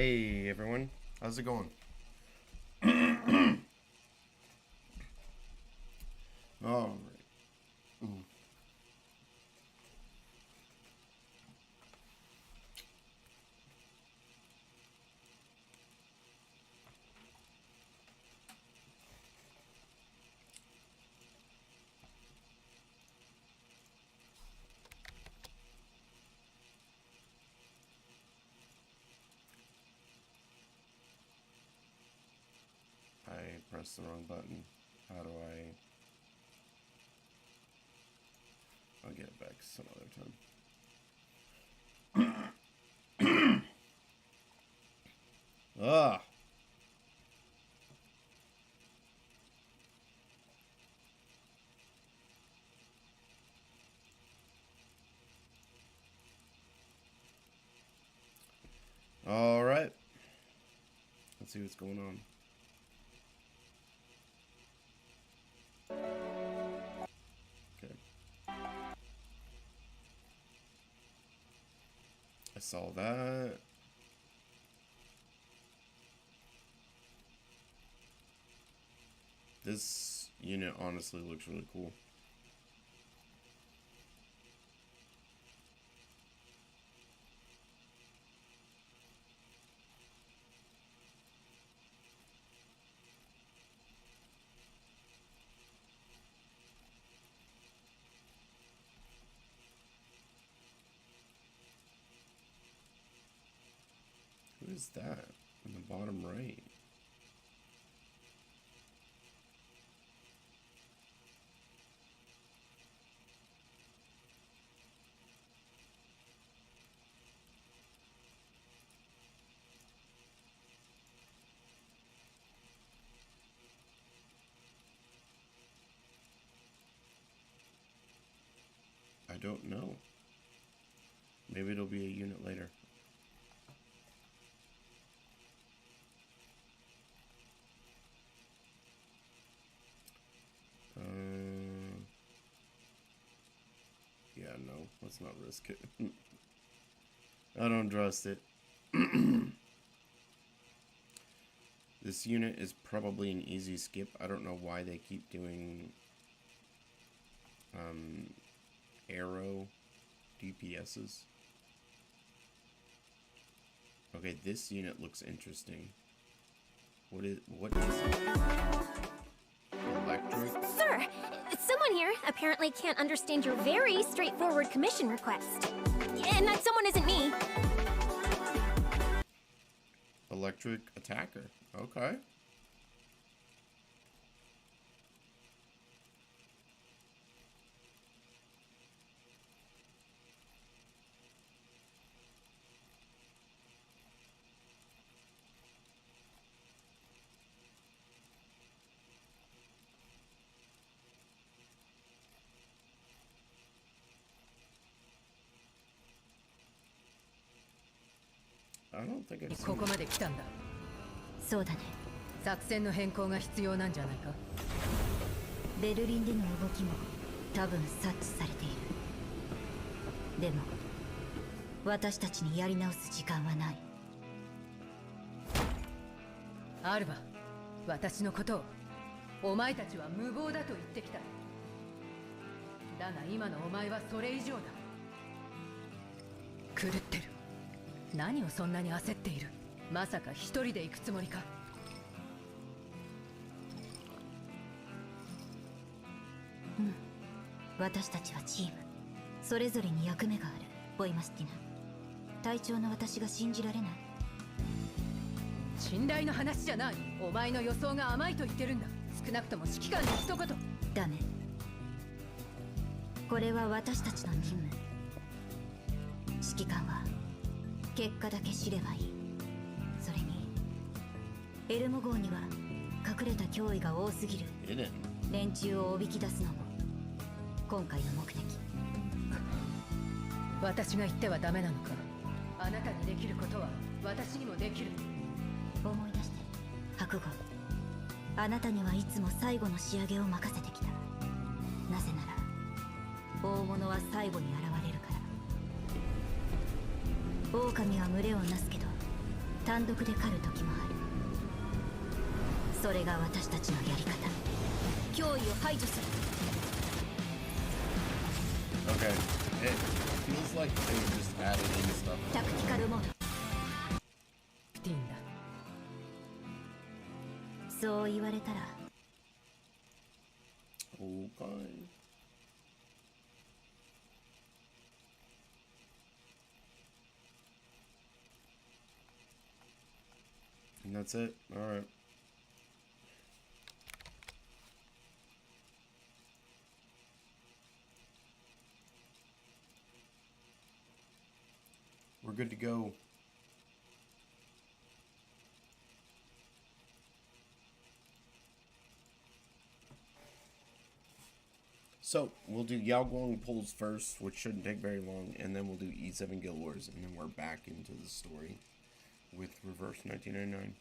Hey everyone, how's it going? All right. I pressed the wrong button. How do I... I'll get it back some other time. Ah! All right. Let's see what's going on. Okay. I saw that. This unit honestly looks really cool. Who is that in the bottom right? I don't know. Maybe it'll be a unit later. Yeah, no, let's not risk it. I don't trust it. This unit is probably an easy skip. I don't know why they keep doing arrow DPSs. Okay, this unit looks interesting. What is it? Electric? Sir, someone here apparently can't understand your very straightforward commission request. And that someone isn't me. Electric attacker. Okay. I don't think I've ここ seen まで来たんだ。そうだね。作戦の変更が必要なんじゃないか。ベルリンでの動きも多分察知されている。でも私たちにやり直す時間はない。アルバ、私のことをお前たちは無謀だと言ってきた。だが今のお前はそれ以上だ。狂ってる。何をそんなに焦っている。まさか一人で行くつもりか。うん、私たちはチーム。それぞれに役目がある。ボイマスティナ。隊長の私が信じられない。信頼の話じゃない。お前の予想が甘いと言ってるんだ。少なくとも指揮官に一言。ダメ。これは私たちの任務。指揮官は結果だけ知ればいい。それにエルモ号には隠れた脅威が多すぎる。連中をおびき出すのも今回の目的。私が言ってはダメなのか。あなたにできることは私にもできる。思い出して、白鵬。あなたにはいつも最後の仕上げを任せてきた。なぜなら大物は最後に現れるから。狼は群れをなすけど単独で狩る時もある。それが私たちのやり方。脅威を排除する。 Okay. It feels like they just added in stuff. タクティカルモード。ティンだ。そう言われたら。 Okay. And that's it. All right. We're good to go. So, we'll do Yaoguang pulls first, which shouldn't take very long, and then we'll do E7 Guild Wars, and then we're back into the story with Reverse 1999.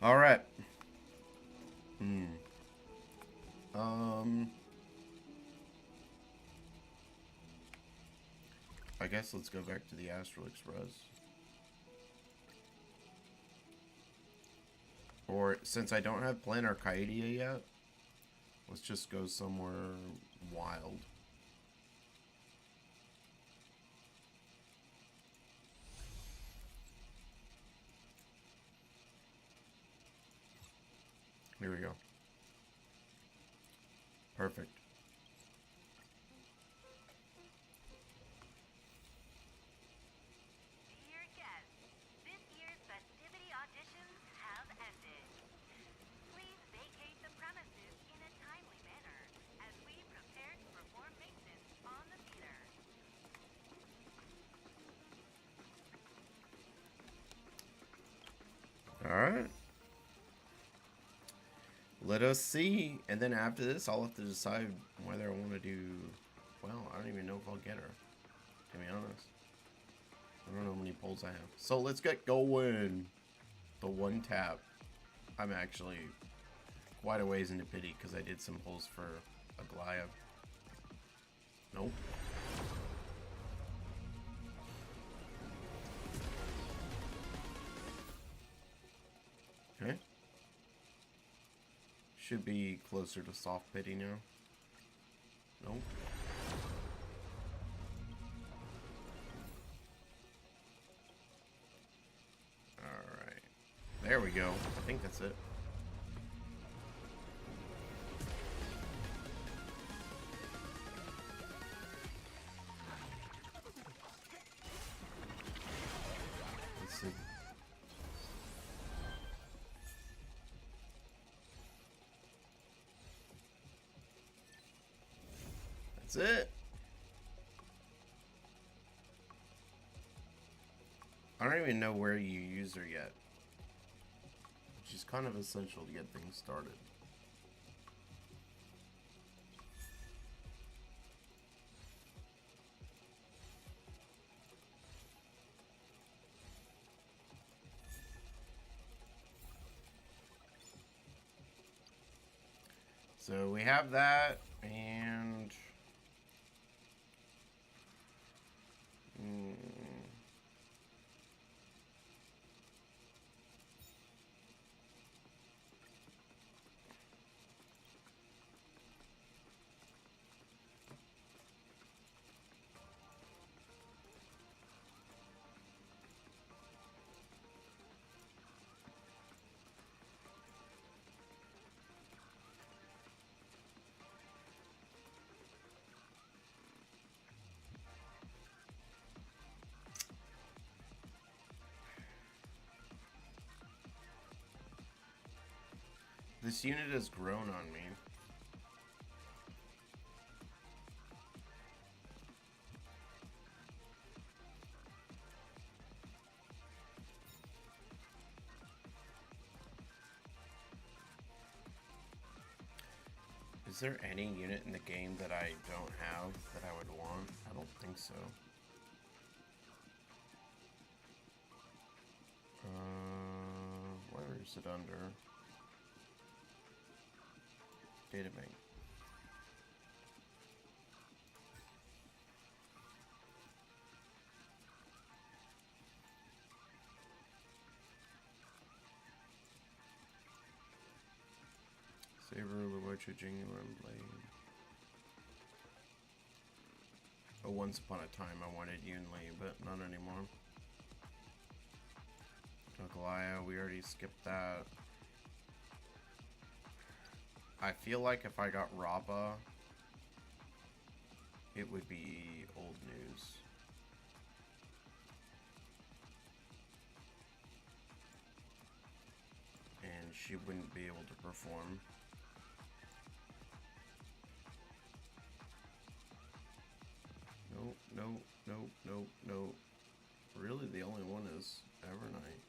All right. I guess let's go back to the Astral Express. Or, since I don't have Plan Arcadia yet, let's just go somewhere wild. Here we go. Perfect. Dear guests, this year's festivity auditions have ended. Please vacate the premises in a timely manner as we prepare to perform maintenance on the theater. Alright. Let us see. And then after this, I'll have to decide whether I want to do... Well, I don't even know if I'll get her, to be honest. I don't know how many polls I have. So let's get going. The one tap. I'm actually quite a ways into pity because I did some polls for Aglaya. Nope. Okay. Should be closer to soft pity now. Nope. Alright. There we go. I think that's it. Let's see. That's it. I don't even know where you use her yet, which is kind of essential to get things started. So we have that, and This unit has grown on me. Is there any unit in the game that I don't have that I would want? I don't think so. Where is it under? Databank. Saber, Luocha, Genuine Blade. Oh, once upon a time I wanted Yunli, but not anymore. Tokalaya, we already skipped that. I feel like if I got Rappa, it would be old news. And she wouldn't be able to perform. Nope, nope, nope, nope, nope. Really, the only one is Evernight.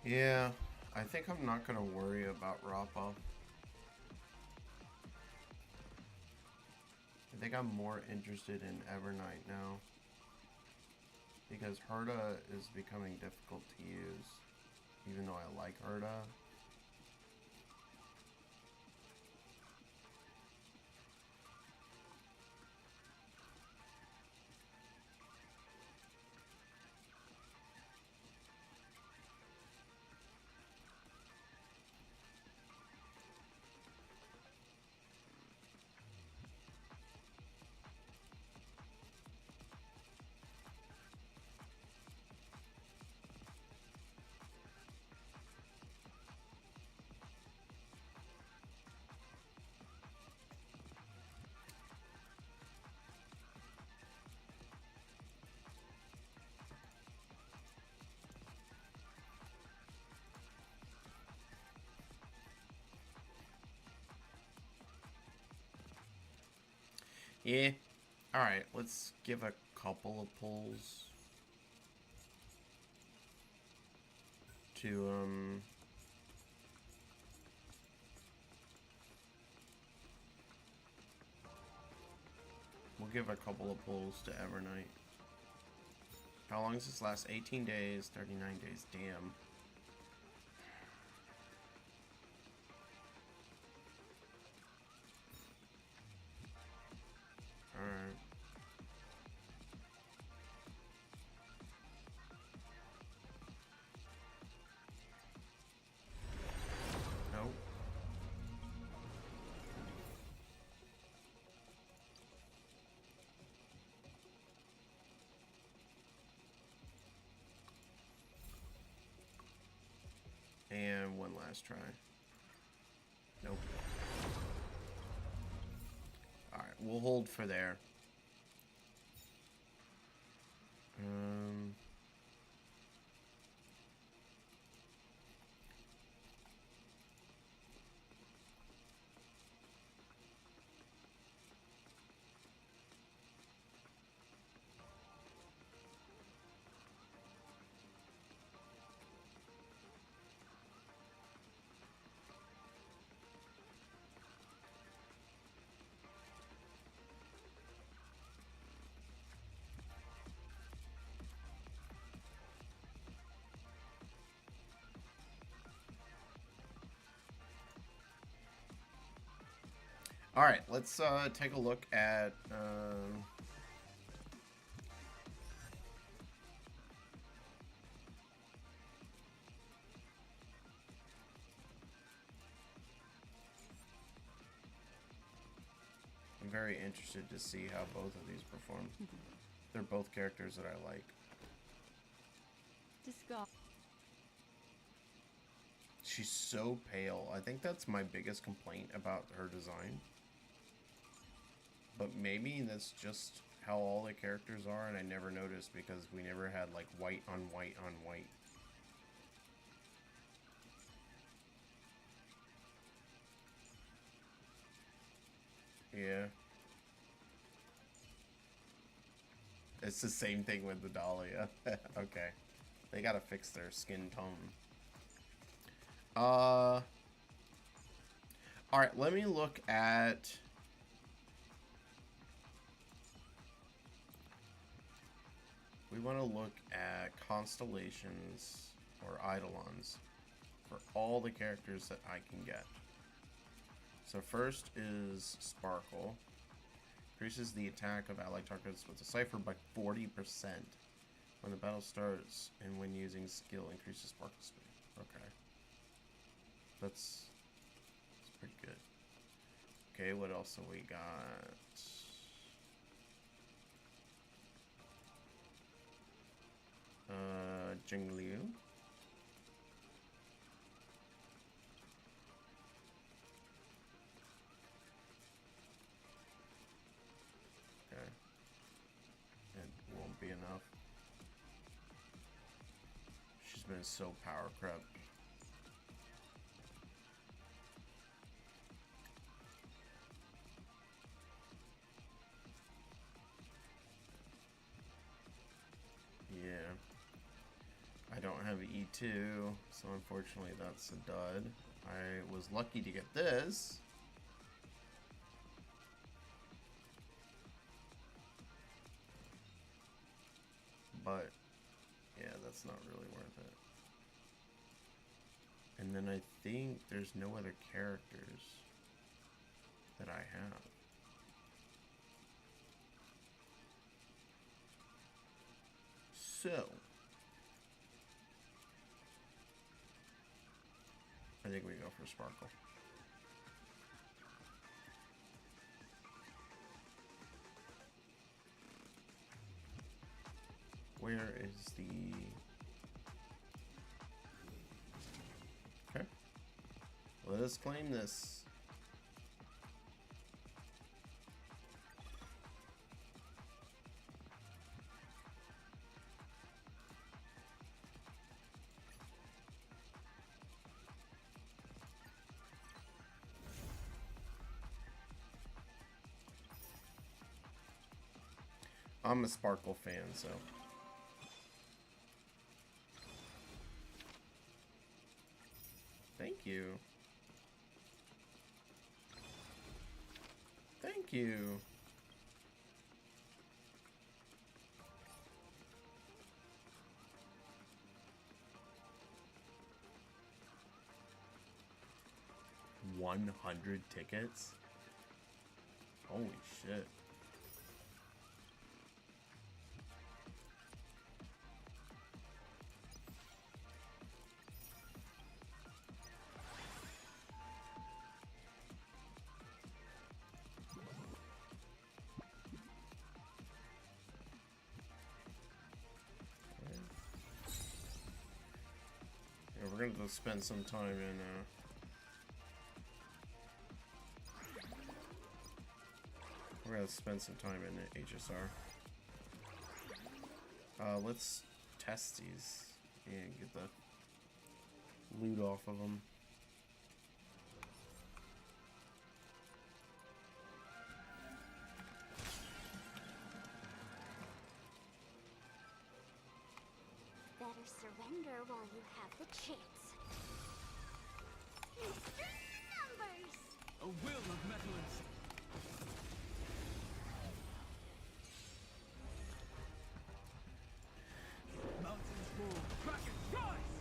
Yeah, I think I'm not gonna worry about Rappa. I think I'm more interested in Evernight now. Because Herda is becoming difficult to use. Even though I like Herda. Yeah. Alright, let's give a couple of pulls to, we'll give a couple of pulls to Evernight. How long does this last? 18 days, 39 days, damn. Alright. Nope. And one last try. Nope. Alright, we'll hold for there. All right, let's take a look at. I'm very interested to see how both of these perform. They're both characters that I like. She's so pale. I think that's my biggest complaint about her design. But maybe that's just how all the characters are, and I never noticed because we never had like white on white on white. Yeah. It's the same thing with the Dahlia. Okay. They gotta fix their skin tone. Alright, let me look at... We want to look at constellations or eidolons for all the characters that I can get. So first is Sparkle. Increases the attack of allied targets with a cipher by 40% when the battle starts, and when using skill increases Sparkle speed. Okay. That's pretty good. Okay, what else have we got? Jingliu. Okay. It won't be enough. She's been so power crept. Yeah. I don't have E2, so unfortunately that's a dud. I was lucky to get this. But, yeah, that's not really worth it. And then I think there's no other characters that I have. So, I think we go for Sparkle. Where is the... Okay. Let us claim this. I'm a Sparkle fan, so... Thank you. Thank you. $100 tickets? Holy shit. Yeah, we're gonna go spend some time in we're gonna spend some time in the HSR. Let's test these and get the loot off of them. Better surrender while you have the chance. Extreme numbers! A will of metal and mountains move, kraken rise!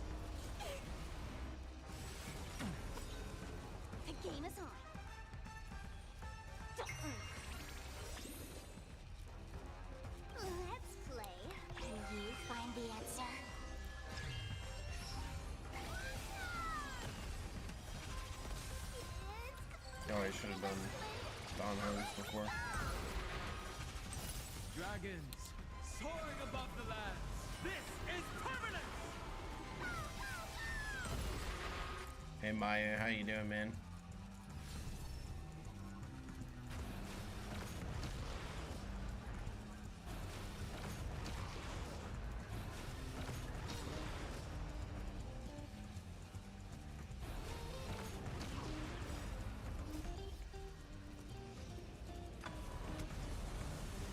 The game is on. I should have done Don Holmes before. Dragons, soaring above the lands. This is permanent! Hey Maya, how you doing, man?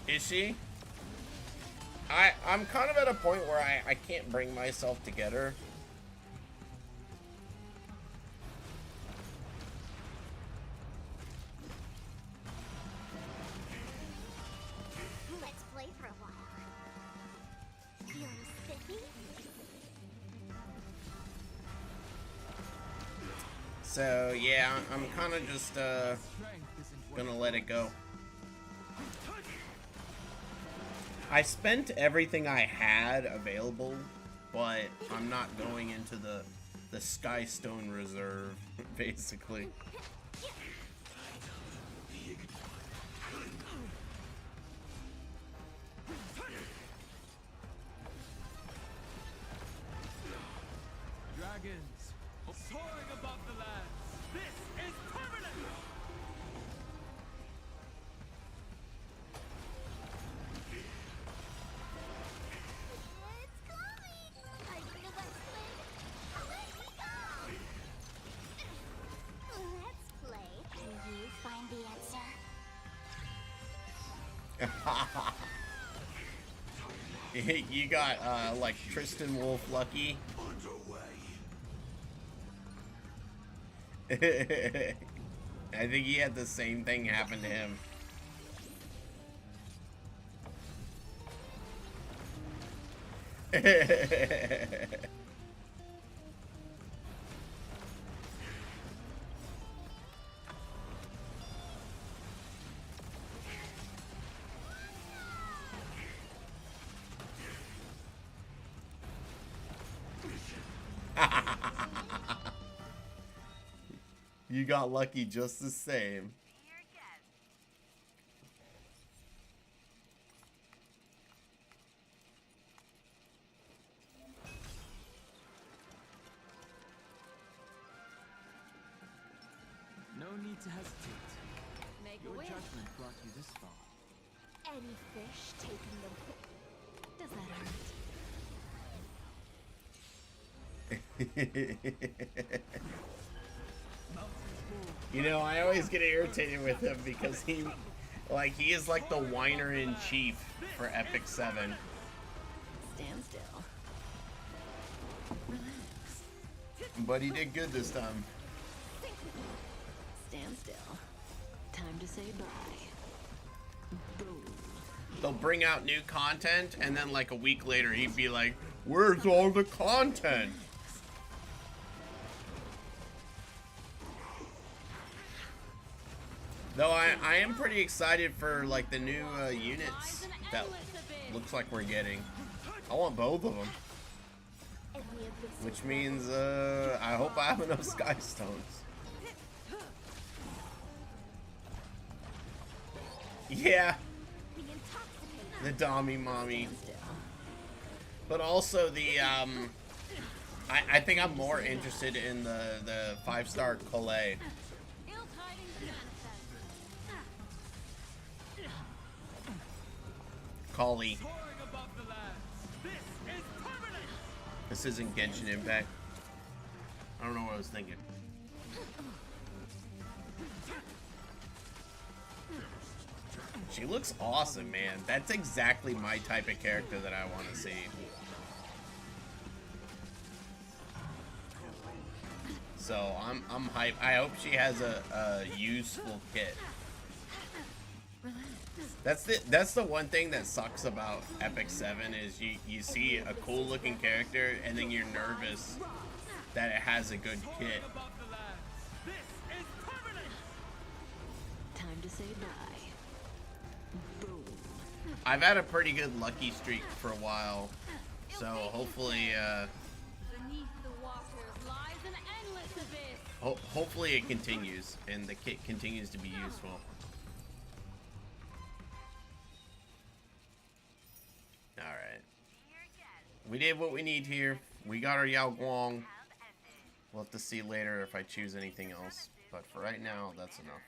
Is she? I'm kind of at a point where I can't bring myself together. Let's play for a while. Feeling spiffy? So yeah, I'm kind of just Strength isn't what gonna let it go. I spent everything I had available, but I'm not going into the Skystone Reserve, basically. Dragons, soaring above the lands. This is permanent! It's coming! Are you the Let's Play? Away we go! Let's play. Can you find the answer? You got like Tristan Wolf lucky. I think he had the same thing happen to him. You got lucky just the same. Dear guests, No need to hesitate. Make Your a wish. judgment brought you this far. Any fish taking the Does that hurt? Mountains move. You know, I always get irritated with him because he is like the whiner in chief for Epic 7. Stand still. Relax. But he did good this time. Stand still. Time to say bye. Boom. They'll bring out new content, and then like a week later, he'd be like, "Where's all the content?" Though I am pretty excited for like the new units that looks like we're getting. I want both of them, which means I hope I have enough Sky Stones. Yeah, the Dommy Mommy. But also the I think I'm more interested in the 5-star Calais. Kali. Soaring above the lands. This is permanent! This isn't Genshin Impact. I don't know what I was thinking. She looks awesome, man. That's exactly my type of character that I want to see. So I'm hyped. I hope she has a useful kit. That's the one thing that sucks about Epic 7 is you see a cool looking character and then you're nervous that it has a good kit. Above the lands. This is permanent! Time to say bye. Boom. I've had a pretty good lucky streak for a while, so hopefully Hopefully it continues and the kit continues to be useful. Alright. We did what we need here. We got our Yaoguang. We'll have to see later if I choose anything else. But for right now, that's enough.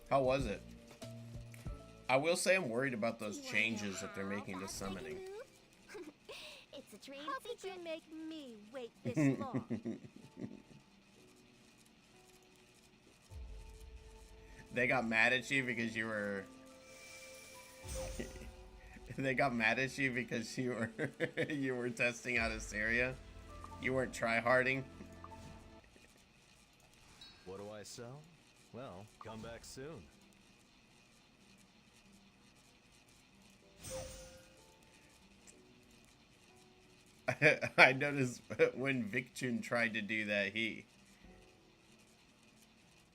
How was it? I will say I'm worried about those changes that they're making to summoning. It's a trade How secret. Could you make me wait this long? They got mad at you because you were... They got mad at you because you were you were testing out Assyria. You weren't tryharding. What do I sell? Well, come back soon. I noticed when Victun tried to do that, he...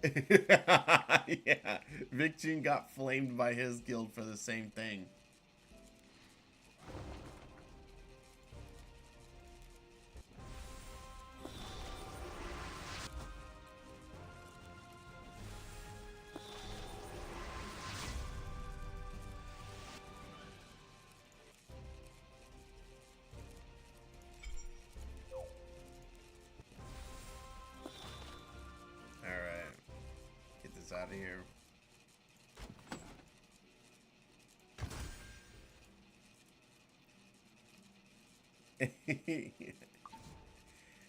Yeah, Victun got flamed by his guild for the same thing. Out of here.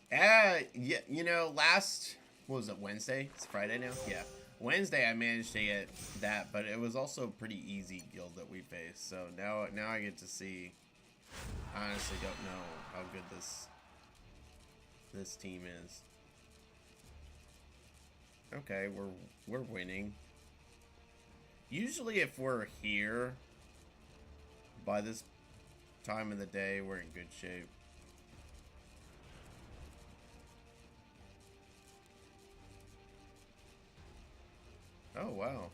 Yeah, you know, what was it, Wednesday? It's Friday now? Yeah. Wednesday I managed to get that, but it was also a pretty easy guild that we faced. So now I get to see. I honestly don't know how good this team is. Okay, we're winning. Usually if we're here by this time of the day, we're in good shape. Oh, wow.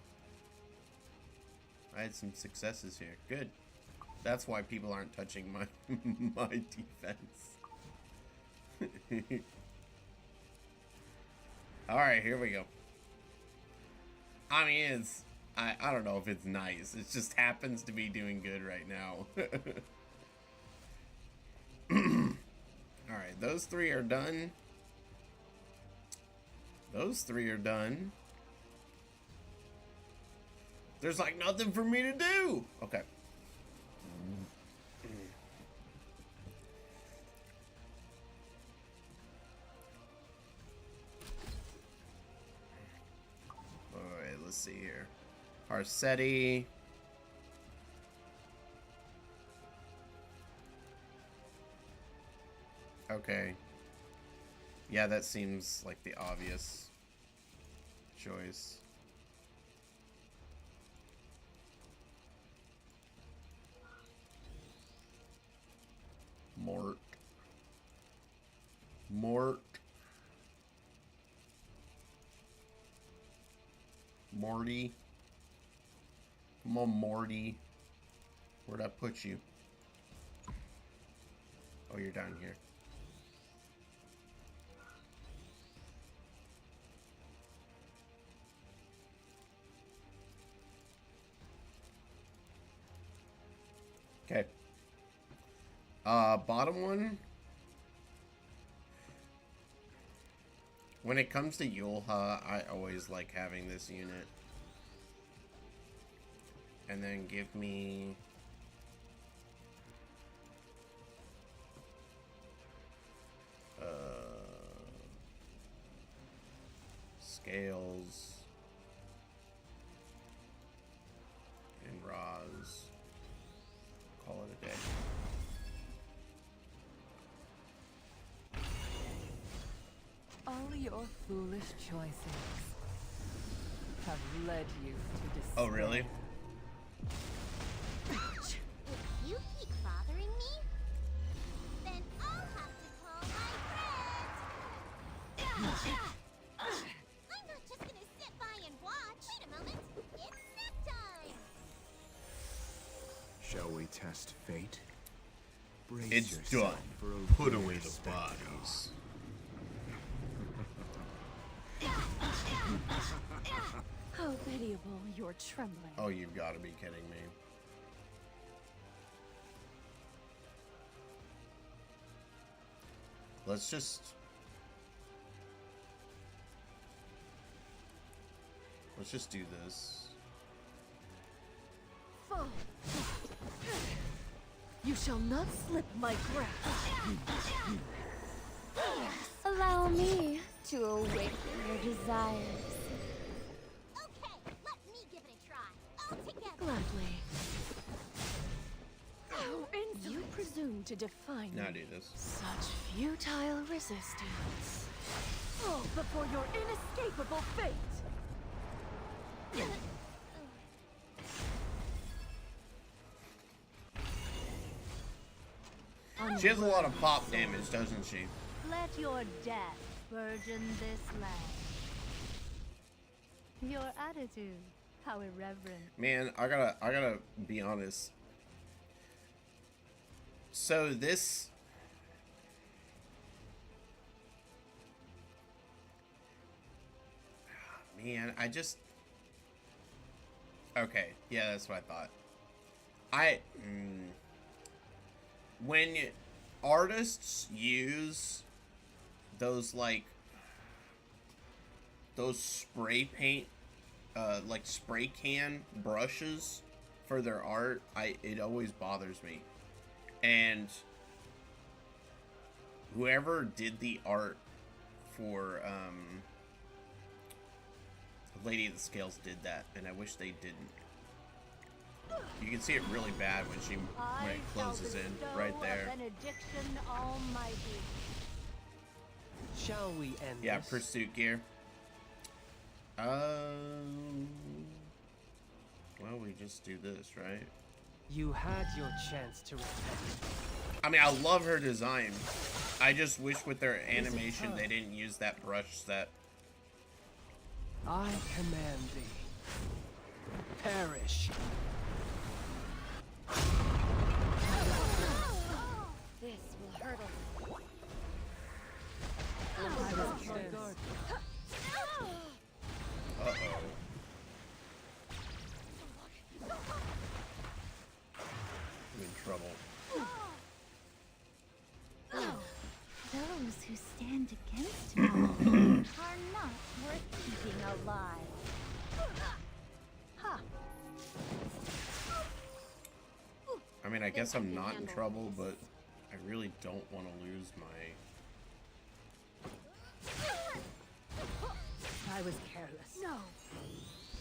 I had some successes here. Good. That's why people aren't touching my my defense. Alright, here we go. I mean, I don't know if it's nice. It just happens to be doing good right now. Alright, those three are done. Those three are done. There's like nothing for me to do. Okay. Let's see here. Arcetti. Okay. Yeah, that seems like the obvious choice. Mort. Morty. Come on, Morty. Where'd I put you? Oh, you're down here. Okay. Bottom one. When it comes to Yulha, I always like having this unit. And then give me... Scales. And Roz. Call it a day. Your foolish choices have led you to despair. Oh, really? If you keep bothering me, then I'll have to call my friends. I'm not just gonna sit by and watch. Wait a moment. It's snack time. Shall we test fate? Brace It's yourself done. for a Put weird away the spectacle. bodies. How pitiable you're trembling. Oh, you've got to be kidding me. Let's just do this. Foe. You shall not slip my grasp. Allow me to awaken your desires. Okay, let me give it a try. All together. Gladly. How insolent. You presume to define Now me. do this. Such futile resistance. Fall before your inescapable fate. She has a lot of pop damage, doesn't she? Let your death burden this land. Your attitude, how irreverent. Man, I gotta be honest. So this man, okay, yeah, that's what I thought. When artists use those those spray paint like spray can brushes for their art, it always bothers me. And whoever did the art for Lady of the Scales did that, and I wish they didn't. You can see it really bad when it closes in right there. Benediction almighty. Shall we end Yeah, this? pursuit gear. Well, we just do this, right? You had your chance to repent. I mean, I love her design. I just wish with their animation they didn't use that brush set. I command thee. Perish. This will hurt a little. Uh-oh. I'm in trouble. Those who stand against me are not worth keeping alive. Ha! I mean, I guess I'm not in trouble, but I really don't want to lose my... I was careless. No.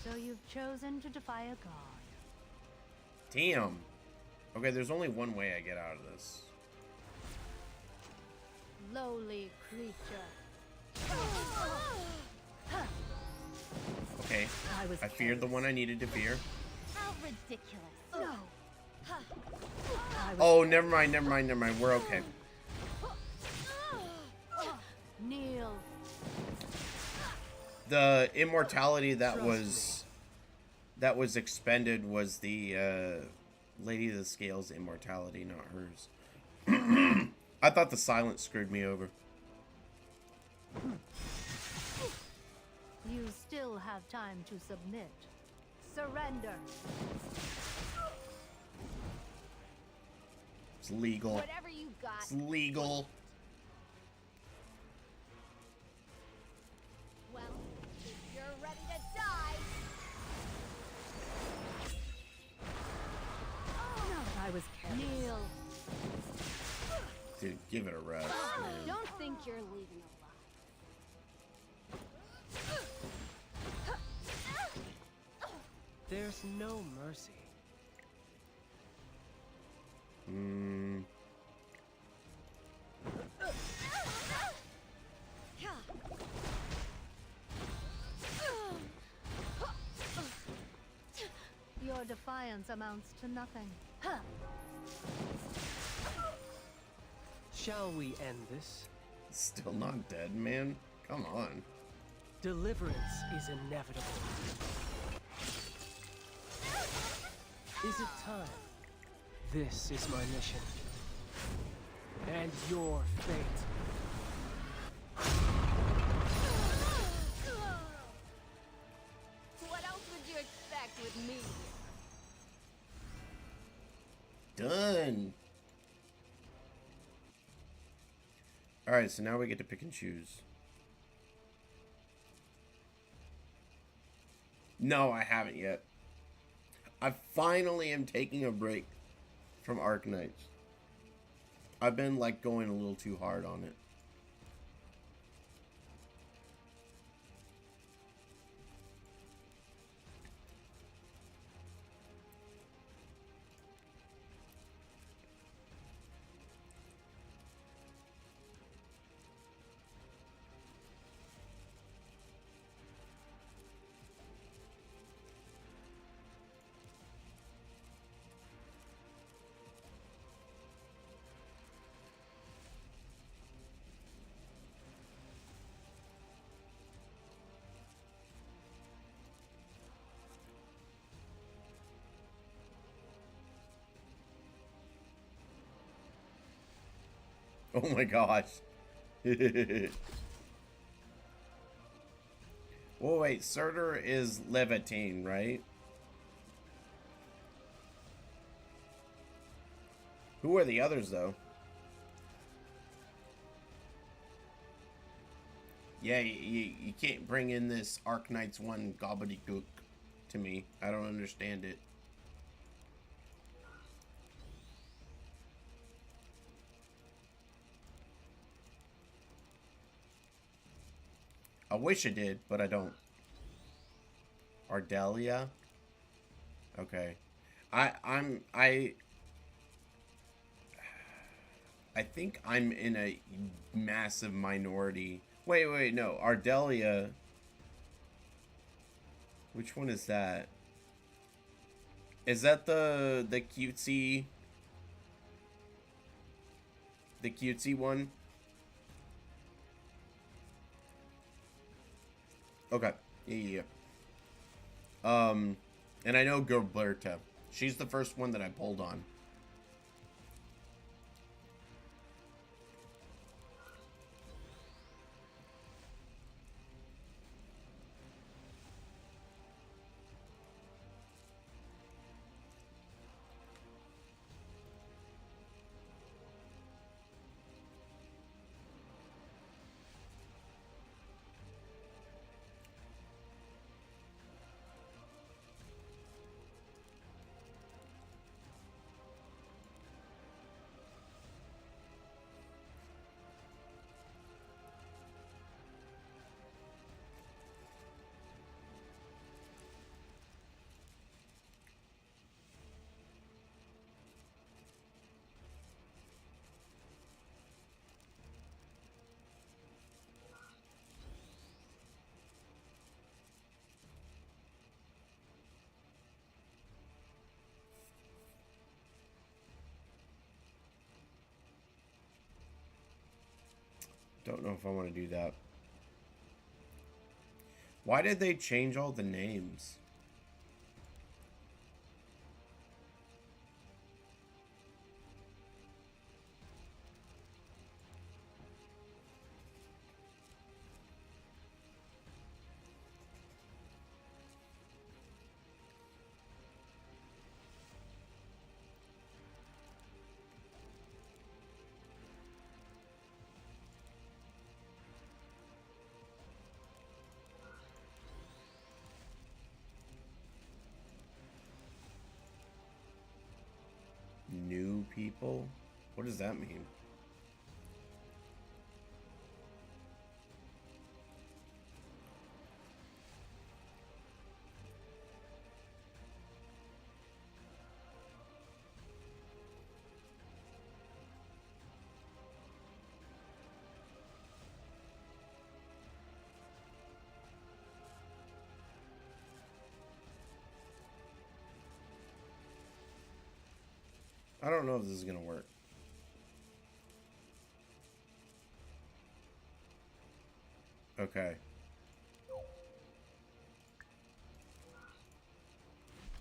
So you've chosen to defy a god. Damn. Okay, there's only one way I get out of this. Lowly creature. Okay. I feared the one I needed to fear. How ridiculous. No. Oh, never mind. We're okay. Kneel. The immortality that was expended was the Lady of the Scales immortality, not hers. I thought the silence screwed me over. You still have time to submit. Surrender. It's legal. Whatever you got. It's legal. Well, if you're ready to die. I was careless. Kneel. Dude, give it a rest, man. Don't think you're leaving alive. There's no mercy. defiance amounts to nothing. Huh. Shall we end this? Still not dead, man. Come on. Deliverance is inevitable. Is it time? This is my mission. And your fate. What else would you expect with me? Done. Alright, so now we get to pick and choose. No, I haven't yet. I finally am taking a break from Arknights. I've been like going a little too hard on it. Oh my gosh. Well, wait, Surtur is Levantine, right? Who are the others, though? Yeah, you can't bring in this Arknights 1 gobbledygook to me. I don't understand it. I wish I did, but I don't. Ardelia? Okay. I think I'm in a massive minority. Wait, no. Ardelia. Which one is that? Is that the cutesy one? Okay. Yeah. And I know Gilberta. She's the first one that I pulled on. Don't know if I want to do that. Why did they change all the names? New people? What does that mean? I don't know if this is gonna work. Okay.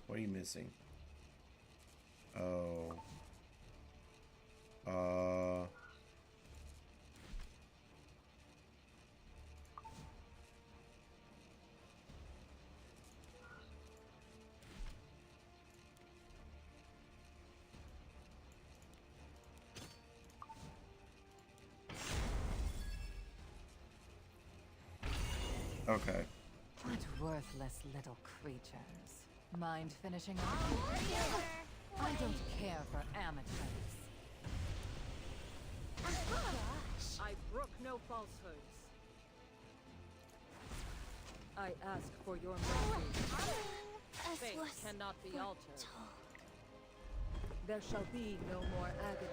What are you missing? Oh. Okay. What worthless little creatures. Mind finishing up? I don't care for amateurs. I brook no falsehoods. I ask for your mercy. Fate cannot be altered. There shall be no more agony.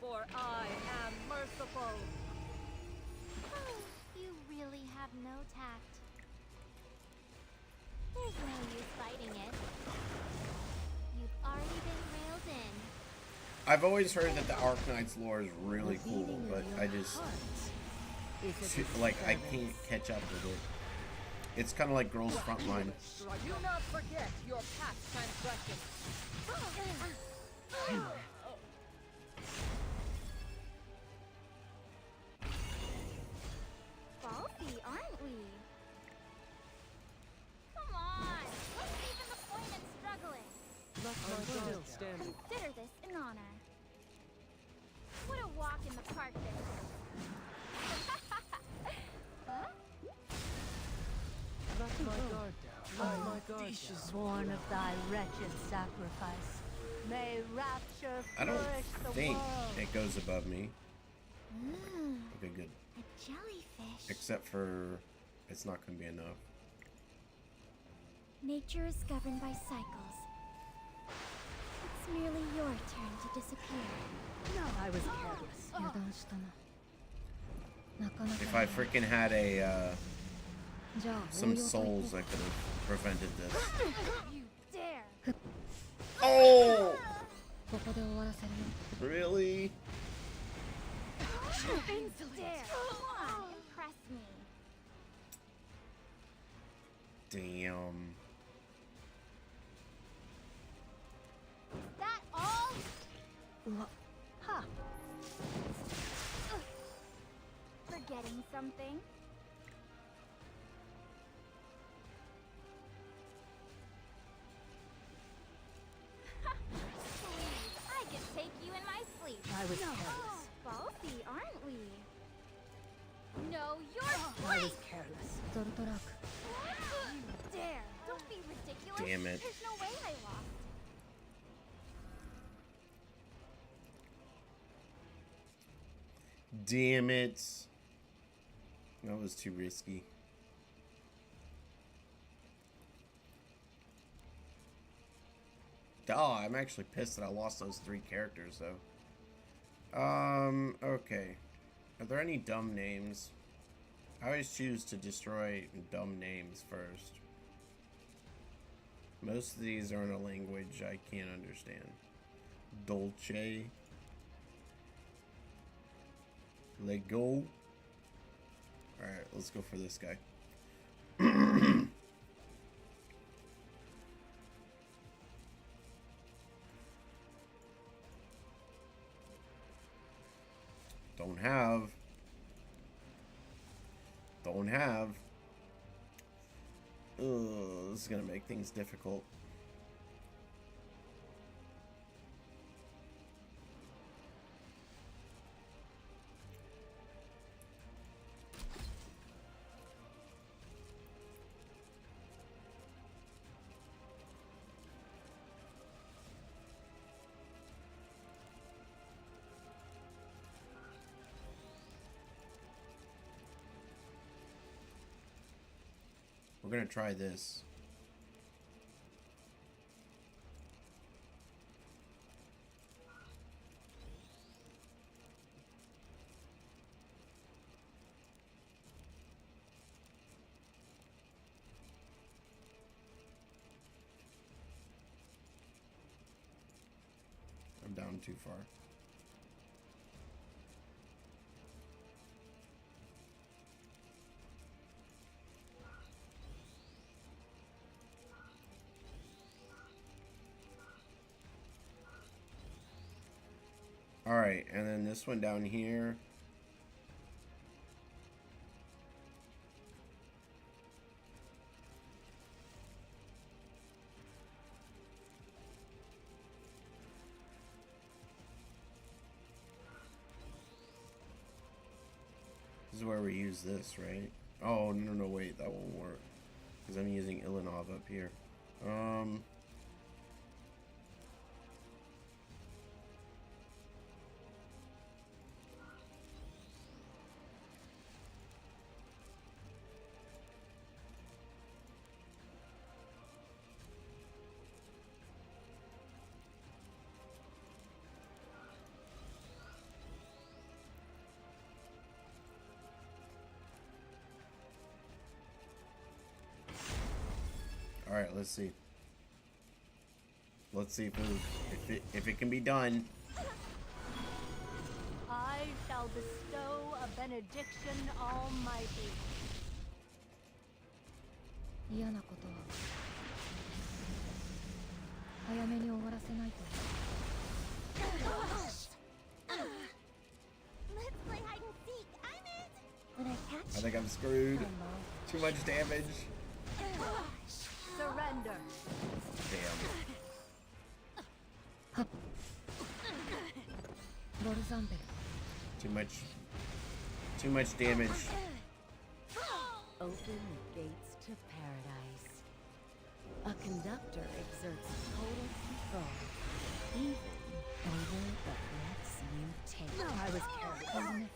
For I am merciful. You really have no tact. There's no use fighting it. You've already been railed in. I've always heard that the Arknight's lore is really cool, but I just like I can't catch up with it. It's kind of like Girls Frontline. Do not forget your past transgressions. Ballsy, aren't we? Come on! What's even the point in struggling? Still standing. Consider this an honor. What a walk in the park this is. Huh? Let my guard down. Let my guard down. Born of thy wretched sacrifice, may rapture I don't flourish the think world. it goes above me. Mmm, Okay, good. a jellyfish. Except for it's not gonna be enough. Nature is governed by cycles. It's merely your turn to disappear. I was careless. If I freaking had a some souls, I could have prevented this. You dare! Oh! Really? You dare! Come on, impress me. Damn. Is that all? Ha! Forgetting something? Please, I can take you in my sleep. I was No. careless. Ballsy, aren't we? No, you're I was right! careless. You dare! Don't be ridiculous. Damn it. There's no way I lost. Damn it. That was too risky. Oh, I'm actually pissed that I lost those 3 characters, though. Okay. Are there any dumb names? I always choose to destroy dumb names first. Most of these are in a language I can't understand. Dolce. Lego. Alright, let's go for this guy. Don't have. Ugh, this is gonna make things difficult. We're gonna try this. I'm too far. Alright, and then this one down here. This is where we use this, right? Oh, no, wait, that won't work. Because I'm using Ilinov up here. Alright, let's see. Let's see if it can be done. I shall bestow a benediction almighty. 嫌なことは早めに終わらせないと。Let's play hide and seek. I'm it. When I catch I think I'm screwed. Too much damage. Surrender. Damn. ロルザンベル。 Too much damage. Open the gates to paradise. A conductor exerts total control, even over the breaths you take. I was careless.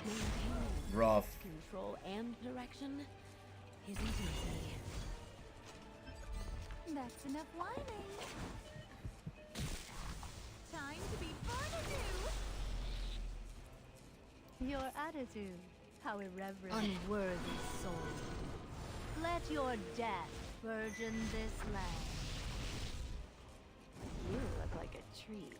Maintaining Rough. control and direction isn't easy. That's enough whining. Time to be fun-a-doo. Your attitude, how irreverent. Unworthy soul. Let your death burden this land. You look like a treat.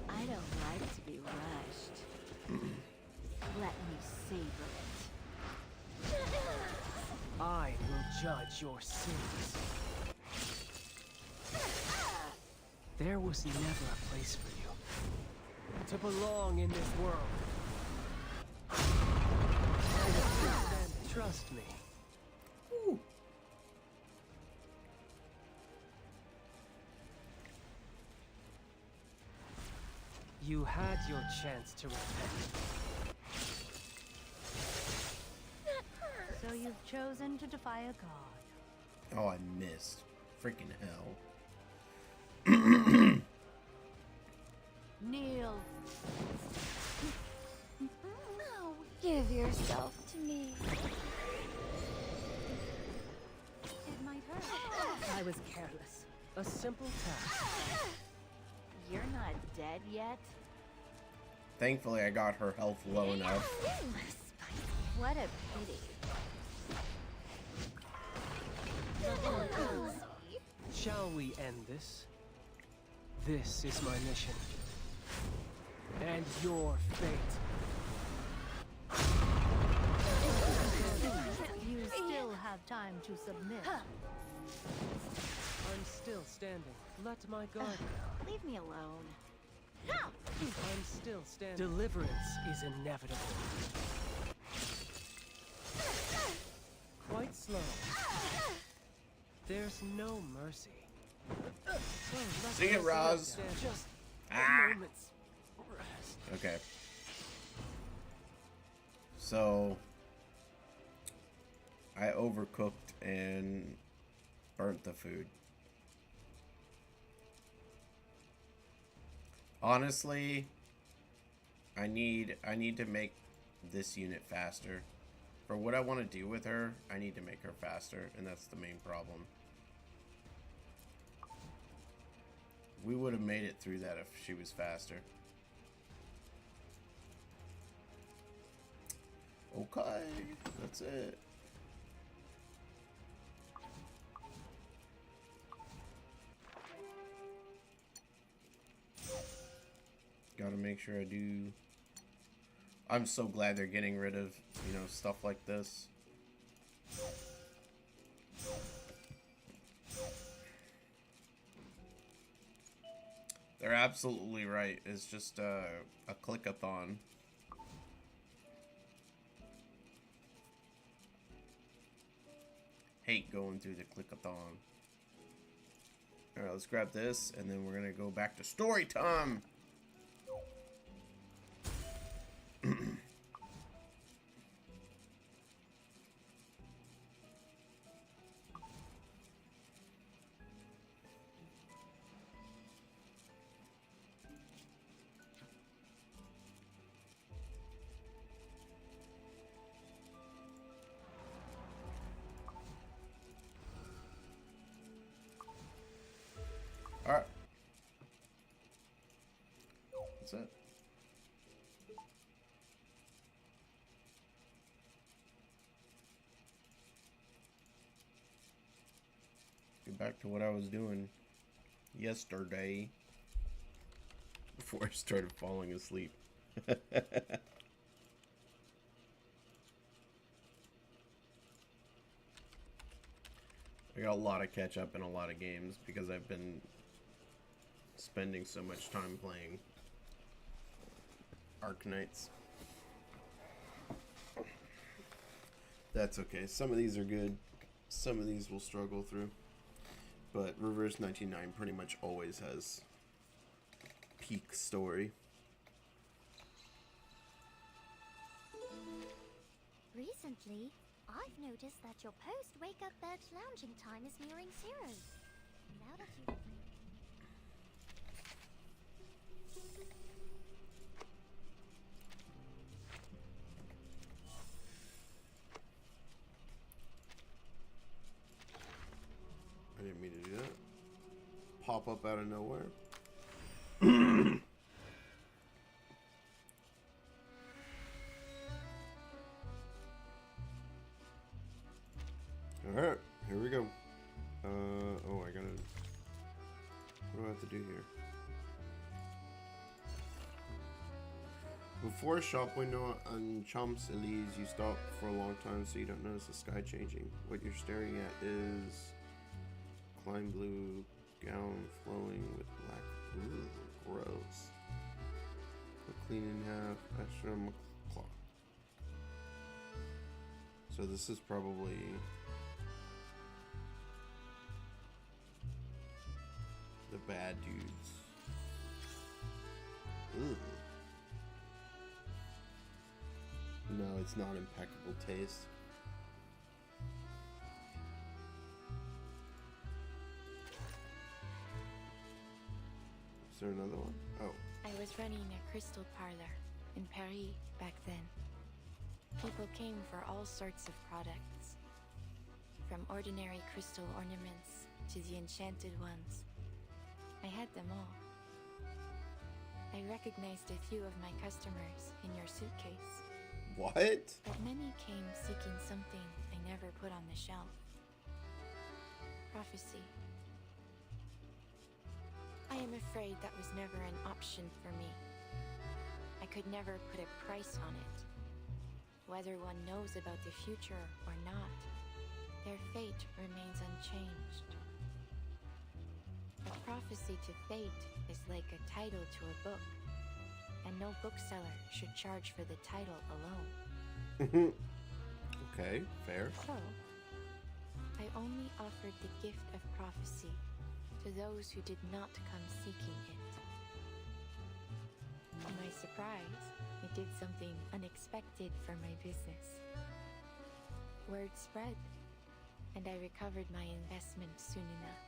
I don't like to be rushed. Let me savor it. I will judge your sins. There was never a place for you to belong in this world. Trust me. You had your chance to repent. So you've chosen to defy a god. Oh, I missed. Freaking hell. Kneel. No, give yourself to me. It might hurt. I was careless. A simple task. You're not dead yet? Thankfully, I got her health low enough. What a pity. Shall we end this? This is my mission. And your fate. You still have time to submit. I'm still standing. Let my guard down. Leave me alone. I'm still standing. Deliverance is inevitable. Quite slow. There's no mercy. See you, Roz. Just Ah. moments. Rest. Okay. So I overcooked and burnt the food. Honestly, I need to make this unit faster. For what I want to do with her, I need to make her faster, and that's the main problem. We would have made it through that if she was faster. Okay, that's it. Gotta make sure I do. I'm so glad they're getting rid of, you know, stuff like this. They're absolutely right. It's just a click-a-thon. Hate going through the click-a-thon. Alright, let's grab this, and then we're gonna go back to story time! Alright. That's it. Get back to what I was doing yesterday before I started falling asleep. I got a lot of catch up in a lot of games because I've been spending so much time playing Arknights. That's okay. Some of these are good. Some of these will struggle through. But Reverse 99 pretty much always has peak story. Recently, I've noticed that your post-wake-up birch lounging time is nearing 0. Now that you... I didn't mean to do that. Pop up out of nowhere. Alright, here we go. Oh, I gotta... What do I have to do here? Before a shop window on Champs-Élysées, you stop for a long time so you don't notice the sky changing. What you're staring at is Klein blue gown flowing with black. Ooh, gross. Put clean in half, extra cloth. So this is probably the bad dudes. Ooh. No, it's not impeccable taste. Is there another one? Oh. I was running a crystal parlor in Paris back then. People came for all sorts of products. From ordinary crystal ornaments to the enchanted ones. I had them all. I recognized a few of my customers in your suitcase. What? But many came seeking something I never put on the shelf. Prophecy. I am afraid that was never an option for me. I could never put a price on it. Whether one knows about the future or not, their fate remains unchanged. A prophecy to fate is like a title to a book, and no bookseller should charge for the title alone. Okay, fair. So, I only offered the gift of prophecy to those who did not come seeking it. To my surprise, it did something unexpected for my business. Word spread, and I recovered my investment soon enough.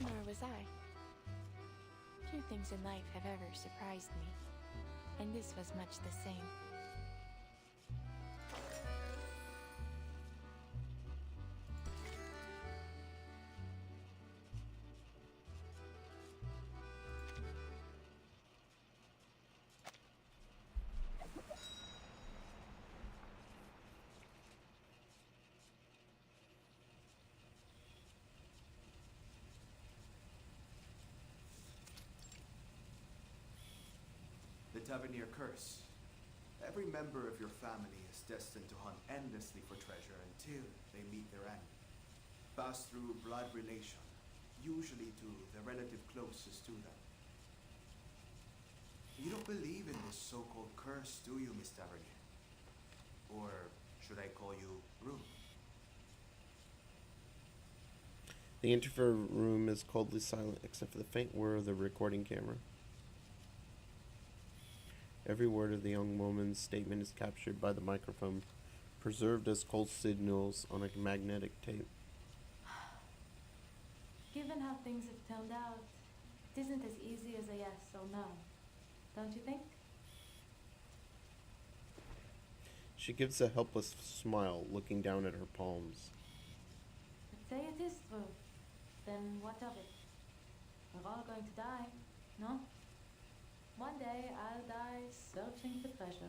Nor was I. Few things in life have ever surprised me, and this was much the same. Tavernier curse. Every member of your family is destined to hunt endlessly for treasure until they meet their end. Pass through blood relation, usually to the relative closest to them. You don't believe in this so-called curse, do you, Miss Tavernier? Or should I call you Rune? The interview room is coldly silent except for the faint whir of the recording camera. Every word of the young woman's statement is captured by the microphone, preserved as cold signals on a magnetic tape. Given how things have turned out, it isn't as easy as a yes or no, don't you think? She gives a helpless smile, looking down at her palms. But say it is true, then what of it? We're all going to die, no? One day I'll die searching for treasure.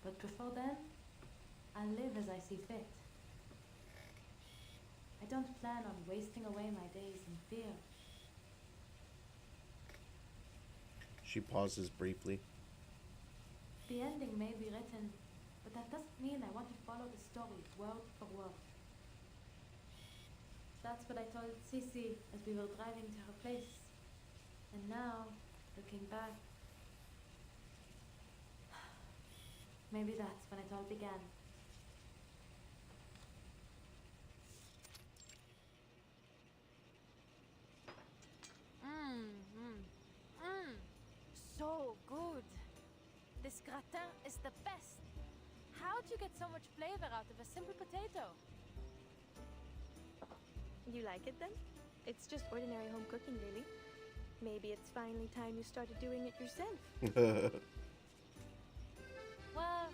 But before then, I'll live as I see fit. I don't plan on wasting away my days in fear. She pauses briefly. The ending may be written, but that doesn't mean I want to follow the story word for word. That's what I told Sissy as we were driving to her place. And now, looking back, maybe that's when it all began. So good. This gratin is the best. How'd you get so much flavor out of a simple potato? You like it then? It's just ordinary home cooking, really. Maybe it's finally time you started doing it yourself. Well,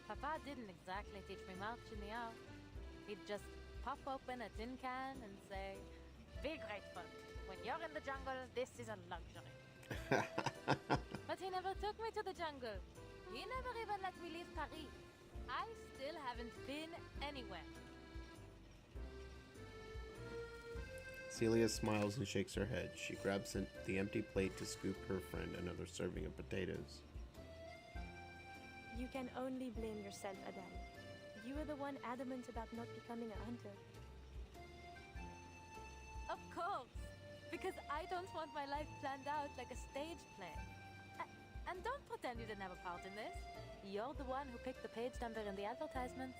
Papa didn't exactly teach me much in the art. He'd just pop open a tin can and say, "Be grateful. When you're in the jungle, this is a luxury." But he never took me to the jungle. He never even let me leave Paris. I still haven't been anywhere. Celia smiles and shakes her head. She grabs the empty plate to scoop her friend another serving of potatoes. You can only blame yourself, Adele. You were the one adamant about not becoming a hunter. Of course, because I don't want my life planned out like a stage play. And don't pretend you didn't have a part in this. You're the one who picked the page number in the advertisements.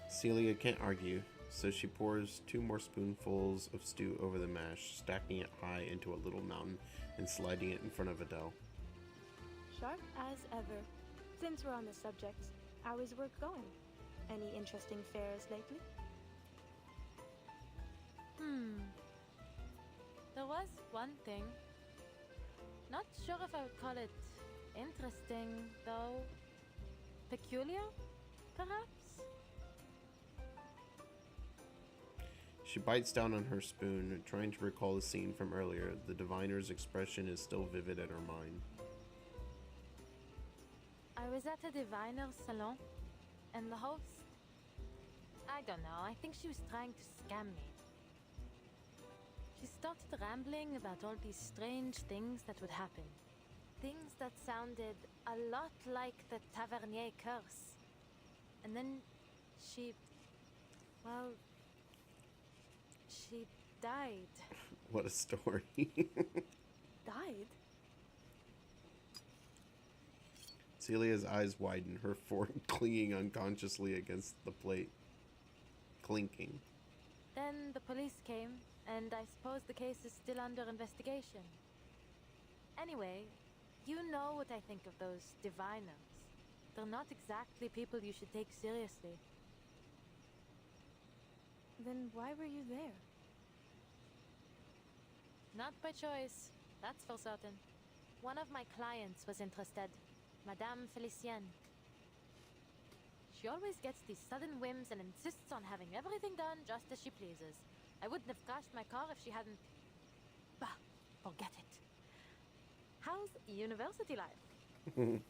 Celia can't argue, so she pours 2 more spoonfuls of stew over the mash, stacking it high into a little mountain and sliding it in front of Adele. Sharp as ever. Since we're on the subject, how is work going? Any interesting fairs lately? There was one thing. Not sure if I would call it interesting, though. Peculiar, perhaps? She bites down on her spoon, trying to recall the scene from earlier. The diviner's expression is still vivid in her mind. I was at a diviner's salon, and the host... I don't know, I think she was trying to scam me. She started rambling about all these strange things that would happen. Things that sounded a lot like the Tavernier curse. And then she... well... she died. What a story. Died? Celia's eyes widen, her fork clinging unconsciously against the plate. Clinking. Then the police came, and I suppose the case is still under investigation. Anyway, you know what I think of those diviners. They're not exactly people you should take seriously. Then why were you there? Not by choice, that's for certain. One of my clients was interested, Madame Felicienne. She always gets these sudden whims and insists on having everything done just as she pleases. I wouldn't have crashed my car if she hadn't... Bah, forget it. How's university life?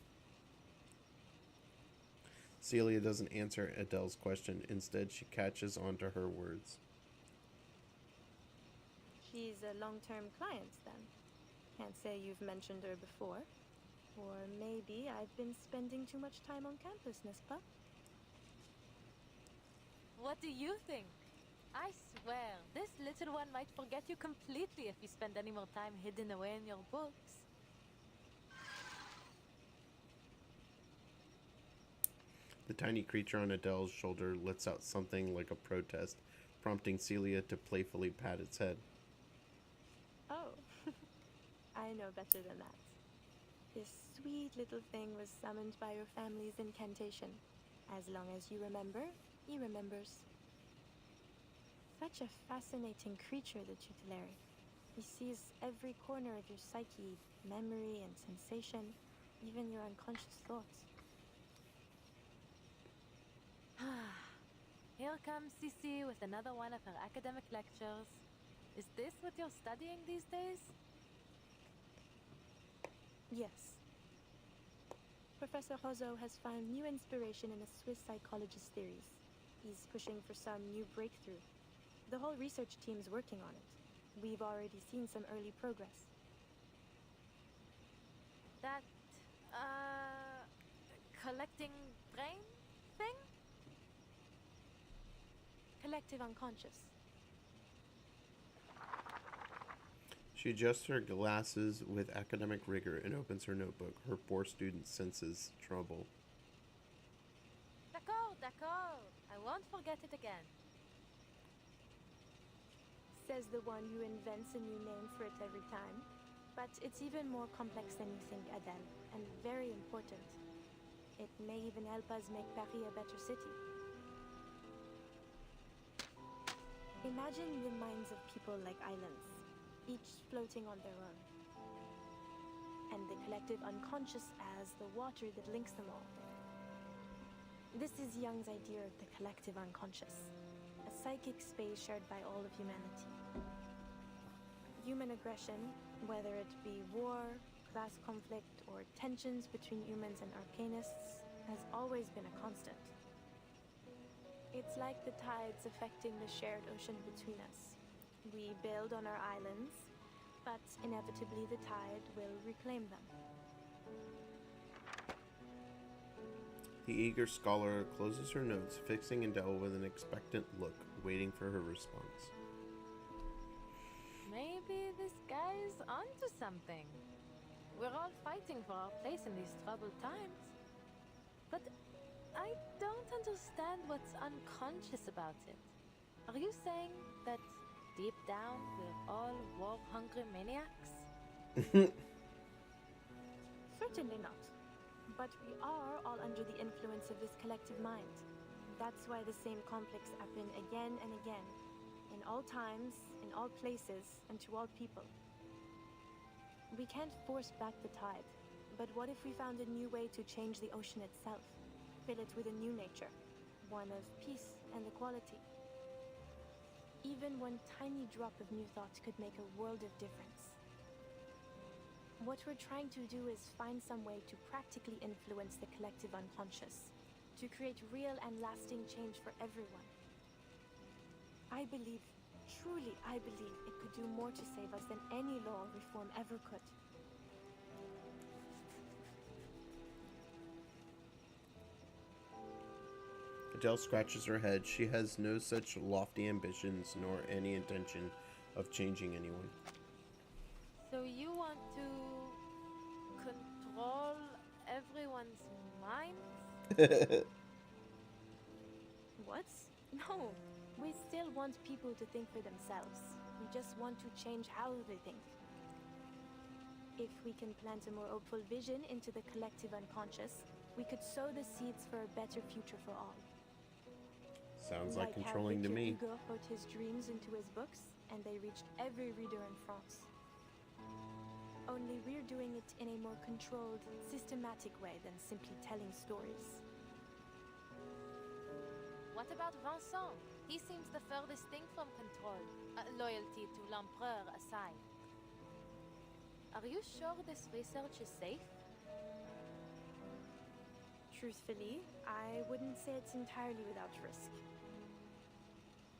Celia doesn't answer Adele's question. Instead, she catches onto her words. She's a long-term client, then? Can't say you've mentioned her before. Or maybe I've been spending too much time on campus, n'est-ce pas? What do you think? I swear, this little one might forget you completely if you spend any more time hidden away in your books. The tiny creature on Adele's shoulder lets out something like a protest, prompting Celia to playfully pat its head. Oh, I know better than that. This sweet little thing was summoned by your family's incantation. As long as you remember, he remembers. Such a fascinating creature, the tutelary. He sees every corner of your psyche, memory and sensation, even your unconscious thoughts. Here comes Cici with another one of her academic lectures. Is this what you're studying these days? Yes. Professor Hozo has found new inspiration in a Swiss psychologist's theories. He's pushing for some new breakthrough. The whole research team's working on it. We've already seen some early progress. That, collecting brain thing? Collective unconscious. She adjusts her glasses with academic rigor and opens her notebook. Her poor student senses trouble. D'accord, d'accord. I won't forget it again. Says the one who invents a new name for it every time. But it's even more complex than you think, Adele, and very important. It may even help us make Paris a better city. Imagine the minds of people like islands, each floating on their own. And the collective unconscious as the water that links them all. This is Young's idea of the collective unconscious, a psychic space shared by all of humanity. Human aggression, whether it be war, class conflict, or tensions between humans and arcanists, has always been a constant. It's like the tides affecting the shared ocean between us. We build on our islands, but inevitably the tide will reclaim them. The eager scholar closes her notes, fixing Adele with an expectant look, waiting for her response. Maybe this guy's onto something. We're all fighting for our place in these troubled times. But I don't understand what's unconscious about it. Are you saying that deep down we're all war-hungry maniacs? Certainly not. But we are all under the influence of this collective mind. That's why the same conflicts happen again and again, in all times, in all places, and to all people. We can't force back the tide, but what if we found a new way to change the ocean itself? Fill it with a new nature, one of peace and equality. Even one tiny drop of new thought could make a world of difference. What we're trying to do is find some way to practically influence the collective unconscious, to create real and lasting change for everyone. I believe, truly I believe, it could do more to save us than any law or reform ever could. Adele scratches her head. She has no such lofty ambitions nor any intention of changing anyone. So you want to control everyone's minds? What? No. We still want people to think for themselves. We just want to change how they think. If we can plant a more hopeful vision into the collective unconscious, we could sow the seeds for a better future for all. Sounds like controlling to me. Hugo wrote his dreams into his books, and they reached every reader in France. Only we're doing it in a more controlled, systematic way than simply telling stories. What about Vincent? He seems the furthest thing from control, loyalty to l'Empereur aside. Are you sure this research is safe? Truthfully, I wouldn't say it's entirely without risk.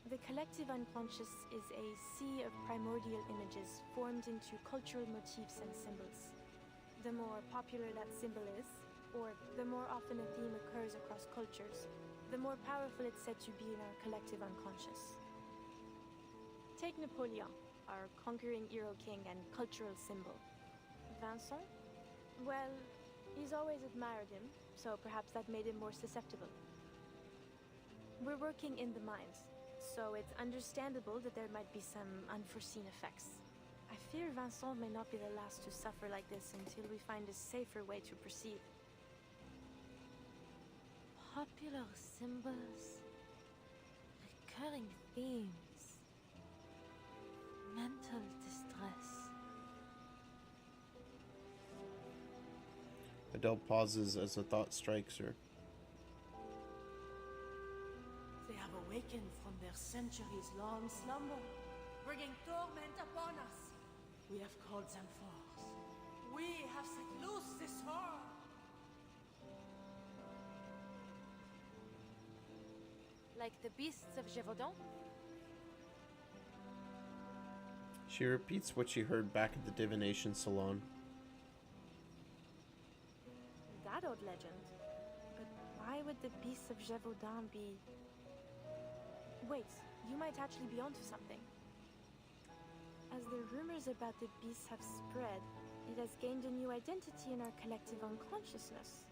The collective unconscious is a sea of primordial images formed into cultural motifs and symbols. The more popular that symbol is, or the more often a theme occurs across cultures, the more powerful it's said to be in our collective unconscious. Take Napoleon, our conquering hero king and cultural symbol. Vincent? Well, he's always admired him, so perhaps that made him more susceptible. We're working in the mind, so it's understandable that there might be some unforeseen effects. I fear Vincent may not be the last to suffer like this until we find a safer way to proceed. Popular symbols, recurring themes, mental distress. Adele pauses as a thought strikes her. They have awakened from their centuries-long slumber, bringing torment upon us. We have called them forth. We have set loose this horror. Like the beasts of Gévaudan? She repeats what she heard back at the divination salon. That old legend. But why would the beasts of Gévaudan be... Wait, you might actually be onto something. As the rumors about the beasts have spread, it has gained a new identity in our collective unconsciousness,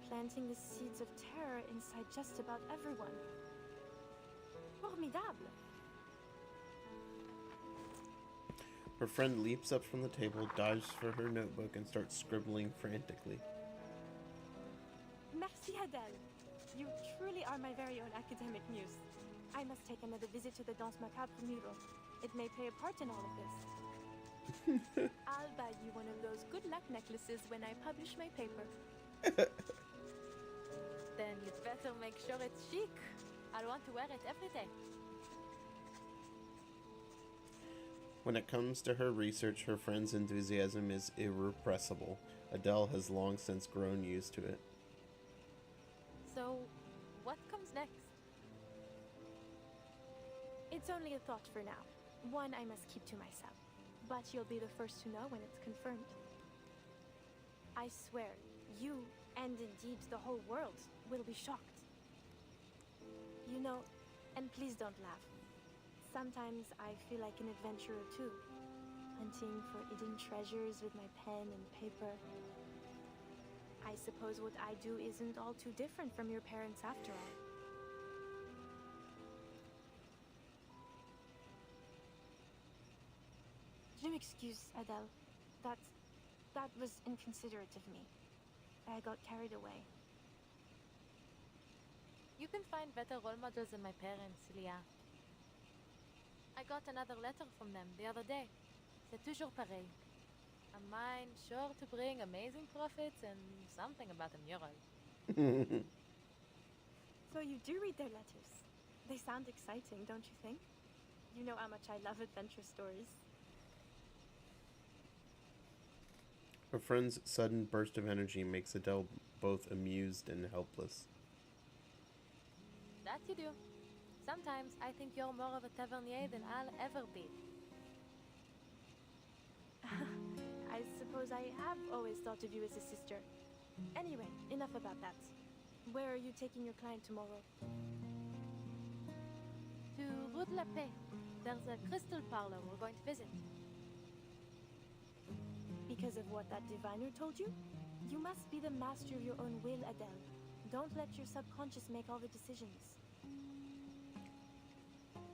planting the seeds of terror inside just about everyone. Formidable! Her friend leaps up from the table, dives for her notebook, and starts scribbling frantically. Merci, Adele. You truly are my very own academic muse. I must take another visit to the Danse Macabre mural. It may play a part in all of this. I'll buy you one of those good luck necklaces when I publish my paper. Then you'd better make sure it's chic. I'll want to wear it every day. When it comes to her research, her friend's enthusiasm is irrepressible. Adele has long since grown used to it. So, what comes next? It's only a thought for now. One I must keep to myself. But you'll be the first to know when it's confirmed. I swear, you, and indeed the whole world, will be shocked. You know, and please don't laugh. Sometimes I feel like an adventurer too, hunting for hidden treasures with my pen and paper. I suppose what I do isn't all too different from your parents after all. Do excuse, Adele. That was inconsiderate of me. I got carried away. You can find better role models than my parents, Leah. I got another letter from them the other day. C'est toujours pareil. A mind sure to bring amazing profits and something about a mural. So you do read their letters. They sound exciting, don't you think? You know how much I love adventure stories. Her friend's sudden burst of energy makes Adele both amused and helpless. That you do. Sometimes I think you're more of a tavernier than I'll ever be. I suppose I have always thought of you as a sister. Anyway, enough about that. Where are you taking your client tomorrow? To Rue de la Paix. There's a crystal parlor we're going to visit. Because of what that diviner told you? You must be the master of your own will, Adele. Don't let your subconscious make all the decisions.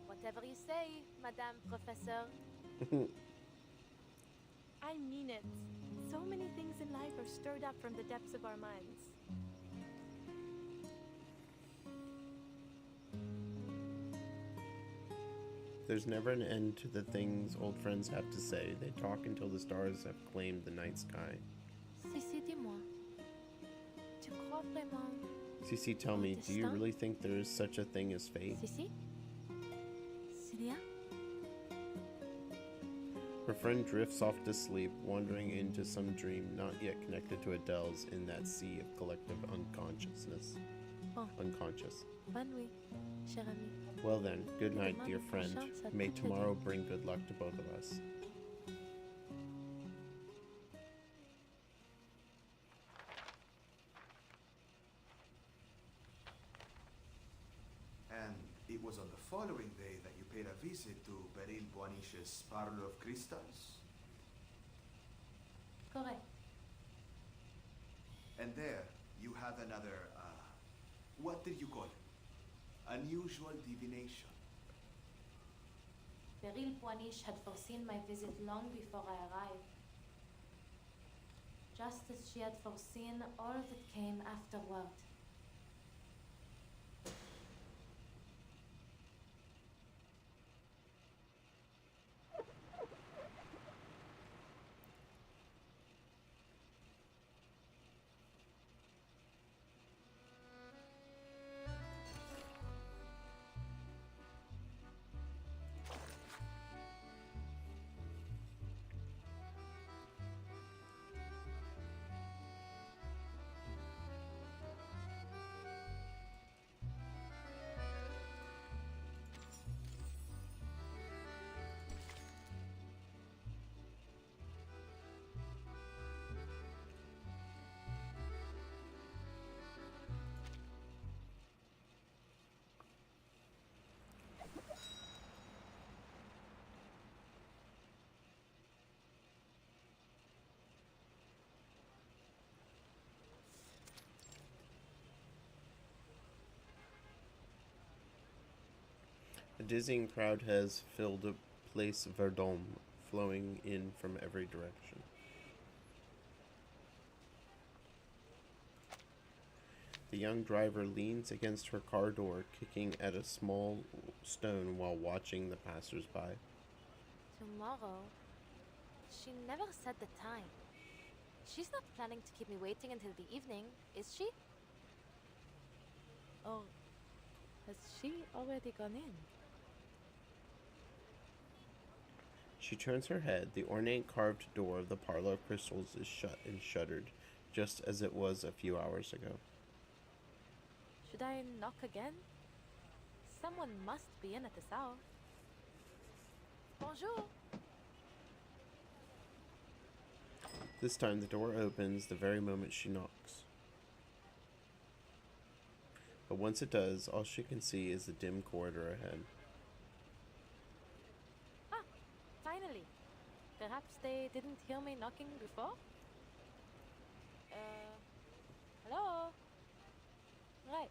Whatever you say, Madame Professeur. I mean it. So many things in life are stirred up from the depths of our minds. There's never an end to the things old friends have to say. They talk until the stars have claimed the night sky. Ceci, dis-moi. Tu crois vraiment? Cece, tell me, do you really think there is such a thing as fate? Ceci? Celia? Her friend drifts off to sleep, wandering into some dream not yet connected to Adele's in that sea of collective unconsciousness. Bon. unconscious. Bonne nuit, cher ami. Well then, good night, dear friend. May tomorrow bring good luck to both of us. And it was on the following day that you paid a visit to Beryl Boanish's Parlor of Crystals? Correct. And there, you had another, what did you call it? Unusual divination. Beryl Boanish had foreseen my visit long before I arrived. Just as she had foreseen all that came afterward. A dizzying crowd has filled a place Verdun, flowing in from every direction. The young driver leans against her car door, kicking at a small stone while watching the passers-by. Tomorrow? She never said the time. She's not planning to keep me waiting until the evening, is she? Or has she already gone in? She turns her head. The ornate carved door of the Parlor of Crystals is shut and shuttered, just as it was a few hours ago. Should I knock again? Someone must be in at this hour. Bonjour! This time the door opens the very moment she knocks. But once it does, all she can see is the dim corridor ahead. Finally! Perhaps they didn't hear me knocking before? Hello? Right.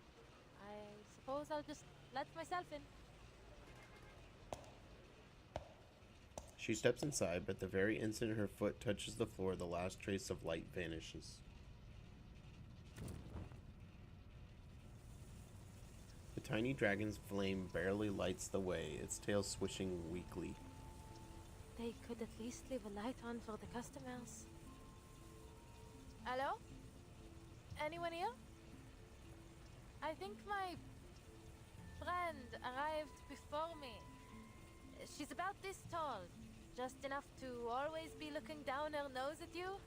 I suppose I'll just let myself in. She steps inside, but the very instant her foot touches the floor, the last trace of light vanishes. The tiny dragon's flame barely lights the way, its tail swishing weakly. They could at least leave a light on for the customers. Hello? Anyone here? I think my friend arrived before me. She's about this tall, just enough to always be looking down her nose at you.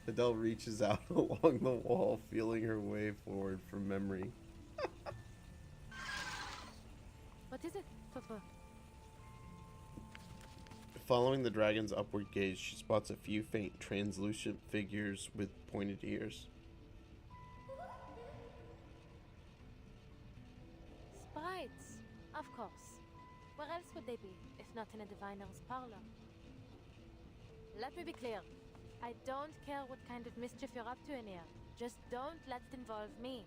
Adele reaches out along the wall, feeling her way forward from memory. What is it, Papa? Following the dragon's upward gaze, she spots a few faint, translucent figures with pointed ears. Sprites, of course. Where else would they be, if not in a diviner's parlor? Let me be clear. I don't care what kind of mischief you're up to in here. Just don't let it involve me.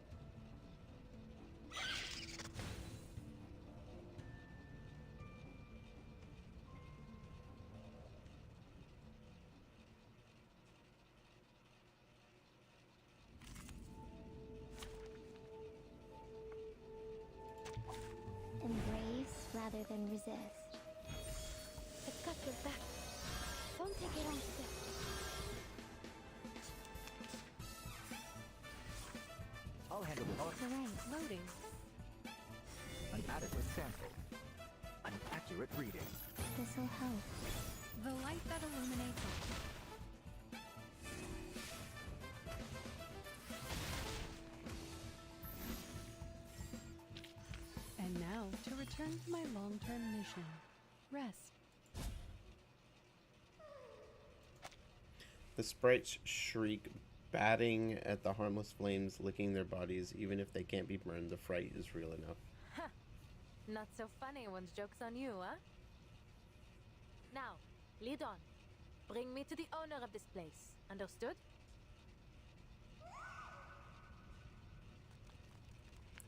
Embrace rather than resist. It's got your back. Don't take it on sick. I'll handle the power. Right. Loading. An adequate sample. An accurate reading. This'll help. The light that illuminates all. And my long-term mission. Rest. The sprites shriek, batting at the harmless flames, licking their bodies. Even if they can't be burned, the fright is real enough. Ha! Not so funny when joke's on you, huh? Now, lead on. Bring me to the owner of this place. Understood?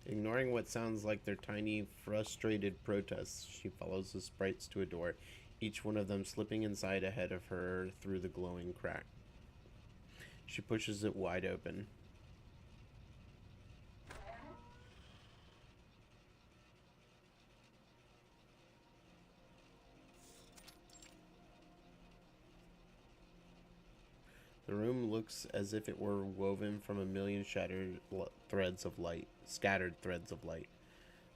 Ignoring what sounds like their tiny, frustrated protests, she follows the sprites to a door, each one of them slipping inside ahead of her through the glowing crack. She pushes it wide open. The room looks as if it were woven from a million scattered threads of light.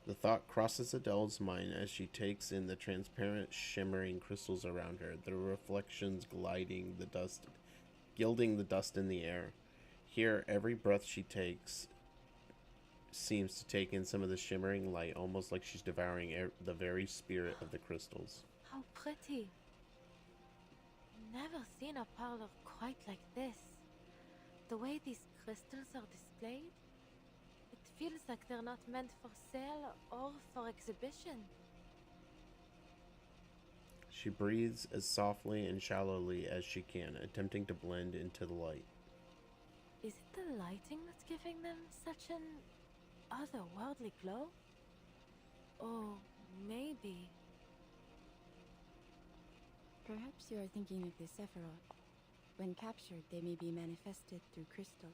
The thought crosses Adele's mind as she takes in the transparent, shimmering crystals around her, the reflections gilding the dust in the air. Here, every breath she takes seems to take in some of the shimmering light, almost like she's devouring the very spirit of the crystals. How pretty. Never seen a parlor quite like this. The way these crystals are displayed, it feels like they're not meant for sale or for exhibition. She breathes as softly and shallowly as she can, attempting to blend into the light. Is it the lighting that's giving them such an otherworldly glow? Or maybe... Perhaps you are thinking of the Sephiroth. When captured, they may be manifested through crystals.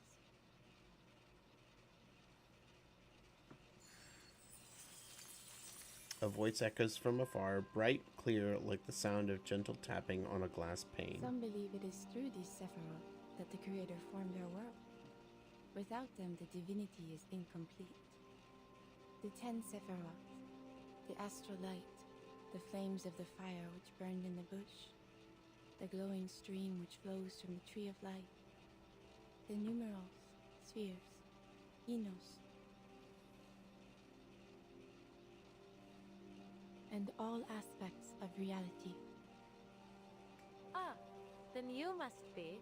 A voice echoes from afar, bright, clear, like the sound of gentle tapping on a glass pane. Some believe it is through these Sephiroth that the Creator formed their world. Without them, the divinity is incomplete. The 10 Sephiroth, the astral light, the flames of the fire which burned in the bush, the glowing stream which flows from the tree of light, the numerals, spheres, Enos, and all aspects of reality. Ah, then you must be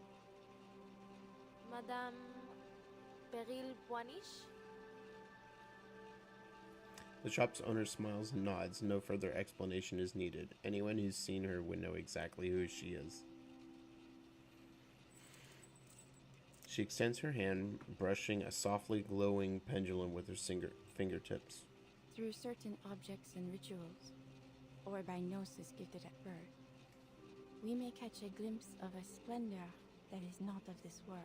Madame Beryl Boiniche? The shop's owner smiles and nods. No further explanation is needed. Anyone who's seen her would know exactly who she is. She extends her hand, brushing a softly glowing pendulum with her fingertips. Through certain objects and rituals, or by gnosis gifted at birth, we may catch a glimpse of a splendor that is not of this world.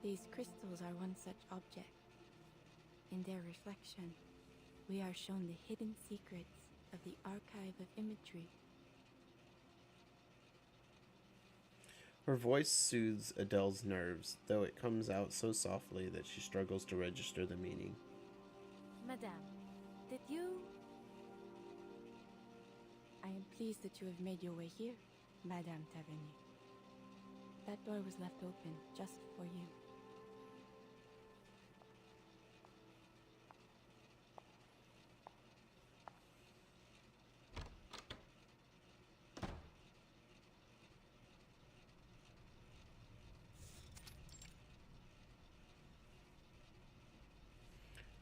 These crystals are one such object. In their reflection, we are shown the hidden secrets of the archive of imagery. Her voice soothes Adele's nerves, though it comes out so softly that she struggles to register the meaning. Madame, did you... I am pleased that you have made your way here, Madame Tavernier. That door was left open just for you.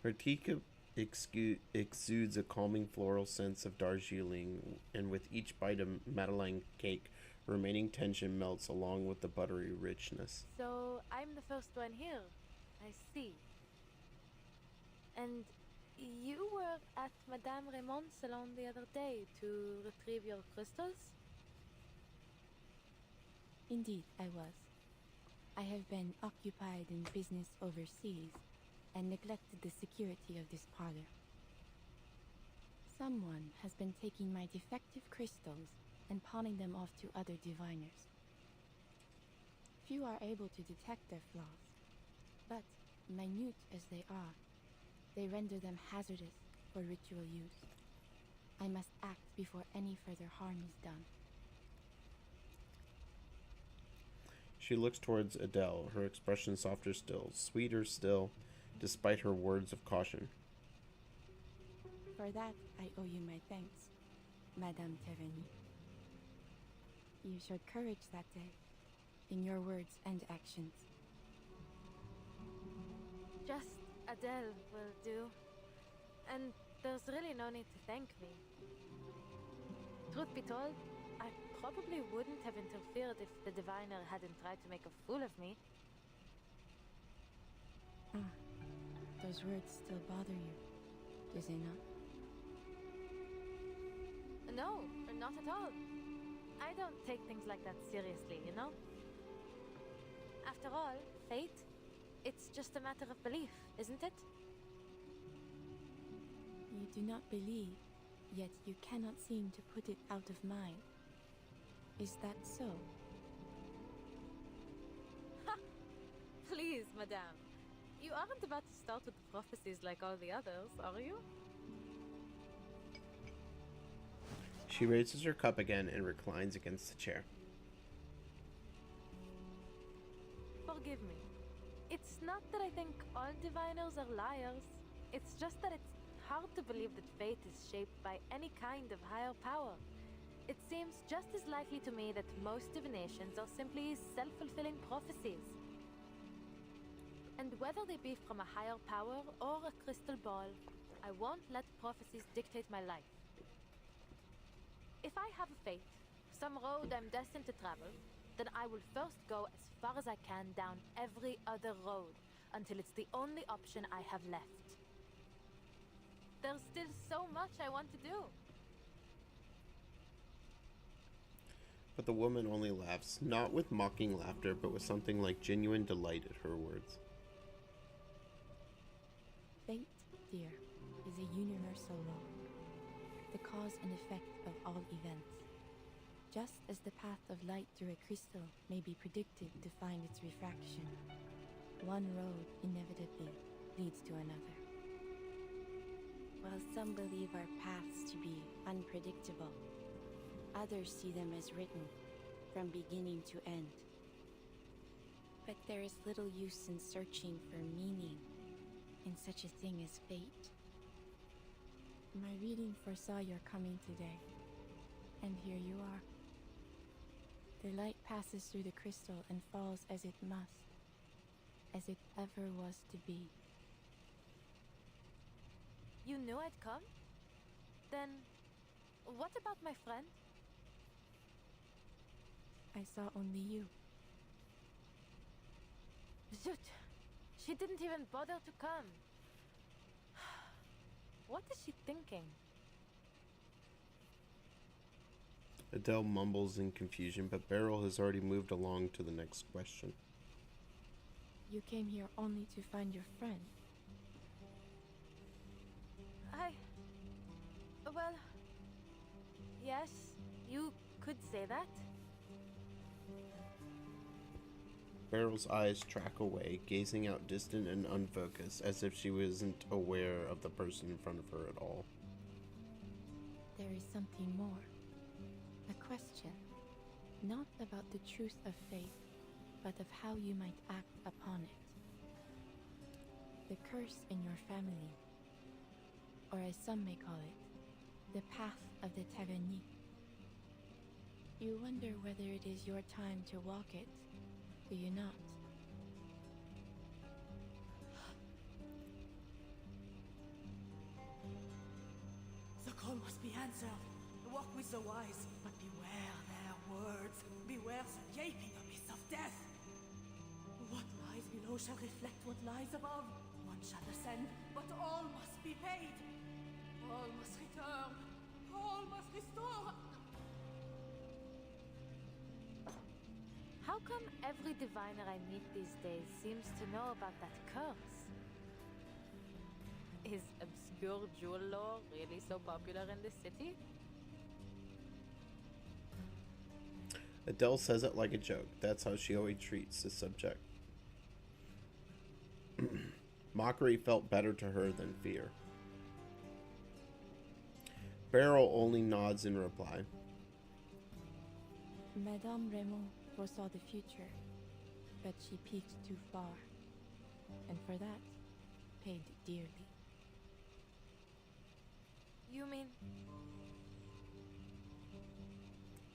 Her teacup exudes a calming floral sense of Darjeeling, and with each bite of Madeleine cake, remaining tension melts along with the buttery richness. So, I'm the first one here. I see. And you were at Madame Raymond's salon the other day to retrieve your crystals? Indeed, I was. I have been occupied in business overseas and neglected the security of this parlor. Someone has been taking my defective crystals and pawning them off to other diviners. Few are able to detect their flaws, but minute as they are, they render them hazardous for ritual use. I must act before any further harm is done. She looks towards Adele, her expression softer still, sweeter still, despite her words of caution. For that, I owe you my thanks, Madame Taverny. You showed courage that day, in your words and actions. Just Adele will do. And there's really no need to thank me. Truth be told, I probably wouldn't have interfered if the diviner hadn't tried to make a fool of me. Ah, those words still bother you, do they not? No, not at all. I don't take things like that seriously, you know? After all, fate, it's just a matter of belief, isn't it? You do not believe, yet you cannot seem to put it out of mind. Is that so? Ha! Please, madame. You aren't about to start with the prophecies like all the others, are you? She raises her cup again and reclines against the chair. Forgive me. It's not that I think all diviners are liars. It's just that it's hard to believe that fate is shaped by any kind of higher power. It seems just as likely to me that most divinations are simply self-fulfilling prophecies. And whether they be from a higher power or a crystal ball, I won't let prophecies dictate my life. If I have a fate, some road I'm destined to travel, then I will first go as far as I can down every other road until it's the only option I have left. There's still so much I want to do. But the woman only laughs, not with mocking laughter, but with something like genuine delight at her words. Fate, dear, is a universal law, the cause and effect of all events. Just as the path of light through a crystal may be predicted to find its refraction, one road inevitably leads to another. While some believe our paths to be unpredictable, others see them as written, from beginning to end. But there is little use in searching for meaning in such a thing as fate. My reading foresaw your coming today, and here you are. The light passes through the crystal and falls as it must, as it ever was to be. You knew I'd come? Then, what about my friend? I saw only you. Zut! She didn't even bother to come. What is she thinking? Adele mumbles in confusion, but Beryl has already moved along to the next question. You came here only to find your friend. Well, yes, you could say that. Beryl's eyes track away, gazing out distant and unfocused, as if she wasn't aware of the person in front of her at all. There is something more. A question. Not about the truth of faith, but of how you might act upon it. The curse in your family, or as some may call it, the path of the Taverny. You wonder whether it is your time to walk it, do you not? The call must be answered. Walk with the wise, but beware their words. Beware the gaping abyss of death. What lies below shall reflect what lies above. One shall ascend, but all must be paid. All must return. All must restore. How come every diviner I meet these days seems to know about that curse? Is obscure jewel lore really so popular in this city? Adele says it like a joke. That's how she always treats the subject. Mockery felt better to her than fear. Beryl only nods in reply. Madame Raymond foresaw the future, but she peeked too far, and for that, paid dearly. You mean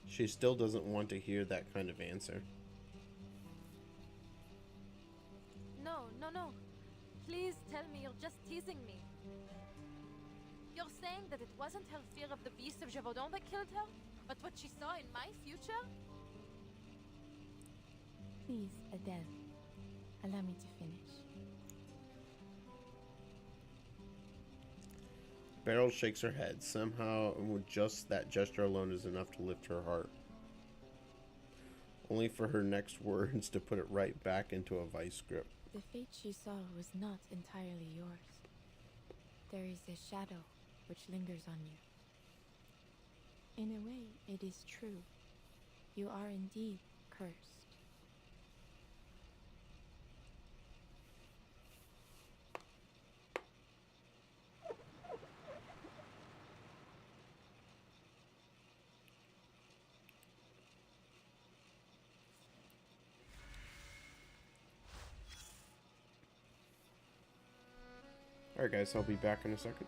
She still doesn't want to hear that kind of answer. no, no, no. Please tell me you're just teasing me. You're saying that it wasn't her fear of the beast of Gévaudan that killed her, but what she saw in my future? Please, Adele, allow me to finish. Beryl shakes her head. Somehow, with just that gesture alone is enough to lift her heart. Only for her next words to put it right back into a vice grip. The fate she saw was not entirely yours. There is a shadow which lingers on you. In a way, it is true. You are indeed cursed. Alright guys, I'll be back in a second.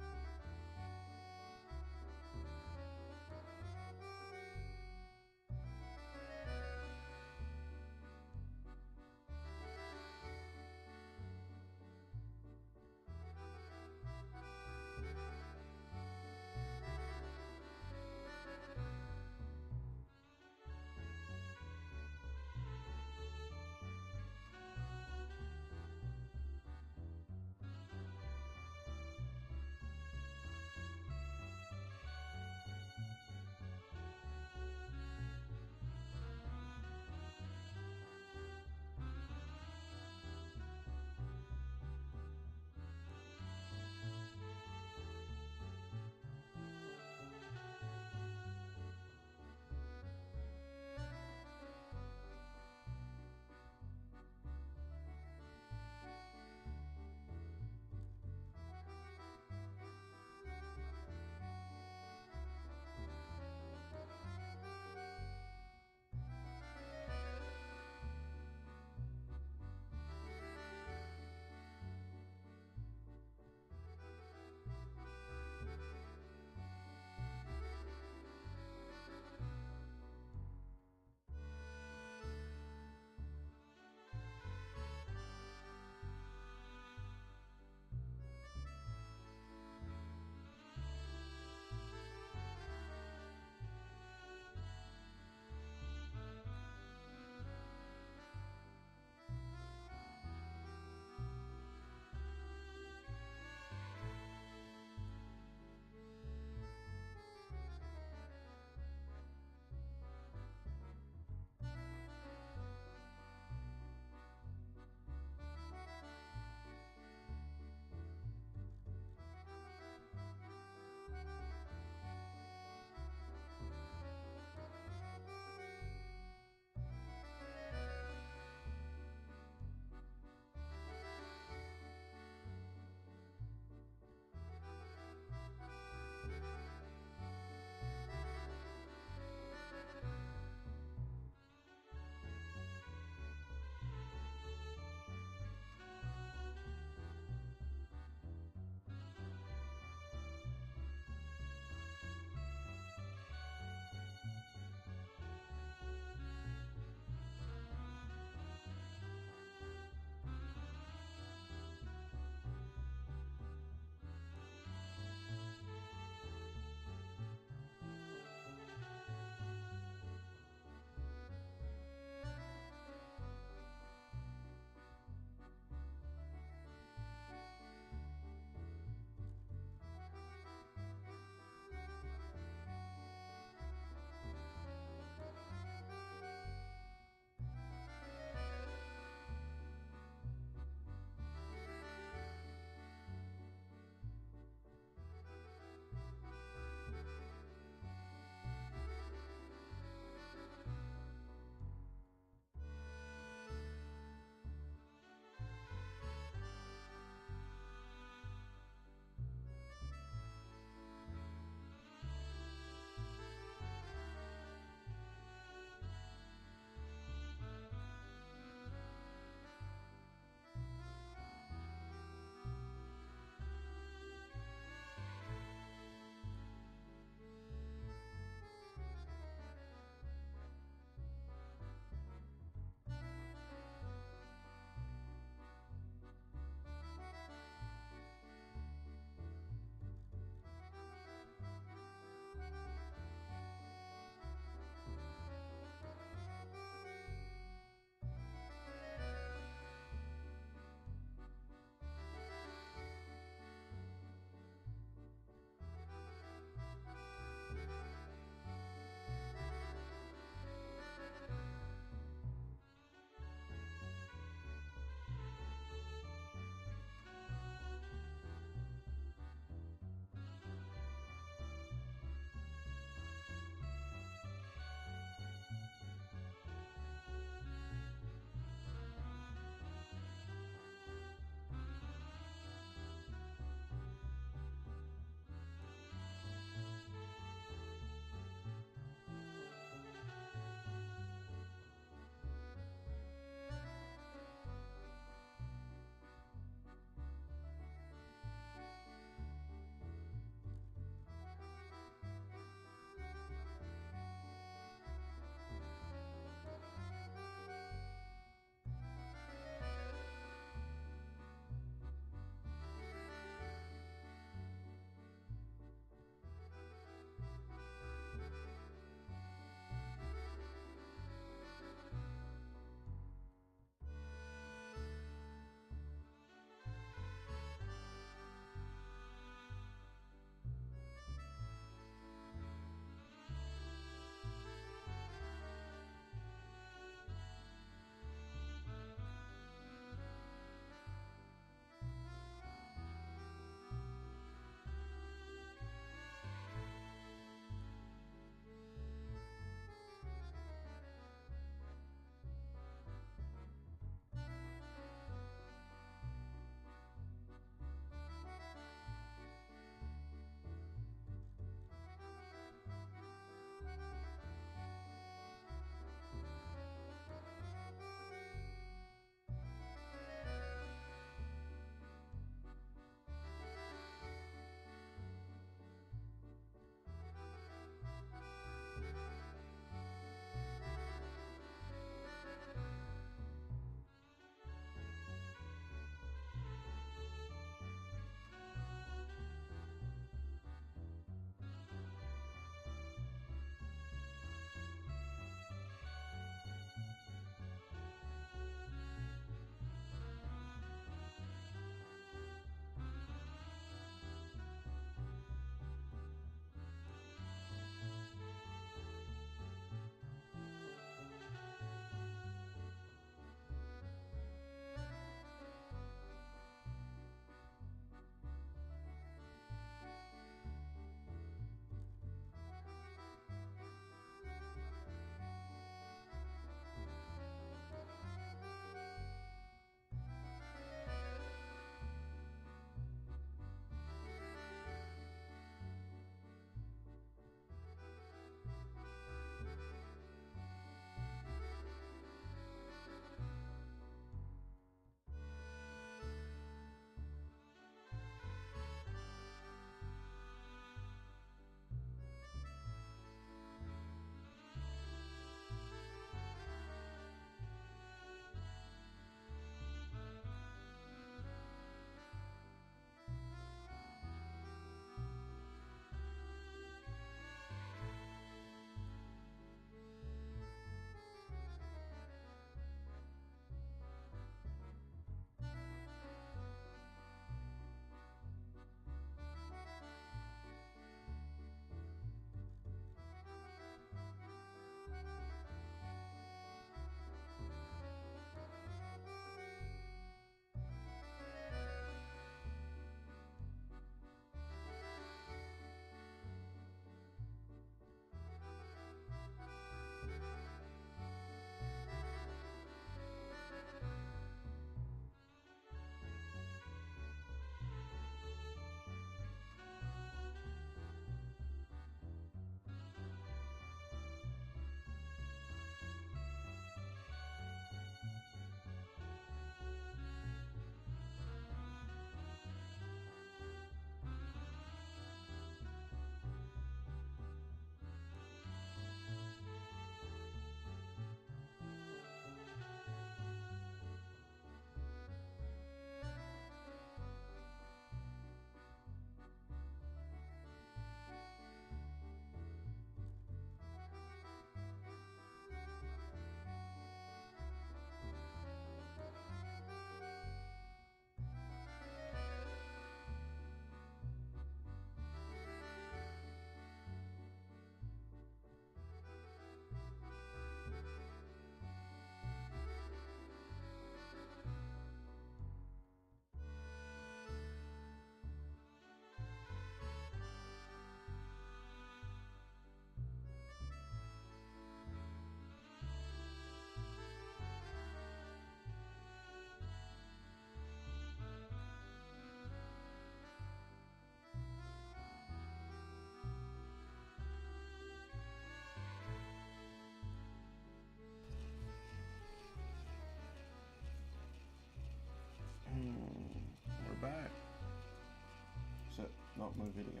not my video.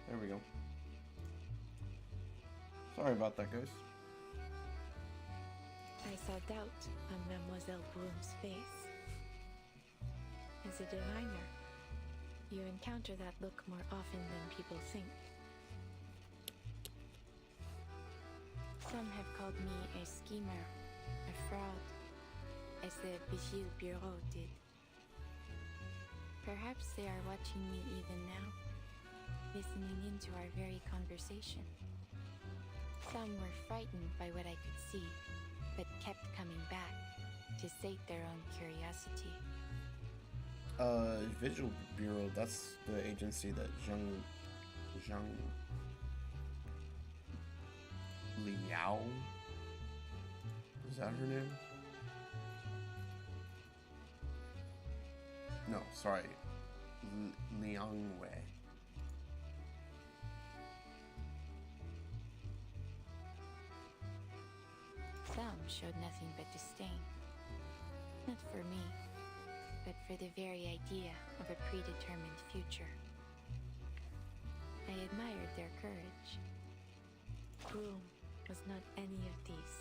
There we go. Sorry about that, guys. I saw doubt on Mademoiselle Bloom's face. As a diviner, you encounter that look more often than people think. Some have called me a schemer, a fraud, as the Vigile Bureau did. Perhaps they are watching me even now, listening into our very conversation. Some were frightened by what I could see, but kept coming back to sate their own curiosity. Visual Bureau, that's the agency that Zhang Liao, is that her name? No, sorry, Liang Wei. Some showed nothing but disdain. Not for me, but for the very idea of a predetermined future. I admired their courage. Bloom was not any of these.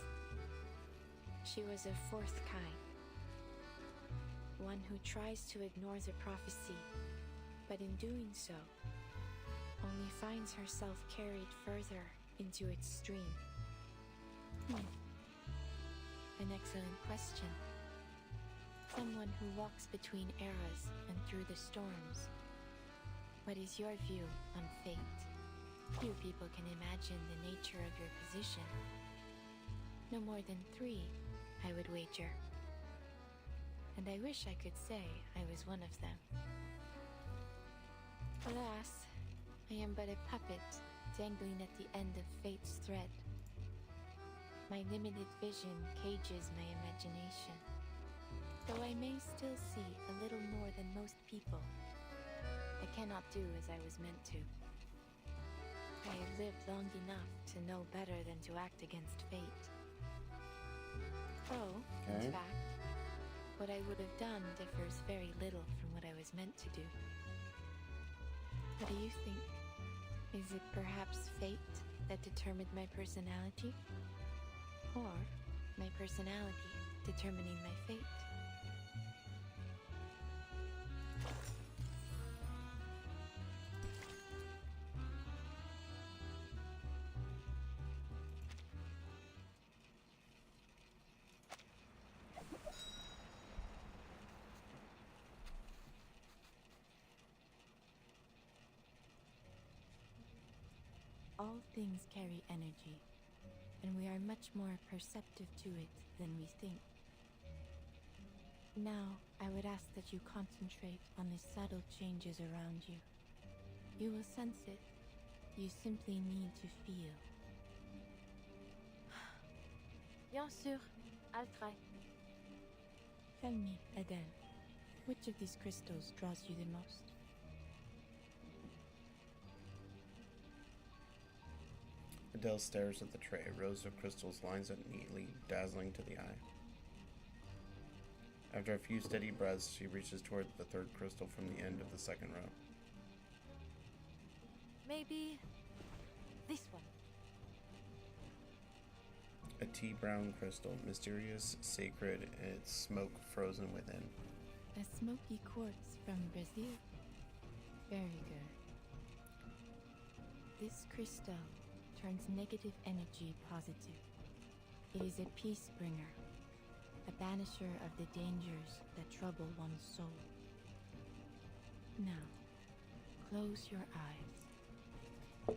She was a fourth kind. One who tries to ignore the prophecy, but in doing so, only finds herself carried further into its stream. An excellent question. Someone who walks between eras and through the storms. What is your view on fate? Few people can imagine the nature of your position. No more than 3, I would wager. And I wish I could say I was one of them. Alas, I am but a puppet dangling at the end of fate's thread. My limited vision cages my imagination, though I may still see a little more than most people. I cannot do as I was meant to. I have lived long enough to know better than to act against fate. Though, in fact, what I would have done differs very little from what I was meant to do. What do you think? Is it perhaps fate that determined my personality? Or my personality determining my fate? All things carry energy, and we are much more perceptive to it than we think. Now, I would ask that you concentrate on the subtle changes around you. You will sense it. You simply need to feel. Bien sûr, I'll try. Tell me, Adele, which of these crystals draws you the most? Adele stares at the tray. Rows of crystals lines it neatly, dazzling to the eye. After a few steady breaths, she reaches toward the third crystal from the end of the second row. Maybe this one. A tea-brown crystal, mysterious, sacred, and its smoke frozen within. A smoky quartz from Brazil. Very good. This crystal turns negative energy positive. It is a peace bringer, a banisher of the dangers that trouble one's soul. Now, close your eyes.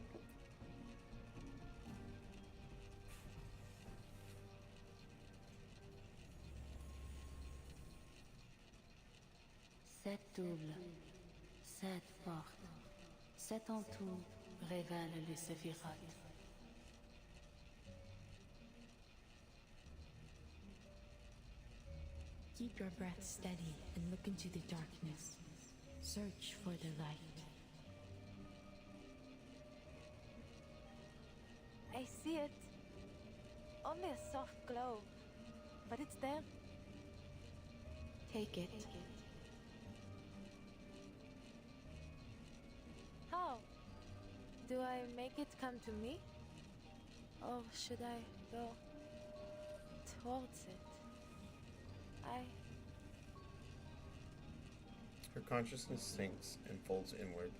Cette double, cette porte, cet entour révèle les séphirotes. Keep your breath steady and look into the darkness. Search for the light. I see it. Only a soft glow, but it's there. Take it. How? Do I make it come to me? Or should I go towards it? Her consciousness sinks and folds inward.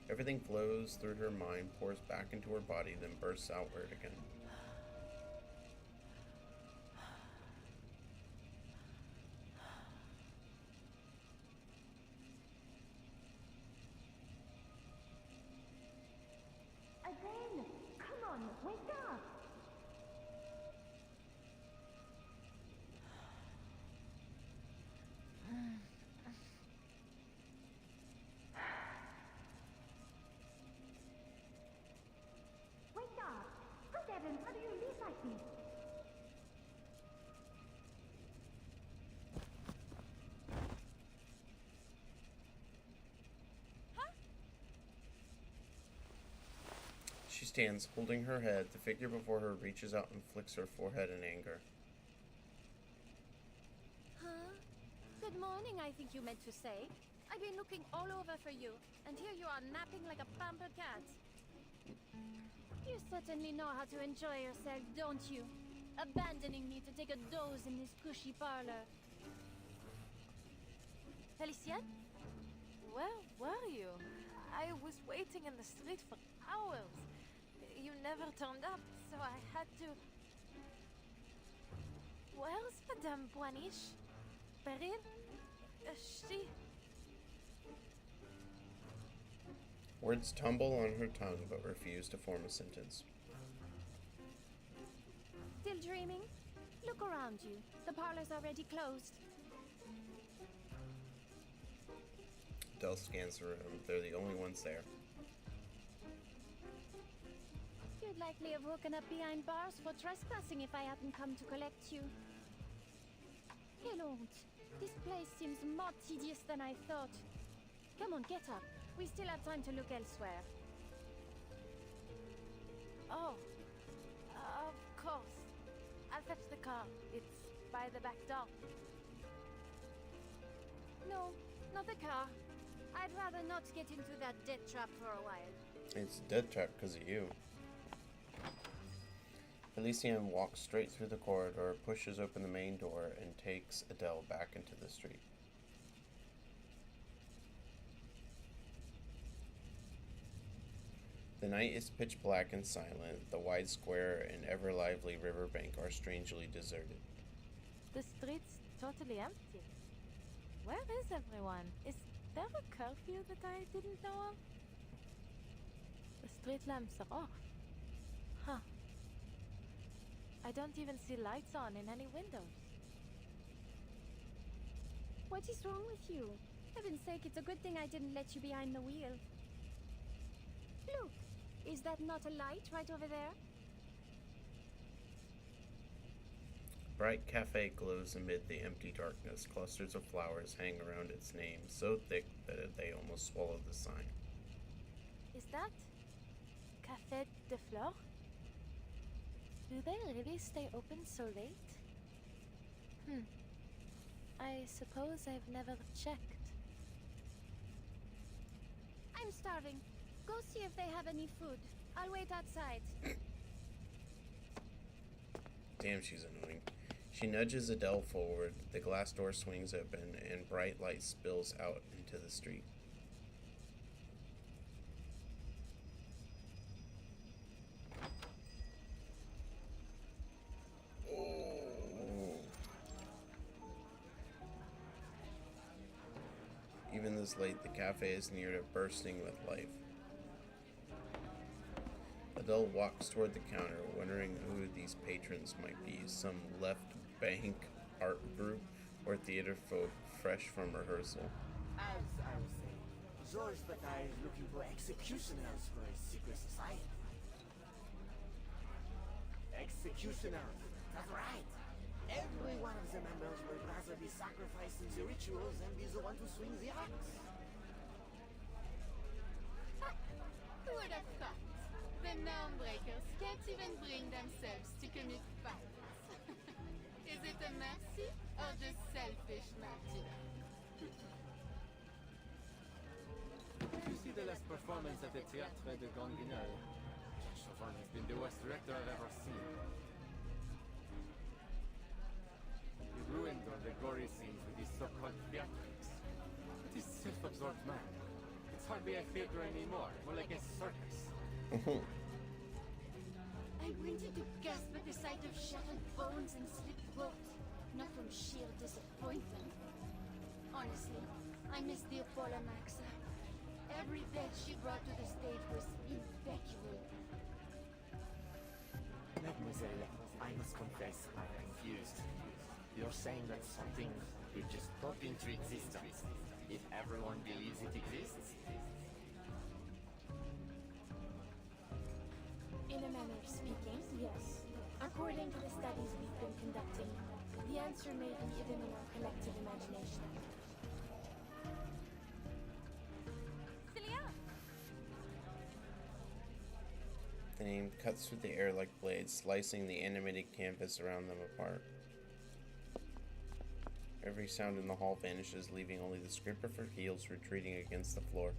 Everything flows through her mind, pours back into her body, then bursts outward again. Again! Come on, wake up! Wake up! Good heavens, how do you leave like this? She stands, holding her head. The figure before her reaches out and flicks her forehead in anger. Huh? Good morning, I think you meant to say. I've been looking all over for you, and here you are napping like a pampered cat. You certainly know how to enjoy yourself, don't you? Abandoning me to take a doze in this cushy parlor. Felicien? Where were you? I was waiting in the street for hours. You never turned up, so I had to... Where's Madame Boiniche? Perrine? She... Words tumble on her tongue, but refuse to form a sentence. Still dreaming? Look around you. The parlor's already closed. Adele scans the room. They're the only ones there. You'd likely have woken up behind bars for trespassing if I hadn't come to collect you. Quelle honte. This place seems more tedious than I thought. Come on, get up. We still have time to look elsewhere. Oh, of course. I'll fetch the car. It's by the back door. No, not the car. I'd rather not get into that death trap for a while. It's a death trap because of you. Felicien walks straight through the corridor, pushes open the main door, and takes Adele back into the street. The night is pitch black and silent. The wide square and ever lively riverbank are strangely deserted. The street's totally empty. Where is everyone? Is there a curfew that I didn't know of? The street lamps are off. Huh. I don't even see lights on in any windows. What is wrong with you? Heaven's sake, it's a good thing I didn't let you behind the wheel. Look, is that not a light right over there? Bright cafe glows amid the empty darkness. Clusters of flowers hang around its name, so thick that they almost swallow the sign. Is that Café de Flore? Do they really stay open so late? I suppose I've never checked. I'm starving. Go see if they have any food. I'll wait outside. Damn, she's annoying. She nudges Adele forward. The glass door swings open, and bright light spills out into the street. Even this late, the cafe is near to bursting with life. Adele walks toward the counter, wondering who these patrons might be. Some left bank art group or theater folk fresh from rehearsal. As I was saying, Georges Bataille is looking for executioners for his secret society. Executioners, that's right. Every one of the members will rather be sacrificed in the rituals than be the one to swing the axe. Who would have thought? The Normbreakers can't even bring themselves to commit violence. Is it a mercy or just selfish martyrdom? Did you see the last performance at the Théâtre de Ganguinal? Chauvin has been the worst director I've ever seen. He ruined all the gory scenes with his so-called theatrics. But he's a self-absorbed man. It's hardly a theater anymore, more like a circus. I wanted to gasp at the sight of shattered bones and slit throats, not from sheer disappointment. Honestly, I miss the Apollo Maxa. Every bit she brought to the stage was impeccable. Mademoiselle, I must confess I'm confused. You're saying that something will just pop into existence if everyone believes it exists? In a manner of speaking, yes. According to the studies we've been conducting, the answer may be hidden in our collective imagination. The name cuts through the air like blades, slicing the animated canvas around them apart. Every sound in the hall vanishes, leaving only the scrape of her heels retreating against the floor.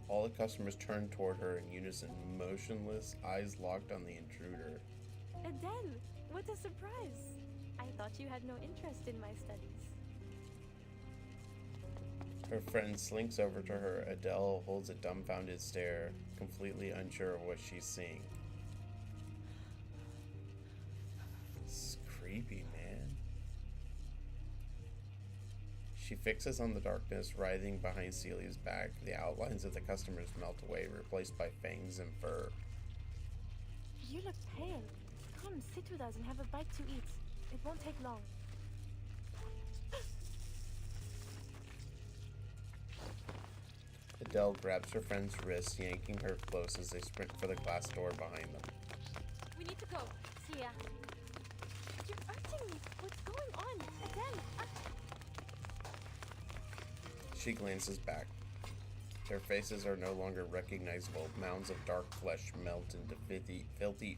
All the customers turn toward her in unison, motionless, eyes locked on the intruder. Adele, what a surprise! I thought you had no interest in my studies. Her friend slinks over to her. Adele holds a dumbfounded stare, completely unsure of what she's seeing. It's creepy, man. She fixes on the darkness, writhing behind Celia's back. The outlines of the customers melt away, replaced by fangs and fur. You look pale. Come, sit with us and have a bite to eat. It won't take long. Adele grabs her friend's wrist, yanking her close as they sprint for the glass door behind them. We need to go. Sia. You're hurting me. What's going on? Adele! She glances back. Their faces are no longer recognizable. Mounds of dark flesh melt into filthy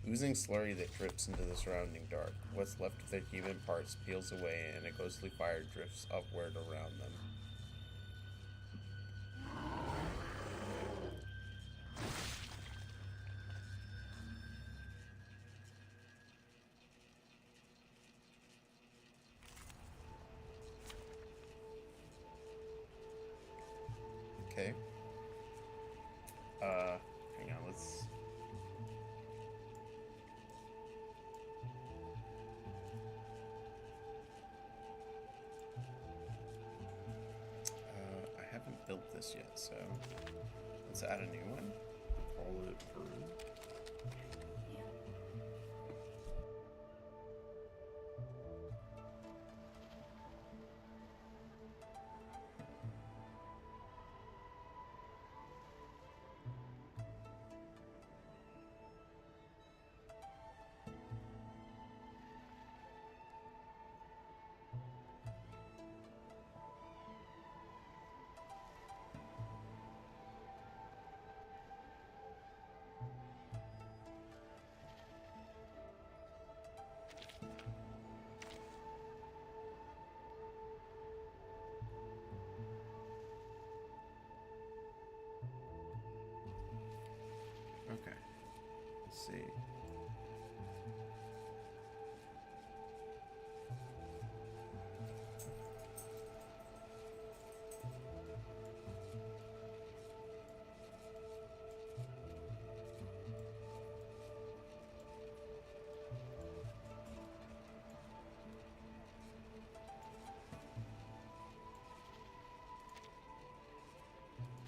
oozing slurry that drips into the surrounding dark. What's left of their human parts peels away, and a ghostly fire drifts upward around them. Okay. Hang on, let's... I haven't built this yet, so let's add a new one. Call it Peru. Okay. Let's see.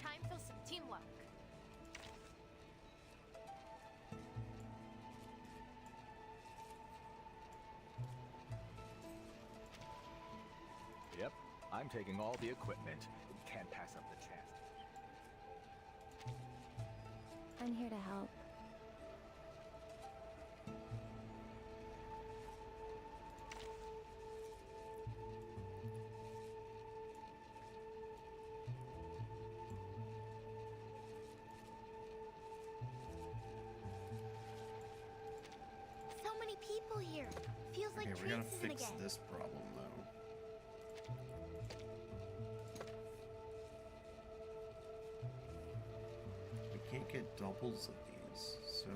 Time for some teamwork. Yep, I'm taking all the equipment. Can't pass up the chance. I'm here to help. So many people here. Feels like Okay, we're gonna train season fix again. this problem though. multiples of these, so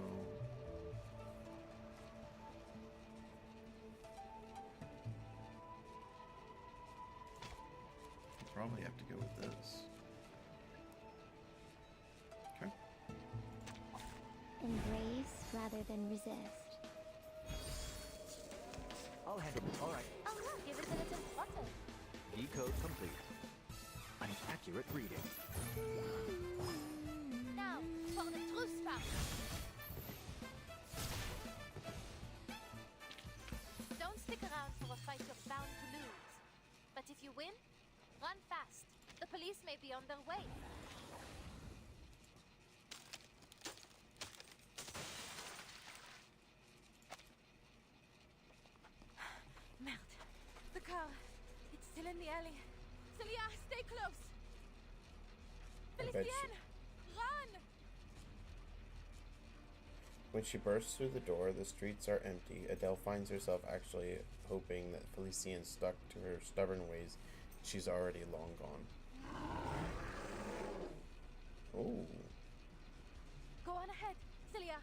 I'll probably have to go with this. Okay. Embrace rather than resist. I'll handle it. All right. Oh, give it a little flutter. Decode complete. An accurate reading. Now, for the true spark. Don't stick around for a fight you're bound to lose. But if you win, run fast. The police may be on their way. Merde. The car. It's still in the alley. Celia, stay close. I bet Felicienne, run! When she bursts through the door, the streets are empty. Adele finds herself actually hoping that Felicien stuck to her stubborn ways. She's already long gone. Oh. Go on ahead, Celia.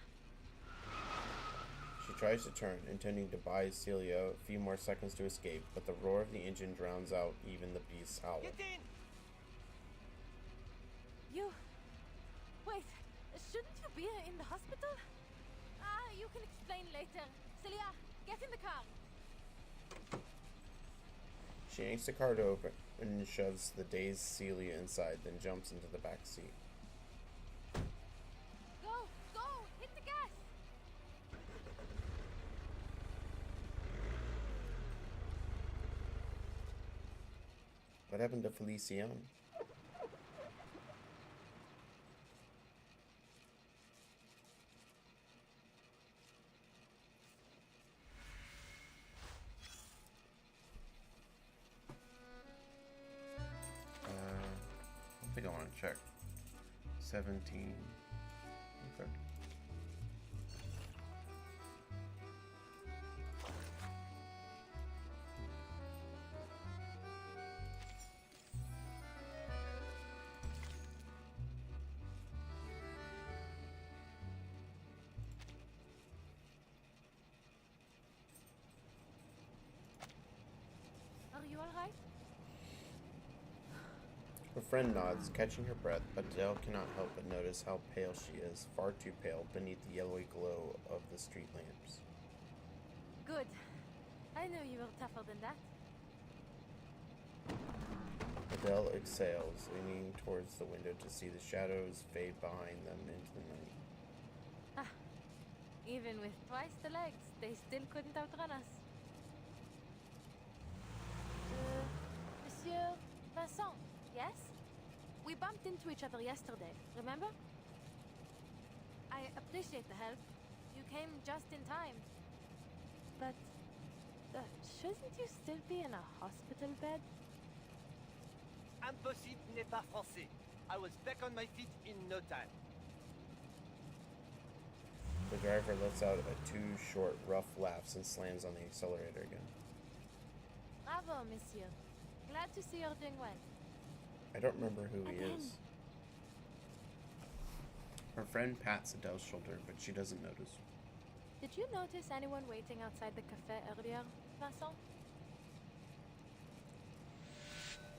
She tries to turn, intending to buy Celia a few more seconds to escape, but the roar of the engine drowns out even the beast's howl. You... Wait, shouldn't you be in the hospital? You can explain later. Celia, get in the car. She yanks the car door open and shoves the dazed Celia inside, then jumps into the back seat. Go, go, hit the gas. What happened to Felicien? I think I want to check. 17. Okay. Are you all right? Her friend nods, catching her breath, but Adele cannot help but notice how pale she is, far too pale, beneath the yellowy glow of the street lamps. Good. I knew you were tougher than that. Adele exhales, leaning towards the window to see the shadows fade behind them into the night. Even with twice the legs, they still couldn't outrun us. Monsieur Vincent, yes? We bumped into each other yesterday, remember? I appreciate the help. You came just in time. But, shouldn't you still be in a hospital bed? Impossible n'est pas français. I was back on my feet in no time. The driver lets out two short, rough laughs and slams on the accelerator again. Bravo, monsieur. Glad to see you're doing well. I don't remember who he Again. is. Her friend pats Adele's shoulder, but she doesn't notice. Did you notice anyone waiting outside the cafe earlier, Vincent?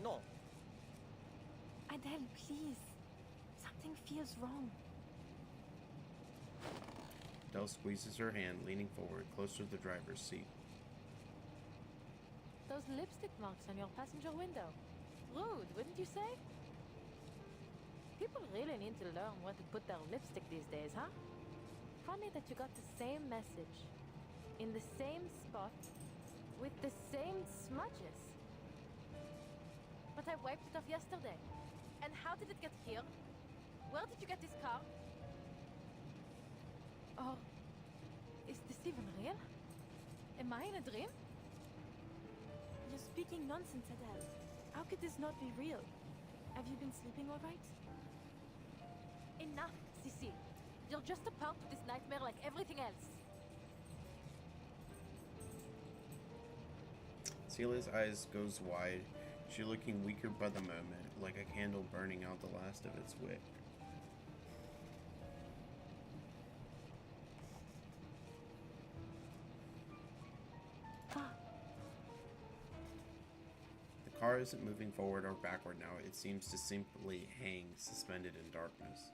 No. Adele, please. Something feels wrong. Adele squeezes her hand, leaning forward, closer to the driver's seat. Those lipstick marks on your passenger window. Rude, wouldn't you say? People really need to learn where to put their lipstick these days, huh? Funny that you got the same message, in the same spot, with the same smudges. But I wiped it off yesterday. And how did it get here? Where did you get this car? Oh, is this even real? Am I in a dream? You're speaking nonsense, Adele. How could this not be real? Have you been sleeping all right? Enough, Sissy. You're just a part of this nightmare like everything else. Celia's eyes goes wide, she looking weaker by the moment, like a candle burning out the last of its wick. car isn't moving forward or backward now. It seems to simply hang, suspended in darkness.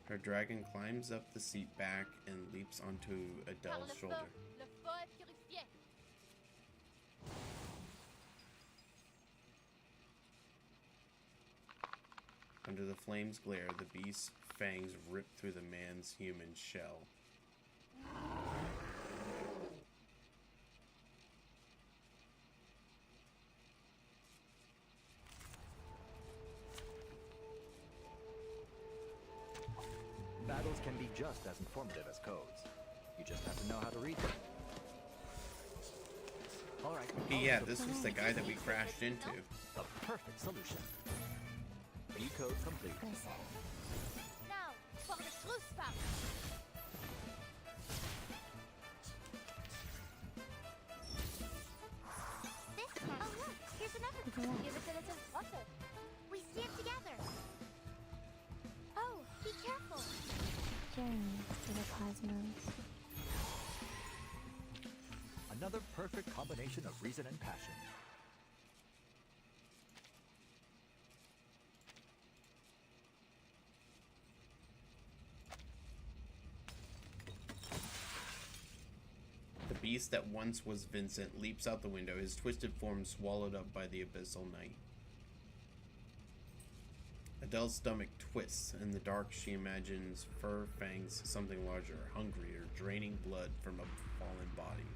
Her dragon climbs up the seat back and leaps onto Adele's shoulder. Le feu est purifié. Under the flame's glare, the beast's fangs rip through the man's human shell. Battles can be just as informative as codes. You just have to know how to read them. Alright. Okay, yeah, this was the guy that we crashed into. The perfect solution. Recode complete. Now, for the truth part. This one. Oh look, here's another. Give it a little water. We see it together. Oh, be careful. Journey to the cosmos. Another perfect combination of reason and passion. The beast that once was Vincent leaps out the window, his twisted form swallowed up by the abyssal night. Adele's stomach twists. In the dark, she imagines fur fangs, something larger, hungrier, draining blood from a fallen body.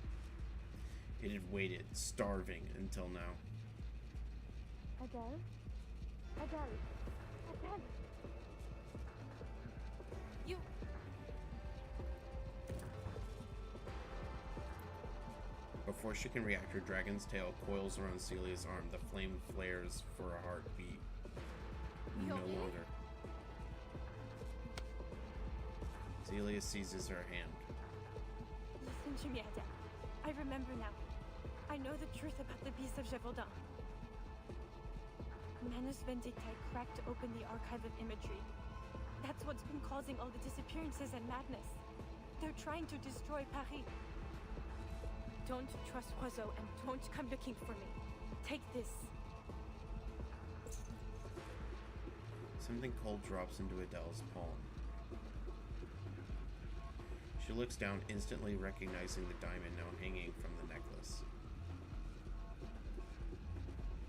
It had waited, starving, until now. Adele? Adele? Adele? You... Before she can react, her dragon's tail coils around Celia's arm. The flame flares for a heartbeat. No longer. Celia seizes her hand. Listen to me, Adele. I remember now. I know the truth about the beast of Gévaudan. Manus Vindictae cracked open the archive of imagery. That's what's been causing all the disappearances and madness. They're trying to destroy Paris. Don't trust Roiseau and don't come looking for me. Take this. Something cold drops into Adele's palm. She looks down, instantly recognizing the diamond now hanging from the necklace.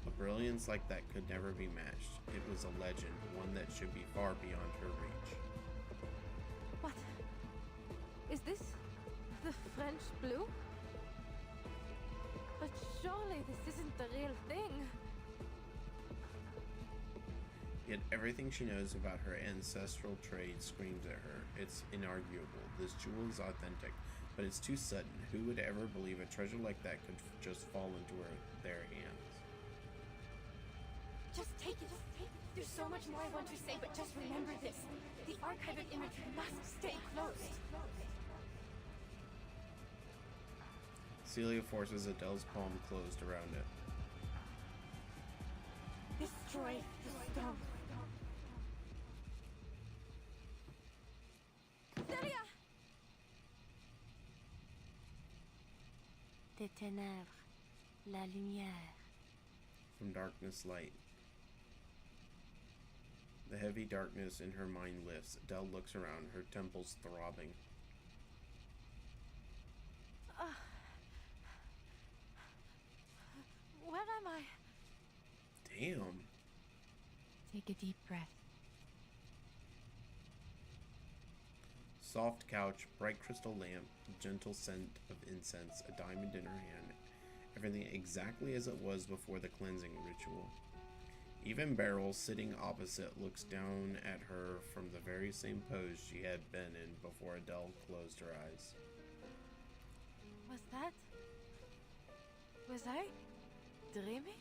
A brilliance like that could never be matched. It was a legend, one that should be far beyond her reach. What? Is this the French blue? But surely this isn't the real thing. Yet everything she knows about her ancestral trade screams at her. It's inarguable. This jewel is authentic, but it's too sudden. Who would ever believe a treasure like that could just fall into their hands? Just take it. There's so much more I want to say, but just remember this. The archive of imagery must stay closed. Celia forces Adele's palm closed around it. Destroy the stone. Celia! Des ténèbres, la lumière. From darkness, light. The heavy darkness in her mind lifts. Adele looks around, her temples throbbing. Where am I? Damn. Take a deep breath. Soft couch, bright crystal lamp, gentle scent of incense, a diamond in her hand. Everything exactly as it was before the cleansing ritual. Even Beryl, sitting opposite, looks down at her from the very same pose she had been in before Adele closed her eyes. Was I dreaming?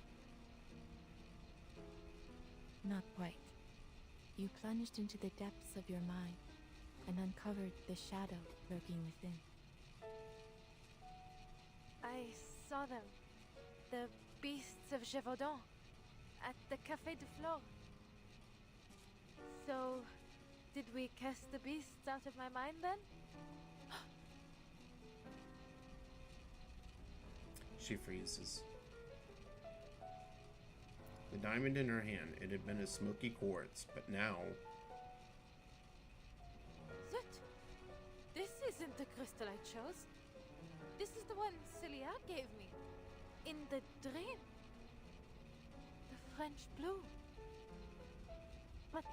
Not quite. You plunged into the depths of your mind and uncovered the shadow lurking within. I saw them. The beasts of Gévaudan. At the Café de Flore. So, did we cast the beasts out of my mind then? She freezes. The diamond in her hand, it had been a smoky quartz, but now... Zut! This isn't the crystal I chose. This is the one Celia gave me. In the dream. The French blue. But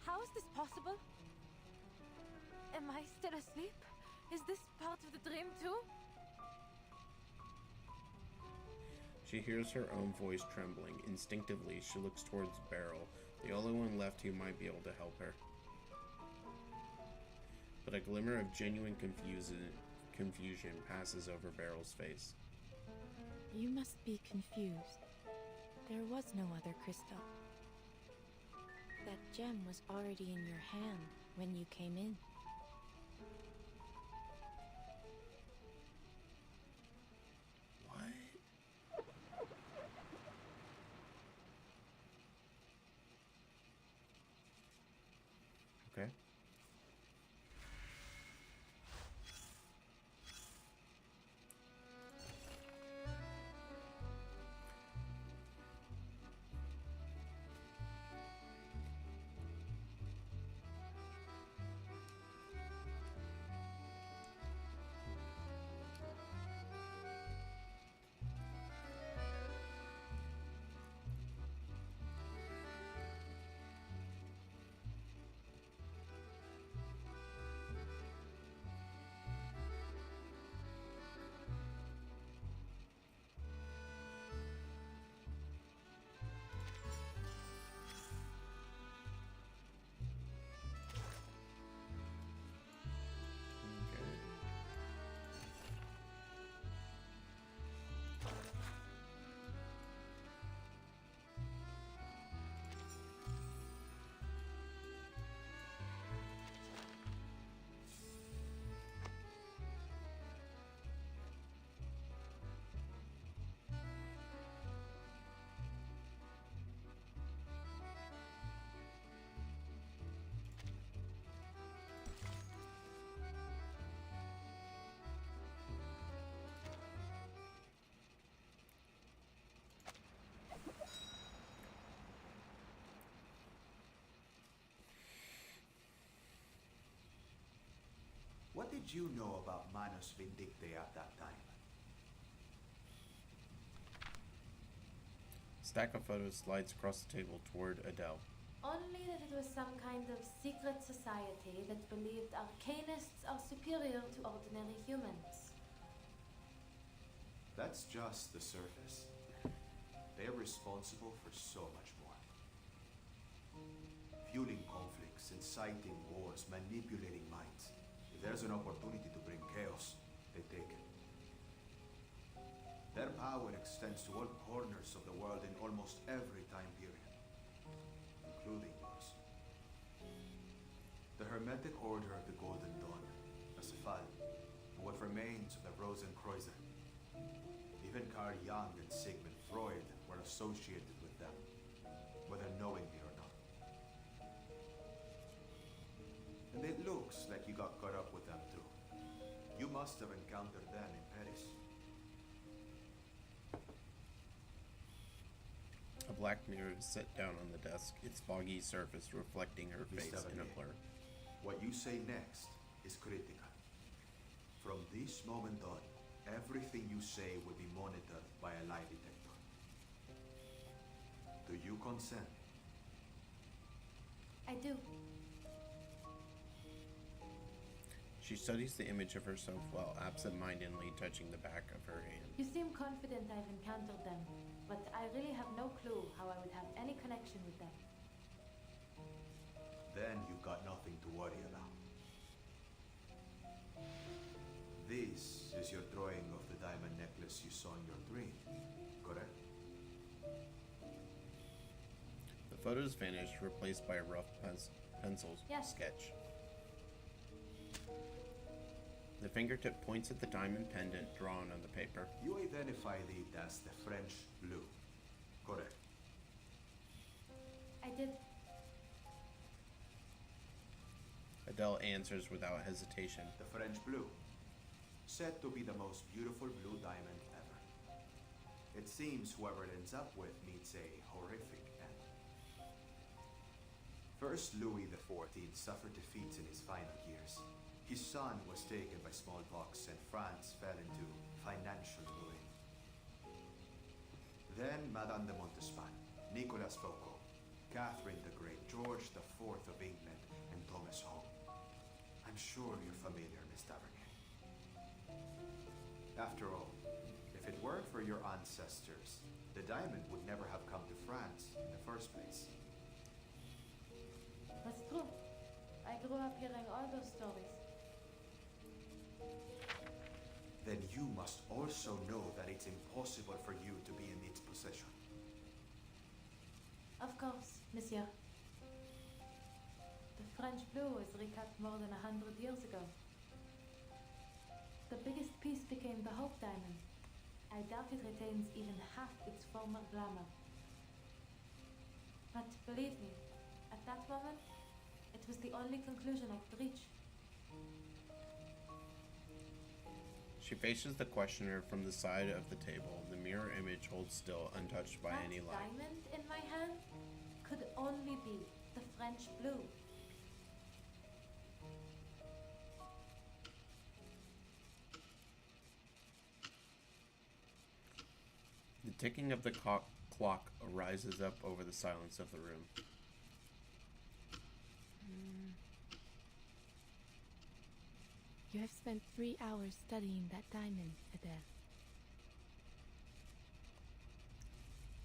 how is this possible? Am I still asleep? Is this part of the dream too? She hears her own voice trembling. Instinctively, she looks towards Beryl, the only one left who might be able to help her. But a glimmer of genuine confusion passes over Beryl's face. You must be confused. There was no other crystal. That gem was already in your hand when you came in. Okay. What did you know about Manus Vindicte at that time? Stack of photos slides across the table toward Adele. Only that it was some kind of secret society that believed arcanists are superior to ordinary humans. That's just the surface. They're responsible for so much more. Fueling conflicts, inciting wars, manipulating minds. If there's an opportunity to bring chaos, they take it. Their power extends to all corners of the world in almost every time period, including yours. The Hermetic Order of the Golden Dawn, the Cephal, and what remains of the Rosenkreuz. Even Carl Jung and Sigmund Freud were associated with them, whether knowingly or not. And it looks like you got caught up with them too. You must have encountered them in Paris. A black mirror is set down on the desk, its foggy surface reflecting her face in a blur. What you say next is critical. From this moment on, everything you say will be monitored by a lie detector. Do you consent? I do. She studies the image of herself while absent-mindedly touching the back of her hand. You seem confident I've encountered them, but I really have no clue how I would have any connection with them. Then you've got nothing to worry about. This is your drawing of the diamond necklace you saw in your dream, correct? The photos vanish, replaced by a rough pencil sketch. The fingertip points at the diamond pendant drawn on the paper. You identified it as the French blue, correct? I did. Adele answers without hesitation. The French blue, said to be the most beautiful blue diamond ever. It seems whoever it ends up with meets a horrific end. First, Louis XIV suffered defeats in his final years. His son was taken by smallpox and France fell into financial ruin. Then Madame de Montespan, Nicolas Foucault, Catherine the Great, George IV of England, and Thomas Home. I'm sure you're familiar, Miss Tavernier. After all, if it weren't for your ancestors, the diamond would never have come to France in the first place. That's true. I grew up hearing all those stories. Then you must also know that it's impossible for you to be in its possession. Of course, monsieur. The French blue was recut more than 100 years ago. The biggest piece became the Hope Diamond. I doubt it retains even half its former glamour. But believe me, at that moment, it was the only conclusion I could reach. She faces the questioner from the side of the table. The mirror image holds still, untouched by That any light. diamond in my hand could only be the French blue. The ticking of the clock rises up over the silence of the room. You have spent 3 hours studying that diamond, Adele.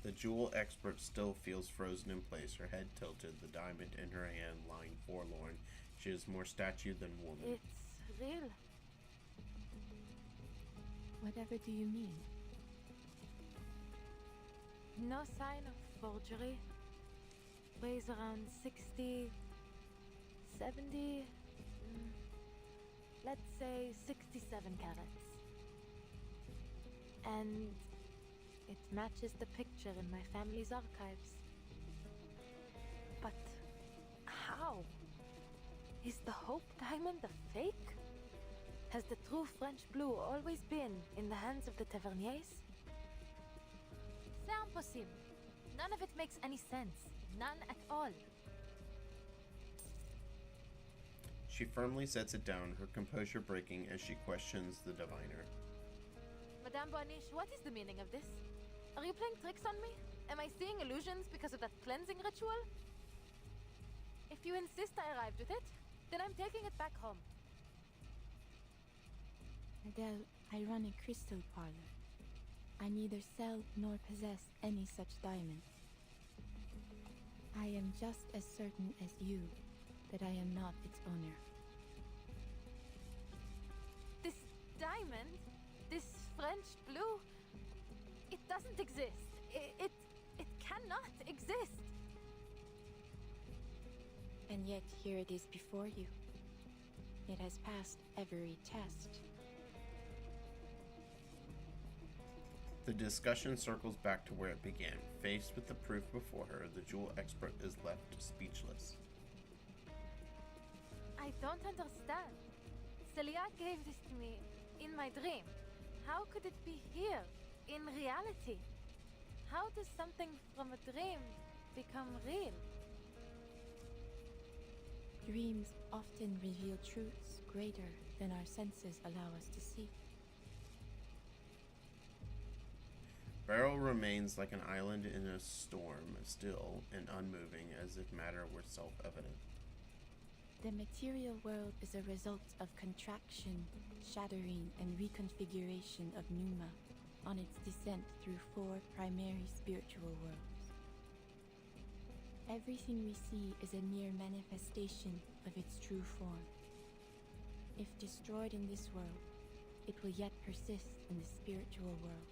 The jewel expert still feels frozen in place, her head tilted, the diamond in her hand lying forlorn. She is more statue than woman. It's real. Whatever do you mean? No sign of forgery. Weighs around 60, 70, let's say 67 carats. And it matches the picture in my family's archives. But how? Is the Hope Diamond a fake? Has the true French blue always been in the hands of the Taverniers? C'est impossible. None of it makes any sense. None at all. She firmly sets it down, her composure breaking as she questions the diviner. Madame Boaniche, what is the meaning of this? Are you playing tricks on me? Am I seeing illusions because of that cleansing ritual? If you insist I arrived with it, then I'm taking it back home. Adele, I run a crystal parlor. I neither sell nor possess any such diamond. I am just as certain as you that I am not its owner. This diamond, this French blue, it doesn't exist. It cannot exist. And yet here it is before you. It has passed every test. The discussion circles back to where it began. Faced with the proof before her, the jewel expert is left speechless. I don't understand. Celia gave this to me in my dream. How could it be here, in reality? How does something from a dream become real? Dreams often reveal truths greater than our senses allow us to see. Beryl remains like an island in a storm, still and unmoving, as if matter were self-evident. The material world is a result of contraction, shattering, and reconfiguration of Numa on its descent through 4 primary spiritual worlds. Everything we see is a mere manifestation of its true form. If destroyed in this world, it will yet persist in the spiritual world.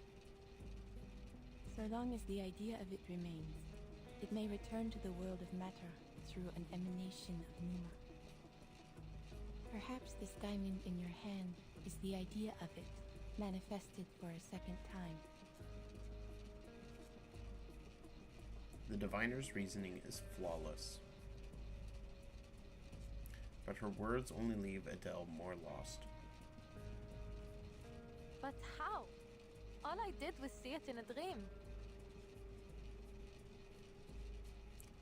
So long as the idea of it remains, it may return to the world of matter through an emanation of Numa. Perhaps this diamond in your hand is the idea of it, manifested for a second time. The diviner's reasoning is flawless, but her words only leave Adele more lost. But how? All I did was see it in a dream.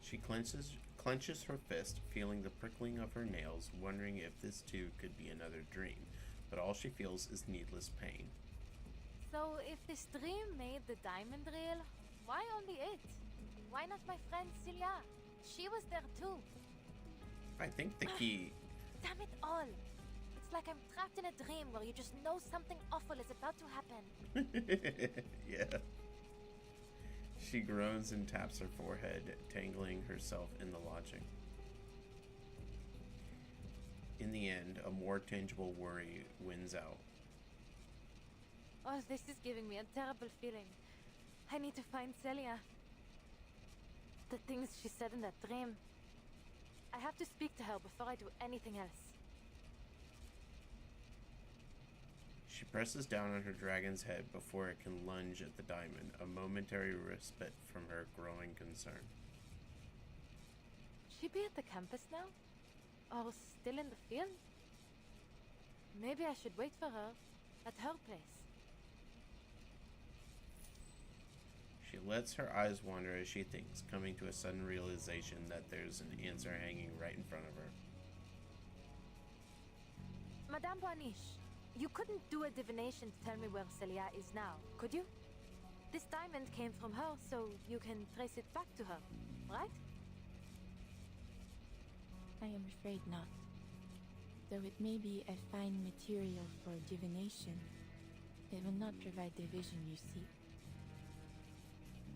She clenches her fist, feeling the prickling of her nails, wondering if this too could be another dream. But all she feels is needless pain. So, if this dream made the diamond real, why only it? Why not my friend Celia? She was there too. I think the key... Damn it all! It's like I'm trapped in a dream where you just know something awful is about to happen. Yeah. She groans and taps her forehead, tangling herself in the logic. In the end, a more tangible worry wins out. Oh, this is giving me a terrible feeling. I need to find Celia. The things she said in that dream. I have to speak to her before I do anything else. She presses down on her dragon's head before it can lunge at the diamond, a momentary respite from her growing concern. She be at the campus now? Or still in the field? Maybe I should wait for her at her place. She lets her eyes wander as she thinks, coming to a sudden realization that there's an answer hanging right in front of her. Madame Boaniche, you couldn't do a divination to tell me where Celia is now, could you? This diamond came from her, so you can trace it back to her, right? I am afraid not. Though it may be a fine material for divination, it will not provide the vision you seek.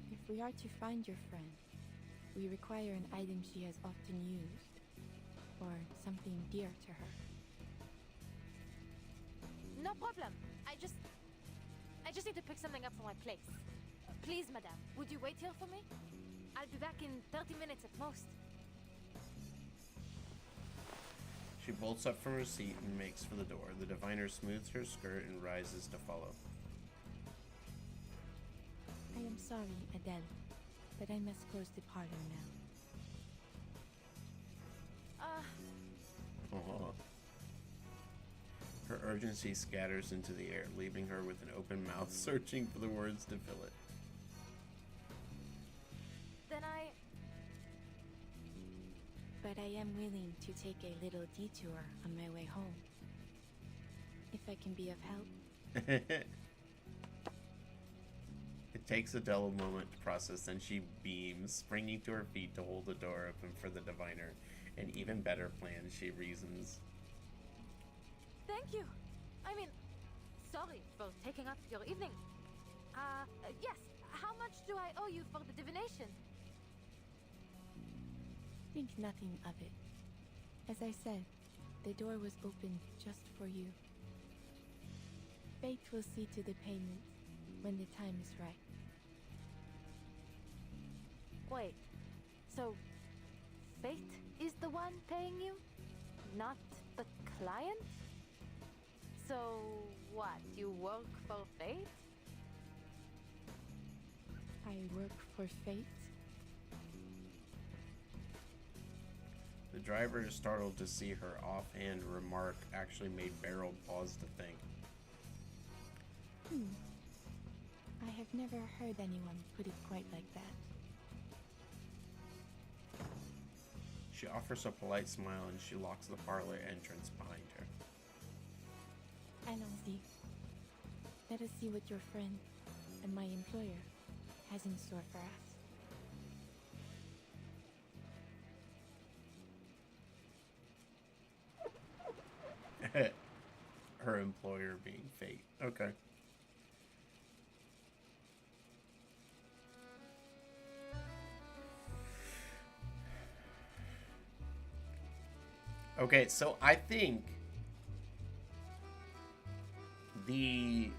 If we are to find your friend, we require an item she has often used, or something dear to her. No problem. I just need to pick something up for my place. Please, madame, would you wait here for me? I'll be back in 30 minutes at most. She bolts up from her seat and makes for the door. The diviner smooths her skirt and rises to follow. I am sorry, Adele, but I must close the parlor now. Oh. Her urgency scatters into the air, leaving her with an open mouth, searching for the words to fill it. Then But I am willing to take a little detour on my way home. If I can be of help. It takes Adele a moment to process, then she beams, springing to her feet to hold the door open for the diviner. An even better plan, she reasons. Thank you. I mean, sorry for taking up your evening. Yes, how much do I owe you for the divination? Think nothing of it. As I said, the door was opened just for you. Fate will see to the payment when the time is right. Wait, so Fate is the one paying you? Not the client? So what, you work for Fate? I work for Fate? The driver is startled to see her offhand remark actually made Beryl pause to think. I have never heard anyone put it quite like that. She offers a polite smile and she locks the parlor entrance behind her. Allons-y. Let us see what your friend and my employer has in store for us. Her employer being Fate. Okay. Okay, so I think the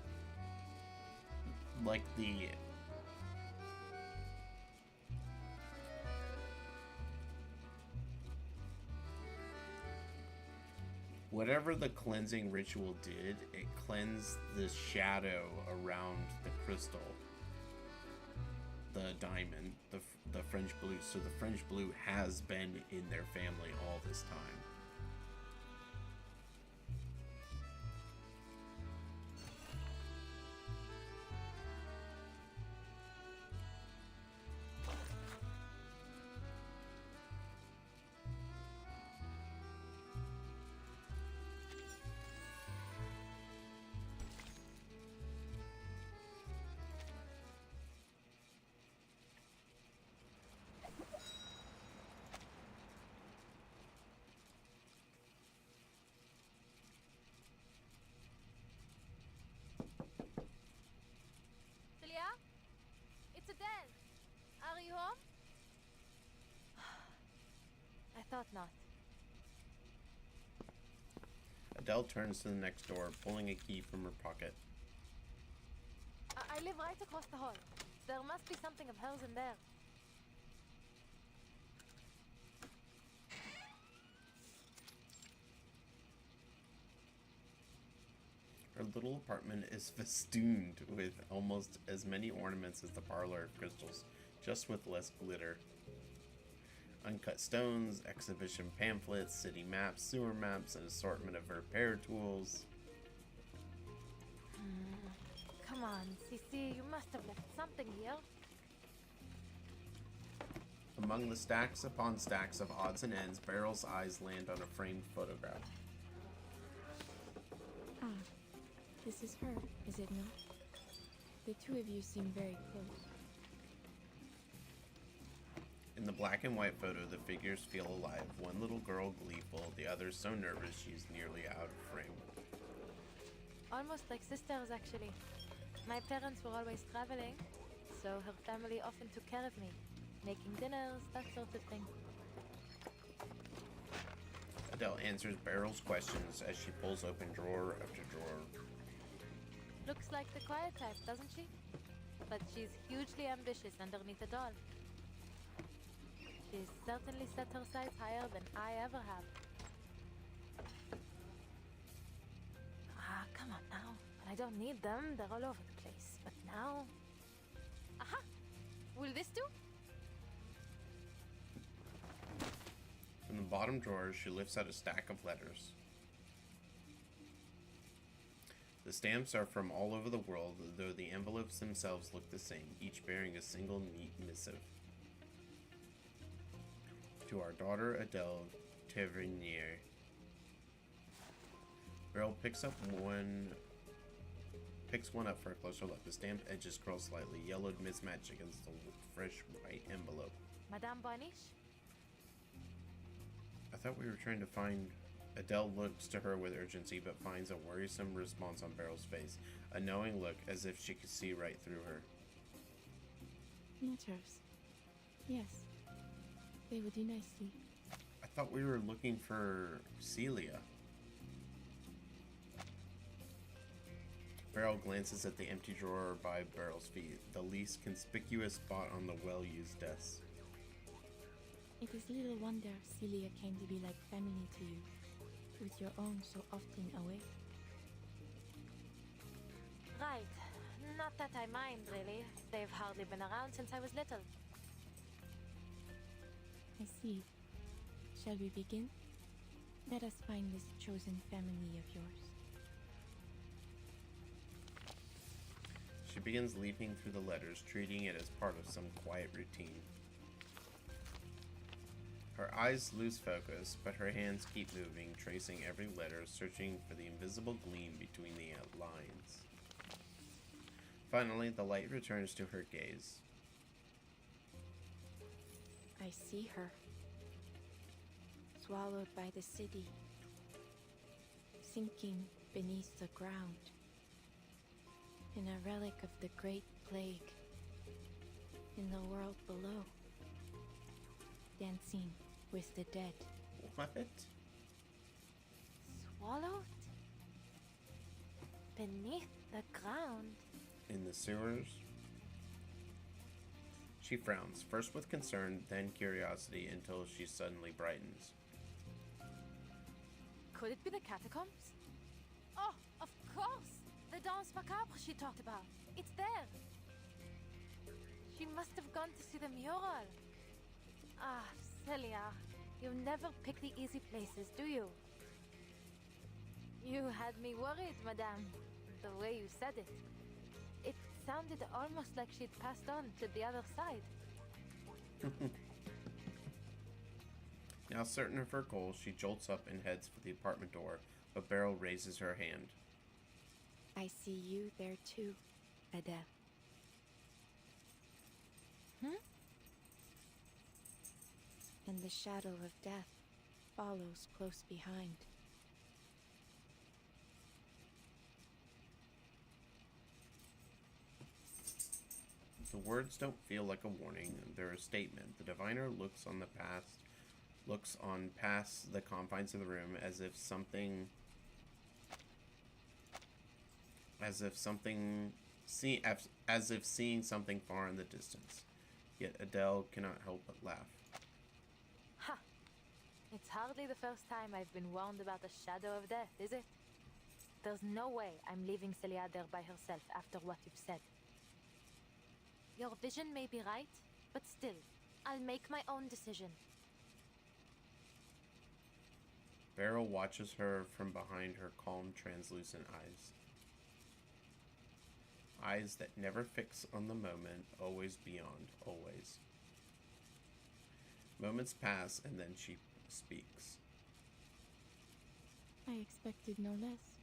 whatever the cleansing ritual did, it cleansed the shadow around the crystal, the diamond, the French blue. So the French blue has been in their family all this time. whatnot. Adele turns to the next door, pulling a key from her pocket. I live right across the hall. There must be something of hers in there. Her little apartment is festooned with almost as many ornaments as the parlor of crystals, just with less glitter. Uncut stones, exhibition pamphlets, city maps, sewer maps, an assortment of repair tools. Come on, Sissy, you must have left something here. Among the stacks upon stacks of odds and ends, Beryl's eyes land on a framed photograph. Ah, this is her, is it not? The two of you seem very close. In the black and white photo, the figures feel alive. One little girl gleeful, the other so nervous she's nearly out of frame. Almost like sisters, actually. My parents were always traveling, so her family often took care of me, making dinners, that sort of thing. Adele answers Beryl's questions as she pulls open drawer after drawer. Looks like the quiet type, doesn't she? But she's hugely ambitious underneath it all. She's certainly set her sights higher than I ever have. Ah, come on now. I don't need them, they're all over the place. But now... Aha! Will this do? From the bottom drawer, she lifts out a stack of letters. The stamps are from all over the world, though the envelopes themselves look the same, each bearing a single neat missive. To our daughter Adele Tavernier. Beryl picks one up for a closer look. The stamped edges curl slightly, yellowed mismatched against the fresh white envelope. Madame Boniche? I thought we were trying to find... Adele looks to her with urgency, but finds a worrisome response on Beryl's face. A knowing look, as if she could see right through her. Letters. Yes. They would do nicely. I thought we were looking for Celia. Beryl glances at the empty drawer by Beryl's feet, the least conspicuous spot on the well-used desk. It is little wonder Celia came to be like family to you, with your own so often away. Right. Not that I mind, really. They've hardly been around since I was little. I see. Shall we begin? Let us find this chosen family of yours. She begins leaping through the letters, treating it as part of some quiet routine. Her eyes lose focus, but her hands keep moving, tracing every letter, searching for the invisible gleam between the lines. Finally, the light returns to her gaze. I see her. Swallowed by the city. Sinking beneath the ground. In a relic of the Great Plague. In the world below. Dancing with the dead. What? Swallowed? Beneath the ground? In the sewers? She frowns, first with concern, then curiosity, until she suddenly brightens. Could it be the catacombs? Oh, of course! The Danse Macabre she talked about. It's there! She must have gone to see the mural. Ah, Celia, you never pick the easy places, do you? You had me worried, madame. The way you said it. It sounded almost like she'd passed on to the other side. Now certain of her goal, she jolts up and heads for the apartment door, but Beryl raises her hand. I see you there too, Adele. And the shadow of death follows close behind. The words don't feel like a warning, they're a statement. The diviner looks on the past looks on past the confines of the room as if seeing something far in the distance. Yet Adele cannot help but laugh. Ha! It's hardly the first time I've been warned about the shadow of death, is it? There's no way I'm leaving Celia there by herself after what you've said. Your vision may be right, but still, I'll make my own decision. Beryl watches her from behind her calm, translucent eyes. Eyes that never fix on the moment, always beyond, always. Moments pass, and then she speaks. I expected no less.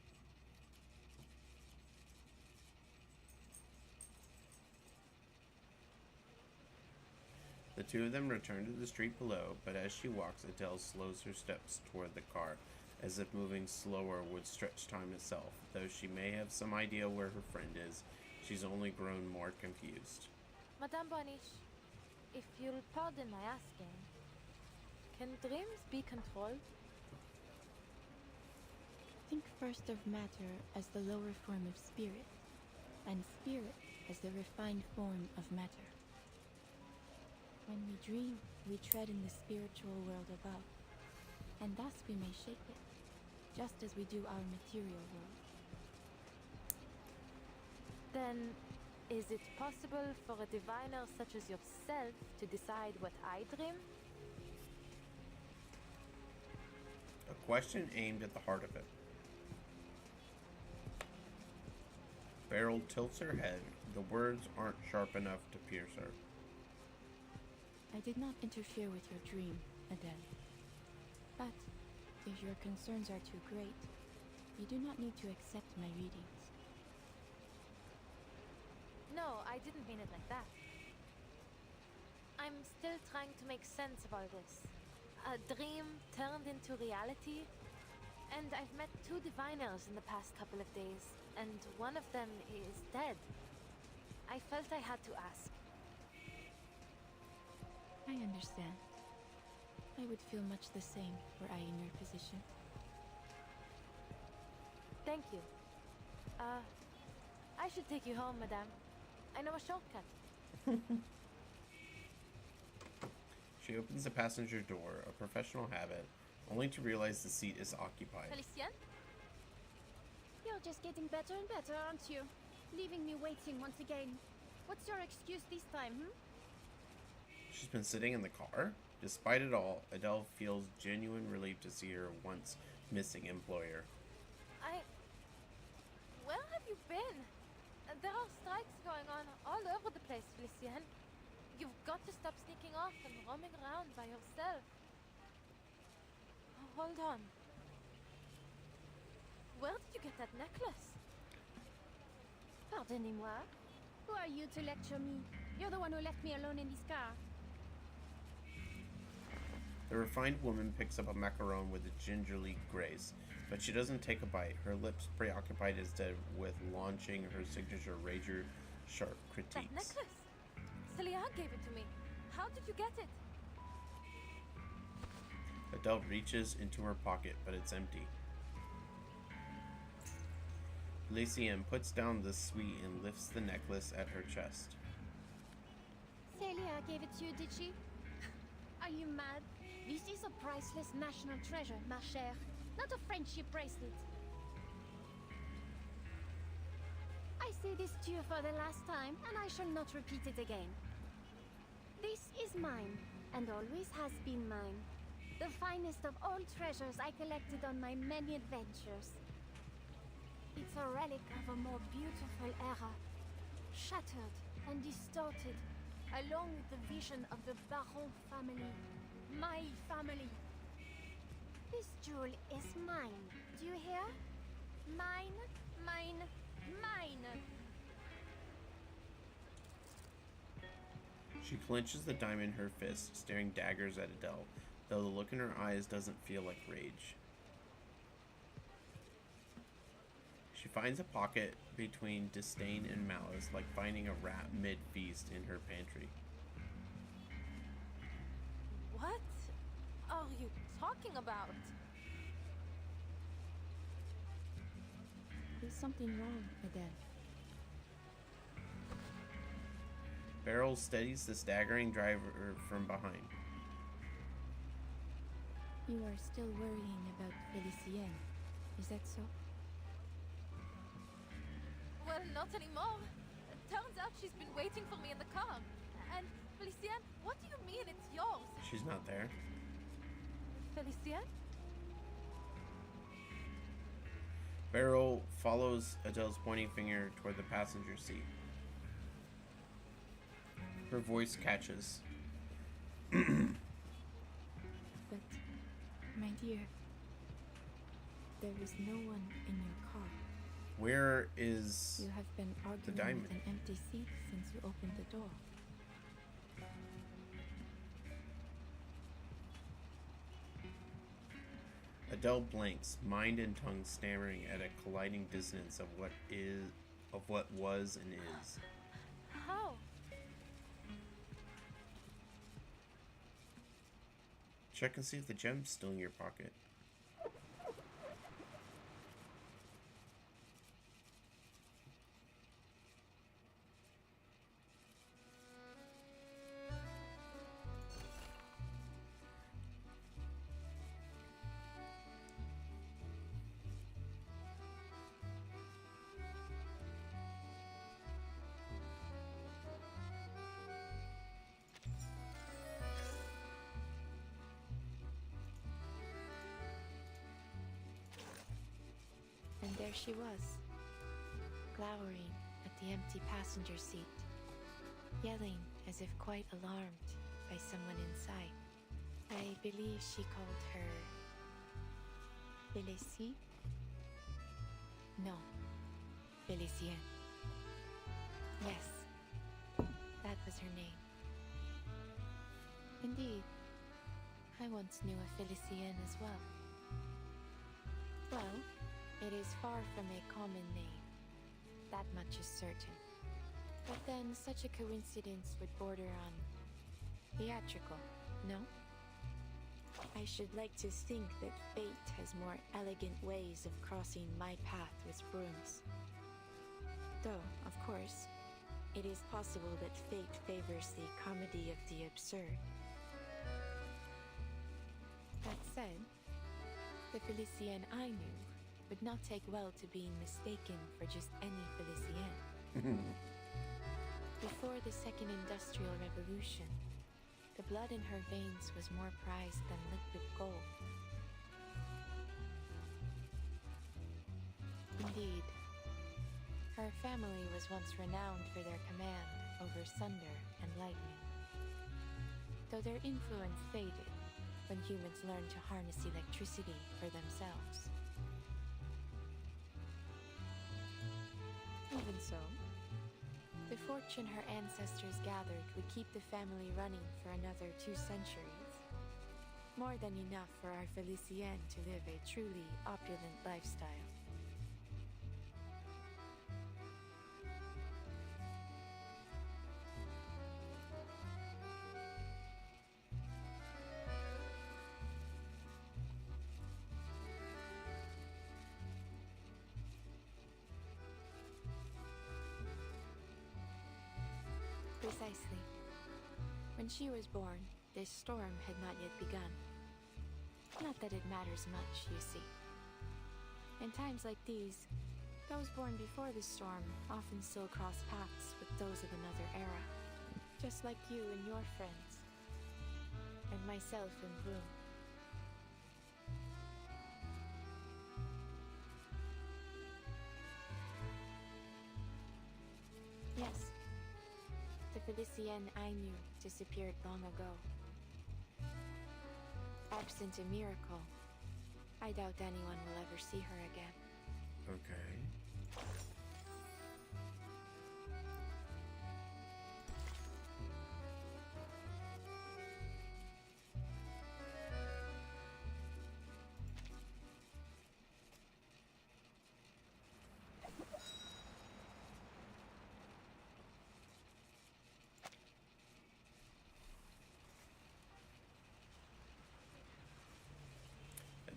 The two of them return to the street below, but as she walks, Adele slows her steps toward the car, as if moving slower would stretch time itself. Though she may have some idea where her friend is, she's only grown more confused. Madame Boniche, if you'll pardon my asking, can dreams be controlled? Think first of matter as the lower form of spirit, and spirit as the refined form of matter. When we dream, we tread in the spiritual world above, and thus we may shape it, just as we do our material world. Then, is it possible for a diviner such as yourself to decide what I dream? A question aimed at the heart of it. Beryl tilts her head. The words aren't sharp enough to pierce her. I did not interfere with your dream, Adele. But, if your concerns are too great, you do not need to accept my readings. No, I didn't mean it like that. I'm still trying to make sense of all this. A dream turned into reality, and I've met two diviners in the past couple of days, and one of them is dead. I felt I had to ask. I understand. I would feel much the same were I in your position. Thank you. I should take you home, madame. I know a shortcut. She opens the passenger door, a professional habit, only to realize the seat is occupied. Felicien? You're just getting better and better, aren't you? Leaving me waiting once again. What's your excuse this time, She's been sitting in the car? Despite it all, Adele feels genuine relief to see her once missing employer. Where have you been? There are strikes going on all over the place, Felicien. You've got to stop sneaking off and roaming around by yourself. Hold on. Where did you get that necklace? Pardonnez-moi. Who are you to lecture me? You're the one who left me alone in this car. The refined woman picks up a macaron with a gingerly grace, but she doesn't take a bite, her lips preoccupied instead with launching her signature razor-sharp critiques. That necklace! Celia gave it to me. How did you get it? Adele reaches into her pocket, but it's empty. Felicien puts down the sweet and lifts the necklace at her chest. Celia gave it to you, did she? Are you mad? This is a priceless national treasure, ma chère. Not a friendship bracelet. I say this to you for the last time, and I shall not repeat it again. This is mine, and always has been mine. The finest of all treasures I collected on my many adventures. It's a relic of a more beautiful era, shattered and distorted, along with the vision of the Baron family, my family. This jewel is mine. Do you hear? Mine, mine, mine. She clenches the diamond in her fist, staring daggers at Adele, though the look in her eyes doesn't feel like rage. She finds a pocket between disdain and malice, like finding a rat mid-feast in her pantry. What are you talking about? There's something wrong, Adele. Beryl steadies the staggering driver from behind. You are still worrying about Felicienne. Is that so? Well, not anymore. It turns out she's been waiting for me in the car. And, Felicienne, what do you mean it's yours? She's not there. Felicienne? Beryl follows Adele's pointing finger toward the passenger seat. Her voice catches. But, my dear, there is no one in your car. Where is You have been arguing diamond? with an empty seat since you opened the door. Adele blanks, mind and tongue stammering at a colliding dissonance of what was and is. How? Check and see if the gem's still in your pocket. And there she was, glowering at the empty passenger seat, yelling as if quite alarmed by someone inside. I believe she called her Félicie? No, Felicienne. Yes, that was her name. Indeed, I once knew a Felicienne as well. Well, it is far from a common name. That much is certain. But then such a coincidence would border on theatrical, no? I should like to think that fate has more elegant ways of crossing my path with brooms. Though, of course, it is possible that fate favors the comedy of the absurd. That said, the Felicienne I knew would not take well to being mistaken for just any Felicienne. Before the Second Industrial Revolution, the blood in her veins was more prized than liquid gold. Indeed, her family was once renowned for their command over thunder and lightning. Though their influence faded when humans learned to harness electricity for themselves. Even so, the fortune her ancestors gathered would keep the family running for another 2 centuries. More than enough for our Felicienne to live a truly opulent lifestyle. Precisely. When she was born, this storm had not yet begun. Not that it matters much, you see. In times like these, those born before the storm often still cross paths with those of another era. Just like you and your friends. And myself and Bloom. Yes. The Felicienne I knew disappeared long ago. Absent a miracle, I doubt anyone will ever see her again. Okay.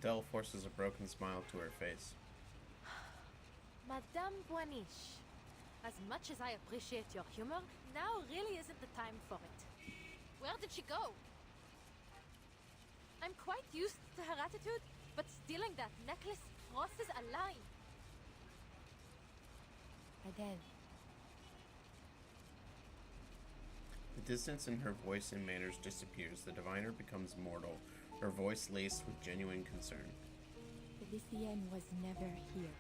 Adele forces a broken smile to her face. Madame Boiniche, as much as I appreciate your humor, now really isn't the time for it. Where did she go? I'm quite used to her attitude, but stealing that necklace crosses a line. Adele. The distance in her voice and manners disappears. The diviner becomes mortal, her voice laced with genuine concern. Felicienne was never here.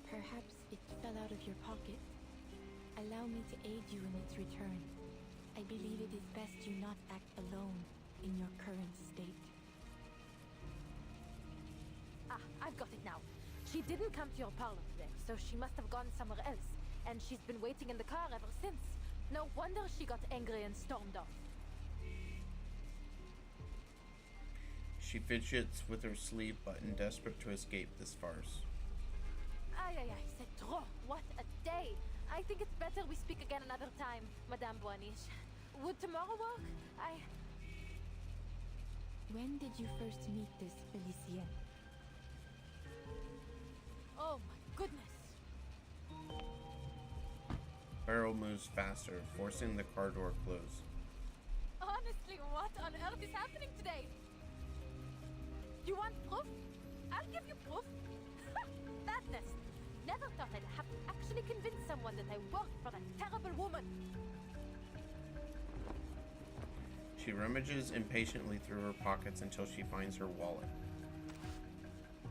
Perhaps it fell out of your pocket. Allow me to aid you in its return. I believe it is best you not act alone in your current state. Ah, I've got it now. She didn't come to your parlor today, so she must have gone somewhere else. And she's been waiting in the car ever since. No wonder she got angry and stormed off. She fidgets with her sleeve button, desperate to escape this farce. Aye, c'est trop. What a day. I think it's better we speak again another time, Madame Boiniche. Would tomorrow work? When did you first meet this Felicienne? Oh my goodness. Beryl moves faster, forcing the car door closed. Honestly, what on earth is happening today? You want proof? I'll give you proof. Madness. Never thought I'd have to actually convince someone that I work for that terrible woman. She rummages impatiently through her pockets until she finds her wallet.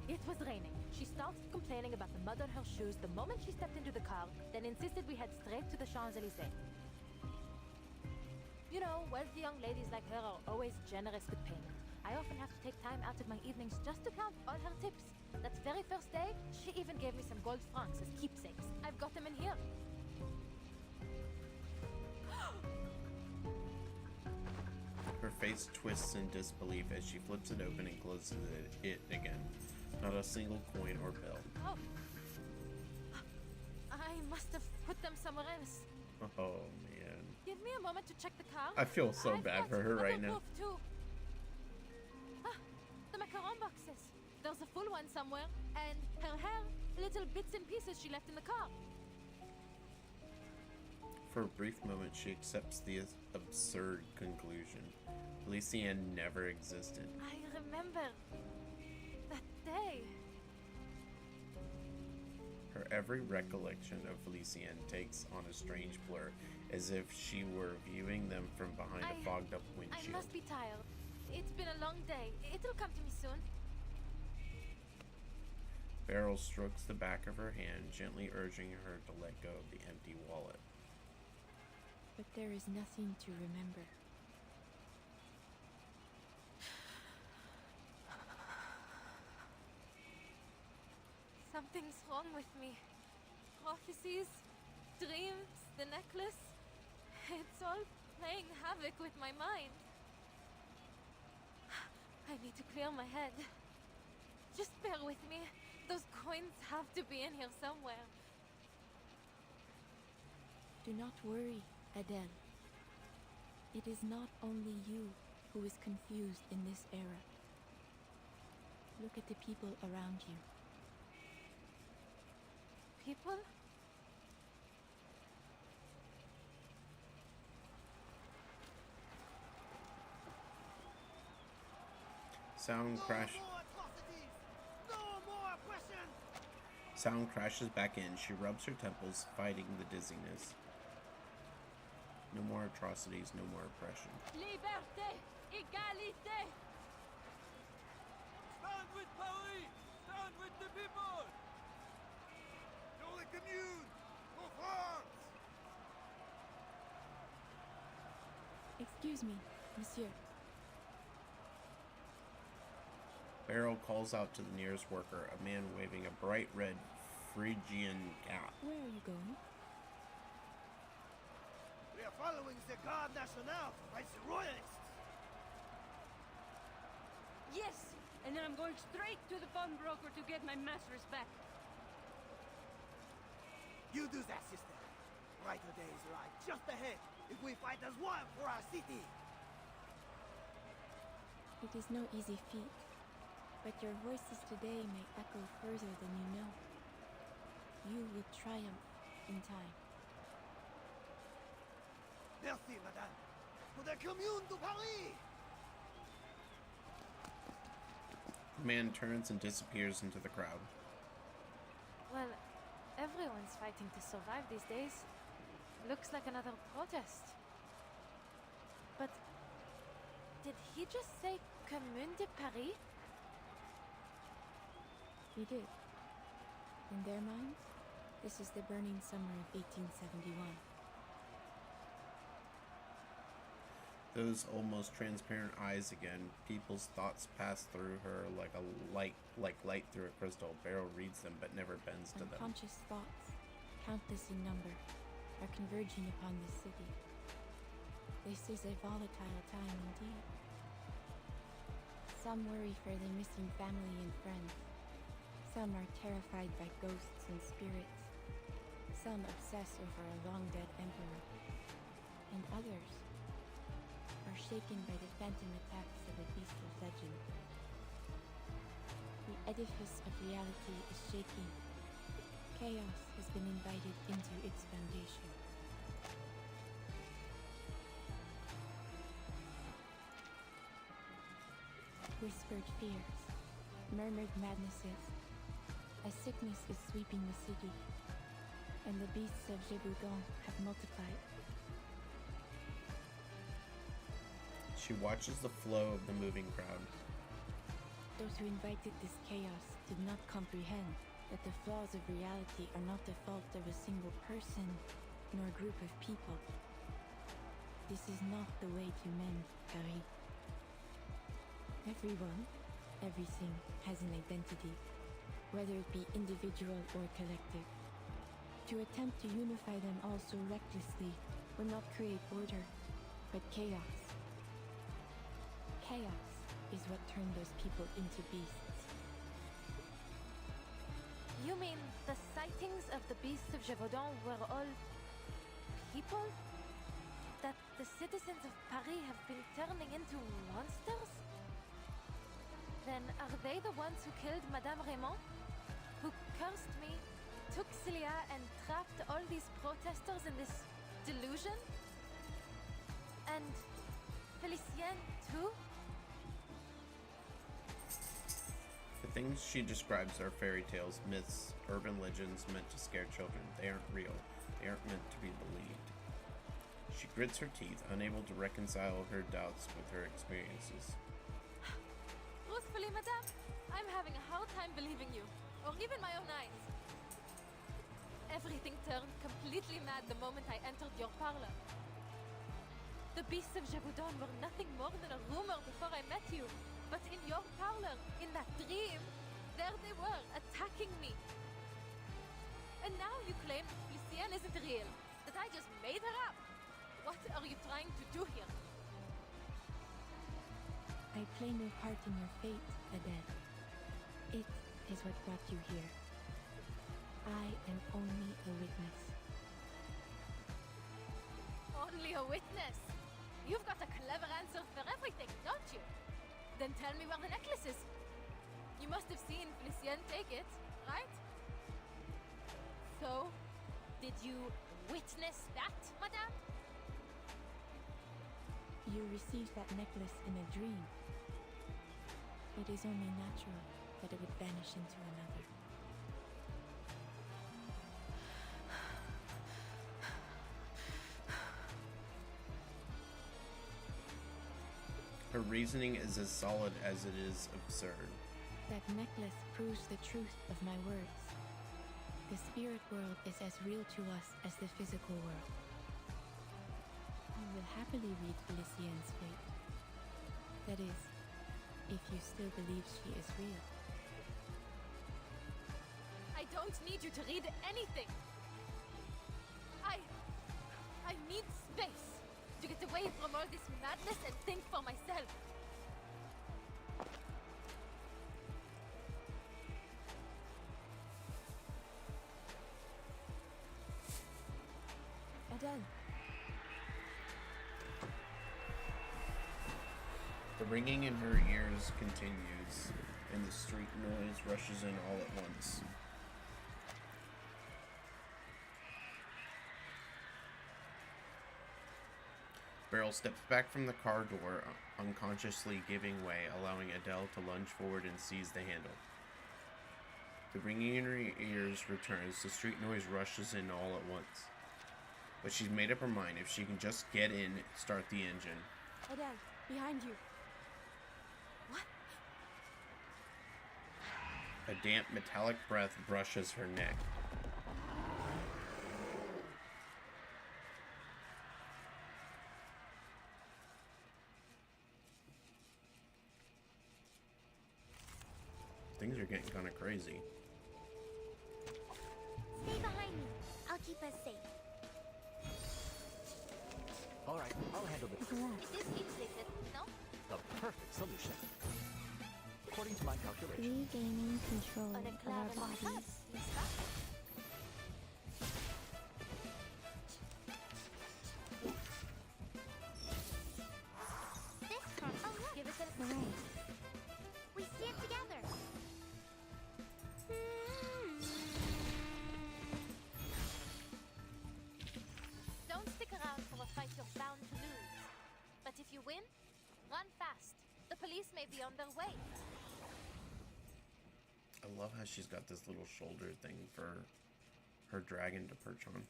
It was raining. She started complaining about the mud on her shoes the moment she stepped into the car, then insisted we head straight to the Champs-Élysées. You know, wealthy young ladies like her are always generous with payment. I often have to take time out of my evenings just to count all her tips. That very first day, she even gave me some gold francs as keepsakes. I've got them in here. Her face twists in disbelief as she flips it open and closes it again. Not a single coin or bill. Oh. I must have put them somewhere else. Oh, man. Give me a moment to check the car. I feel so I've bad got for her another right now. proof too. Ah, the macaron boxes. There's a full one somewhere, and her hair, little bits and pieces she left in the car. For a brief moment, she accepts the absurd conclusion. Felicienne never existed. I remember that day. Her every recollection of Felicienne takes on a strange blur, as if she were viewing them from behind a fogged-up windshield. I must be tired. It's been a long day. It'll come to me soon. Beryl strokes the back of her hand, gently urging her to let go of the empty wallet. But there is nothing to remember. Something's wrong with me. Prophecies, dreams, the necklace. It's all playing havoc with my mind. I need to clear my head. Just bear with me. Those coins have to be in here somewhere. Do not worry, Adele. It is not only you who is confused in this era. Look at the people around you. People? Sound crashes back in. She rubs her temples, fighting the dizziness. No more atrocities, no more oppression. Liberté! Égalité! Stand with Paris! Stand with the people! Dans les communes! For France! Excuse me, monsieur. Beryl calls out to the nearest worker, a man waving a bright red Phrygian cap. Where are you going? We are following the Garde Nationale to fight the Royalists! Yes! And then I'm going straight to the pawnbroker to get my masters back. You do that, sister. Brighter days lie just ahead if we fight as one for our city! It is no easy feat. But your voices today may echo further than you know. You will triumph in time. Merci, madame. Pour la Commune de Paris! The man turns and disappears into the crowd. Well, everyone's fighting to survive these days. Looks like another protest. But did he just say Commune de Paris? He did. In their minds, this is the burning summer of 1871. Those almost transparent eyes again. People's thoughts pass through her like light through a crystal. Barrow reads them but never bends to them. Unconscious thoughts, countless in number, are converging upon this city. This is a volatile time indeed. Some worry for their missing family and friends. Some are terrified by ghosts and spirits. Some obsess over a long-dead emperor. And others are shaken by the phantom attacks of a beast of legend. The edifice of reality is shaking. Chaos has been invited into its foundation. Whispered fears, murmured madnesses. A sickness is sweeping the city, and the beasts of Yaoguang have multiplied. She watches the flow of the moving crowd. Those who invited this chaos did not comprehend that the flaws of reality are not the fault of a single person nor group of people. This is not the way to mend Paris. Everyone, everything has an identity, whether it be individual or collective. To attempt to unify them all so recklessly will not create order, but chaos. Chaos is what turned those people into beasts. You mean the sightings of the beasts of Gévaudan were all people? That the citizens of Paris have been turning into monsters? Then are they the ones who killed Madame Raymond? Who cursed me, took Celia, and trapped all these protesters in this delusion? And Felicienne too? The things she describes are fairy tales, myths, urban legends meant to scare children. They aren't real. They aren't meant to be believed. She grits her teeth, unable to reconcile her doubts with her experiences. Truthfully, madame, I'm having a hard time believing you, or even my own eyes. Everything turned completely mad the moment I entered your parlor. The beasts of Gévaudan were nothing more than a rumor before I met you. But in your parlor, in that dream, there they were, attacking me. And now you claim that Felicienne isn't real, that I just made her up. What are you trying to do here? I play no part in your fate, Adele. It is what brought you here. I am only a witness. Only a witness? You've got a clever answer for everything, don't you? Then tell me where the necklace is. You must have seen Felicienne take it, right? So, did you witness that, madame? You received that necklace in a dream. It is only natural that it would vanish into another. Her reasoning is as solid as it is absurd. That necklace proves the truth of my words. The spirit world is as real to us as the physical world. You will happily read Felicienne's fate. That is, if you still believe she is real. I don't need you to read anything. I need space to get away from all this madness and think for myself. Adele. The ringing in her ears continues, and the street noise rushes in all at once. Beryl steps back from the car door, unconsciously giving way, allowing Adele to lunge forward and seize the handle. The ringing in her ears returns, the street noise rushes in all at once. But she's made up her mind, if she can just get in, start the engine. Adele, behind you. What? A damp, metallic breath brushes her neck. Things are getting kind of crazy. Stay behind me. I'll keep us safe. All right, I'll handle this. It is implicit, no? The perfect solution. According to my calculations. Regaining control On a of cloud our in my bodies. house, yes, sir. This cross, give us a Hooray. We stand together. Don't stick around for a fight you're bound to lose. But if you win, run fast. The police may be on their way. I love how she's got this little shoulder thing for her dragon to perch on.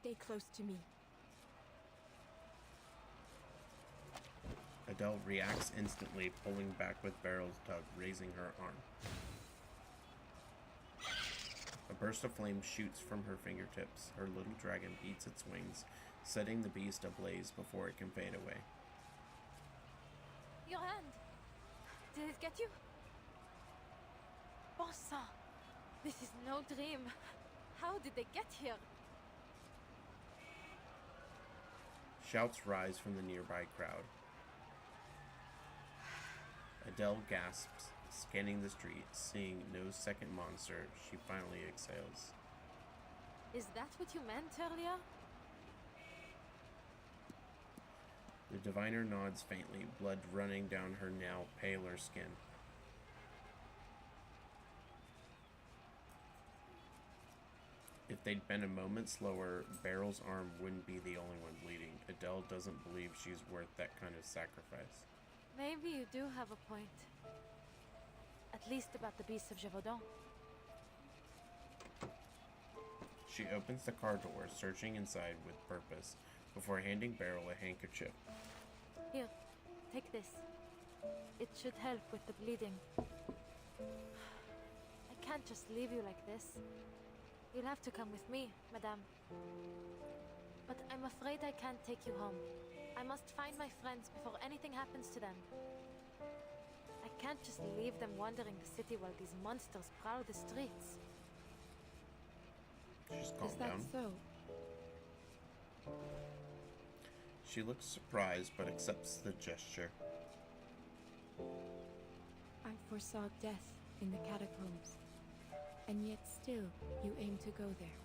Stay close to me. Adele reacts instantly, pulling back with Beryl's tug, raising her arm. A burst of flame shoots from her fingertips. Her little dragon beats its wings, setting the beast ablaze before it can fade away. Your hand. Did it get you? Bon sang. This is no dream. How did they get here? Shouts rise from the nearby crowd. Adele gasps, scanning the street, seeing no second monster. She finally exhales. Is that what you meant earlier? The diviner nods faintly, blood running down her now paler skin. If they'd been a moment slower, Beryl's arm wouldn't be the only one bleeding. Adele doesn't believe she's worth that kind of sacrifice. Maybe you do have a point. At least about the beast of Gévaudan. She opens the car door, searching inside with purpose, before handing Beryl a handkerchief. Here, take this. It should help with the bleeding. I can't just leave you like this. You'll have to come with me, madame. But I'm afraid I can't take you home. I must find my friends before anything happens to them. I can't just leave them wandering the city while these monsters prowl the streets. Just calm Is that down. so? She looks surprised, but accepts the gesture. I foresaw death in the catacombs, and yet still you aim to go there.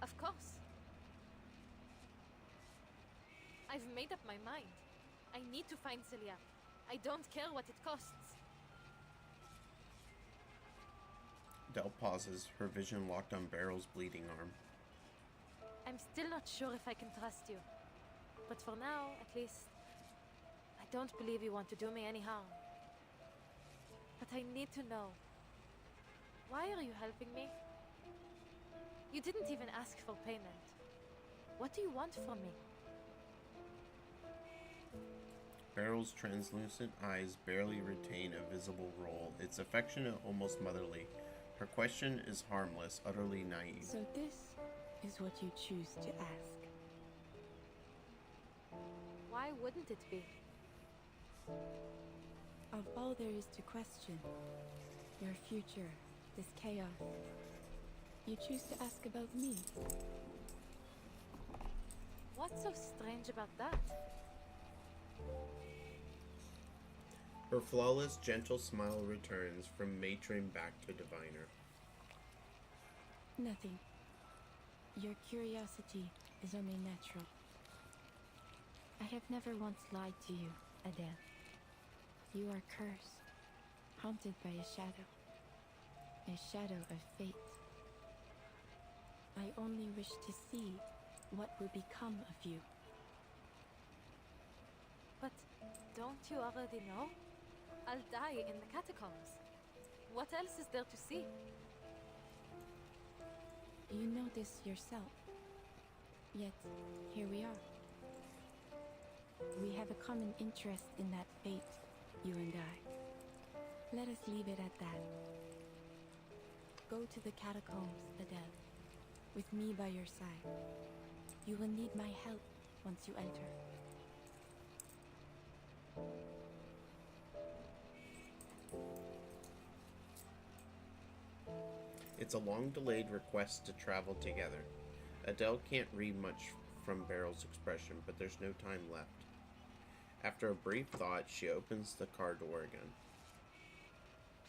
Of course. I've made up my mind. I need to find Celia. I don't care what it costs. Adele pauses, her vision locked on Beryl's bleeding arm. I'm still not sure if I can trust you. But for now, at least, I don't believe you want to do me any harm. But I need to know. Why are you helping me? You didn't even ask for payment. What do you want from me? Beryl's translucent eyes barely retain a visible roll. It's affectionate, almost motherly. Her question is harmless, utterly naive. So this is what you choose to ask. Why wouldn't it be? Of all there is to question, your future, this chaos, you choose to ask about me. What's so strange about that? Her flawless, gentle smile returns from matron back to diviner. Nothing. Your curiosity is only natural. I have never once lied to you, Adele. You are cursed, haunted by a shadow of fate. I only wish to see what will become of you. But don't you already know? I'll die in the catacombs. What else is there to see? You know this yourself. Yet, here we are. We have a common interest in that fate, you and I. Let us leave it at that. Go to the catacombs, Adele, with me by your side. You will need my help once you enter. It's a long-delayed request to travel together. Adele can't read much from Beryl's expression, but there's no time left. After a brief thought, she opens the car door again.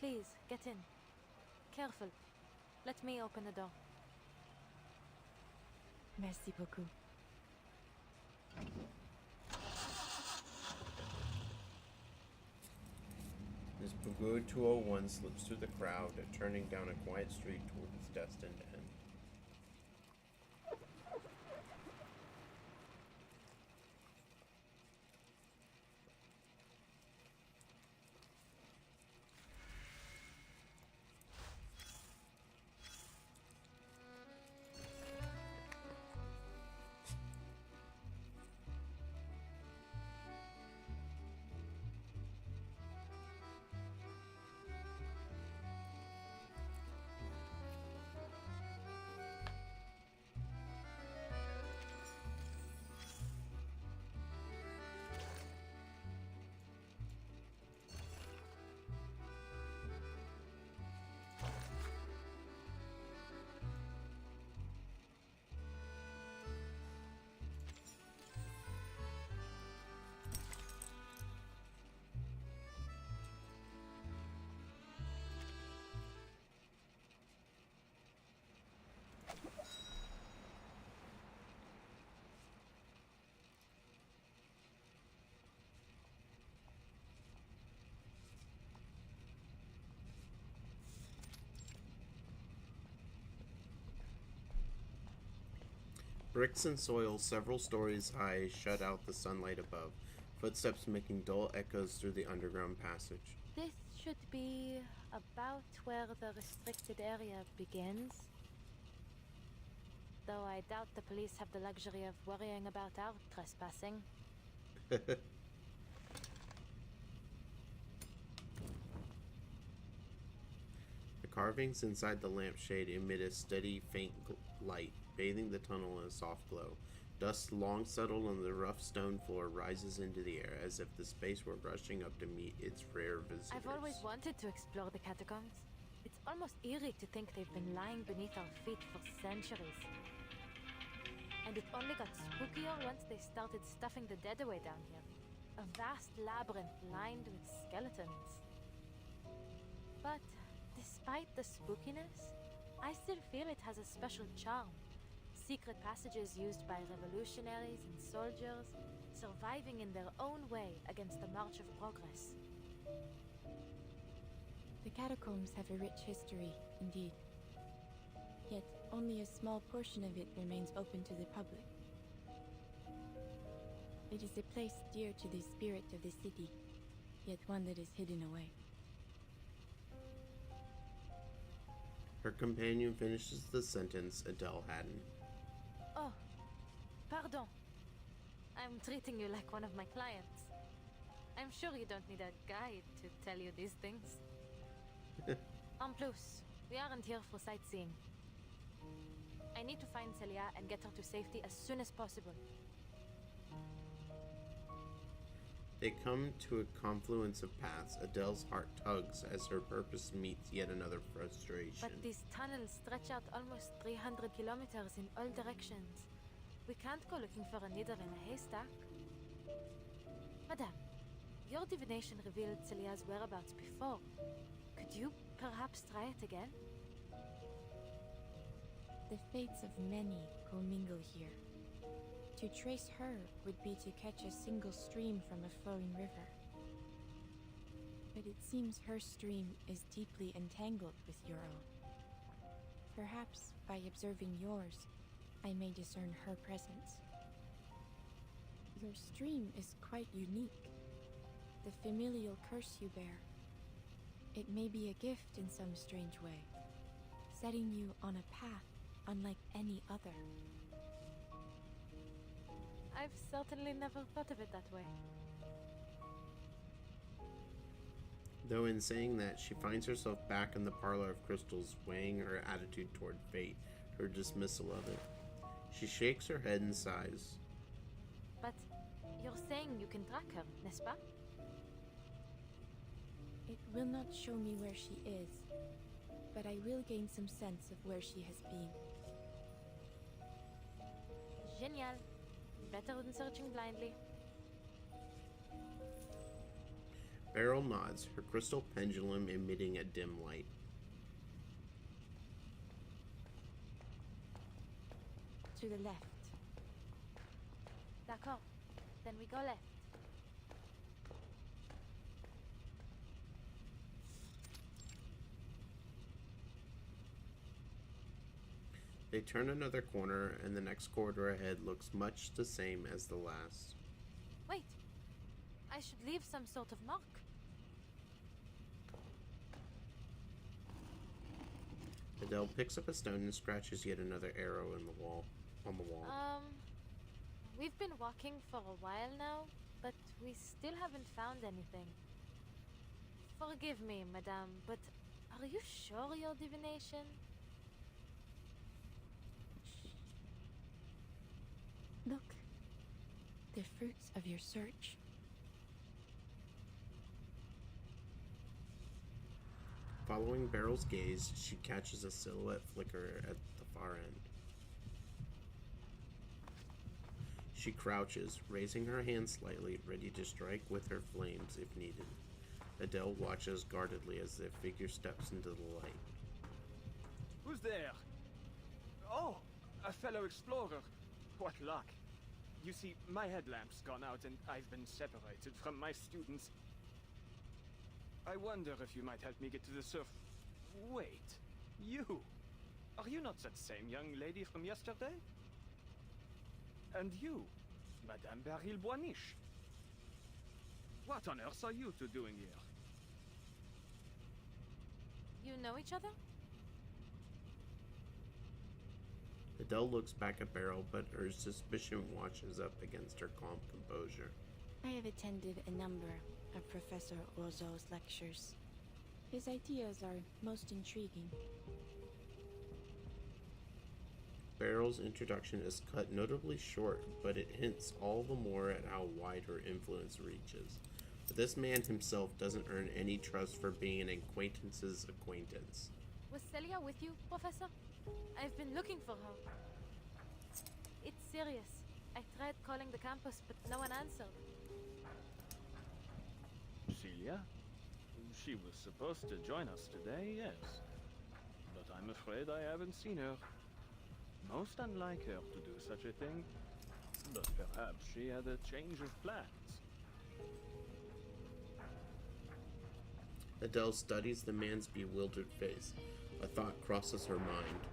Please, get in. Careful. Let me open the door. Merci beaucoup. This Peugeot 201 slips through the crowd, turning down a quiet street toward its destined end. Bricks and soil several stories high shut out the sunlight above, footsteps making dull echoes through the underground passage. This should be about where the restricted area begins. Though I doubt the police have the luxury of worrying about our trespassing. The carvings inside the lampshade emit a steady, faint light, bathing the tunnel in a soft glow. Dust long settled on the rough stone floor rises into the air as if the space were rushing up to meet its rare visitors. I've always wanted to explore the catacombs. It's almost eerie to think they've been lying beneath our feet for centuries. And it only got spookier once they started stuffing the dead away down here. A vast labyrinth lined with skeletons. But despite the spookiness, I still feel it has a special charm. Secret passages used by revolutionaries and soldiers, surviving in their own way against the march of progress. The catacombs have a rich history, indeed. Yet only a small portion of it remains open to the public. It is a place dear to the spirit of the city, yet one that is hidden away. Her companion finishes the sentence Adele hadn't. Oh, pardon. I'm treating you like one of my clients. I'm sure you don't need a guide to tell you these things. En plus, we aren't here for sightseeing. I need to find Celia and get her to safety as soon as possible. They come to a confluence of paths. Adele's heart tugs as her purpose meets yet another frustration. But these tunnels stretch out almost 300 kilometers in all directions. We can't go looking for a needle in a haystack. Madame, your divination revealed Celia's whereabouts before. Could you perhaps try it again? The fates of many commingle here. To trace her would be to catch a single stream from a flowing river. But it seems her stream is deeply entangled with your own. Perhaps by observing yours, I may discern her presence. Your stream is quite unique. The familial curse you bear. It may be a gift in some strange way, setting you on a path unlike any other. I've certainly never thought of it that way. Though in saying that, she finds herself back in the parlor of crystals, weighing her attitude toward fate, her dismissal of it. She shakes her head and sighs. But you're saying you can track her, n'est-ce pas? It will not show me where she is, but I will gain some sense of where she has been. Génial. Better than searching blindly. Beryl nods, her crystal pendulum emitting a dim light. To the left. D'accord. Then we go left. They turn another corner, and the next corridor ahead looks much the same as the last. Wait. I should leave some sort of mark. Adele picks up a stone and scratches yet another arrow on the wall. We've been walking for a while now, but we still haven't found anything. Forgive me, madame, but are you sure your divination? Look. The fruits of your search. Following Beryl's gaze, she catches a silhouette flicker at the far end. She crouches, raising her hand slightly, ready to strike with her flames if needed. Adele watches guardedly as the figure steps into the light. Who's there? Oh, a fellow explorer. What luck. You see, my headlamp's gone out and I've been separated from my students. I wonder if you might help me get to the surf. Wait, you! Are you not that same young lady from yesterday? And you, Madame Beryl Boiniche. What on earth are you two doing here? You know each other? Adele looks back at Beryl, but her suspicion washes up against her calm composure. I have attended a number of Professor Roseau's lectures. His ideas are most intriguing. Beryl's introduction is cut notably short, but it hints all the more at how wide her influence reaches. But this man himself doesn't earn any trust for being an acquaintance's acquaintance. Was Celia with you, Professor? I've been looking for her. It's serious. I tried calling the campus, but no one answered. Celia? She was supposed to join us today, yes. But I'm afraid I haven't seen her. Most unlike her to do such a thing. But perhaps she had a change of plans. Adele studies the man's bewildered face. A thought crosses her mind.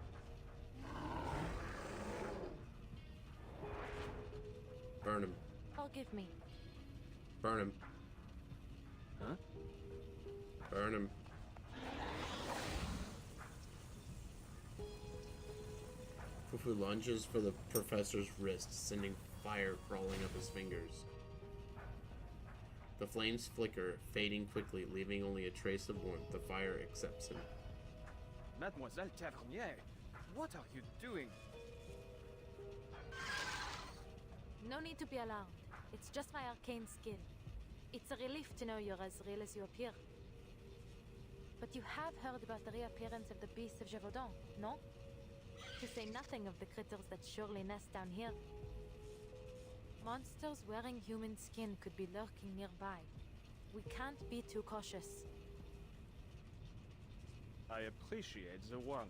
Burn him. Forgive me. Burn him. Huh? Burn him. Fufu lunges for the professor's wrist, sending fire crawling up his fingers. The flames flicker, fading quickly, leaving only a trace of warmth. The fire accepts him. Mademoiselle Tavernier, what are you doing? No need to be alarmed. It's just my arcane skill. It's a relief to know you're as real as you appear. But you have heard about the reappearance of the beasts of Gévaudan, no? To say nothing of the critters that surely nest down here. Monsters wearing human skin could be lurking nearby. We can't be too cautious. I appreciate the warning.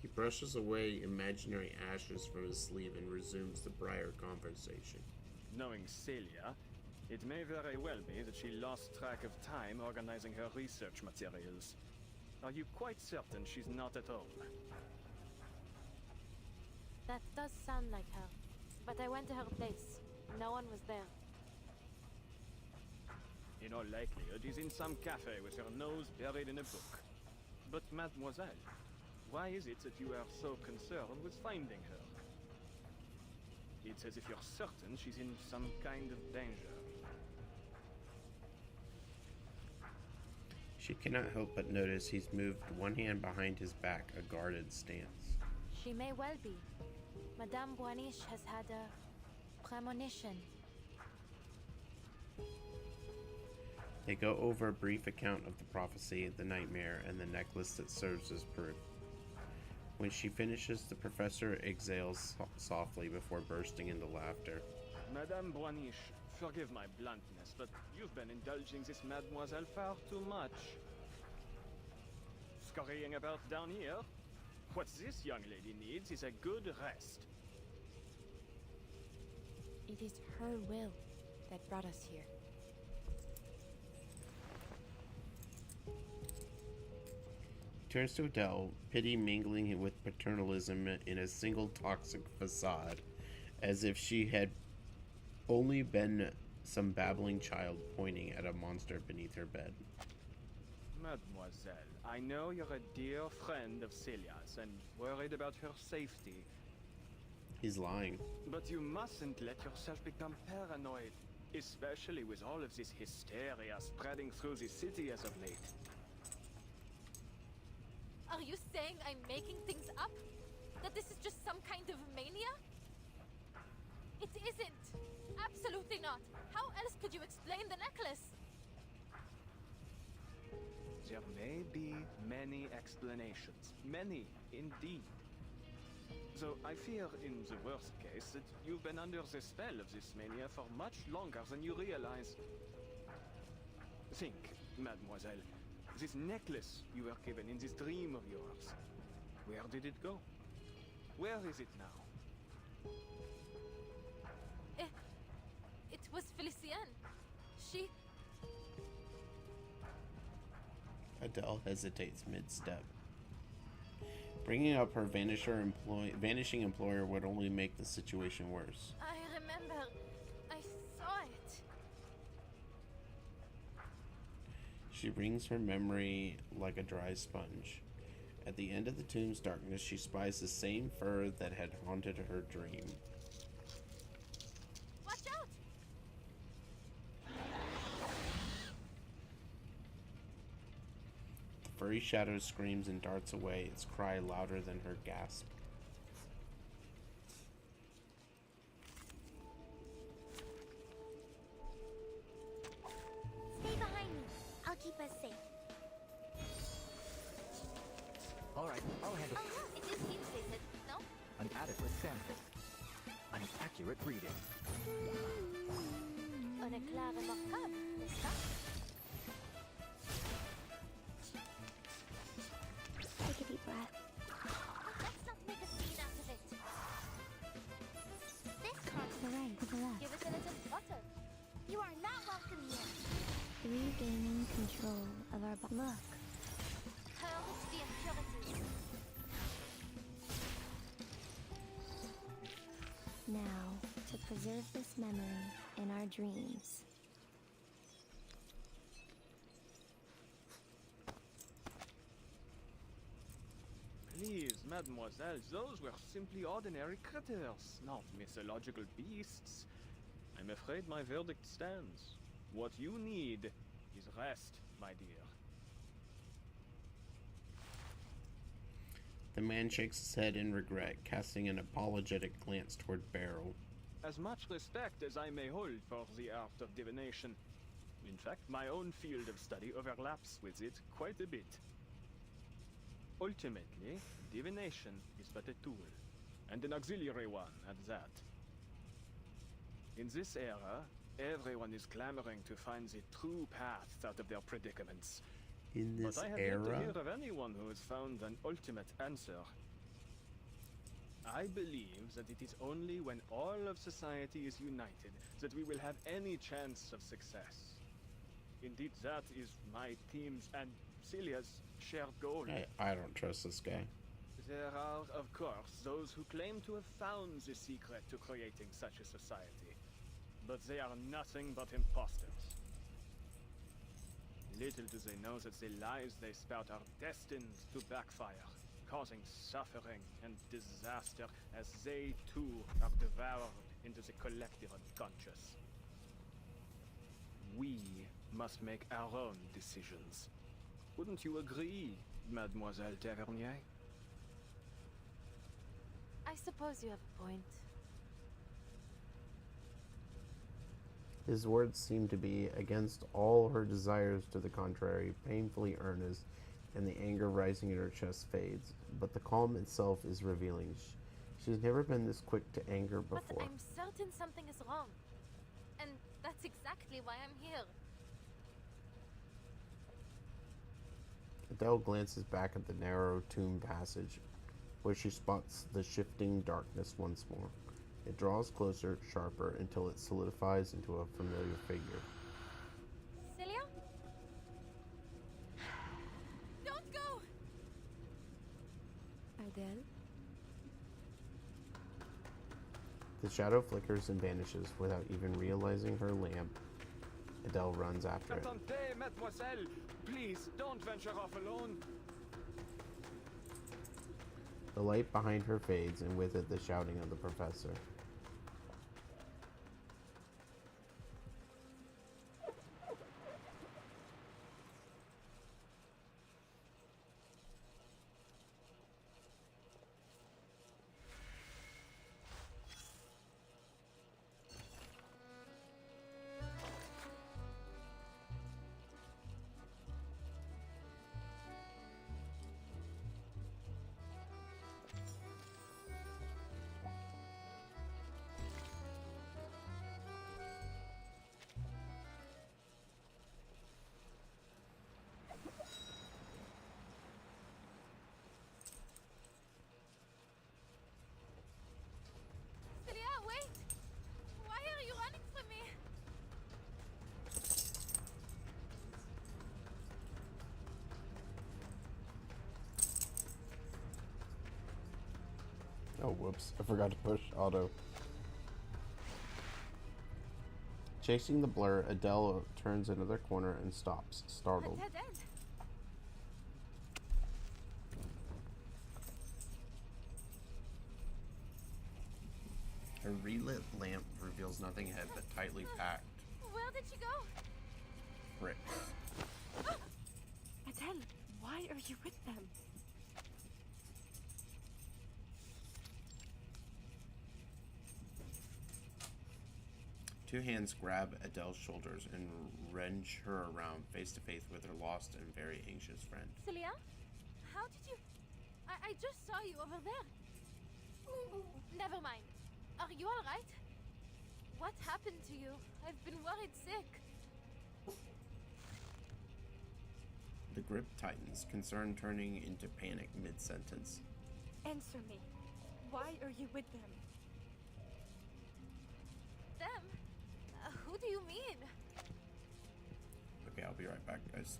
He brushes away imaginary ashes from his sleeve and resumes the prior conversation. Knowing Celia, it may very well be that she lost track of time organizing her research materials. Are you quite certain she's not at home? That does sound like her. But I went to her place. No one was there. In all likelihood, she's in some cafe with her nose buried in a book. But mademoiselle, why is it that you are so concerned with finding her? It's as if you're certain she's in some kind of danger. She cannot help but notice he's moved one hand behind his back, a guarded stance. She may well be. Madame Boaniche has had a premonition. They go over a brief account of the prophecy, the nightmare, and the necklace that serves as proof. When she finishes, the professor exhales softly before bursting into laughter. Madame Boaniche, forgive my bluntness, but you've been indulging this mademoiselle far too much. Scurrying about down here? What this young lady needs is a good rest. It is her will that brought us here. He turns to Adele, pity mingling with paternalism in a single toxic facade, as if she had only been some babbling child pointing at a monster beneath her bed. Mademoiselle, I know you're a dear friend of Celia's and worried about her safety. He's lying. But you mustn't let yourself become paranoid, especially with all of this hysteria spreading through the city as of late. Are you saying I'm making things up? That this is just some kind of mania? It isn't! Absolutely not! How else could you explain the necklace? There may be many explanations. Many, indeed. Though I fear, in the worst case, that you've been under the spell of this mania for much longer than you realize. Think, mademoiselle. This necklace you were given in this dream of yours. Where did it go? Where is it now? It was Felicienne. She... Adele hesitates mid-step. Bringing up her vanishing employer would only make the situation worse. I remember. I saw it. She wrings her memory like a dry sponge. At the end of the tomb's darkness, she spies the same fur that had haunted her dream. Watch out! The furry shadow screams and darts away, its cry louder than her gasp. Stay behind me. I'll keep us safe. Alright, I'll handle Oh, it is implicit, no? an adequate sample. An accurate reading. Un éclair remarquable, n'est-ce pas? Take a deep breath. Let's not make a scene out of it. This one. To the right, to the left. Give us a little butter. You are not welcome here. Regaining control of our body. Look. Purge the impurities. Now, to preserve this memory in our dreams. Please, mademoiselle, those were simply ordinary critters, not mythological beasts. I'm afraid my verdict stands. What you need is rest, my dear. The man shakes his head in regret, casting an apologetic glance toward Beryl. As much respect as I may hold for the art of divination. In fact, my own field of study overlaps with it quite a bit. Ultimately, divination is but a tool, and an auxiliary one at that. In this era, everyone is clamoring to find the true path out of their predicaments. In this but I have era? yet to hear of anyone who has found an ultimate answer. I believe that it is only when all of society is united that we will have any chance of success. Indeed, that is my team's and Celia's shared goal. I don't trust this guy. There are, of course, those who claim to have found the secret to creating such a society. But they are nothing but imposters. Little do they know that the lies they spout are destined to backfire, causing suffering and disaster as they too are devoured into the collective unconscious. We must make our own decisions. Wouldn't you agree, Mademoiselle Tavernier? I suppose you have a point. His words seemed to be against all her desires to the contrary, painfully earnest, and the anger rising in her chest fades. But the calm itself is revealing. She's never been this quick to anger before. But I'm certain something is wrong. And that's exactly why I'm here. Adele glances back at the narrow tomb passage, where she spots the shifting darkness once more. It draws closer, sharper, until it solidifies into a familiar figure. Celia? Don't go! Adele? The shadow flickers and vanishes without even realizing her lamp. Adele runs after it. Attendez, mademoiselle! Please, don't venture off alone! The light behind her fades, and with it the shouting of the professor. Celia, wait! Why are you running from me? Oh, whoops. I forgot to push auto. Chasing the blur, Adele turns another corner and stops, startled. A dead end. A relit lamp reveals nothing ahead but tightly packed Where did she go? bricks. Adele, why are you with them? Two hands grab Adele's shoulders and wrench her around, face to face with her lost and very anxious friend. Celia? How did you... I just saw you over there. Never mind. Are you alright? What happened to you? I've been worried sick. The grip tightens, concern turning into panic mid-sentence. Answer me. Why are you with them? Them? Who do you mean? Okay, I'll be right back, guys.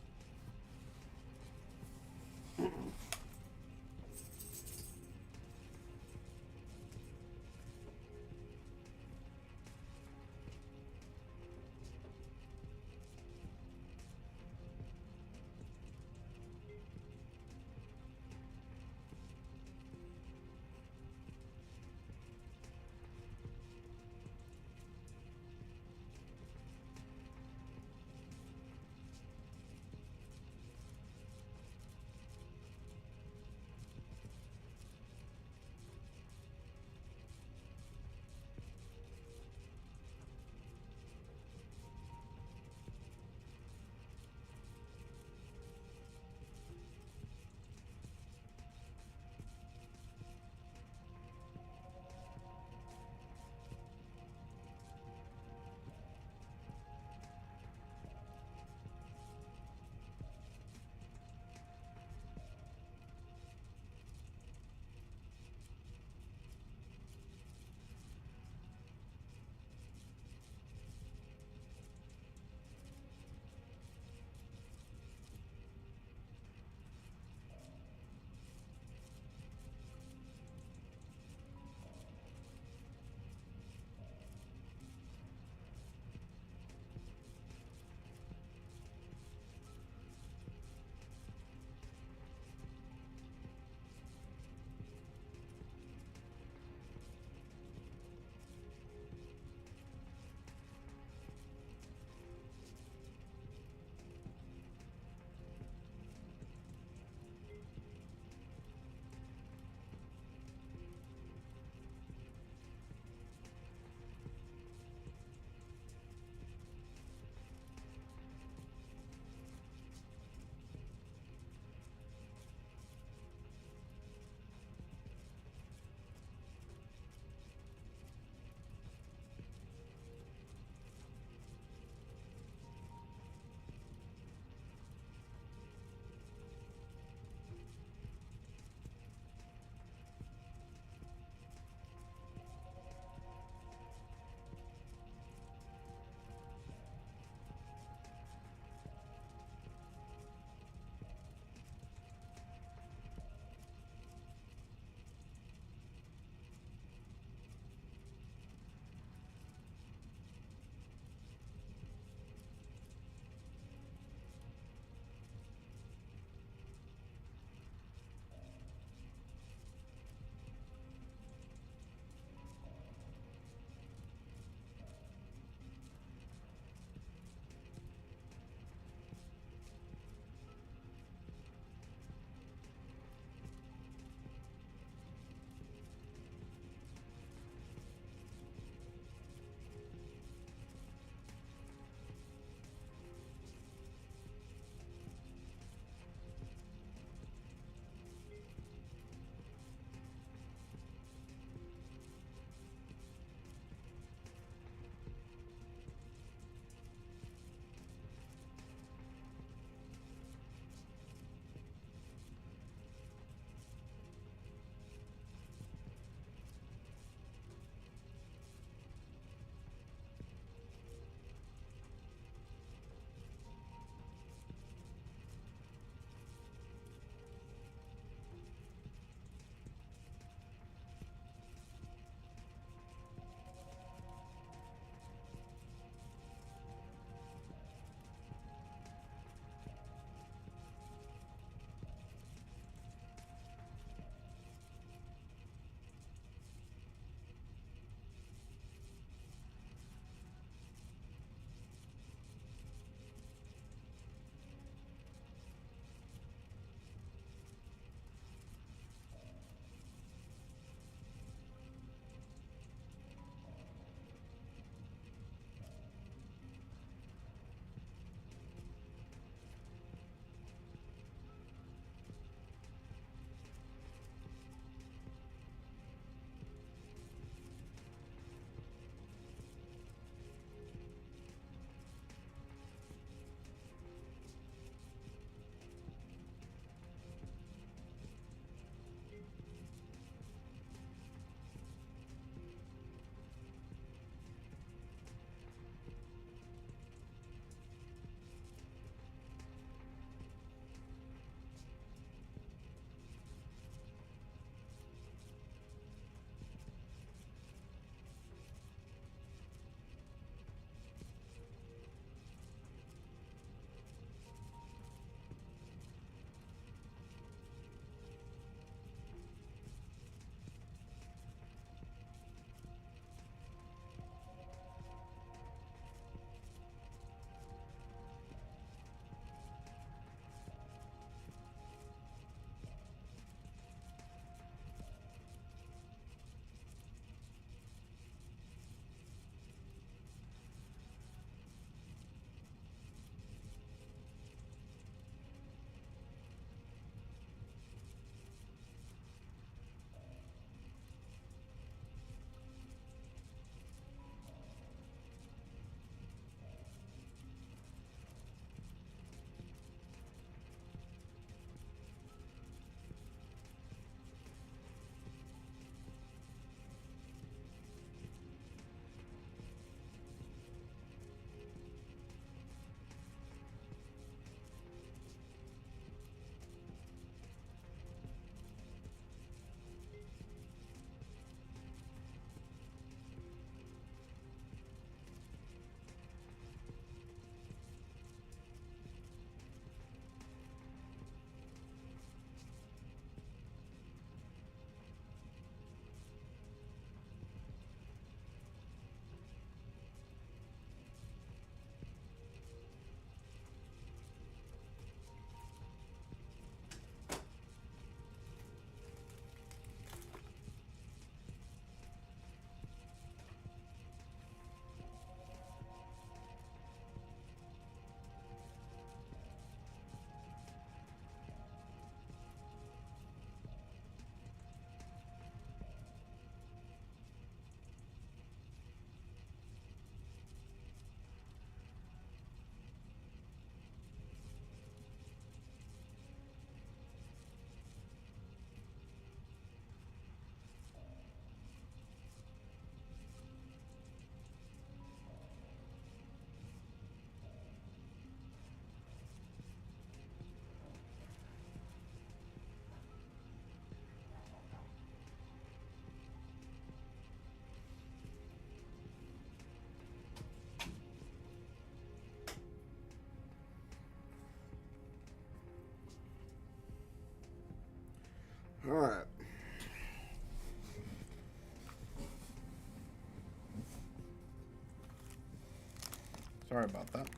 Sorry about that.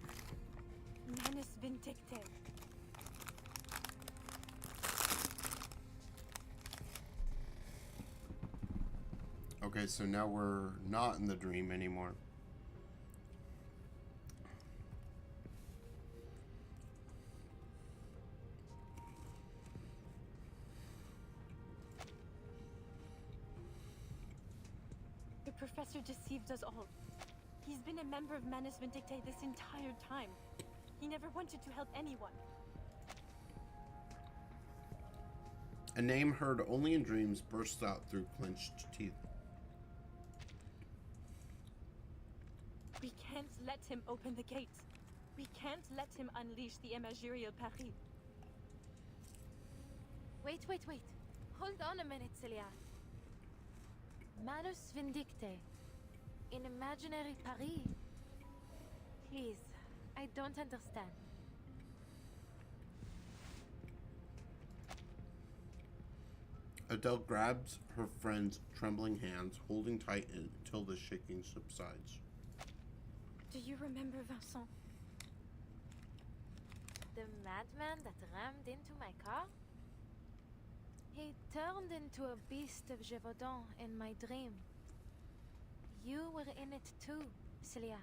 Manus Vindicte. Okay, so now we're not in the dream anymore. The professor deceived us all. He's been a member of Manus Vindicte this entire time. He never wanted to help anyone. A name heard only in dreams bursts out through clenched teeth. We can't let him open the gate. We can't let him unleash the Imagirial Paris. Wait. Hold on a minute, Celia. Manus Vindicte. In imaginary Paris. Please, I don't understand. Adele grabs her friend's trembling hands, holding tight until the shaking subsides. Do you remember Vincent? The madman that rammed into my car? He turned into a beast of Gévaudan in my dream. You were in it too, Celia.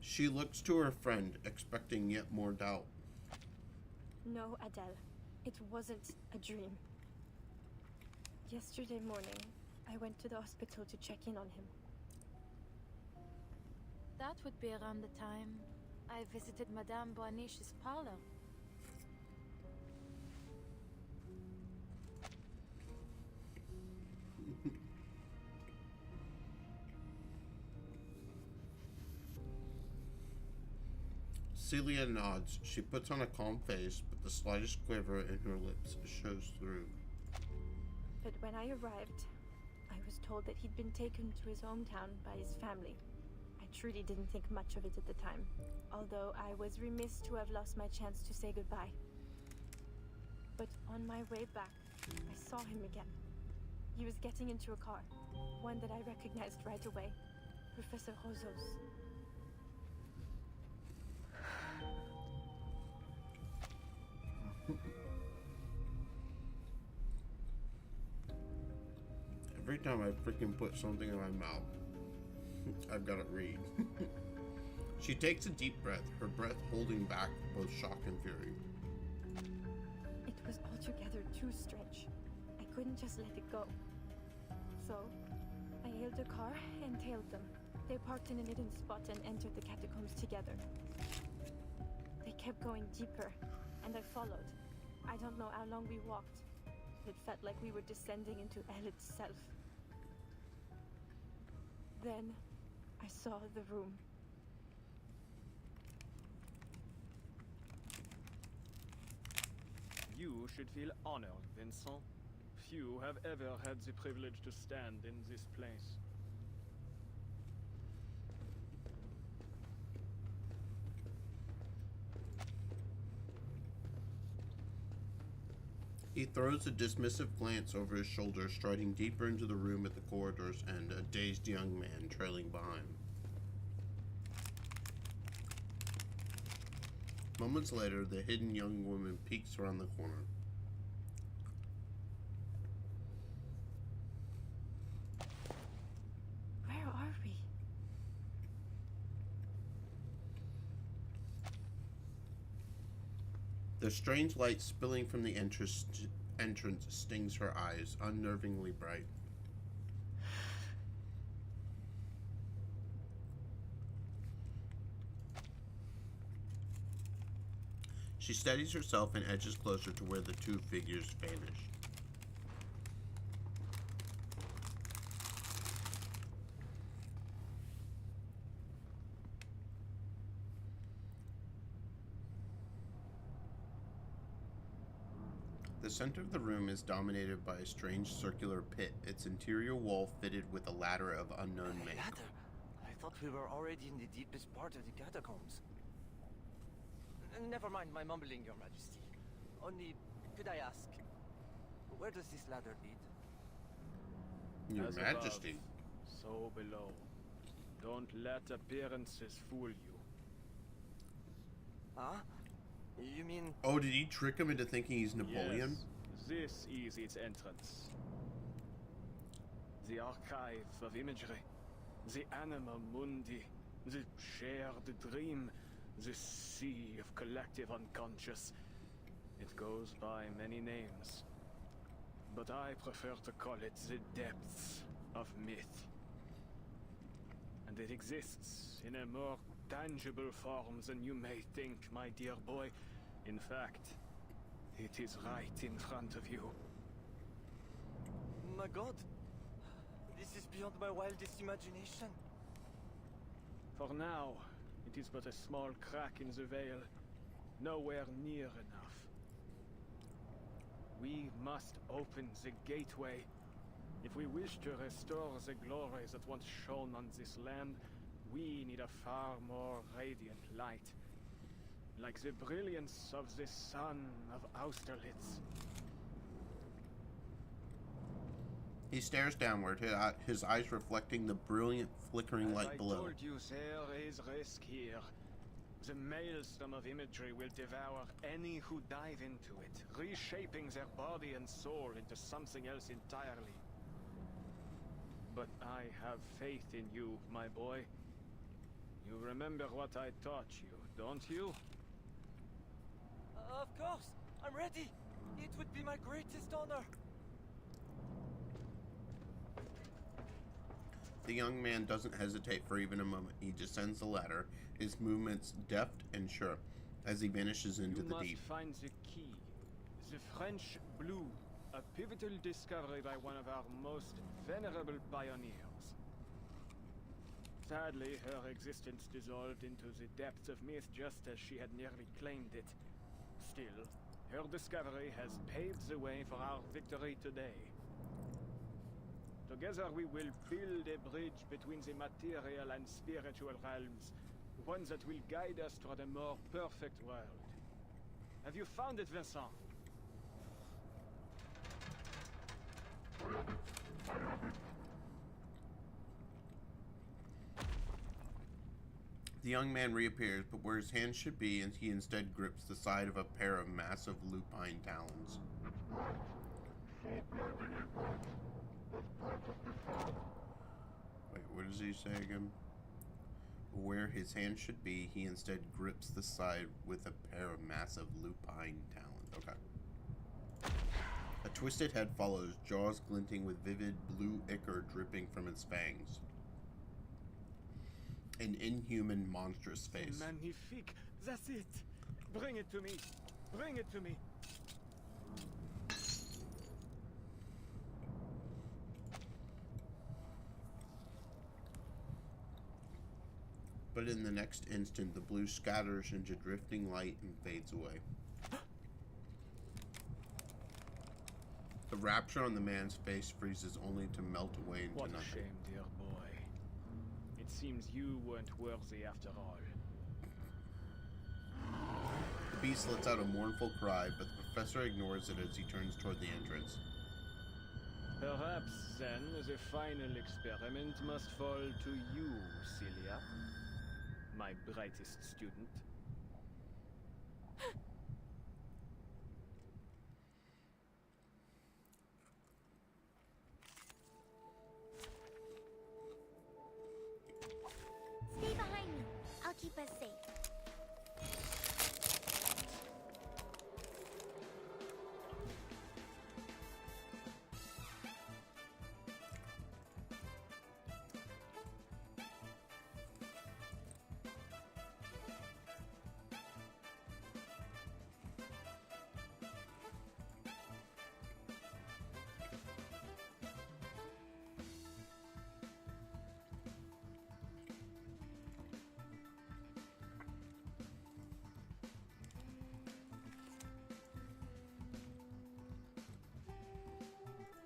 She looks to her friend, expecting yet more doubt. No, Adele. It wasn't a dream. Yesterday morning, I went to the hospital to check in on him. That would be around the time I visited Madame Boaniche's parlor. Celia nods. She puts on a calm face, but the slightest quiver in her lips shows through. But when I arrived, I was told that he'd been taken to his hometown by his family. I truly didn't think much of it at the time, although I was remiss to have lost my chance to say goodbye. But on my way back, I saw him again. He was getting into a car, one that I recognized right away, Professor Roseau's. Every time I freaking put something in my mouth, I've got it read. She takes a deep breath, her breath holding back both shock and fury. It was altogether too strange. I couldn't just let it go. So, I hailed a car and tailed them. They parked in a hidden spot and entered the catacombs together. They kept going deeper, and I followed. I don't know how long we walked. It felt like we were descending into hell itself. Then, I saw the room. You should feel honored, Vincent. Few have ever had the privilege to stand in this place. He throws a dismissive glance over his shoulder, striding deeper into the room at the corridor's end, a dazed young man trailing behind. Moments later, the hidden young woman peeks around the corner. Where are we? The strange light spilling from the entrance stings her eyes, unnervingly bright. She steadies herself and edges closer to where the two figures vanish. The center of the room is dominated by a strange circular pit, its interior wall fitted with a ladder of unknown make. Ladder? I thought we were already in the deepest part of the catacombs. Never mind my mumbling, Your Majesty. Only, could I ask, does this ladder lead? Your As Majesty. Above, so below. Don't let appearances fool you. Huh? You mean... Oh, did he trick him into thinking he's Napoleon? Yes, this is its entrance. The archive of imagery, the anima mundi, the shared dream, the sea of collective unconscious. It goes by many names, but I prefer to call it the depths of myth. And it exists in a more tangible form than you may think, my dear boy. In fact, it is right in front of you. My god! This is beyond my wildest imagination. For now, it is but a small crack in the veil, nowhere near enough. We must open the gateway. If we wish to restore the glory that once shone on this land, we need a far more radiant light. Like the brilliance of the sun of Austerlitz. He stares downward, his eyes reflecting the brilliant, flickering light below. As I told you, there is risk here. The maelstrom of imagery will devour any who dive into it, reshaping their body and soul into something else entirely. But I have faith in you, my boy. You remember what I taught you, don't you? Of course! I'm ready! It would be my greatest honor! The young man doesn't hesitate for even a moment. He descends the ladder, his movements deft and sure, as he vanishes into the deep. You must find the key. The French blue, a pivotal discovery by one of our most venerable pioneers. Sadly, her existence dissolved into the depths of myth just as she had nearly claimed it. Still, her discovery has paved the way for our victory today. Together we will build a bridge between the material and spiritual realms, one that will guide us toward a more perfect world. Have you found it, Vincent? The young man reappears, but where his hand should be, and he instead grips the side of a pair of massive lupine talons. Wait, what does he say again? Where his hand should be, he instead grips the side with a pair of massive lupine talons. Okay. A twisted head follows, jaws glinting with vivid blue ichor dripping from its fangs. An inhuman, monstrous face. Magnifique! That's it! Bring it to me! Bring it to me! But in the next instant, the blue scatters into drifting light and fades away. The rapture on the man's face freezes only to melt away into What nothing. a shame, dear boy. It seems you weren't worthy after all. The beast lets out a mournful cry, but the professor ignores it as he turns toward the entrance. Perhaps, then, the final experiment must fall to you, Celia. My brightest student. Stay behind me. I'll keep us safe.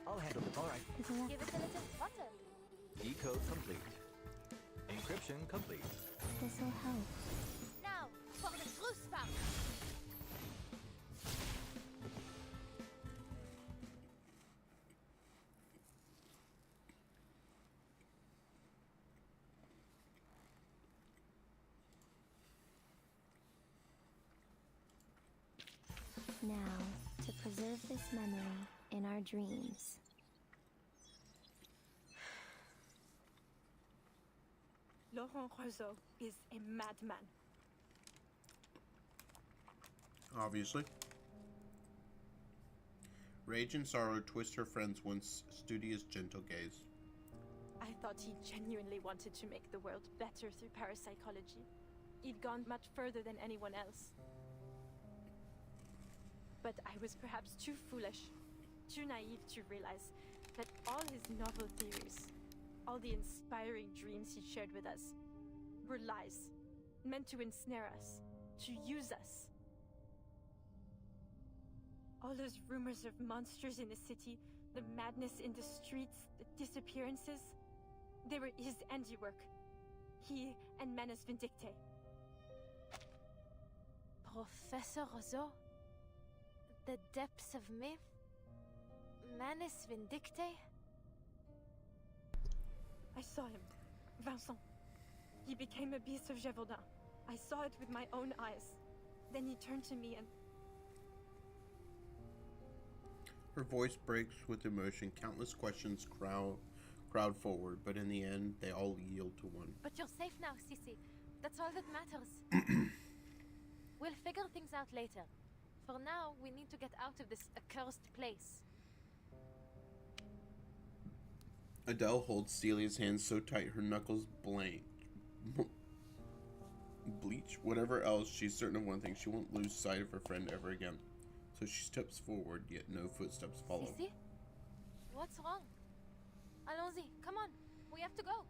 I'll handle it. All right. Give it a little butter. Decode complete. Encryption complete. This'll help. Now, for the truth spout. now to preserve this memory in our dreams. Laurent Rousseau is a madman. Obviously. Rage and sorrow twist her friend's once studious, gentle gaze. I thought he genuinely wanted to make the world better through parapsychology. He'd gone much further than anyone else. But I was perhaps too foolish, too naive to realize that all his novel theories, all the inspiring dreams he shared with us, were lies, meant to ensnare us, to use us. All those rumors of monsters in the city, the madness in the streets, the disappearances, they were his handiwork. He and Manus Vindicte. Professor Rousseau? The depths of myth? Manus Vindicte? I saw him. Vincent. He became a beast of Gévaudan. I saw it with my own eyes. Then he turned to me and... Her voice breaks with emotion. Countless questions crowd forward, but in the end, they all yield to one. But you're safe now, Sissy. That's all that matters. We'll figure things out later. For now, we need to get out of this accursed place. Adele holds Celia's hand so tight her knuckles bleach. Whatever else, she's certain of one thing. She won't lose sight of her friend ever again. So she steps forward, yet no footsteps follow. Sissy? What's wrong? Allons-y, come on. We have to go.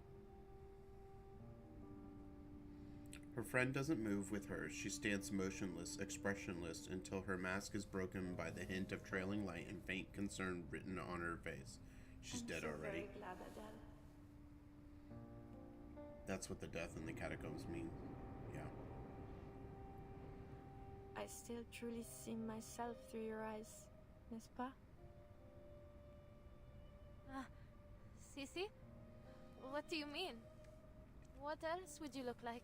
Her friend doesn't move with her. She stands motionless, expressionless, until her mask is broken by the hint of trailing light and faint concern written on her face. She's dead already. Very glad, Adele. That's what the death in the catacombs mean. Yeah. I still truly see myself through your eyes, n'est-ce pas? Sissy? What do you mean? What else would you look like?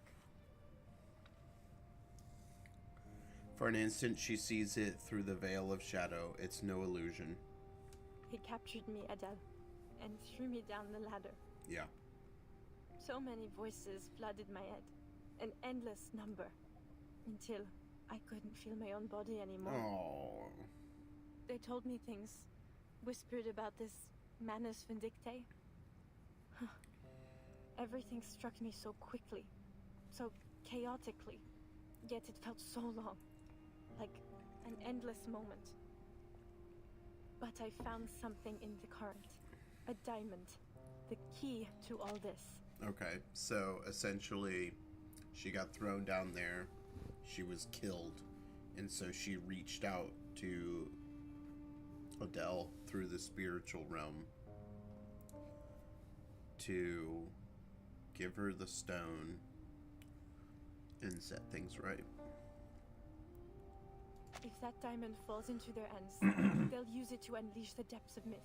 For an instant, she sees it through the veil of shadow. It's no illusion. He captured me, Adele, and threw me down the ladder. Yeah. So many voices flooded my head. An endless number. Until I couldn't feel my own body anymore. Oh. They told me things. Whispered about this Manus Vindicte. Everything struck me so quickly. So chaotically. Yet it felt so long. Like an endless moment. But I found something in the current. A diamond. The key to all this. Okay, so essentially, she got thrown down there. She was killed. And so she reached out to Adele through the spiritual realm to give her the stone and set things right. If that diamond falls into their hands, they'll use it to unleash the depths of myth.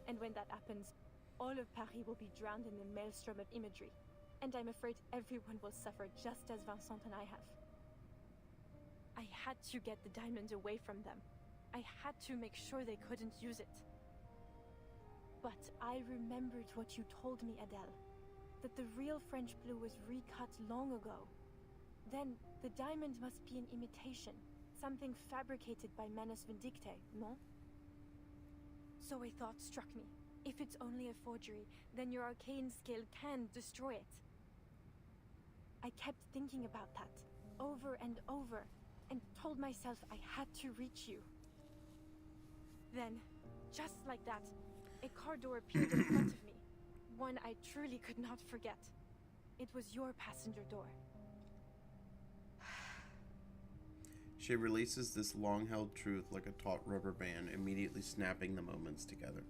And when that happens, all of Paris will be drowned in the maelstrom of imagery. And I'm afraid everyone will suffer just as Vincent and I have. I had to get the diamond away from them. I had to make sure they couldn't use it. But I remembered what you told me, Adele. That the real French blue was recut long ago. Then, the diamond must be an imitation. Something fabricated by Manus Vindicte, no? So a thought struck me. If it's only a forgery, then your arcane skill can destroy it. I kept thinking about that, over and over, and told myself I had to reach you. Then, just like that, a car door appeared in front of me. One I truly could not forget. It was your passenger door. She releases this long-held truth like a taut rubber band, immediately snapping the moments together.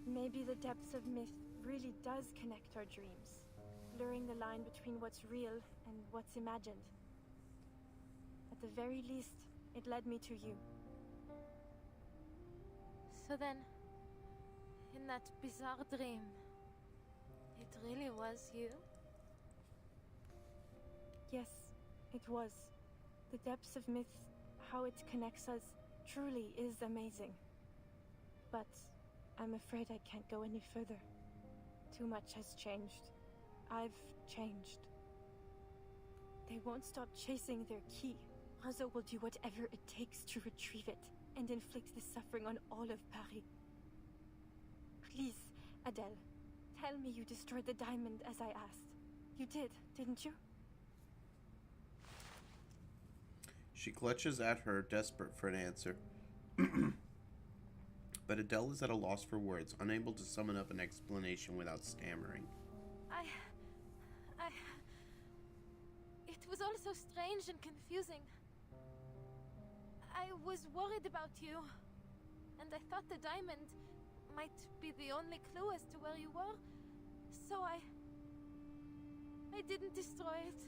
Maybe the depths of myth really does connect our dreams, blurring the line between what's real and what's imagined. At the very least, it led me to you. So then, in that bizarre dream, it really was you? Yes, it was. The depths of myth how it connects us truly is amazing. But I'm afraid I can't go any further. Too much has changed. I've changed. They won't stop chasing their key. Razo will do whatever it takes to retrieve it and inflict the suffering on all of Paris. Please, Adele, tell me you destroyed the diamond as I asked. You did, didn't you? She clutches at her, desperate for an answer. But Adele is at a loss for words, unable to summon up an explanation without stammering. It was all so strange and confusing. I was worried about you, and I thought the diamond might be the only clue as to where you were, so I didn't destroy it.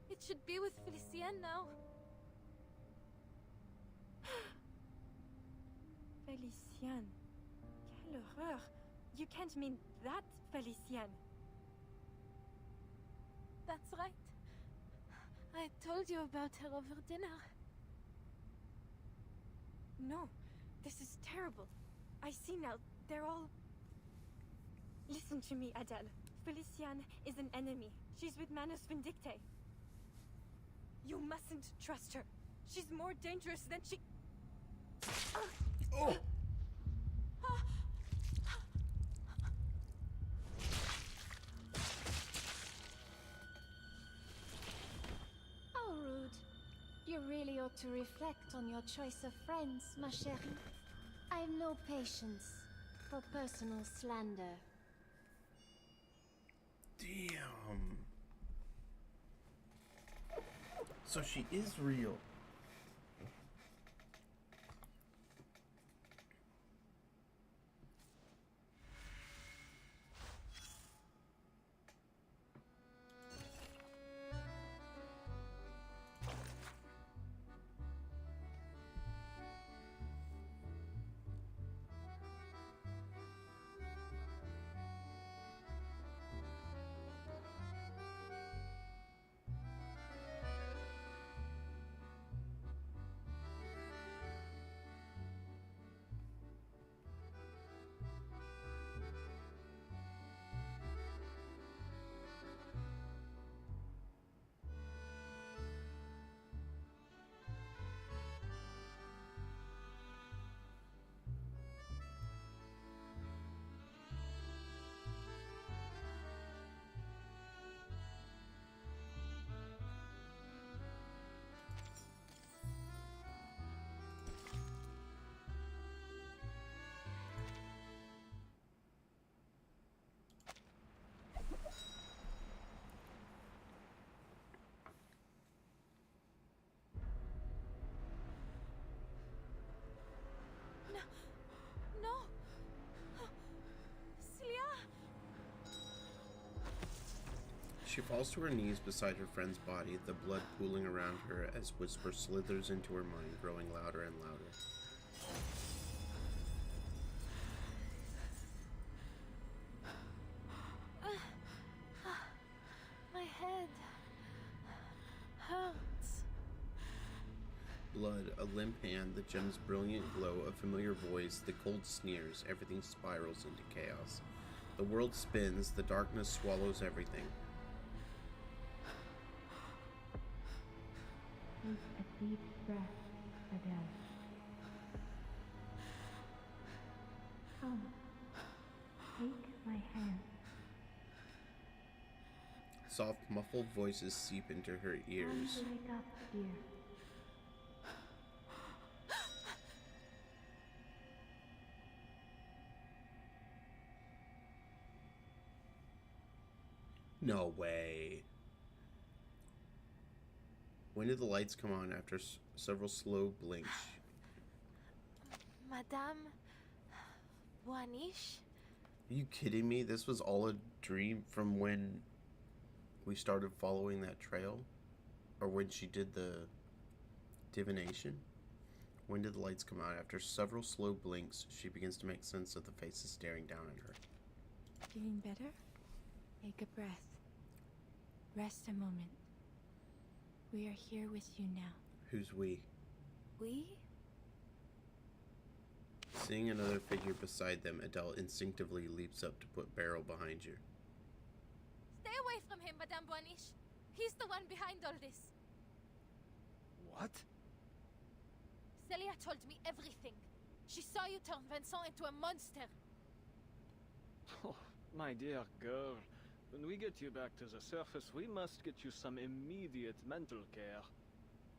It should be with Felicienne now. Felicienne. Quelle horreur. You can't mean that, Felicienne. That's right. I told you about her over dinner. No, this is terrible. I see now, they're all... Listen to me, Adele. Felicienne is an enemy. She's with Manus Vindicte. You mustn't trust her. She's more dangerous than she... Oh! How rude. You really ought to reflect on your choice of friends, ma chérie. I've no patience for personal slander. Damn. So she is real. No! Celia! She falls to her knees beside her friend's body, the blood pooling around her as whisper slithers into her mind, growing louder and louder. My head hurts. Blood, a limp hand, the gem's brilliant glow, a familiar voice, the cold sneers, everything spirals into chaos. The world spins, the darkness swallows everything. Take a deep breath, Adele. Come, take my hand. Soft, muffled voices seep into her ears. Time to wake up, dear. No way. When did the lights come on after several slow blinks? Madame Boaniche? Are you kidding me? This was all a dream from when we started following that trail? Or when she did the divination? When did the lights come out? After several slow blinks, she begins to make sense of the faces staring down at her. Feeling better? Take a breath. Rest a moment. We are here with you now. Who's we? We? Seeing another figure beside them, Adele instinctively leaps up to put Beryl behind you. Stay away from him, Madame Boaniche. He's the one behind all this. What? Celia told me everything. She saw you turn Vincent into a monster. Oh, my dear girl. When we get you back to the surface, we must get you some immediate mental care.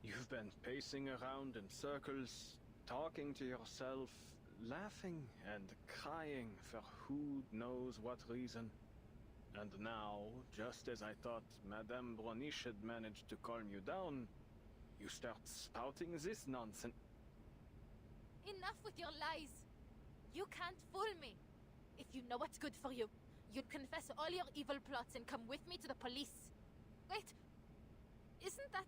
You've been pacing around in circles, talking to yourself, laughing and crying for who knows what reason. And now, just as I thought Madame Broniche had managed to calm you down, you start spouting this nonsense. Enough with your lies. You can't fool me. If you know what's good for you, you'd confess all your evil plots and come with me to the police. Wait, isn't that...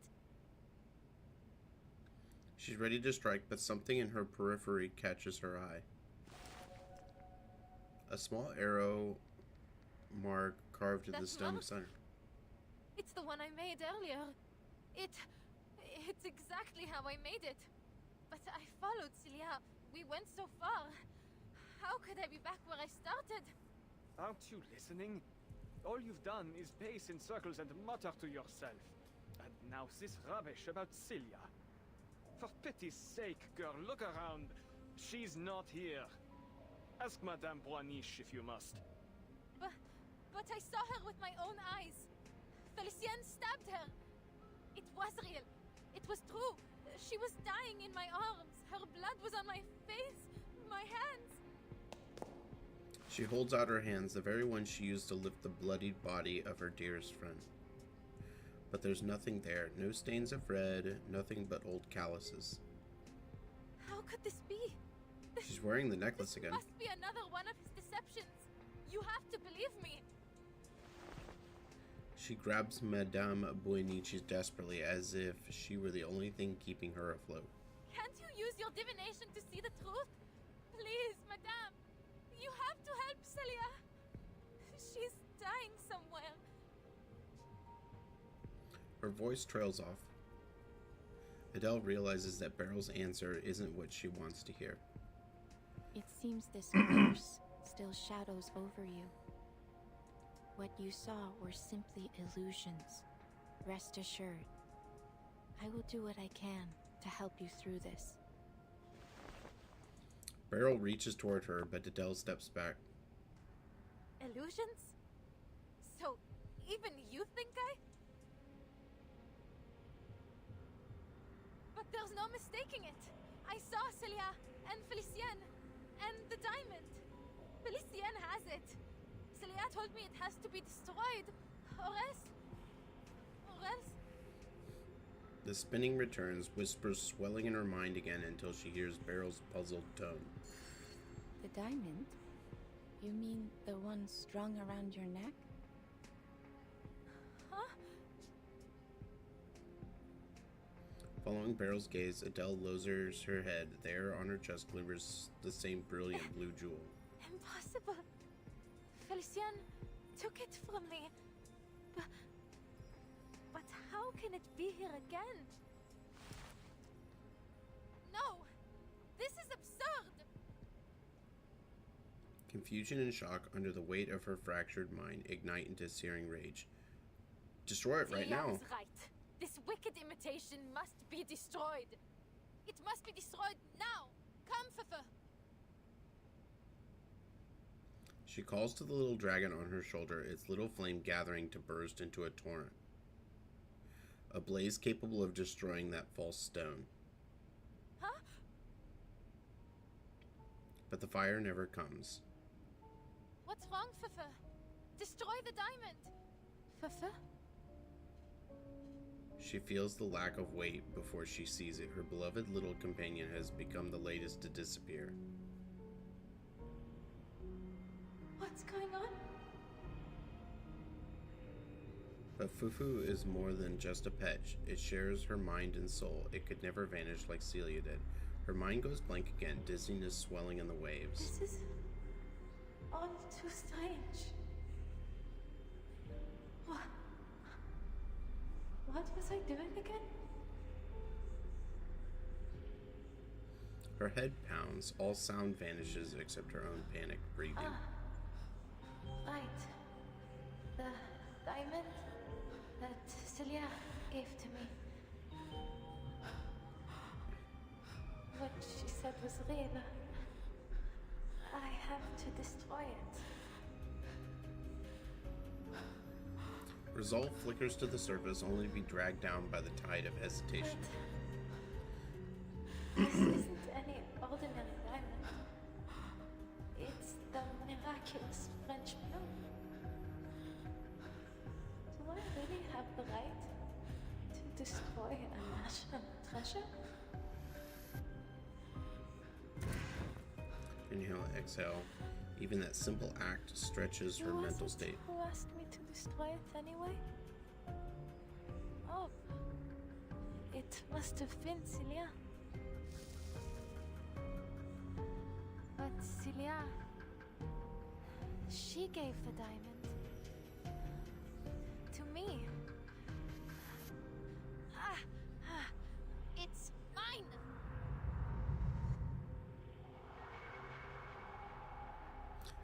She's ready to strike, but something in her periphery catches her eye. A small arrow mark carved in the stone center. It's the one I made earlier. It's exactly how I made it. But I followed Celia. We went so far. How could I be back where I started? Aren't you listening? All you've done is pace in circles and mutter to yourself. And now this rubbish about Celia. For pity's sake, girl, look around. She's not here. Ask Madame Boaniche if you must. But I saw her with my own eyes. Felicienne stabbed her. It was real. It was true. She was dying in my arms. Her blood was on my face, my hands. She holds out her hands, the very ones she used to lift the bloodied body of her dearest friend. But there's nothing there. No stains of red, nothing but old calluses. How could this be? She's wearing the necklace again. Must be another one of his deceptions. You have to believe me. She grabs Madame Boaniche desperately, as if she were the only thing keeping her afloat. Can't you use your divination to see the truth? Please, Madame. You have to help Celia. She's dying somewhere. Her voice trails off. Adele realizes that Beryl's answer isn't what she wants to hear. It seems this curse still shadows over you. What you saw were simply illusions. Rest assured, I will do what I can to help you through this. Beryl reaches toward her, but Adele steps back. Illusions? So, even you think I... But there's no mistaking it. I saw Celia and Felicienne and the diamond. Felicienne has it. Celia told me it has to be destroyed, or else... The spinning returns, whispers swelling in her mind again until she hears Beryl's puzzled tone. The diamond? You mean the one strung around your neck? Huh? Following Beryl's gaze, Adele lowers her head. There on her chest glimmers the same brilliant blue jewel. Impossible. Felicienne took it from me. But how can it be here again? No! This is absurd! Confusion and shock under the weight of her fractured mind ignite into searing rage. Destroy it right now. Celia was right. This wicked imitation must be destroyed. It must be destroyed now. Come, Fefe. She calls to the little dragon on her shoulder, its little flame gathering to burst into a torrent. A blaze capable of destroying that false stone. Huh? But the fire never comes. What's wrong, Fefe? Destroy the diamond. Fefe? She feels the lack of weight before she sees it. Her beloved little companion has become the latest to disappear. What's going on? But Fufu is more than just a pet. It shares her mind and soul. It could never vanish like Celia did. Her mind goes blank again, dizziness swelling in the waves. This is all too strange. What was I doing again? Her head pounds. All sound vanishes except her own panicked breathing. Right. The diamond that Celia gave to me. What she said was real. I have to destroy it. Resolve flickers to the surface, only to be dragged down by the tide of hesitation. This isn't any ordinary diamond. It's the miraculous French blue. Do I really have the right to destroy a national treasure? Inhale, exhale. Even that simple act stretches her mental state. Who asked me to destroy it anyway? Oh, it must have been Celia. But Celia, she gave the diamond to me. It's mine!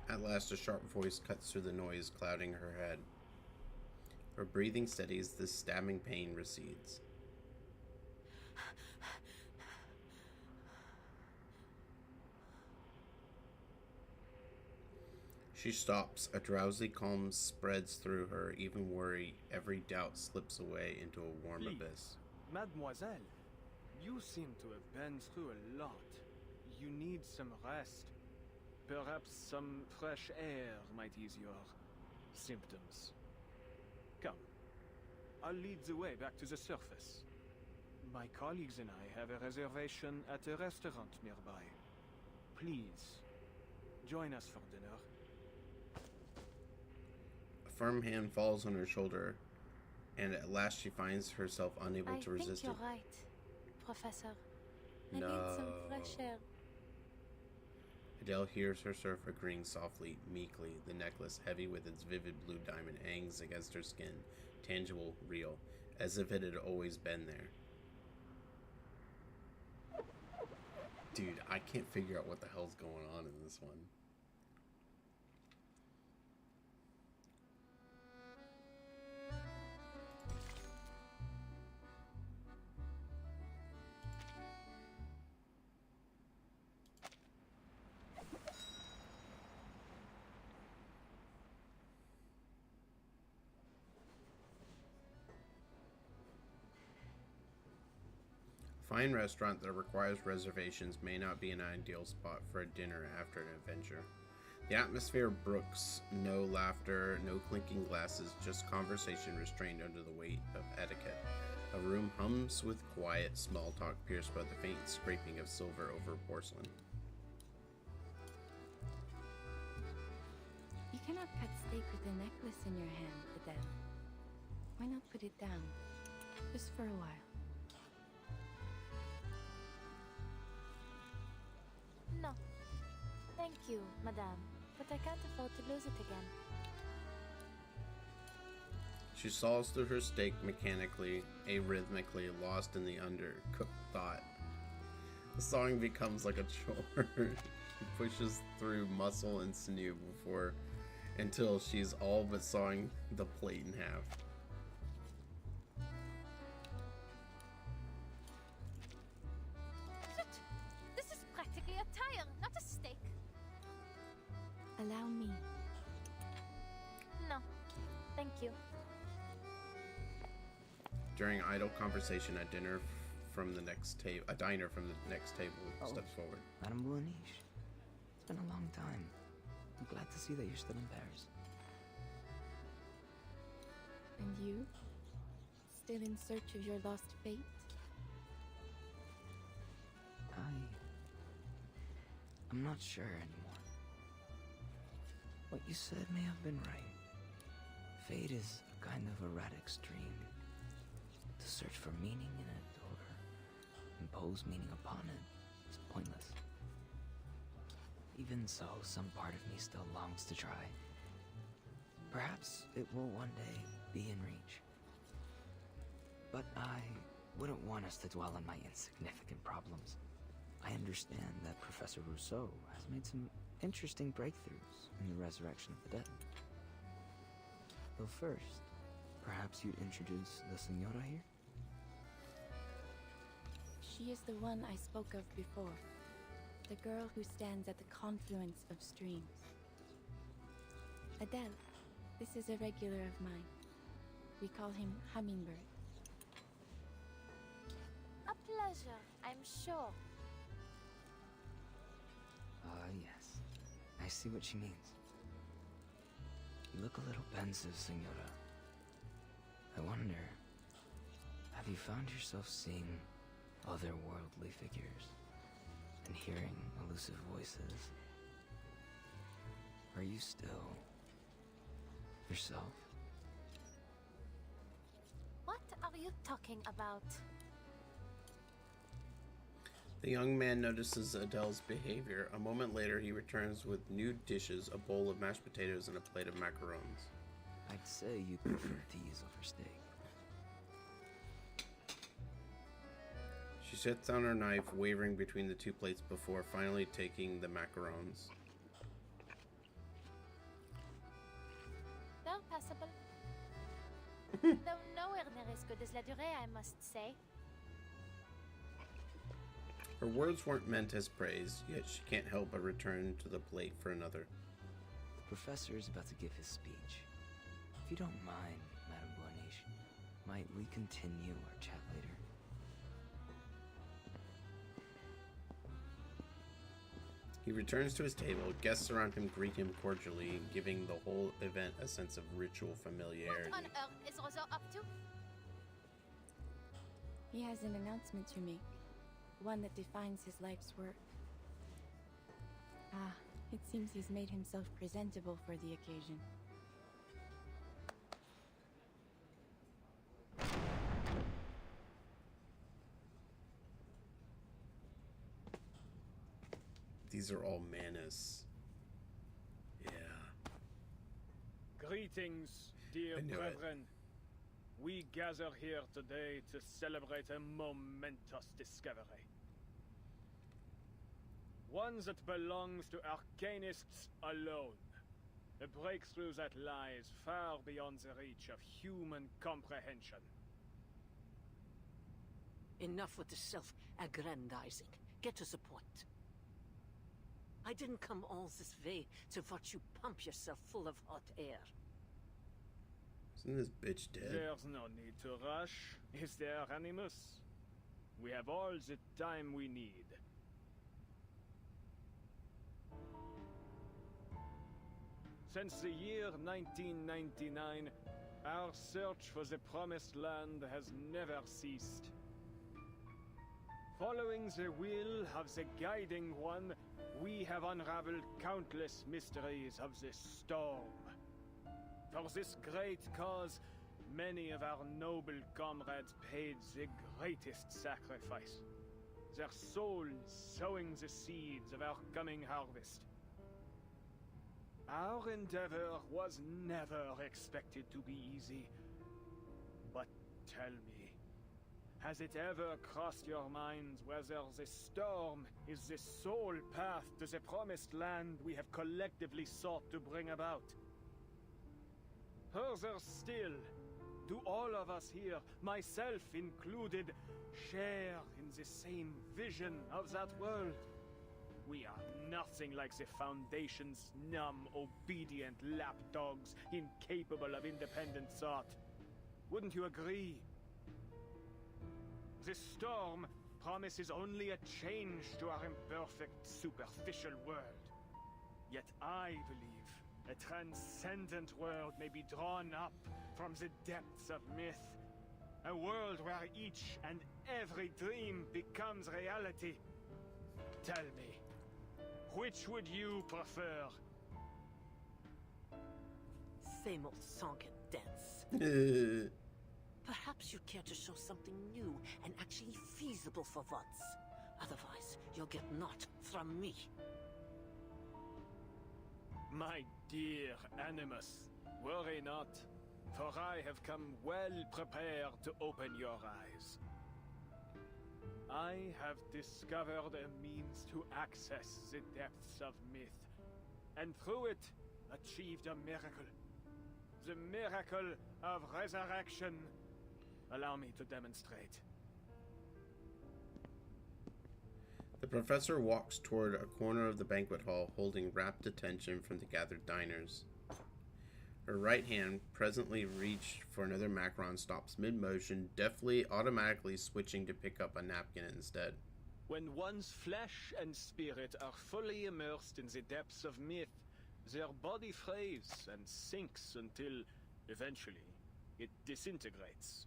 At last, a sharp voice cuts through the noise, clouding her head. Her breathing steadies, the stabbing pain recedes. She stops. A drowsy calm spreads through her. Even worry, every doubt slips away into a warm abyss. Mademoiselle, you seem to have been through a lot. You need some rest. Perhaps some fresh air might ease your symptoms. Come, I'll lead the way back to the surface. My colleagues and I have a reservation at a restaurant nearby. Please, join us for dinner. A firm hand falls on her shoulder, and at last she finds herself unable to resist I think it. you're right, Professor. I No. need some fresh air. Adele hears her surf agreeing softly, meekly. The necklace, heavy with its vivid blue diamond, hangs against her skin, tangible, real, as if it had always been there. Dude, I can't figure out what the hell's going on in this one. Fine restaurant that requires reservations may not be an ideal spot for a dinner after an adventure. The atmosphere brooks no laughter, no clinking glasses, just conversation restrained under the weight of etiquette. A room hums with quiet small talk pierced by the faint scraping of silver over porcelain. You cannot cut steak with a necklace in your hand, Adele. Why not put it down? Just for a while. No. Thank you, madame. But I can't afford to lose it again. She saws through her steak mechanically, arrhythmically, lost in the undercooked thought. The sawing becomes like a chore. She pushes through muscle and sinew until she's all but sawing the plate in half. This is practically a tire, not a steak. Allow me. No. Thank you. During idle conversation, a diner from the next table steps forward. Madame Bouniche. It's been a long time. I'm glad to see that you're still in Paris. And you? Still in search of your lost fate? I'm not sure anymore. What you said may have been right. Fate is a kind of erratic stream. To search for meaning in it or impose meaning upon it is pointless. Even so, some part of me still longs to try. Perhaps it will one day be in reach. But I wouldn't want us to dwell on my insignificant problems. I understand that Professor Rousseau has made some interesting breakthroughs in the resurrection of the dead. Though first, perhaps you'd introduce the Senora here? She is the one I spoke of before. The girl who stands at the confluence of streams. Adele, this is a regular of mine. We call him Hummingbird. A pleasure, I'm sure. Ah, yes. I see what she means. You look a little pensive, Senora. I wonder, have you found yourself seeing otherworldly figures and hearing elusive voices? Are you still yourself? What are you talking about? The young man notices Adele's behavior. A moment later, he returns with new dishes, a bowl of mashed potatoes and a plate of macarons. I'd say you prefer these over steak. She sets down her knife, wavering between the two plates before finally taking the macarons. They're passable. Though nowhere near as good as la durée, I must say. Her words weren't meant as praise, yet she can't help but return to the plate for another. The professor is about to give his speech. If you don't mind, Madame Bourniche, might we continue our chat later? He returns to his table. Guests around him greet him cordially, giving the whole event a sense of ritual familiarity. What on earth is Rousseau up to? He has an announcement to make. One that defines his life's work. Ah, it seems he's made himself presentable for the occasion. These are all Manus. Yeah. Greetings, dear I knew it. brethren. We gather here today to celebrate a momentous discovery. One that belongs to arcanists alone. A breakthrough that lies far beyond the reach of human comprehension. Enough with the self-aggrandizing. Get to the point. I didn't come all this way to watch you pump yourself full of hot air. Isn't this bitch dead? There's no need to rush, is there, Animus? We have all the time we need. Since the year 1999, our search for the Promised Land has never ceased. Following the will of the Guiding One, we have unraveled countless mysteries of this storm. For this great cause, many of our noble comrades paid the greatest sacrifice. Their souls sowing the seeds of our coming harvest. Our endeavor was never expected to be easy. But tell me, has it ever crossed your minds whether this storm is the sole path to the Promised Land we have collectively sought to bring about? Further still, do all of us here, myself included, share in the same vision of that world? We are nothing like the Foundation's numb, obedient lapdogs, incapable of independent thought. Wouldn't you agree? This storm promises only a change to our imperfect, superficial world. Yet I believe a transcendent world may be drawn up from the depths of myth. A world where each and every dream becomes reality. Tell me, which would you prefer? Same old song and dance. Perhaps you'd care to show something new and actually feasible for once. Otherwise, you'll get naught from me. My dear Animus, worry not, for I have come well prepared to open your eyes. I have discovered a means to access the depths of myth, and through it, achieved a miracle. The miracle of resurrection. Allow me to demonstrate. The professor walks toward a corner of the banquet hall, holding rapt attention from the gathered diners. Her right hand, presently reached for another macaron, stops mid-motion, deftly, automatically switching to pick up a napkin instead. When one's flesh and spirit are fully immersed in the depths of myth, their body frays and sinks until, eventually, it disintegrates.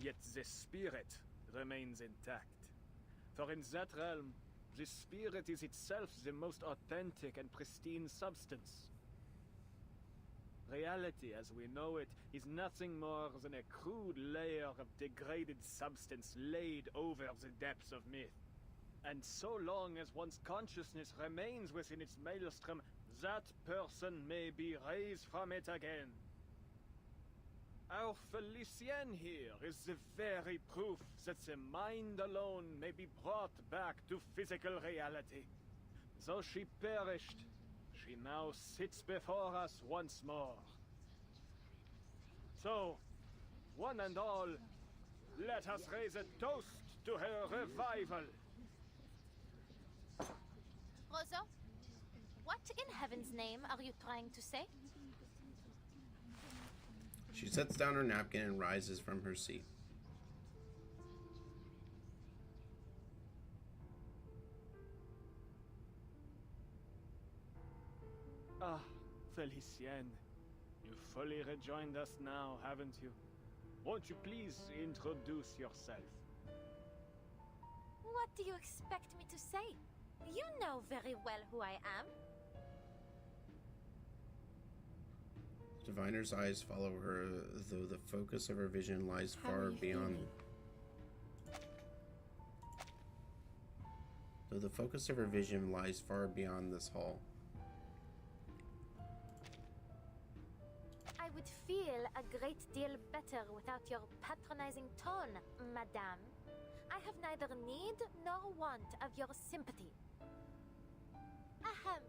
Yet the spirit remains intact. For in that realm, the spirit is itself the most authentic and pristine substance. Reality as we know it is nothing more than a crude layer of degraded substance laid over the depths of myth. And so long as one's consciousness remains within its maelstrom, that person may be raised from it again. Our Felicienne here is the very proof that the mind alone may be brought back to physical reality. Though she perished, she now sits before us once more. So, one and all, let us raise a toast to her revival. Rosa, what in heaven's name are you trying to say? She sets down her napkin and rises from her seat. Ah, Felicienne, you've fully rejoined us now, haven't you? Won't you please introduce yourself? What do you expect me to say? You know very well who I am. Diviner's eyes follow her, though the focus of her vision lies far beyond. Though the focus of her vision lies far beyond this hall. I would feel a great deal better without your patronizing tone, madame. I have neither need nor want of your sympathy. Ahem.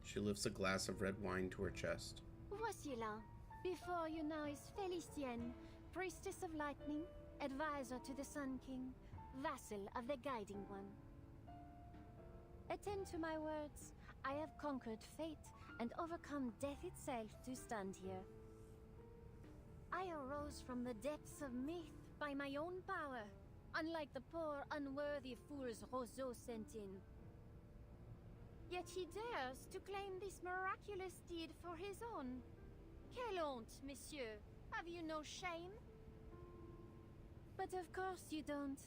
She lifts a glass of red wine to her chest. Voici là. Before you now is Felicienne, priestess of lightning, advisor to the Sun King, vassal of the Guiding One. Attend to my words. I have conquered fate and overcome death itself to stand here. I arose from the depths of myth by my own power, unlike the poor, unworthy fools Roseau sent in. Yet he dares to claim this miraculous deed for his own. Quelle honte, monsieur! Have you no shame? But of course you don't.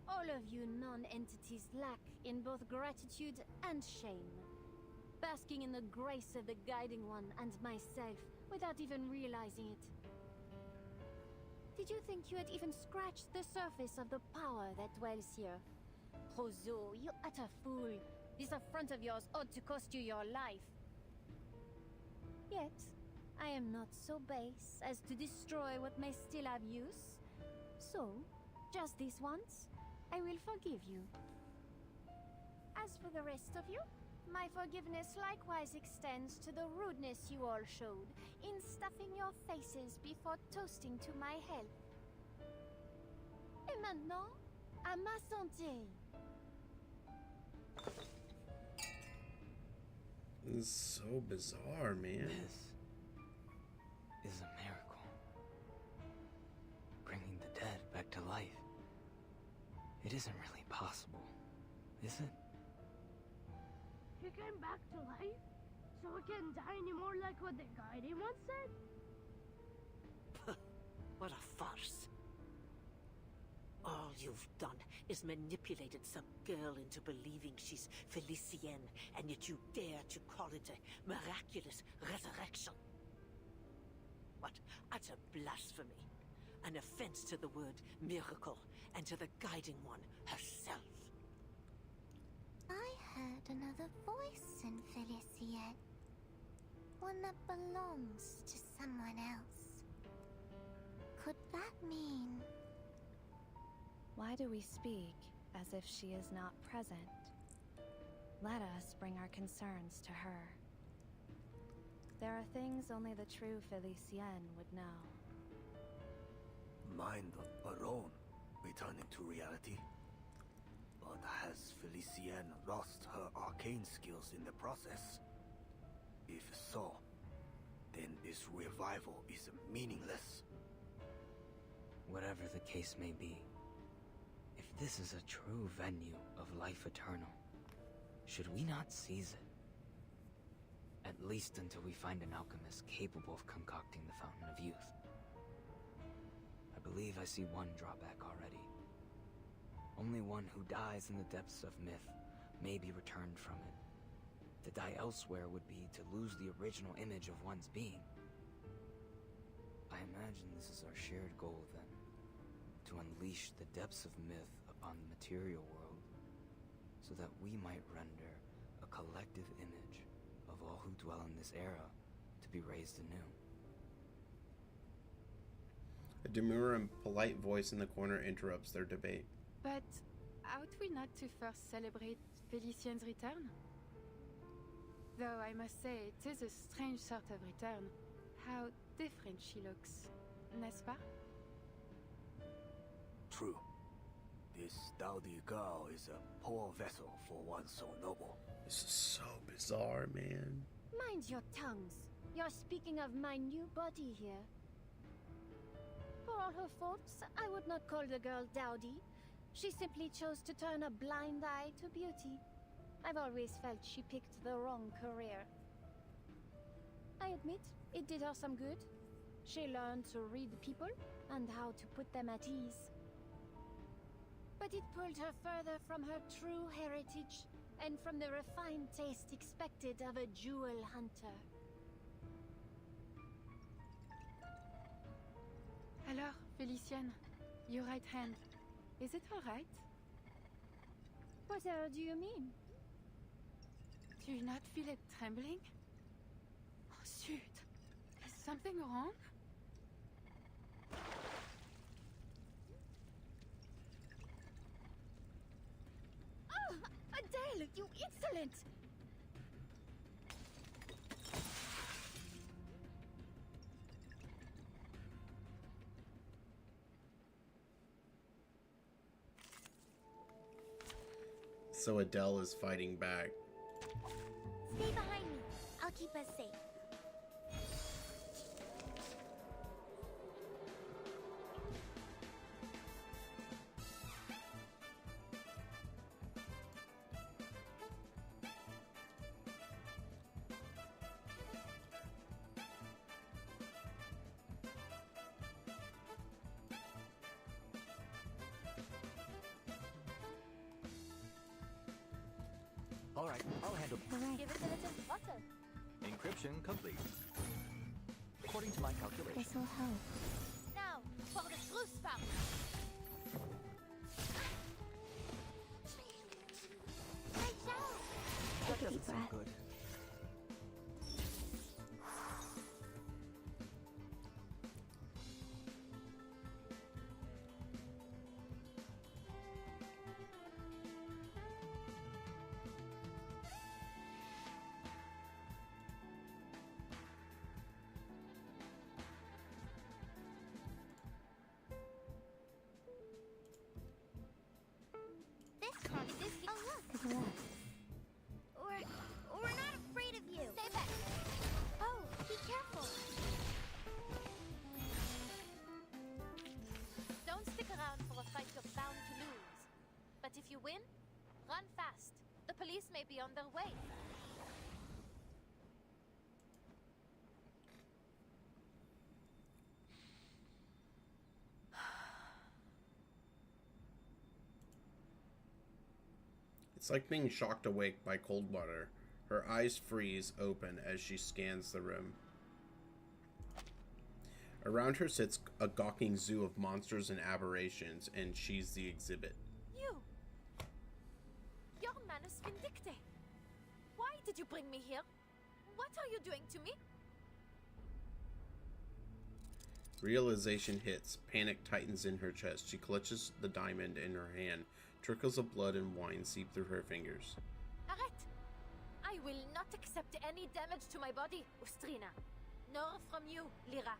All of you non-entities lack in both gratitude and shame. Basking in the grace of the Guiding One and myself without even realizing it. Did you think you had even scratched the surface of the power that dwells here? Roseau, you utter fool! This affront of yours ought to cost you your life. Yet, I am not so base as to destroy what may still have use. So, just this once, I will forgive you. As for the rest of you, my forgiveness likewise extends to the rudeness you all showed in stuffing your faces before toasting to my health. Et maintenant, à ma santé. This is so bizarre, man. This is a miracle. Bringing the dead back to life. It isn't really possible, is it? He came back to life? So he can't die anymore like what the Guardian once said? What a farce. All you've done is manipulated some girl into believing she's Felicienne, and yet you dare to call it a miraculous resurrection. What utter blasphemy! An offense to the word miracle and to the guiding one herself. I heard another voice in Felicienne. One that belongs to someone else. Could that mean... Why do we speak as if she is not present? Let us bring our concerns to her. There are things only the true Felicienne would know. Mind alone, returning to reality. But has Felicienne lost her arcane skills in the process? If so, then this revival is meaningless. Whatever the case may be, if this is a true venue of life eternal, should we not seize it? At least until we find an alchemist capable of concocting the Fountain of Youth. I believe I see one drawback already. Only one who dies in the depths of myth may be returned from it. To die elsewhere would be to lose the original image of one's being. I imagine this is our shared goal then, to unleash the depths of myth upon the material world, so that we might render a collective image of all who dwell in this era to be raised anew. A demure and polite voice in the corner interrupts their debate. But ought we not to first celebrate Felicienne's return? Though I must say, it is a strange sort of return. How different she looks, n'est-ce pas? True. This dowdy girl is a poor vessel for one so noble. This is so bizarre, man. Mind your tongues. You're speaking of my new body here. For all her faults, I would not call the girl dowdy. She simply chose to turn a blind eye to beauty. I've always felt she picked the wrong career. I admit, it did her some good. She learned to read people and how to put them at ease. But it pulled her further from her true heritage and from the refined taste expected of a jewel hunter. Alors, Felicienne, your right hand, is it all right? What do you mean? Do you not feel it trembling? Oh, shoot. Is something wrong? Oh, Adele, you insolent! So Adele is fighting back. Stay behind me. I'll keep us safe. Alright, I'll handle Give it a little butter. encryption complete. According to my calculations. This'll help. Now, for the true spout. That doesn't seem good. This one. Oh, look. We're not afraid of you. Stay back. Oh, be careful. Don't stick around for a fight you're bound to lose. But if you win, run fast. The police may be on their way. It's like being shocked awake by cold water. Her eyes freeze open as she scans the room. Around her sits a gawking zoo of monsters and aberrations, and she's the exhibit. You're Manus Vindicte. Why did you bring me here? What are you doing to me? Realization hits. Panic tightens in her chest. She clutches the diamond in her hand. Trickles of blood and wine seep through her fingers. Arrête! I will not accept any damage to my body, Ustrina. Nor from you, Lyra.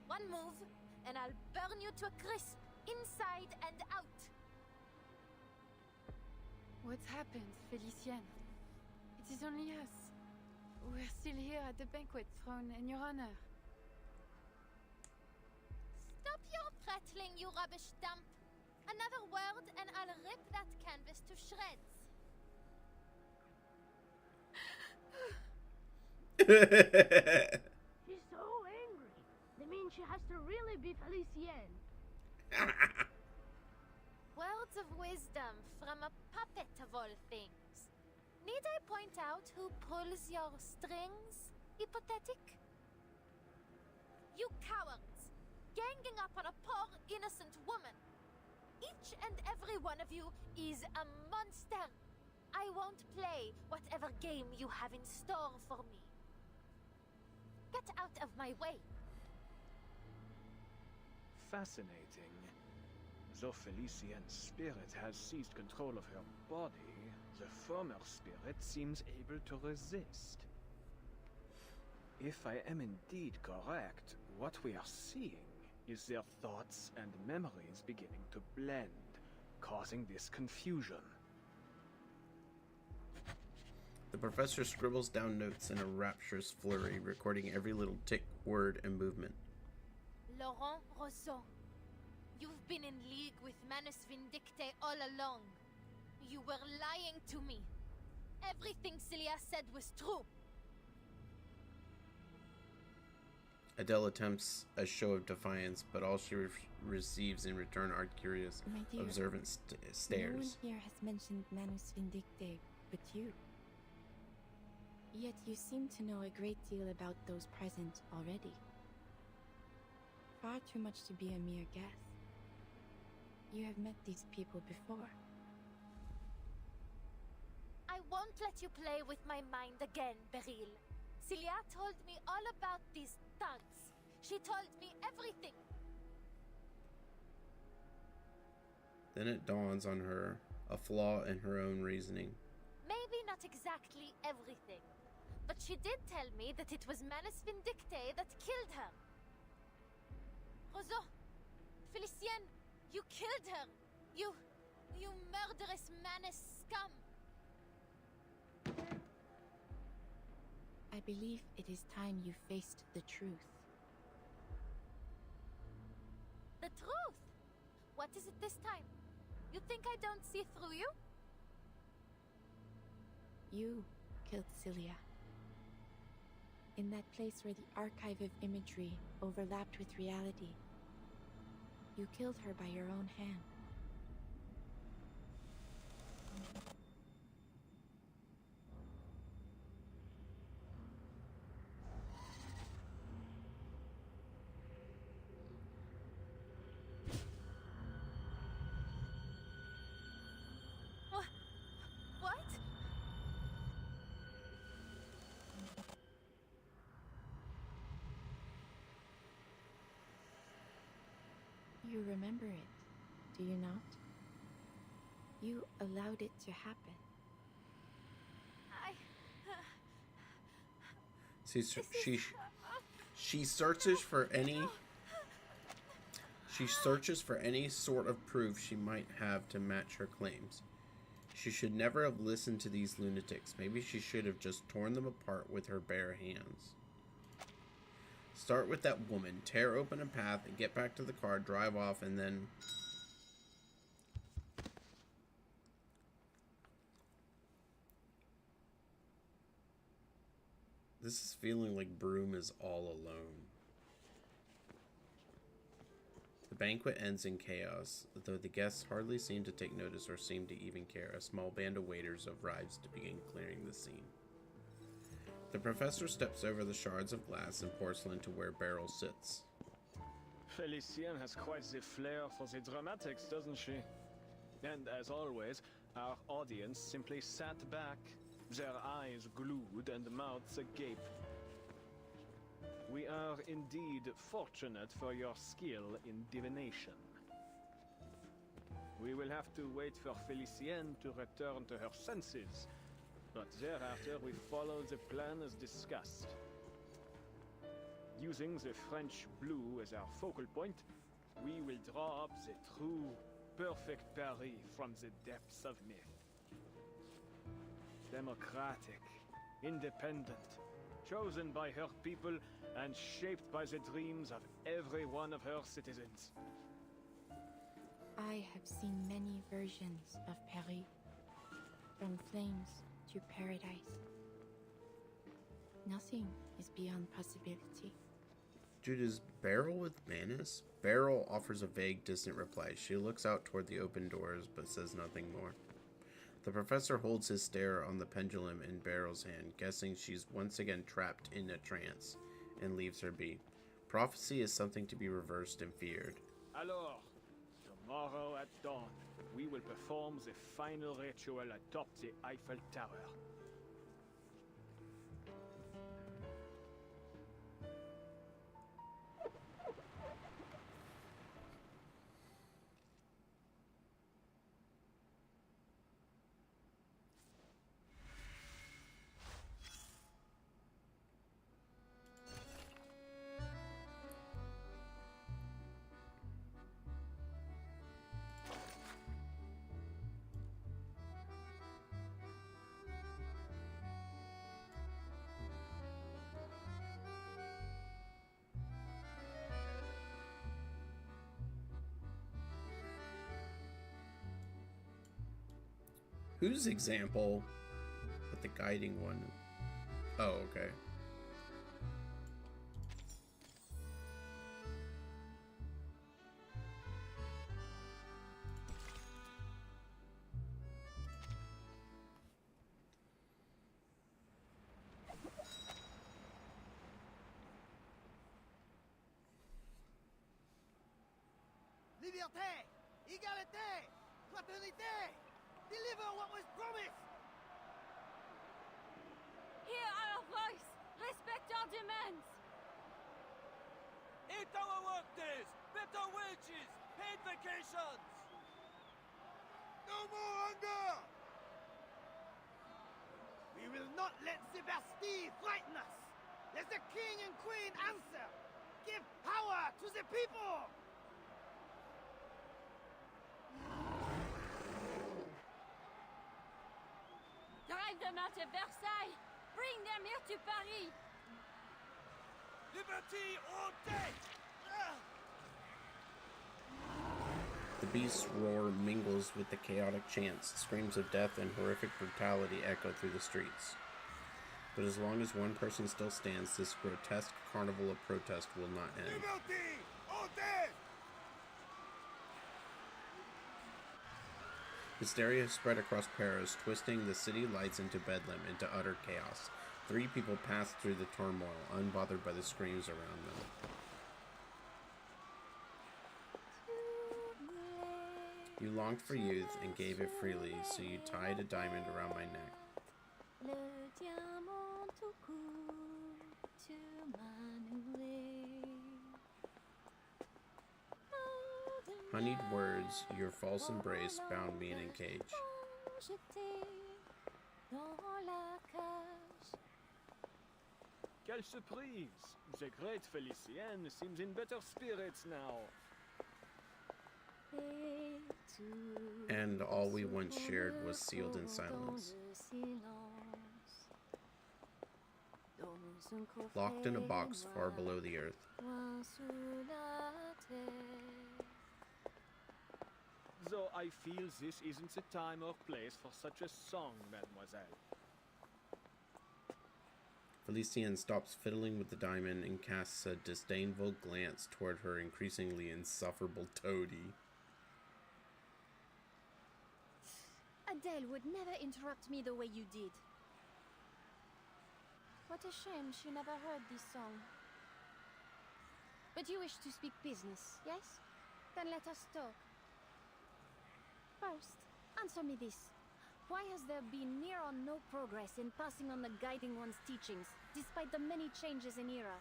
One move, and I'll burn you to a crisp, inside and out. What's happened, Felicienne? It is only us. We're still here at the banquet thrown in your honor. Stop your prattling, you rubbish dump. Another word and I'll rip that canvas to shreds. She's so angry. That means she has to really be Felicienne. Words of wisdom from a puppet of all things. Need I point out who pulls your strings, hypothetic? You cowards! Ganging up on a poor, innocent woman! Each and every one of you is a monster! I won't play whatever game you have in store for me. Get out of my way! Fascinating. Though Felicien's spirit has seized control of her body, the former spirit seems able to resist. If I am indeed correct, what we are seeing is their thoughts and memories beginning to blend, causing this confusion. The professor scribbles down notes in a rapturous flurry, recording every little tick, word, and movement. Laurent Rousseau, you've been in league with Manus Vindicte all along. You were lying to me. Everything Celia said was true. Adele attempts a show of defiance, but all she receives in return are curious, My dear, observant stares. No one here has mentioned Manus Vindicte, but you. Yet you seem to know a great deal about those present already. Far too much to be a mere guess. You have met these people before. I won't let you play with my mind again, Beryl. Celia told me all about these thugs. She told me everything. Then it dawns on her, a flaw in her own reasoning. Maybe not exactly everything, but she did tell me that it was Manus Vindicte that killed her. Rousseau, Felicienne, you killed her. You murderous Manus scum. I believe it is time you faced the truth. The truth? What is it this time? You think I don't see through you? You killed Celia. In that place where the archive of imagery overlapped with reality. You killed her by your own hand. What? You remember it, do you not? You allowed it to happen. See, she searches for any. She searches for any sort of proof she might have to match her claims. She should never have listened to these lunatics. Maybe she should have just torn them apart with her bare hands. Start with that woman, tear open a path, and get back to the car, drive off, and then... This is feeling like Broom is all alone. The banquet ends in chaos, though the guests hardly seem to take notice or seem to even care. A small band of waiters arrives to begin clearing the scene. The professor steps over the shards of glass and porcelain to where Beryl sits. Felicienne has quite the flair for the dramatics, doesn't she? And as always, our audience simply sat back, their eyes glued and mouths agape. We are indeed fortunate for your skill in divination. We will have to wait for Felicienne to return to her senses, but thereafter we follow the plan as discussed. Using the French blue as our focal point, we will draw up the true, perfect Paris from the depths of myth. Democratic, independent, chosen by her people and shaped by the dreams of every one of her citizens. I have seen many versions of Paris, from flames to paradise. Nothing is beyond possibility. Dude, is Beryl with Manus? Beryl offers a vague, distant reply. She looks out toward the open doors, but says nothing more. The professor holds his stare on the pendulum in Beryl's hand, guessing she's once again trapped in a trance, and leaves her be. Prophecy is something to be reversed and feared. Alors, tomorrow at dawn, we will perform the final ritual atop the Eiffel Tower. Whose example? But the guiding one. Oh, okay. Liberté! Égalité! Fraternité! Deliver what was promised! Hear our voice! Respect our demands! Eat our work days! Better wages! Paid vacations! No more hunger! We will not let the Bastille frighten us! Let the king and queen answer! Give power to the people! Drive them out of Versailles! Bring them here to Paris! Liberty or death! The beast's roar mingles with the chaotic chants. Screams of death and horrific brutality echo through the streets. But as long as one person still stands, this grotesque carnival of protest will not end. Liberty or death! Hysteria has spread across Paris, twisting the city lights into bedlam, into utter chaos. 3 people pass through the turmoil, unbothered by the screams around them. You longed for youth and gave it freely, so you tied a diamond around my neck. Honeyed words, your false embrace bound me in a cage. Quelle surprise! The great Felicienne seems in better spirits now. And all we once shared was sealed in silence. Locked in a box far below the earth. Though I feel this isn't the time or place for such a song, mademoiselle. Felician stops fiddling with the diamond and casts a disdainful glance toward her increasingly insufferable toady. Adele would never interrupt me the way you did. What a shame she never heard this song. But you wish to speak business, yes? Then let us talk. First, answer me this. Why has there been near or no progress in passing on the Guiding One's teachings, despite the many changes in era?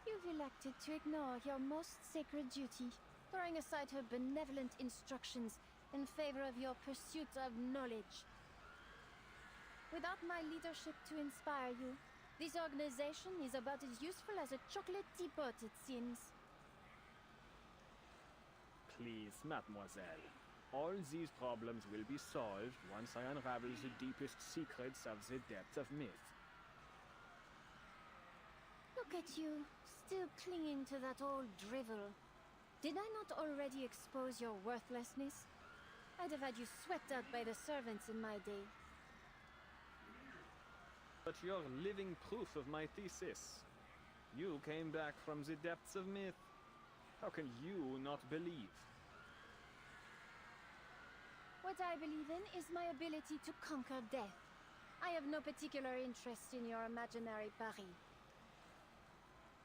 You've elected to ignore your most sacred duty, throwing aside her benevolent instructions in favor of your pursuit of knowledge. Without my leadership to inspire you, this organization is about as useful as a chocolate teapot, it seems. Please, mademoiselle. All these problems will be solved once I unravel the deepest secrets of the depths of myth. Look at you, still clinging to that old drivel. Did I not already expose your worthlessness? I'd have had you swept out by the servants in my day. But you're living proof of my thesis. You came back from the depths of myth. How can you not believe? What I believe in is my ability to conquer death. I have no particular interest in your imaginary Paris.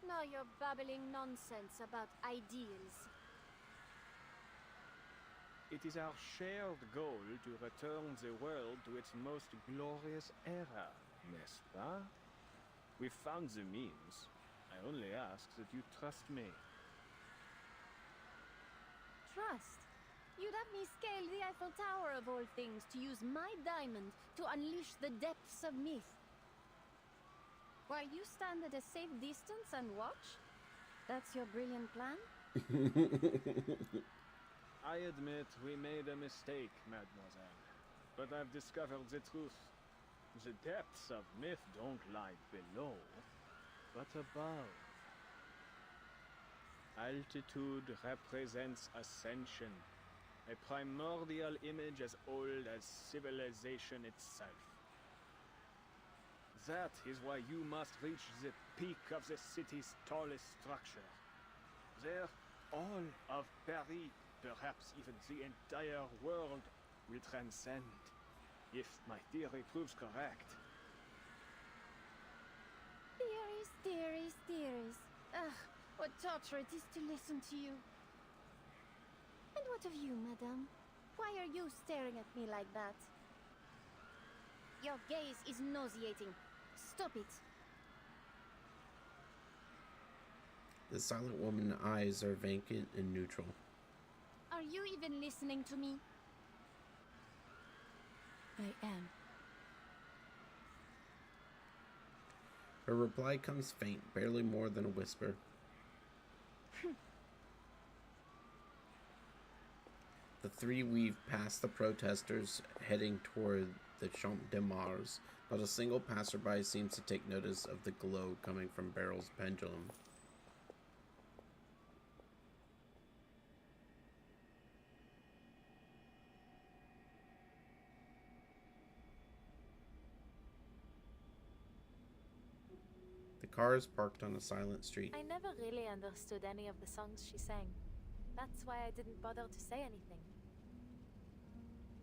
Nor your babbling nonsense about ideals. It is our shared goal to return the world to its most glorious era, n'est-ce pas? We've found the means. I only ask that you trust me. Trust? You'd have me scale the Eiffel Tower of all things to use my diamond to unleash the depths of myth. While you stand at a safe distance and watch? That's your brilliant plan? I admit we made a mistake, mademoiselle. But I've discovered the truth. The depths of myth don't lie below, but above. Altitude represents ascension, a primordial image as old as civilization itself. That is why you must reach the peak of the city's tallest structure. There, all of Paris, perhaps even the entire world, will transcend, if my theory proves correct. Theories, theories, theories. Ugh, what torture it is to listen to you. And what of you, madame? Why are you staring at me like that? Your gaze is nauseating. Stop it. The silent woman's eyes are vacant and neutral. Are you even listening to me? I am. Her reply comes faint, barely more than a whisper. The three weave past the protesters, heading toward the Champ de Mars. Not a single passerby seems to take notice of the glow coming from Beryl's pendulum. The car is parked on a silent street. I never really understood any of the songs she sang. That's why I didn't bother to say anything.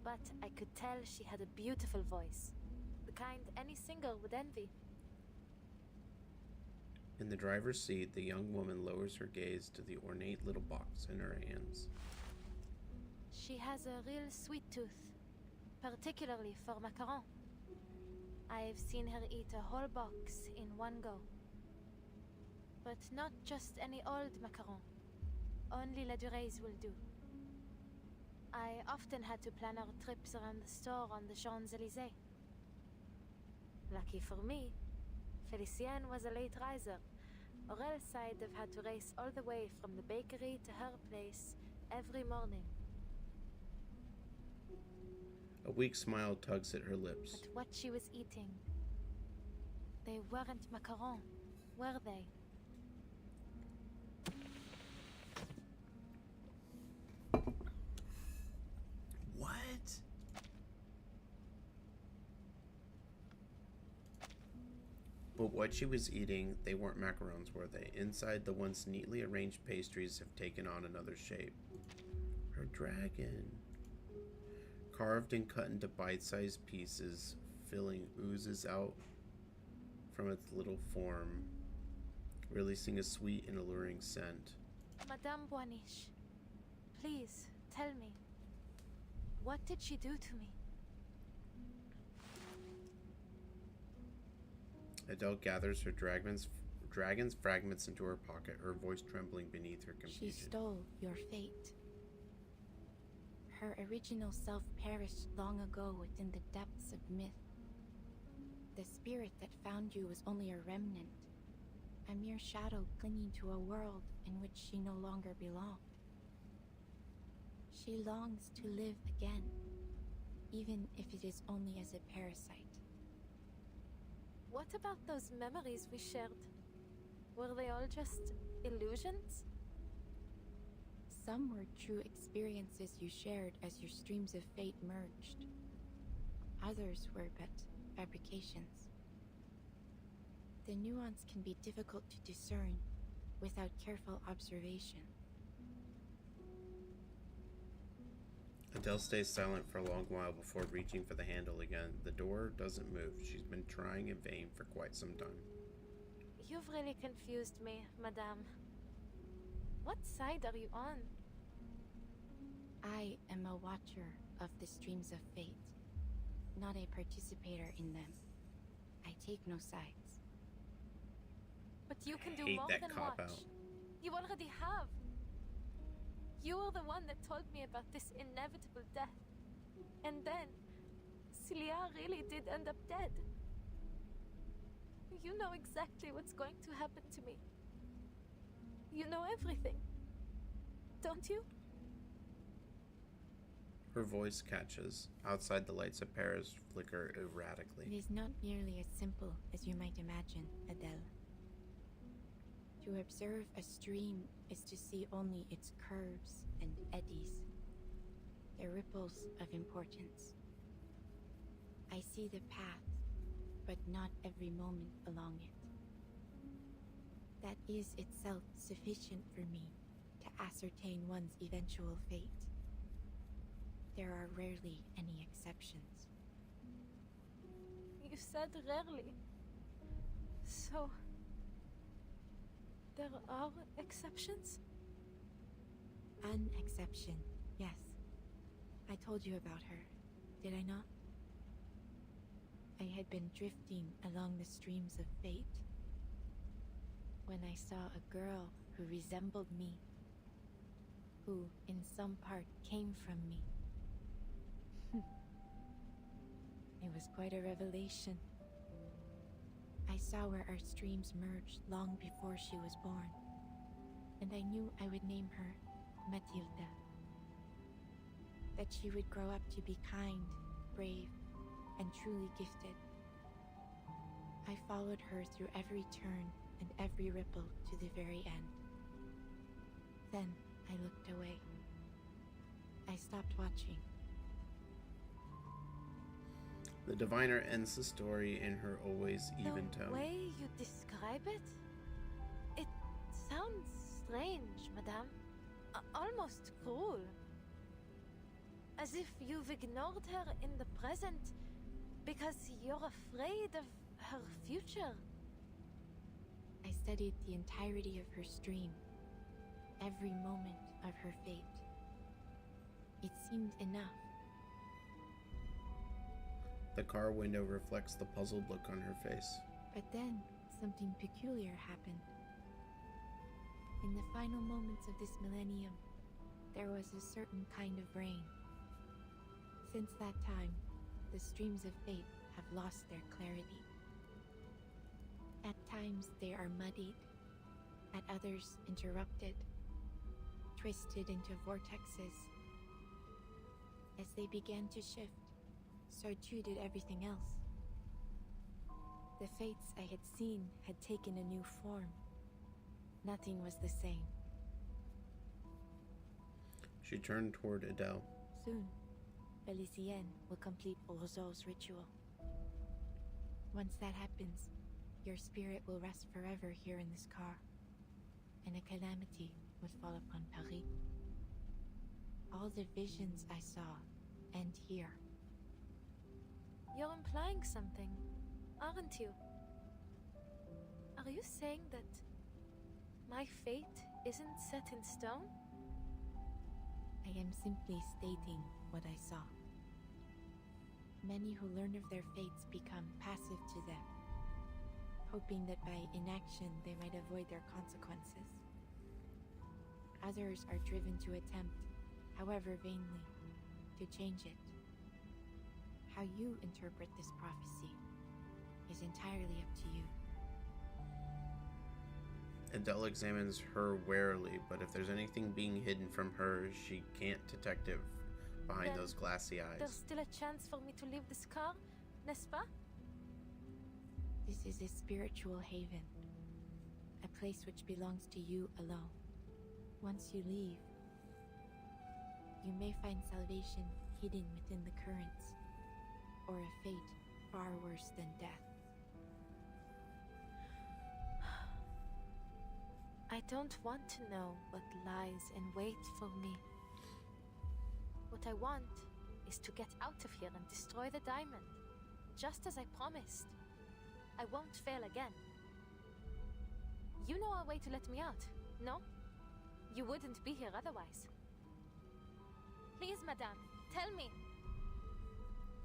But I could tell she had a beautiful voice. The kind any singer would envy. In the driver's seat, the young woman lowers her gaze to the ornate little box in her hands. She has a real sweet tooth, particularly for macaron. I've seen her eat a whole box in one go. But not just any old macaron. Only La Dure's will do. I often had to plan our trips around the store on the Champs-Élysées. Lucky for me, Felicienne was a late riser, or else I'd have had to race all the way from the bakery to her place every morning. A weak smile tugs at her lips. But what she was eating, they weren't macaron, were they? What? But what she was eating, they weren't macarons, were they? Inside, the once neatly arranged pastries have taken on another shape. Her dragon. Carved and cut into bite-sized pieces, filling oozes out from its little form, releasing a sweet and alluring scent. Madame Boaniche, please tell me, what did she do to me? Adele gathers her dragon's fragments into her pocket, her voice trembling beneath her confusion. She stole your fate. Her original self perished long ago within the depths of myth. The spirit that found you was only a remnant, a mere shadow clinging to a world in which she no longer belonged. She longs to live again, even if it is only as a parasite. What about those memories we shared? Were they all just illusions? Some were true experiences you shared as your streams of fate merged. Others were but fabrications. The nuance can be difficult to discern without careful observation. Adele stays silent for a long while before reaching for the handle again. The door doesn't move. She's been trying in vain for quite some time. You've really confused me, Madame. What side are you on? I am a watcher of the streams of fate, not a participator in them. I take no sides. But you can do hate more that than cop watch. out. You already have. You were the one that told me about this inevitable death. And then, Celia really did end up dead. You know exactly what's going to happen to me. You know everything. Don't you? Her voice catches. Outside, the lights of Paris flicker erratically. It is not nearly as simple as you might imagine, Adele. To observe a stream is to see only its curves and eddies, the ripples of importance. I see the path, but not every moment along it. That is itself sufficient for me to ascertain one's eventual fate. There are rarely any exceptions. You said rarely. So, there are exceptions? An exception, yes. I told you about her, did I not? I had been drifting along the streams of fate when I saw a girl who resembled me, who in some part came from me. It was quite a revelation. I saw where our streams merged long before she was born, and I knew I would name her Matilda. That she would grow up to be kind, brave, and truly gifted. I followed her through every turn and every ripple to the very end. Then I looked away. I stopped watching. The diviner ends the story in her always even tone. The way you describe it, it sounds strange, Madame. Almost cruel. As if you've ignored her in the present because you're afraid of her future. I studied the entirety of her stream, every moment of her fate. It seemed enough. The car window reflects the puzzled look on her face. But then, something peculiar happened. In the final moments of this millennium, there was a certain kind of rain. Since that time, the streams of fate have lost their clarity. At times they are muddied, at others interrupted, twisted into vortexes. As they began to shift, so too did everything else. The fates I had seen had taken a new form. Nothing was the same. She turned toward Adele. Soon, Felicienne will complete Roseau's ritual. Once that happens, Your spirit will rest forever here in this car, and a calamity would fall upon Paris. All the visions I saw end here. You're implying something, aren't you? Are you saying that my fate isn't set in stone? I am simply stating what I saw. Many who learn of their fates become passive to them, hoping that by inaction they might avoid their consequences. Others are driven to attempt, however vainly, to change it. How you interpret this prophecy is entirely up to you. Adele examines her warily, but if there's anything being hidden from her, she can't detect it behind Then those glassy eyes. There's still a chance for me to leave this car, n'est-ce pas? This is a spiritual haven, a place which belongs to you alone. Once you leave, you may find salvation hidden within the currents, or a fate far worse than death. I don't want to know what lies in wait for me. What I want is to get out of here and destroy the diamond, just as I promised. I won't fail again. You know a way to let me out, no? You wouldn't be here otherwise. Please, madame, tell me.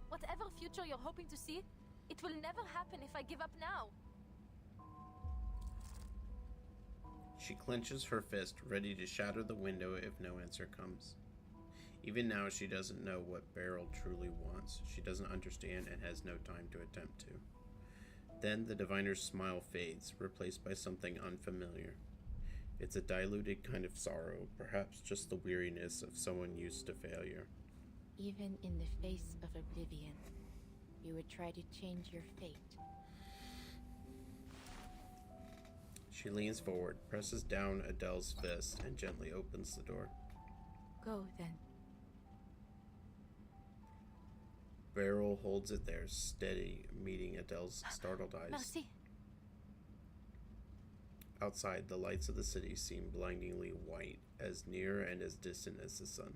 Whatever future you're hoping to see, it will never happen if I give up now. She clenches her fist, ready to shatter the window if no answer comes. Even now, she doesn't know what Beryl truly wants. She doesn't understand and has no time to attempt to. Then the diviner's smile fades, replaced by something unfamiliar. It's a diluted kind of sorrow, perhaps just the weariness of someone used to failure. Even in the face of oblivion, you would try to change your fate. She leans forward, presses down Adele's fist, and gently opens the door. Go, then. Beryl holds it there, steady, meeting Adele's startled eyes. Merci. Outside, the lights of the city seem blindingly white, as near and as distant as the sun.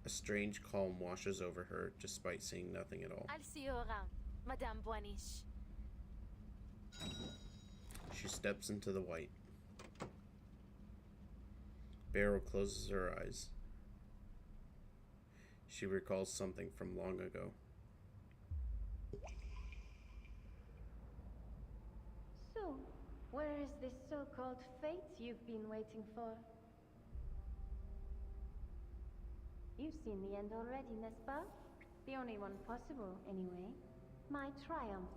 A strange calm washes over her, despite seeing nothing at all. I'll see you around, Madame Boiniche. She steps into the white. Beryl closes her eyes. She recalls something from long ago. So, where is this so-called fate you've been waiting for? You've seen the end already, n'est-ce pas? The only one possible, anyway. My triumph.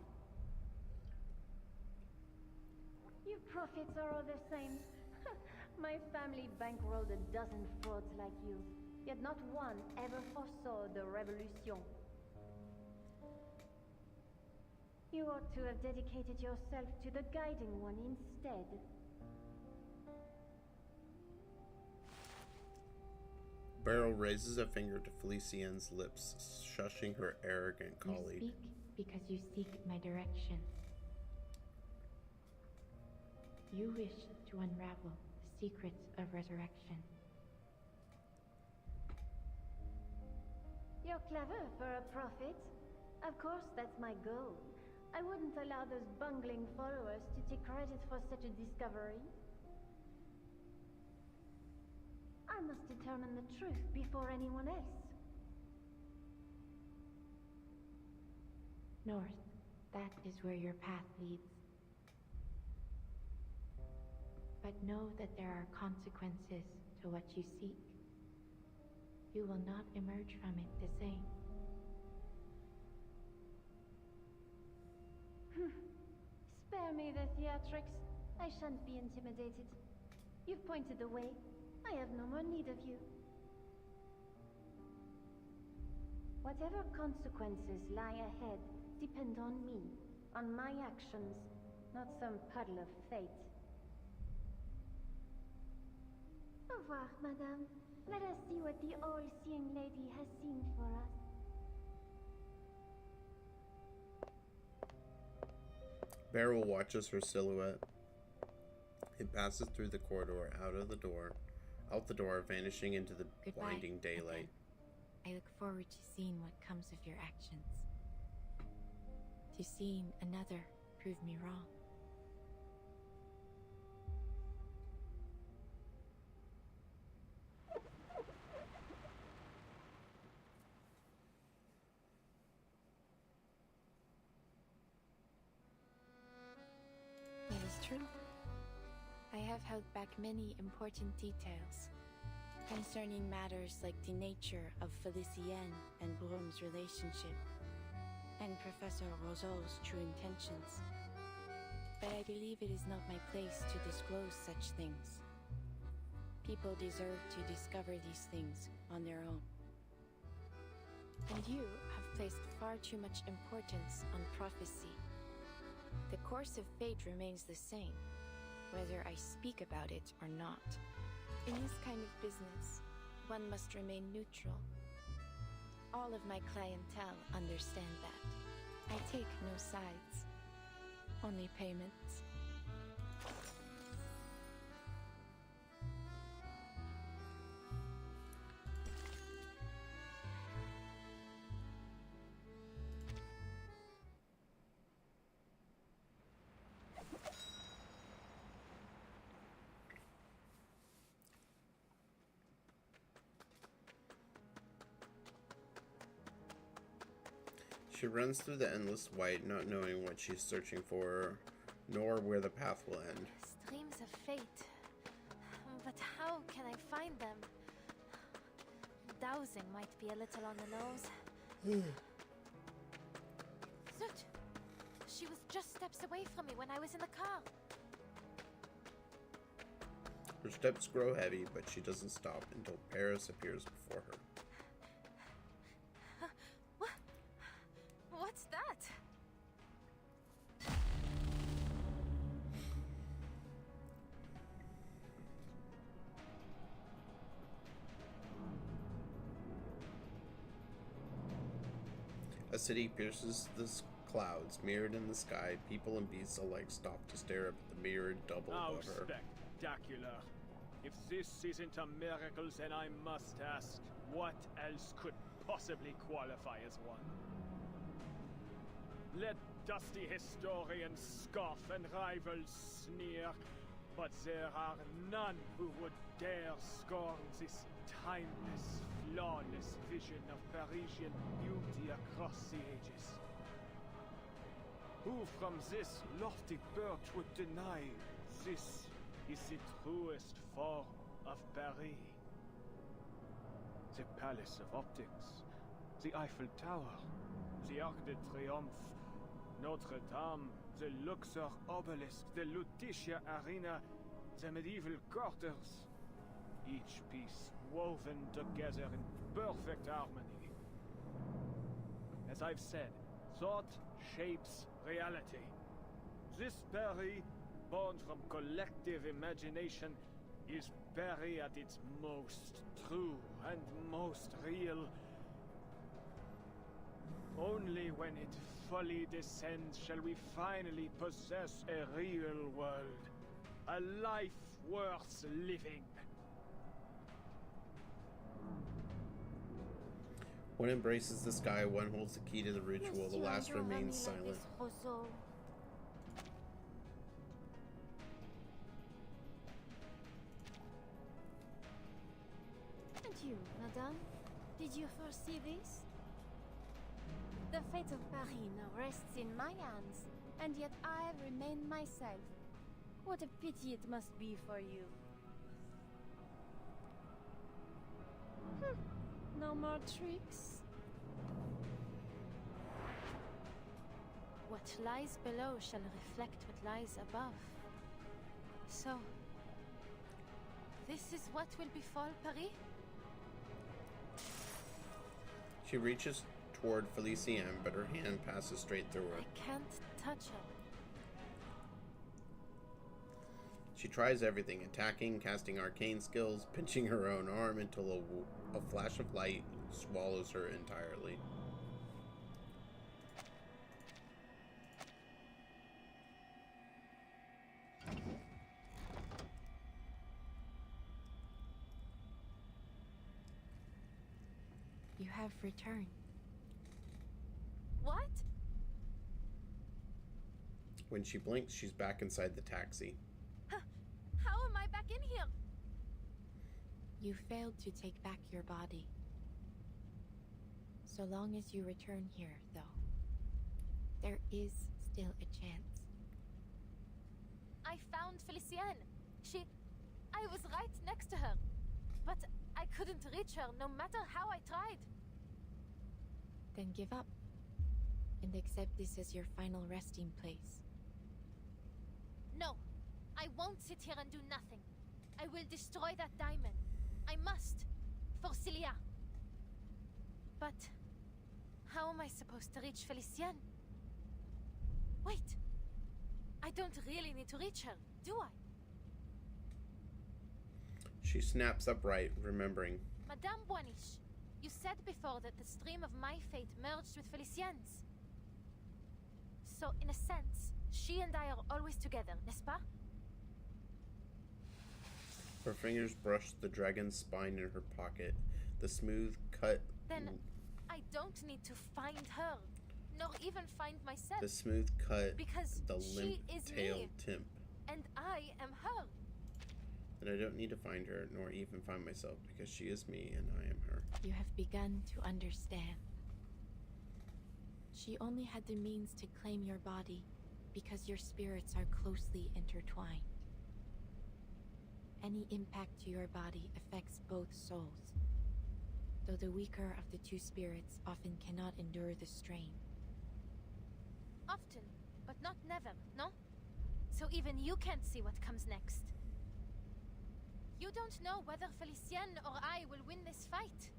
You prophets are all the same. My family bankrolled a dozen frauds like you, yet not one ever foresaw the revolution. You ought to have dedicated yourself to the guiding one instead. Beryl raises a finger to Felicienne's lips, shushing her arrogant colleague. You speak because you seek my direction. You wish to unravel the secrets of resurrection. You're clever for a prophet. Of course, that's my goal. I wouldn't allow those bungling followers to take credit for such a discovery. I must determine the truth before anyone else. North, that is where your path leads. But know that there are consequences to what you seek. You will not emerge from it the same. Spare me the theatrics. I shan't be intimidated. You've pointed the way. I have no more need of you. Whatever consequences lie ahead depend on me, on my actions, not some puddle of fate. Au revoir, madame. Let us see what the all-seeing lady has seen for us. Beryl watches her silhouette. It passes through the corridor, out the door, vanishing into the Goodbye, blinding daylight. I look forward to seeing what comes of your actions. To seeing another prove me wrong. It is true. I have held back many important details concerning matters like the nature of Felicienne and Brom's relationship, and Professor Roseau's true intentions. But I believe it is not my place to disclose such things. People deserve to discover these things on their own. And you have placed far too much importance on prophecy. The course of fate remains the same, whether I speak about it or not. In this kind of business, one must remain neutral. All of my clientele understand that. I take no sides, only payments. She runs through the endless white, not knowing what she's searching for, nor where the path will end. Streams of fate. But how can I find them? Dowsing might be a little on the nose. Zut! She was just steps away from me when I was in the car. Her steps grow heavy, but she doesn't stop until Paris appears before her. What's that? A city pierces the clouds, mirrored in the sky. People and beasts alike stop to stare up at the mirrored double above her. Spectacular. If this isn't a miracle, then I must ask, what else could possibly qualify as one? Let dusty historians scoff and rivals sneer, but there are none who would dare scorn this timeless, flawless vision of Parisian beauty across the ages. Who from this lofty perch would deny this is the truest form of Paris? The Palace of Optics, the Eiffel Tower, the Arc de Triomphe, Notre Dame, the Luxor Obelisk, the Lutetia Arena, the medieval quarters. Each piece woven together in perfect harmony. As I've said, thought shapes reality. This Paris, born from collective imagination, is Paris at its most true and most real. Only when it fully descends shall we finally possess a real world. A life worth living. One embraces the sky, one holds the key to the ritual, the last remains silent. And you, madame? Did you foresee this? The fate of Paris now rests in my hands, and yet I remain myself. What a pity it must be for you. No more tricks. What lies below shall reflect what lies above. So, this is what will befall Paris? She reaches toward Felicienne, but her hand passes straight through her. I can't touch her. She tries everything, attacking, casting arcane skills, pinching her own arm until a flash of light swallows her entirely. have returned. What? When she blinks, she's back inside the taxi. How am I back in here? You failed to take back your body. So long as you return here, though, there is still a chance. I found Felicienne. I was right next to her. But I couldn't reach her no matter how I tried. Then give up. And accept this as your final resting place. No, I won't sit here and do nothing. I will destroy that diamond. I must. For Celia. But how am I supposed to reach Felicienne? Wait. I don't really need to reach her, do I? She snaps upright, remembering. Madame Boiniche, you said before that the stream of my fate merged with Felicienne's. So, in a sense, she and I are always together, n'est-ce pas? Her fingers brush the dragon's spine in her pocket. The smooth cut... Then I don't need to find her, nor even find myself. The smooth cut, because the limp she is tailed me, timp. and I am her. Then I don't need to find her, nor even find myself, because she is me and I am her. You have begun to understand. She only had the means to claim your body because your spirits are closely intertwined. Any impact to your body affects both souls, though the weaker of the two spirits often cannot endure the strain. Often, but not never, no? So even you can't see what comes next. You don't know whether Felicienne or I will win this fight.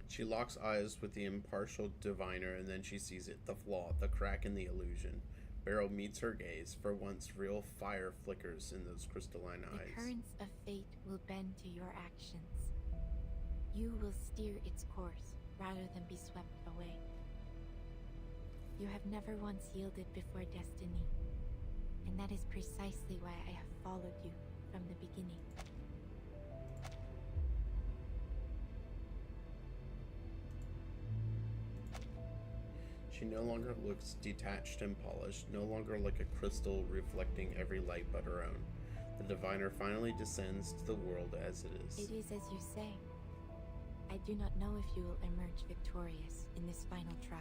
She locks eyes with the impartial diviner, and then she sees it, the flaw, the crack in the illusion. Beryl meets her gaze. For once, real fire flickers in those crystalline eyes. The currents of fate will bend to your actions. You will steer its course, rather than be swept away. You have never once yielded before destiny, and that is precisely why I have followed you from the beginning. She no longer looks detached and polished, no longer like a crystal reflecting every light but her own. The diviner finally descends to the world as it is. It is as you say. I do not know if you will emerge victorious in this final trial.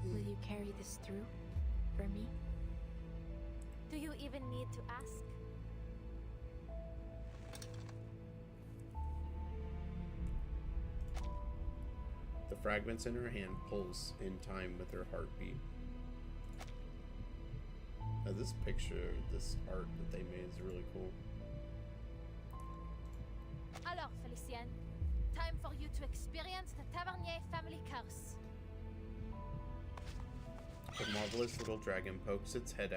Will you carry this through for me? Do you even need to ask? The fragments in her hand pulse in time with her heartbeat. Now this picture, this art that they made is really cool. Alors, Felicienne, time for you to experience the Tavernier family curse. The marvelous little dragon pokes its head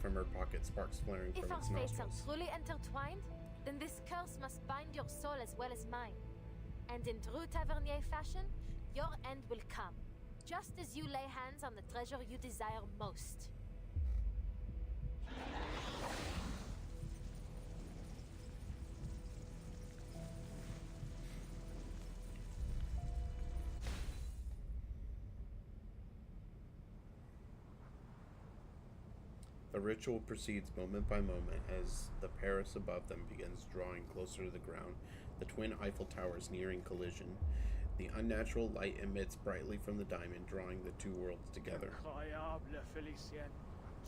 from her pocket, sparks flaring If from our its fates are nostrils. truly intertwined, then this curse must bind your soul as well as mine. And in true Tavernier fashion, your end will come, just as you lay hands on the treasure you desire most. The ritual proceeds moment by moment as the Paris above them begins drawing closer to the ground, the twin Eiffel Towers nearing collision. The unnatural light emits brightly from the diamond, drawing the two worlds together. Incroyable, Felicienne.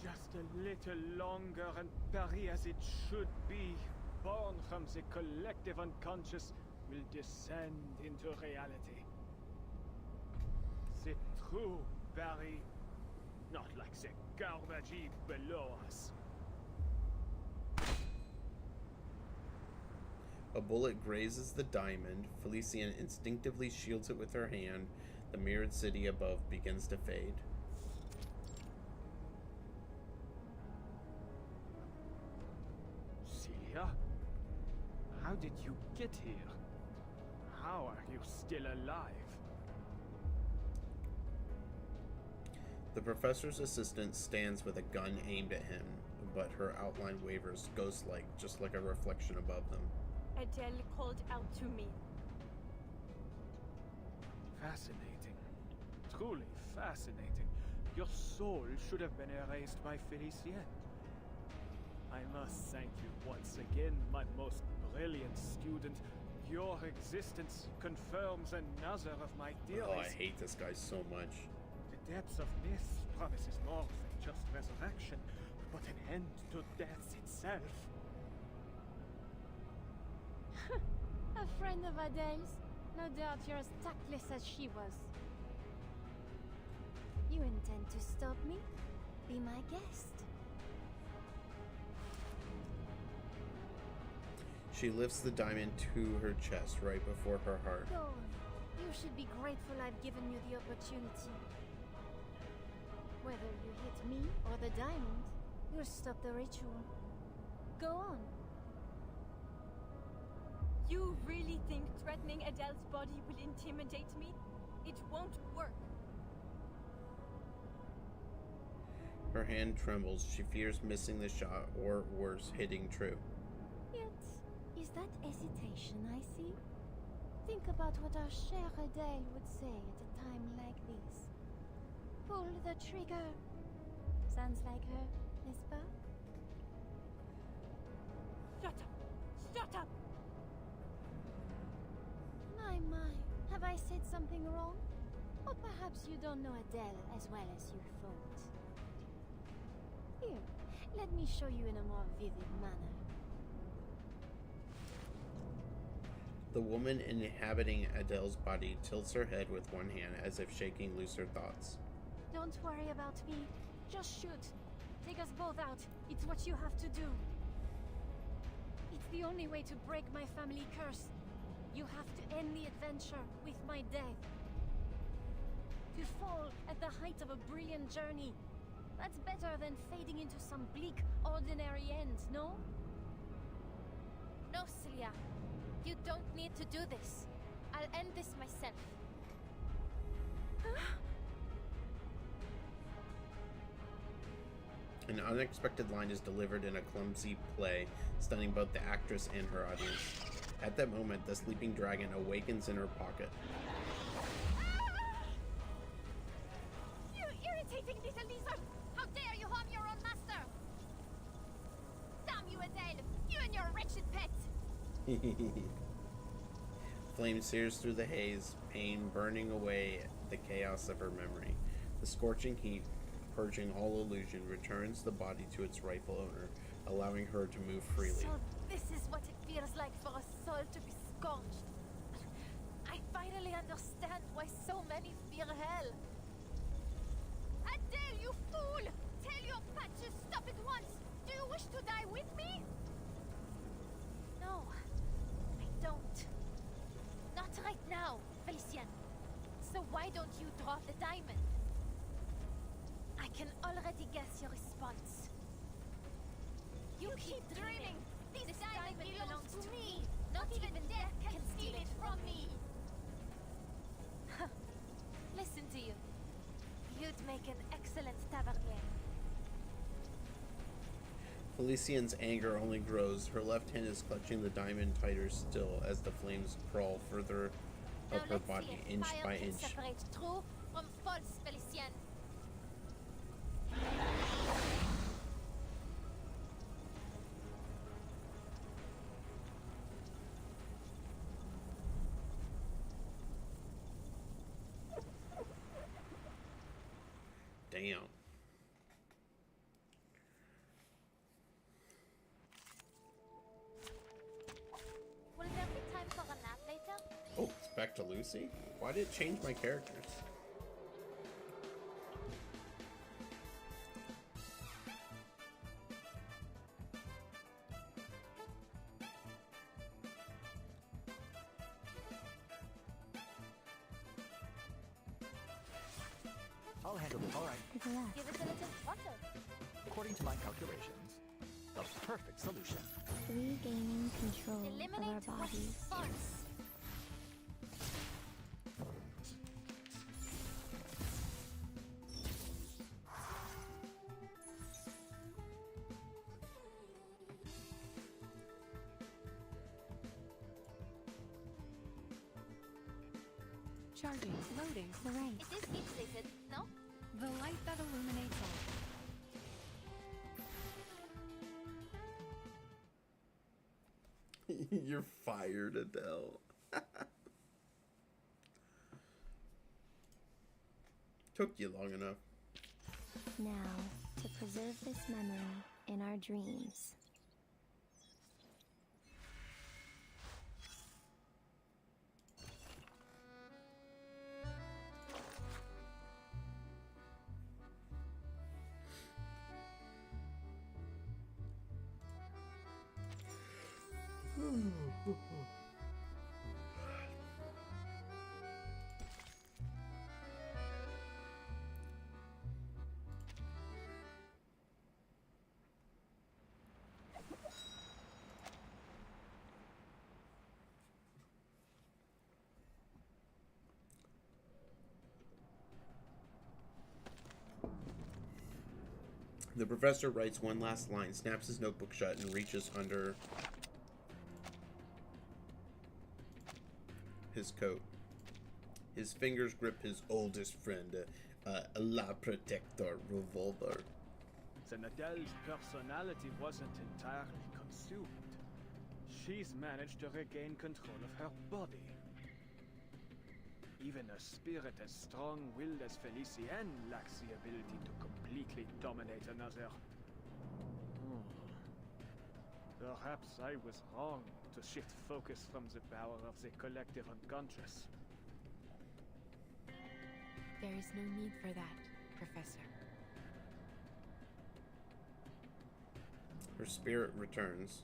Just a little longer and Paris as it should be, born from the collective unconscious, will descend into reality. C'est true, Paris. Not like the garbage heap below us. A bullet grazes the diamond. Felicienne instinctively shields it with her hand. The mirrored city above begins to fade. Celia? How did you get here? How are you still alive? The professor's assistant stands with a gun aimed at him, but her outline wavers ghost-like, just like a reflection above them. Adele called out to me. Fascinating. Truly fascinating. Your soul should have been erased by Felicien. I must thank you once again, my most brilliant student. Your existence confirms another of my theories. Oh, I hate this guy so much. The depths of myth promises more than just resurrection, but an end to death itself. A friend of Adele's? No doubt you're as tactless as she was. You intend to stop me? Be my guest. She lifts the diamond to her chest right before her heart. Go on. You should be grateful I've given you the opportunity. Whether you hit me or the diamond, you'll stop the ritual. Go on. You really think threatening Adele's body will intimidate me? It won't work. Her hand trembles. She fears missing the shot, or worse, hitting true. Yet, is that hesitation I see? Think about what our chère Adele would say at a time like this. Pull the trigger. Sounds like her, n'est-ce pas? Shut up! Shut up! My, have I said something wrong? Or perhaps you don't know Adele as well as you thought. Here, let me show you in a more vivid manner. The woman inhabiting Adele's body tilts her head with one hand as if shaking loose her thoughts. Don't worry about me. Just shoot. Take us both out. It's what you have to do. It's the only way to break my family curse. You have to end the adventure with my death. To fall at the height of a brilliant journey. That's better than fading into some bleak, ordinary end, no? No, Celia. You don't need to do this. I'll end this myself. An unexpected line is delivered in a clumsy play, stunning both the actress and her audience. At that moment, the sleeping dragon awakens in her pocket. You irritating little lizard! How dare you harm your own master! Damn you, Adele! You and your wretched pet! Flame sears through the haze, pain burning away the chaos of her memory. The scorching heat, purging all illusion, returns the body to its rightful owner, allowing her to move freely. So this is what it feels like for a soul to be scorched. I finally understand why so many fear hell. Adele, you fool! Tell your pet to stop at once! Do you wish to die with me? No, I don't. Not right now, Felicien. So why don't you draw the diamond? I can already guess your response. You keep dreaming! This diamond belongs to me! Not even death can steal it from me! Listen to you. You'd make an excellent tavernier. Felician's anger only grows. Her left hand is clutching the diamond tighter still as the flames crawl further up her body, inch by inch. Separate true from false, Felicien. Damn. Will there be time for a nap later? Oh, it's back to Lucy? Why did it change my characters? I'll handle it. All right. Give us a little water. According to my calculations, the perfect solution. Regaining control of Eliminate our bodies. false. Charging. Loading. The rank. It is heat plated, no? The light that illuminates all. You're fired, Adele. Took you long enough. Now, to preserve this memory in our dreams. The professor writes one last line, snaps his notebook shut, and reaches under his coat. His fingers grip his oldest friend, a La Protector revolver. Then Adele's personality wasn't entirely consumed. She's managed to regain control of her body. Even a spirit as strong-willed as Felicienne lacks the ability to completely dominate another. Perhaps I was wrong to shift focus from the power of the collective unconscious. There is no need for that, Professor. Her spirit returns.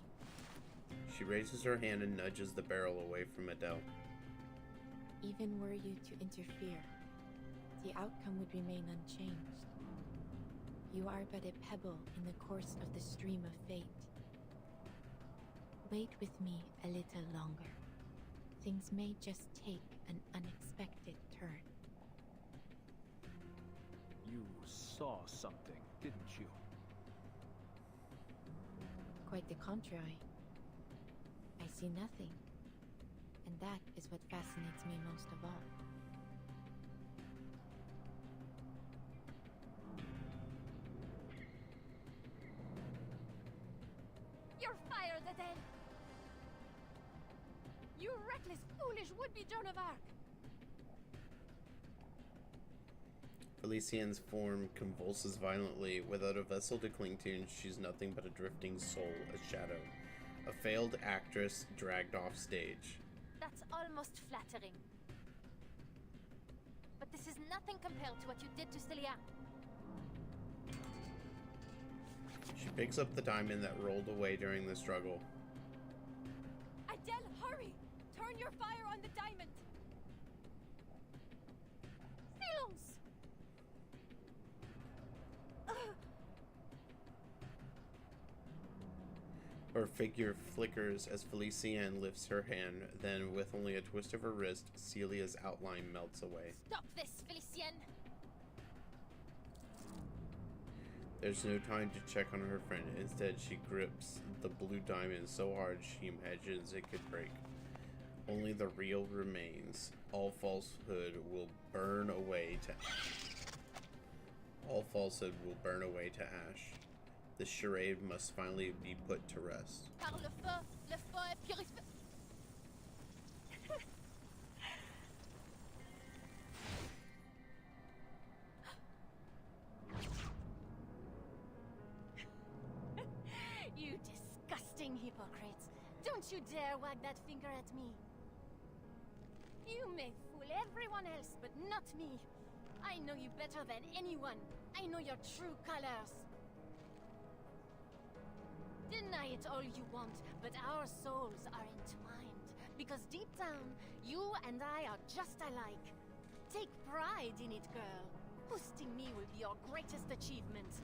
She raises her hand and nudges the barrel away from Adele. Even were you to interfere, the outcome would remain unchanged. You are but a pebble in the course of the stream of fate. Wait with me a little longer. Things may just take an unexpected turn. You saw something, didn't you? Quite the contrary. I see nothing. And that is what fascinates me most of all. You're fired, Adele! You reckless, foolish would-be Joan of Arc! Felicienne's form convulses violently. Without a vessel to cling to, she's nothing but a drifting soul, a shadow. A failed actress dragged off stage. That's almost flattering. But this is nothing compared to what you did to Celia. She picks up the diamond that rolled away during the struggle. Adele, hurry! Turn your fire on the diamond! Silence! Her figure flickers as Felicienne lifts her hand, then with only a twist of her wrist, Celia's outline melts away. Stop this, Felicienne! There's no time to check on her friend. Instead, she grips the blue diamond so hard she imagines it could break. Only the real remains. All falsehood will burn away to ash. All falsehood will burn away to ash. The charade must finally be put to rest. Par le feu est purifié. You disgusting hypocrites! Don't you dare wag that finger at me! You may fool everyone else, but not me. I know you better than anyone. I know your true colors. Deny it all you want, but our souls are entwined. Because deep down, you and I are just alike. Take pride in it, girl. Boosting me will be your greatest achievement.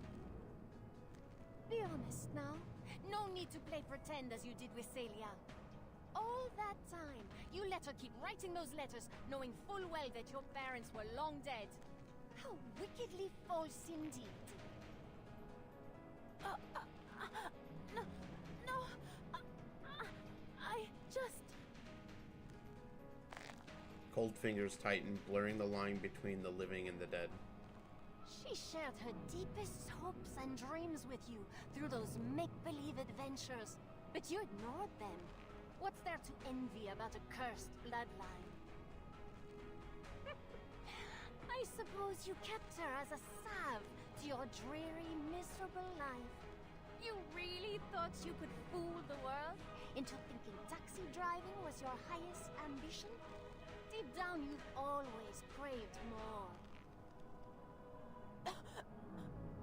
Be honest now. No need to play pretend as you did with Celia. All that time, you let her keep writing those letters, knowing full well that your parents were long dead. How wickedly false indeed. I just... Cold fingers tighten, blurring the line between the living and the dead. She shared her deepest hopes and dreams with you through those make-believe adventures, but you ignored them. What's there to envy about a cursed bloodline? I suppose you kept her as a salve to your dreary, miserable life. You really thought you could fool the world into thinking taxi driving was your highest ambition? Deep down, you've always craved more.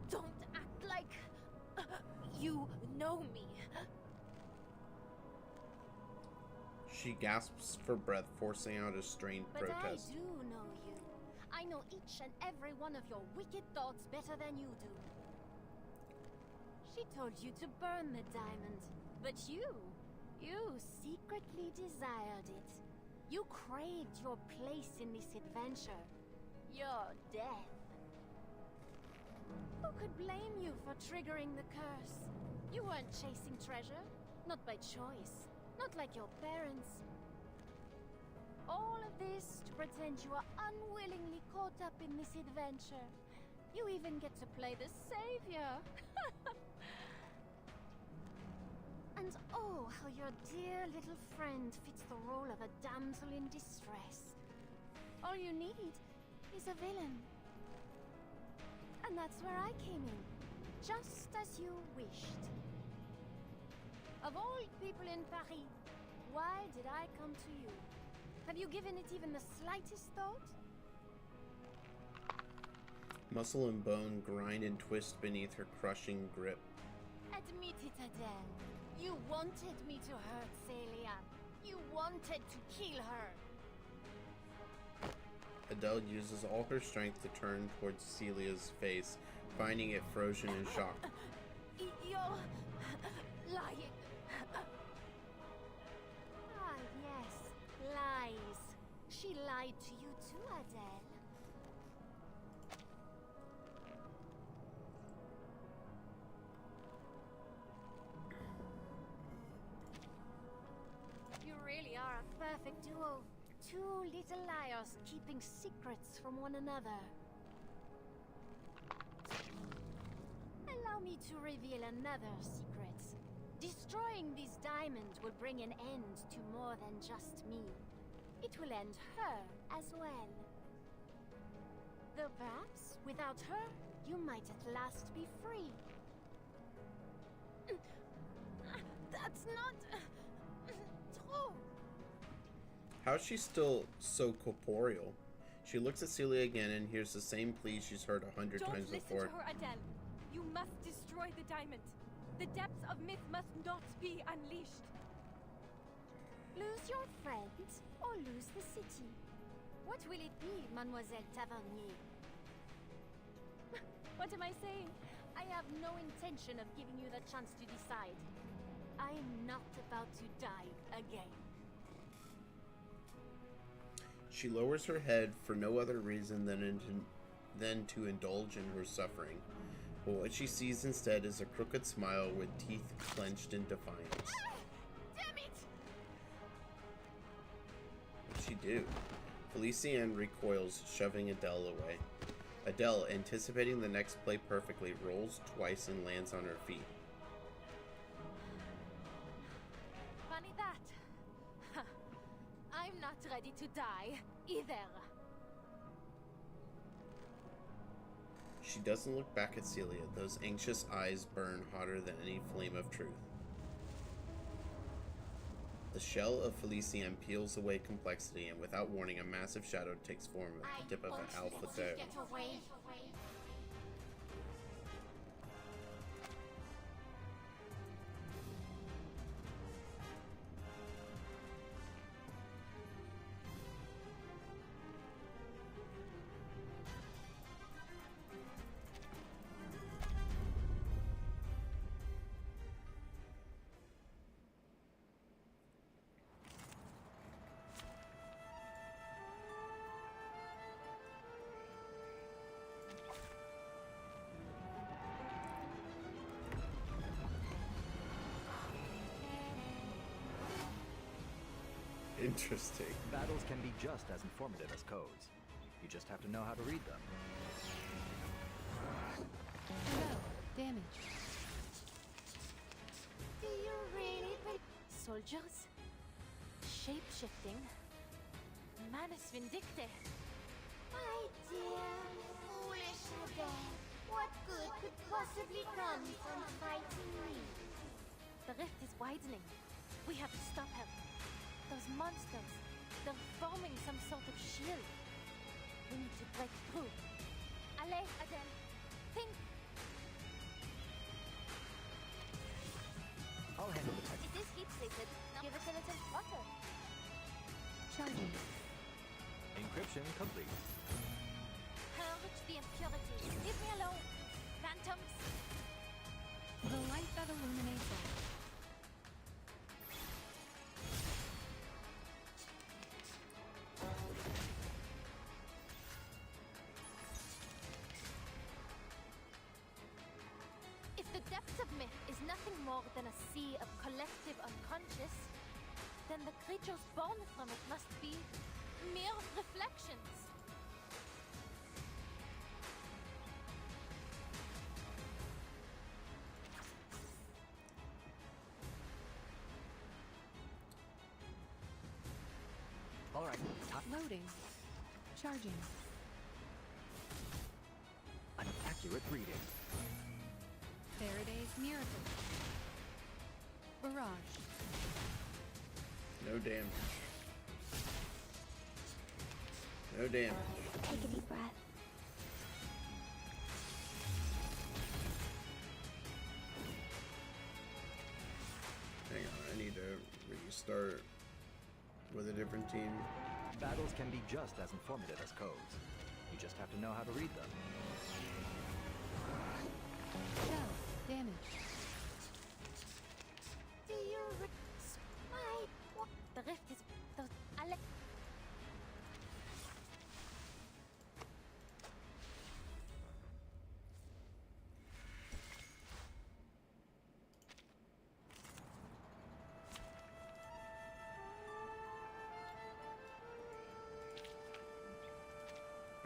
Don't act like you know me. She gasps for breath, forcing out a strained But protest. I do know you. I know each and every one of your wicked thoughts better than you do. She told you to burn the diamond, but you secretly desired it. You craved your place in this adventure, your death. Who could blame you for triggering the curse? You weren't chasing treasure, not by choice, not like your parents. All of this to pretend you are unwillingly caught up in this adventure. You even get to play the savior. And oh, how your dear little friend fits the role of a damsel in distress. All you need is a villain. And that's where I came in, just as you wished. Of all people in Paris, why did I come to you? Have you given it even the slightest thought? Muscle and bone grind and twist beneath her crushing grip. Admit it, Adele. You wanted me to hurt Celia. You wanted to kill her. Adele uses all her strength to turn towards Celia's face, finding it frozen in shock. You're lying. Ah, yes, lies. She lied to you too, Adele. You really are a perfect duo. Two little liars keeping secrets from one another. Allow me to reveal another secret. Destroying this diamond will bring an end to more than just me. It will end her as well. Though perhaps, without her, you might at last be free. That's not... true. How's she still so corporeal? She looks at Celia again and hears the same plea she's heard 100 times before. Don't listen to her, Adele. You must destroy the diamond. The depths of myth must not be unleashed. Lose your friend, or lose the city. What will it be, Mademoiselle Tavernier? What am I saying? I have no intention of giving you the chance to decide. I am not about to die again. She lowers her head for no other reason than to indulge in her suffering. But what she sees instead is a crooked smile with teeth clenched in defiance. Damn it! What'd she do? Felicienne recoils, shoving Adele away. Adele, anticipating the next play perfectly, rolls twice and lands on her feet. Funny that. I'm not ready to die, either. She doesn't look back at Celia. Those anxious eyes burn hotter than any flame of truth. The shell of Felicienne peels away complexity, and without warning, a massive shadow takes form at the tip of an alpha tail. Get away. Interesting. Battles can be just as informative as codes. You just have to know how to read them. Hello, damage. Do you really soldiers? Shape-shifting? Manus Vindicte? My dear, foolish Adele. What good could possibly come from fighting me? The rift is widening. We have to stop her. Those monsters, they're forming some sort of shield. We need to break through. Allez, Adele. Think. I'll handle the text. It is heat-treated. Give it a little water. Charging. Encryption complete. Purge the impurities. Leave me alone. Phantoms. The light that illuminates all. If the depths of myth is nothing more than a sea of collective unconscious, then the creatures born from it must be mere reflections. All right, Loading. Charging. an accurate reading. Faraday's miracle. Barrage. No damage. No damage. Take a deep breath. Hang on, I need to restart with a different team. Battles can be just as informative as codes. You just have to know how to read them. Shell. Damage. Do you my what? The rift is the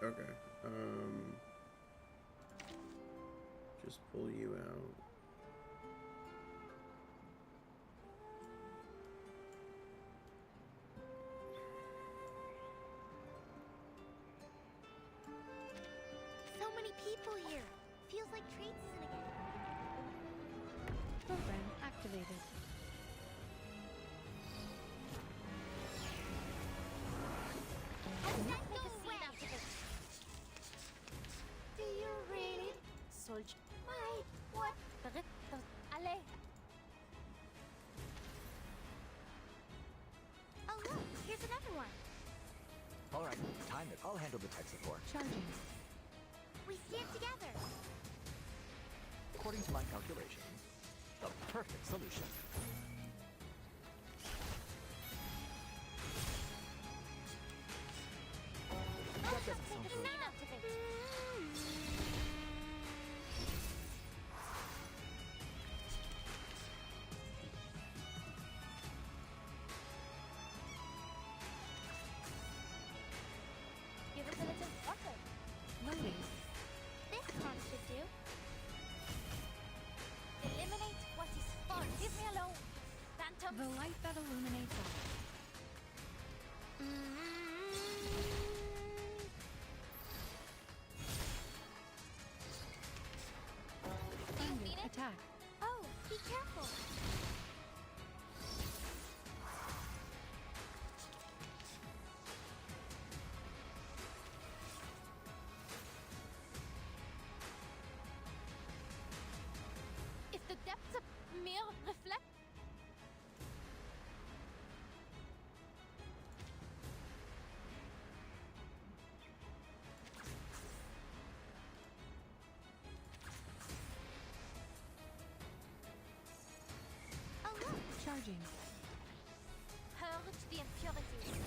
Okay. Just pull you out. So many people here. Feels like trade season again. Program activated. Do you really? Soldier. My what? The rift the allez. Oh look, here's another one. All right, time it. I'll handle the tech support. Charging. We stand together. According to my calculations, the perfect solution. That doesn't sound good. Give us a little water. Loading. This one should do. Eliminate what is false. Leave me alone. Phantom. The light that illuminates all. mean it? Attack. Oh, be careful. If the depths of mere reflect. Oh look, Charging. Purge the impurities.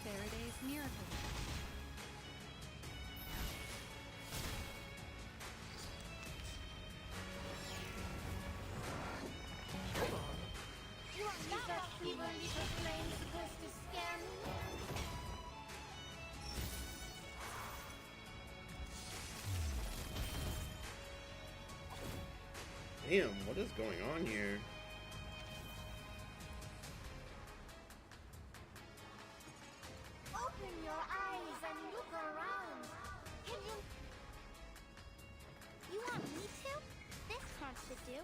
Faraday's miracle. Damn, what is going on here? Open your eyes and look around. Can you... You want me to? This part should do.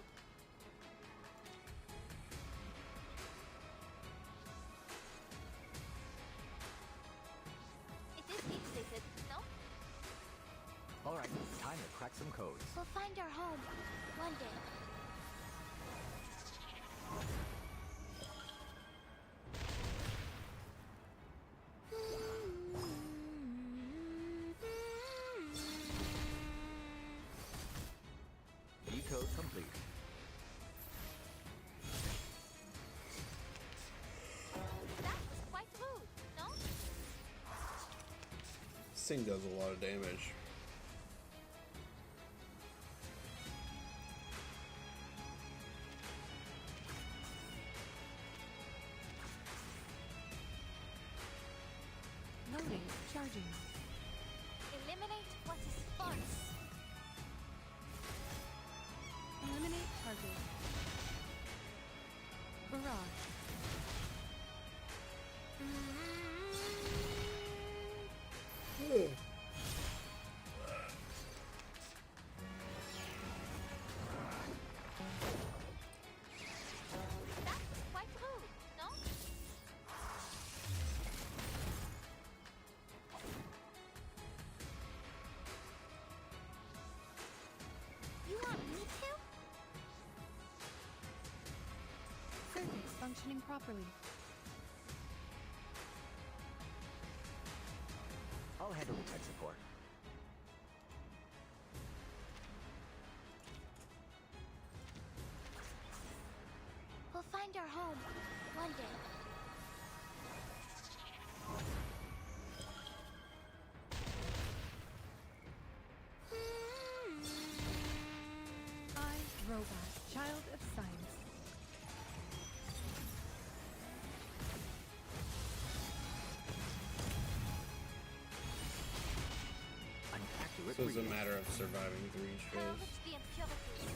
It is deep-seated, no? Alright, time to crack some codes. We'll find our home one day. Decode complete. That was quite rude, no? This thing does a lot of damage. Loading. Charging. Eliminate what is false. Eliminate target. Barrage. That was quite rude, no? You want me to? Circuits functioning properly. I'll handle the tech support. We'll find our home one day. I, Robot, child of science. An accurate So it's a reading. matter of surviving through each phase. Purge the impurities.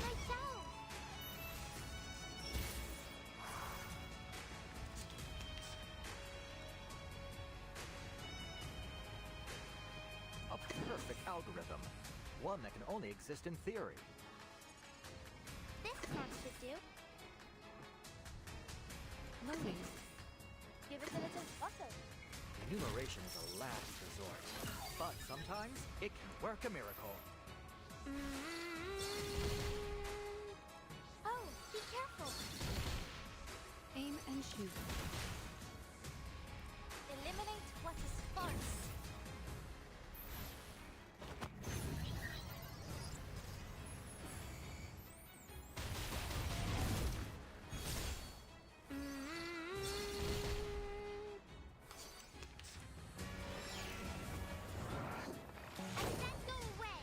Myself! A perfect algorithm. One that can only exist in theory. This part should do. Loading. Give it a little butter. Enumeration is a last resort. But sometimes, it can work a miracle. Oh, be careful. Aim and shoot. Eliminate what is false. Go away.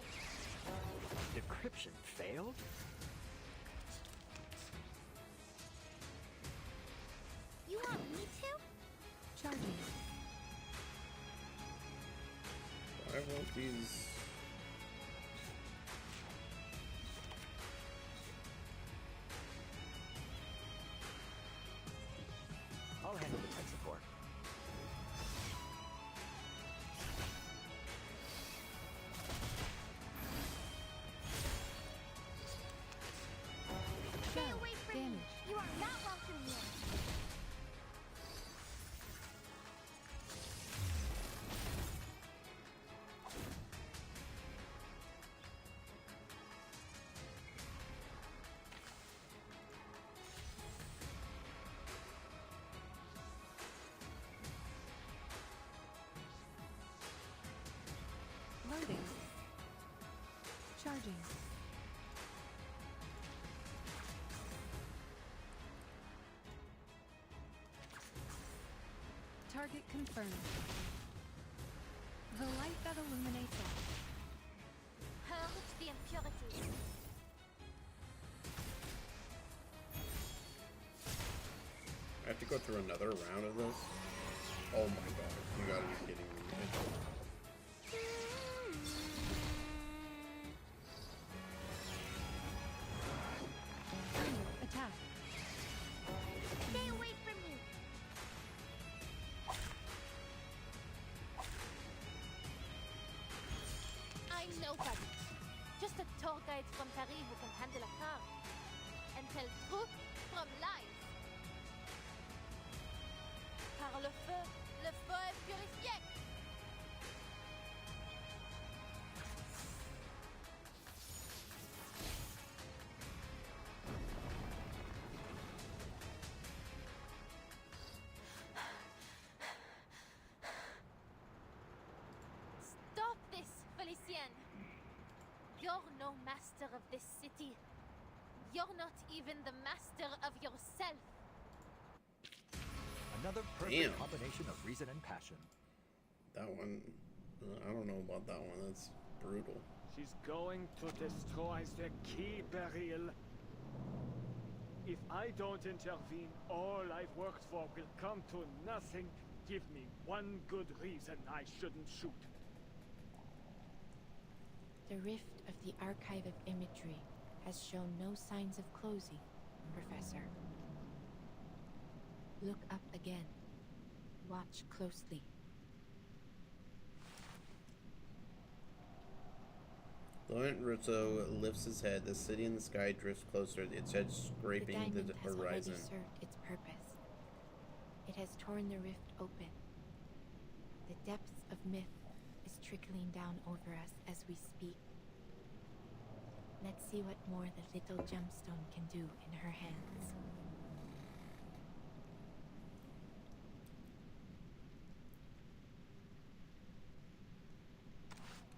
Decryption failed? You want me to? Charging. Why won't these... I'll handle the tech support. Stay away from me. Damage. You are not welcome here. Loading. Charging. Target confirmed. The light that illuminates all. Purge the impurities. I have to go through another round of this? Oh my god, you gotta be kidding me. Attack. Stay away from me! I'm nobody. Just a tour guide from Paris who can handle a car. And tell truth from lies. Par le feu est purifié. Stop this, Felicienne. You're no master of this city. You're not even the master of yourself. Another perfect combination of reason and passion. That one, I don't know about that one. That's brutal. She's going to destroy the key, Beryl. If I don't intervene, all I've worked for will come to nothing. Give me one good reason I shouldn't shoot. The rift of the archive of imagery has shown no signs of closing, Professor. Look up again. Watch closely. Laurent Rousseau lifts his head. The city in the sky drifts closer, its head scraping the diamond has horizon. already served its purpose. It has torn the rift open. The depths of myth is trickling down over us as we speak. Let's see what more the little gemstone can do in her hands.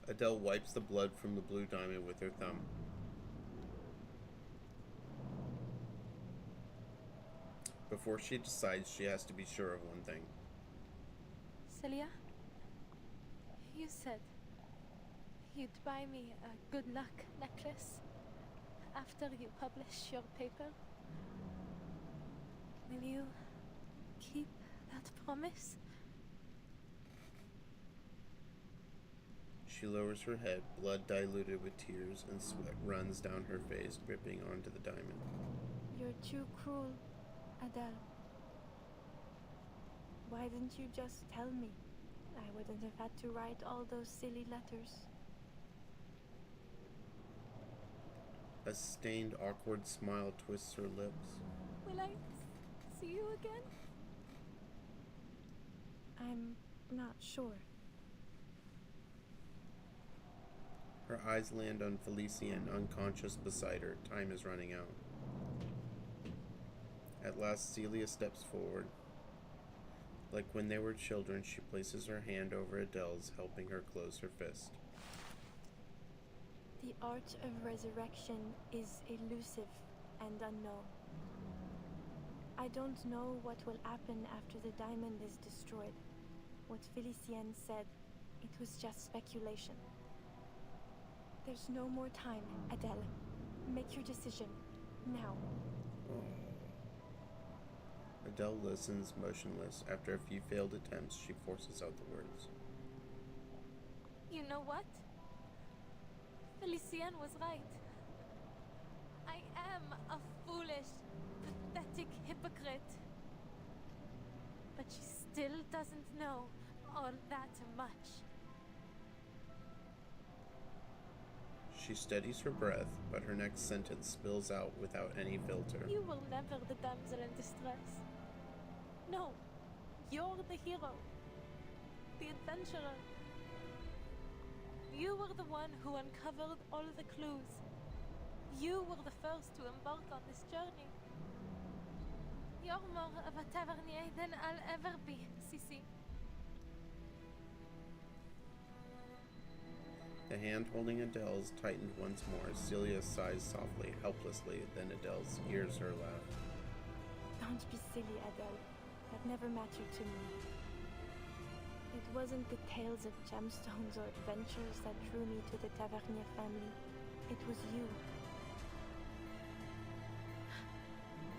Adele wipes the blood from the blue diamond with her thumb. Before she decides, she has to be sure of one thing. Celia, you said you'd buy me a good luck necklace after you publish your paper. Will you keep that promise? She lowers her head, blood diluted with tears, and sweat runs down her face, dripping onto the diamond. You're too cruel, Adele. Why didn't you just tell me? I wouldn't have had to write all those silly letters. A stained, awkward smile twists her lips. Will I see you again? I'm not sure. Her eyes land on Felician, unconscious beside her. Time is running out. At last, Celia steps forward. Like when they were children, she places her hand over Adele's, helping her close her fist. The art of resurrection is elusive and unknown. I don't know what will happen after the diamond is destroyed. What Felicienne said, it was just speculation. There's no more time, Adele. Make your decision. Now. Adele listens, motionless. After a few failed attempts, she forces out the words. You know what? Felicienne was right. I am a foolish, pathetic hypocrite. But she still doesn't know all that much. She steadies her breath, but her next sentence spills out without any filter. You were never the damsel in distress. No, you're the hero. The adventurer. You were the one who uncovered all the clues. You were the first to embark on this journey. You're more of a tavernier than I'll ever be, Sissi. The hand holding Adele's tightened once more. Celia sighs softly, helplessly, then Adele hears her laugh. Don't be silly, Adele. That never mattered to me. It wasn't the tales of gemstones or adventures that drew me to the Tavernier family. It was you.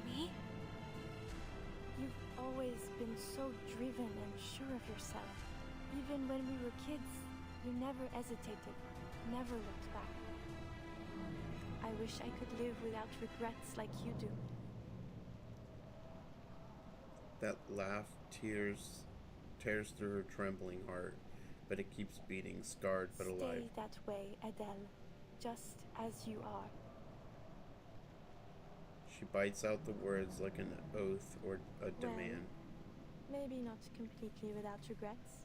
Me? You've always been so driven and sure of yourself. Even when we were kids, you never hesitated, never looked back. I wish I could live without regrets like you do. That laugh tears through her trembling heart, but it keeps beating, scarred but alive. Stay that way, Adele, just as you are. She bites out the words like an oath or a demand. Maybe not completely without regrets.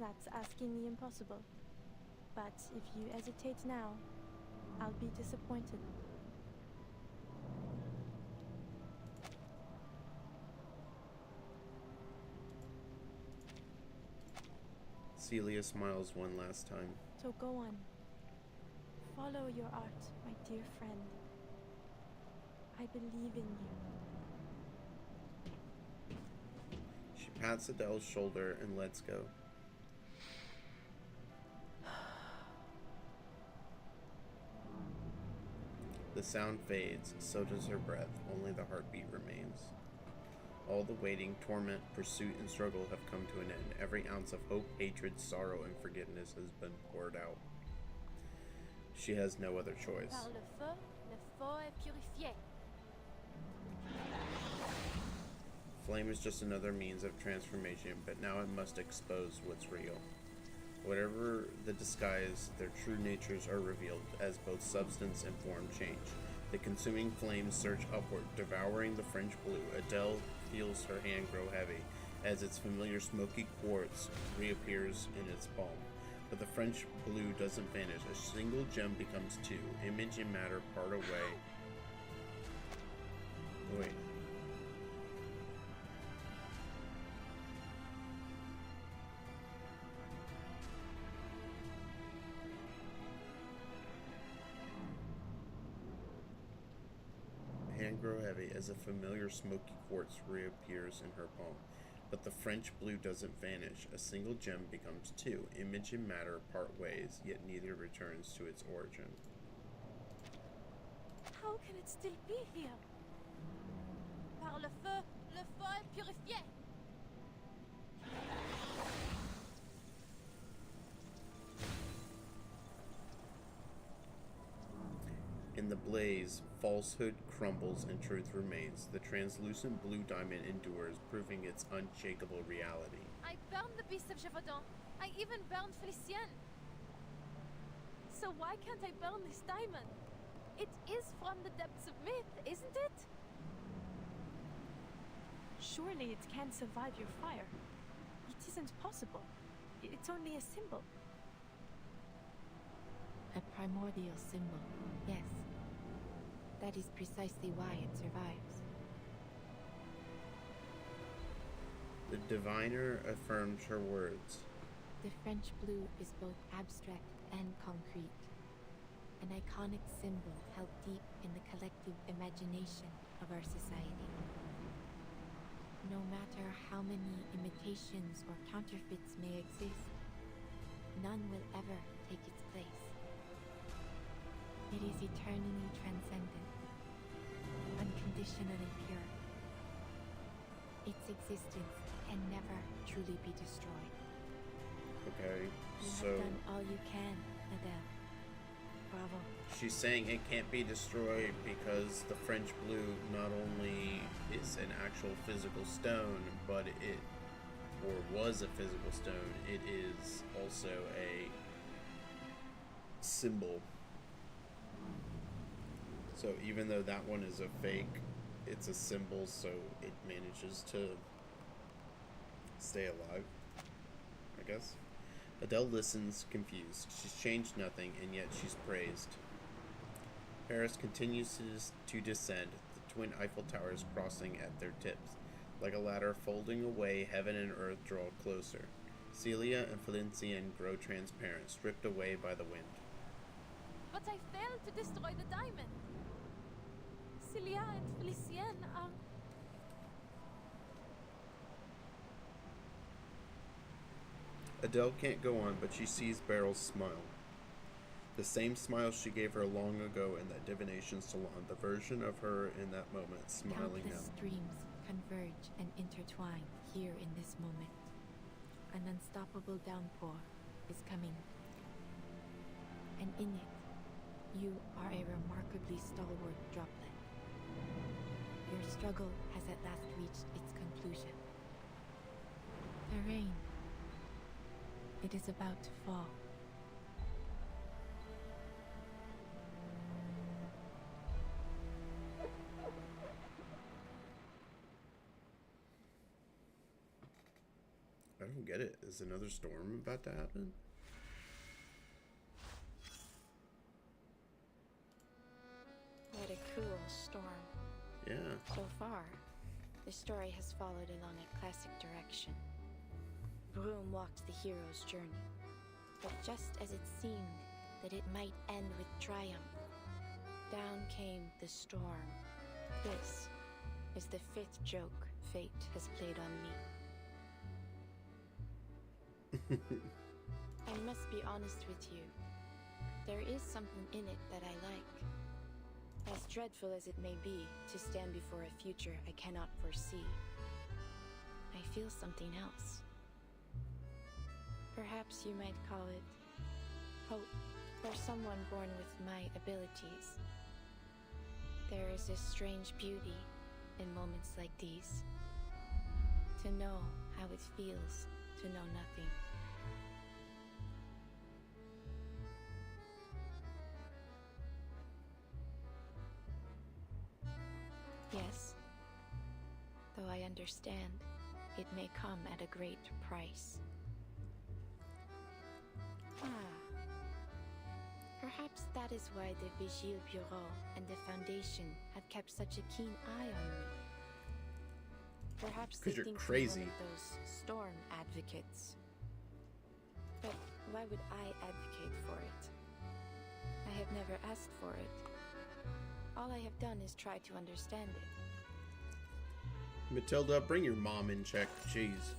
That's asking the impossible. But if you hesitate now, I'll be disappointed. Celia smiles one last time. So go on. Follow your art, my dear friend. I believe in you. She pats Adele's shoulder and lets go. The sound fades, so does her breath, only the heartbeat remains. All the waiting, torment, pursuit, and struggle have come to an end. Every ounce of hope, hatred, sorrow, and forgiveness has been poured out. She has no other choice. Par le feu est purifié. Flame is just another means of transformation, but now it must expose what's real. Whatever the disguise, their true natures are revealed as both substance and form change. The consuming flames surge upward, devouring the French blue. Adele feels her hand grow heavy as its familiar smoky quartz reappears in its palm. But the French blue doesn't vanish. A single gem becomes two. Image and matter part away. Wait. Hand grow heavy as a familiar smoky quartz reappears in her palm. But the French blue doesn't vanish. A single gem becomes two. Image and matter part ways, yet neither returns to its origin. How can it still be here? Par le feu est purifié. In the blaze, falsehood crumbles and truth remains. The translucent blue diamond endures, proving its unshakable reality. I burned the beast of Gévaudan. I even burned Felicienne. So why can't I burn this diamond? It is from the depths of myth, isn't it? Surely it can't survive your fire. It isn't possible. It's only a symbol. A primordial symbol, yes. That is precisely why it survives. The diviner affirms her words. The French blue is both abstract and concrete. An iconic symbol held deep in the collective imagination of our society. No matter how many imitations or counterfeits may exist, none will ever take its place. It is eternally transcendent, unconditionally pure. Its existence can never truly be destroyed. Okay, You so have done all you can, Adele. Bravo. she's saying it can't be destroyed because the French blue not only is an actual physical stone, but it, or was a physical stone, it is also a symbol. So even though that one is a fake, it's a symbol, so it manages to stay alive, I guess. Adele listens, confused. She's changed nothing, and yet she's praised. Paris continues to descend, the twin Eiffel Towers crossing at their tips. Like a ladder folding away, heaven and earth draw closer. Celia and Felicienne grow transparent, stripped away by the wind. But I failed to destroy the diamond. Celia and Felicienne are... Adele can't go on, but she sees Beryl's smile. The same smile she gave her long ago in that divination salon, the version of her in that moment, smiling Countless now. streams converge and intertwine here in this moment. an unstoppable downpour is coming. And in it, you are a remarkably stalwart droplet. Your struggle has at last reached its conclusion. The rain. It is about to fall. I don't get it. Is another storm about to happen? What a cruel storm. Yeah. So far, the story has followed along a classic direction. Broom walked the hero's journey, but just as it seemed that it might end with triumph, down came the storm. This is the 5th joke fate has played on me. I must be honest with you. There is something in it that I like. As dreadful as it may be to stand before a future I cannot foresee, I feel something else. Perhaps you might call it hope for someone born with my abilities. There is a strange beauty in moments like these. To know how it feels to know nothing. Yes, though I understand it may come at a great price. Perhaps that is why the Vigile Bureau and the Foundation have kept such a keen eye on me. Perhaps they you're think crazy. me one of those storm advocates. But why would I advocate for it? I have never asked for it. All I have done is try to understand it. Matilda, bring your mom in check. Jeez.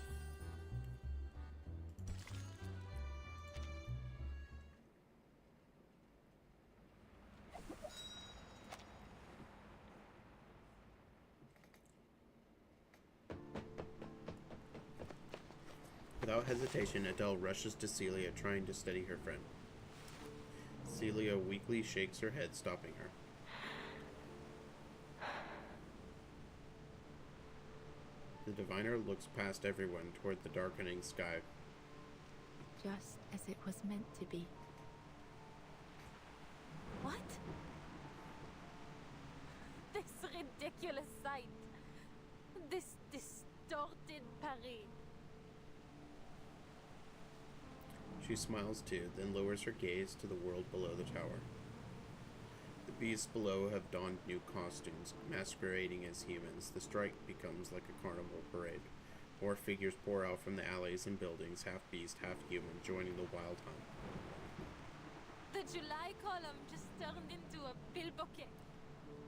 Without hesitation, Adele rushes to Celia, trying to steady her friend. Celia weakly shakes her head, stopping her. The diviner looks past everyone toward the darkening sky. Just as it was meant to be. What? This ridiculous sight. This distorted Paris. She smiles too, then lowers her gaze to the world below the tower. The beasts below have donned new costumes, masquerading as humans. The strike becomes like a carnival parade. More figures pour out from the alleys and buildings, half beast, half human, joining the wild hunt. The July column just turned into a billbouquet.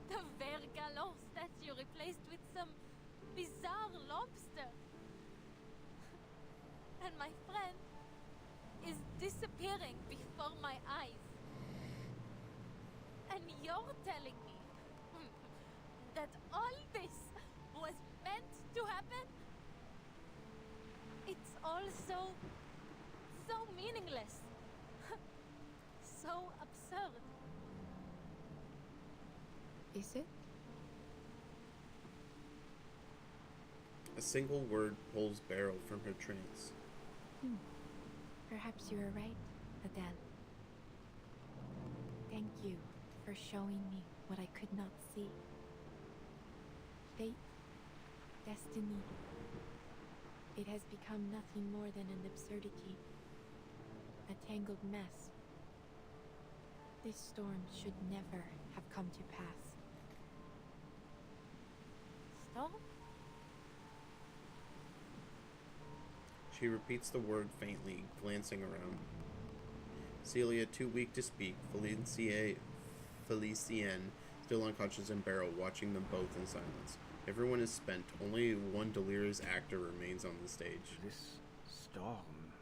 The Vert Galant statue replaced with some bizarre lobster. And my friend is disappearing before my eyes. And you're telling me that all this was meant to happen? It's all so meaningless. So absurd. Is it? A single word pulls Beryl from her trance. Perhaps you are right, Adele. Thank you for showing me what I could not see. Fate, destiny. It has become nothing more than an absurdity. A tangled mess. This storm should never have come to pass. Storm? She repeats the word faintly, glancing around. Celia, too weak to speak, Felicienne, still unconscious, and Beryl, watching them both in silence. Everyone is spent. Only one delirious actor remains on the stage. This storm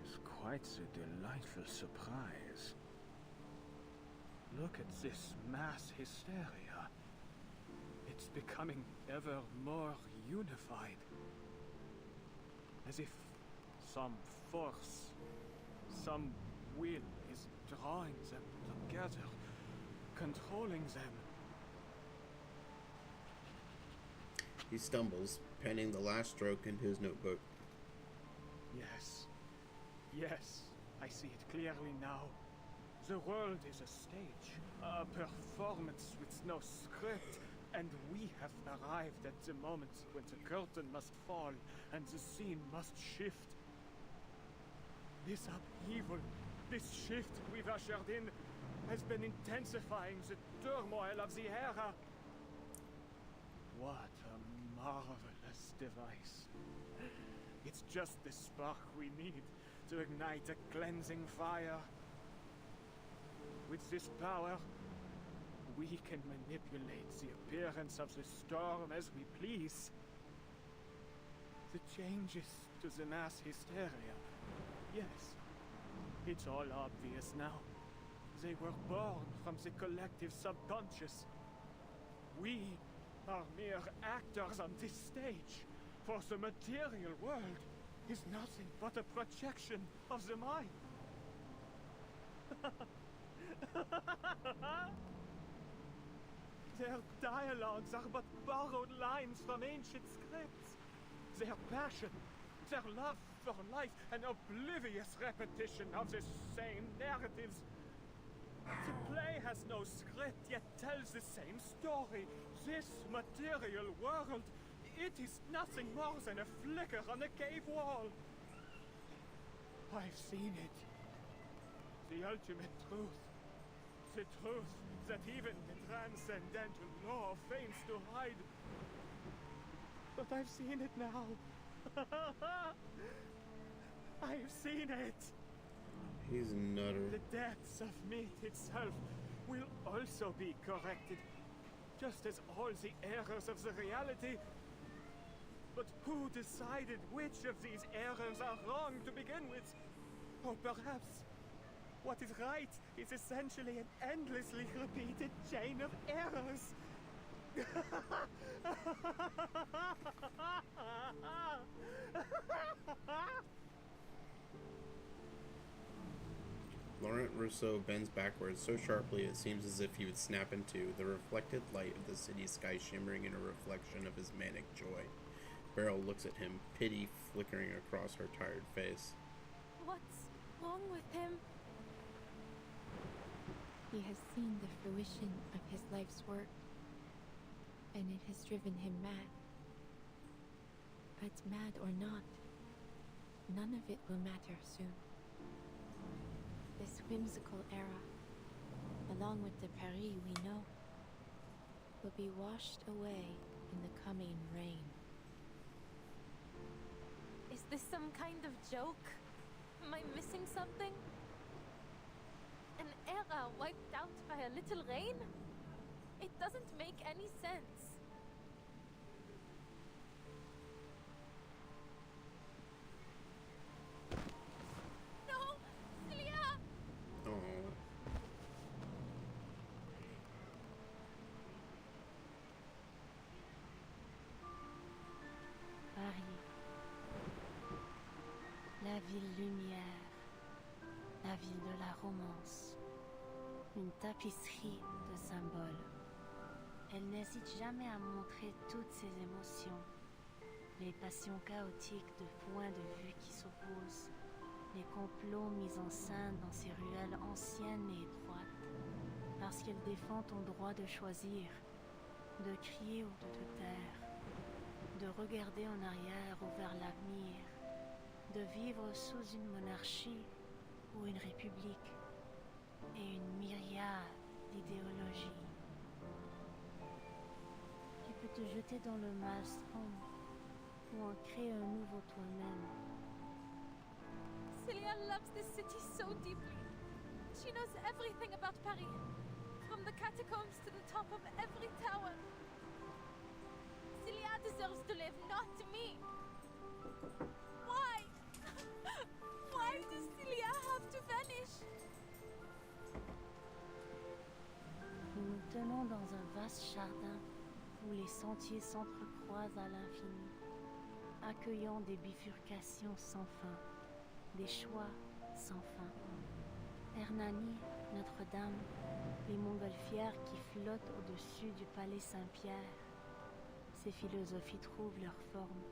is quite a delightful surprise. Look at this mass hysteria. It's becoming ever more unified. As if Some force, some will is drawing them together, controlling them. He stumbles, penning the last stroke into his notebook. Yes. Yes, I see it clearly now. The world is a stage, a performance with no script, and we have arrived at the moment when the curtain must fall and the scene must shift. This upheaval, this shift we've ushered in, has been intensifying the turmoil of the era. What a marvelous device. It's just the spark we need to ignite a cleansing fire. With this power, we can manipulate the appearance of the storm as we please. The changes to the mass hysteria, yes, it's all obvious now. They were born from the collective subconscious. We are mere actors on this stage, for the material world is nothing but a projection of the mind. Their dialogues are but borrowed lines from ancient scripts. Their passion, their love for life, an oblivious repetition of the same narratives. The play has no script, yet tells the same story. This material world, it is nothing more than a flicker on a cave wall. I've seen it. The ultimate truth. The truth that even the transcendental law feigns to hide. But I've seen it now. I've seen it. He's a nutter. The depths of meat itself will also be corrected, just as all the errors of the reality. But who decided which of these errors are wrong to begin with? Or perhaps what is right is essentially an endlessly repeated chain of errors. Laurent Rousseau bends backwards so sharply it seems as if he would snap in two, the reflected light of the city sky shimmering in a reflection of his manic joy. Beryl looks at him, pity flickering across her tired face. What's wrong with him? He has seen the fruition of his life's work, and it has driven him mad. But mad or not, none of it will matter soon. This whimsical era, along with the Paris we know, will be washed away in the coming rain. Is this some kind of joke? Am I missing something? An era wiped out by a little rain? It doesn't make any sense. No! Celia! Oh. Paris. La ville lumière. La ville de la romance. Une tapisserie de symboles. Elle n'hésite jamais à montrer toutes ses émotions. Les passions chaotiques de points de vue qui s'opposent. Les complots mis en scène dans ces ruelles anciennes et étroites. Parce qu'elle défend ton droit de choisir. De crier ou de te taire. De regarder en arrière ou vers l'avenir. De vivre sous une monarchie ou une république. Et une myriade d'idéologies. Tu peux te jeter dans le maelstrom ou en créer un nouveau toi-même. Celia loves this city so deeply. She knows everything about Paris, from the catacombs to the top of every tower. Celia deserves to live, not me. Why? Why does Celia have to vanish? Nous nous tenons dans un vaste jardin où les sentiers s'entrecroisent à l'infini, accueillant des bifurcations sans fin. des choix sans fin. Hernani, Notre-Dame, les montgolfières qui flottent au-dessus du palais Saint-Pierre. Ces philosophies trouvent leur forme,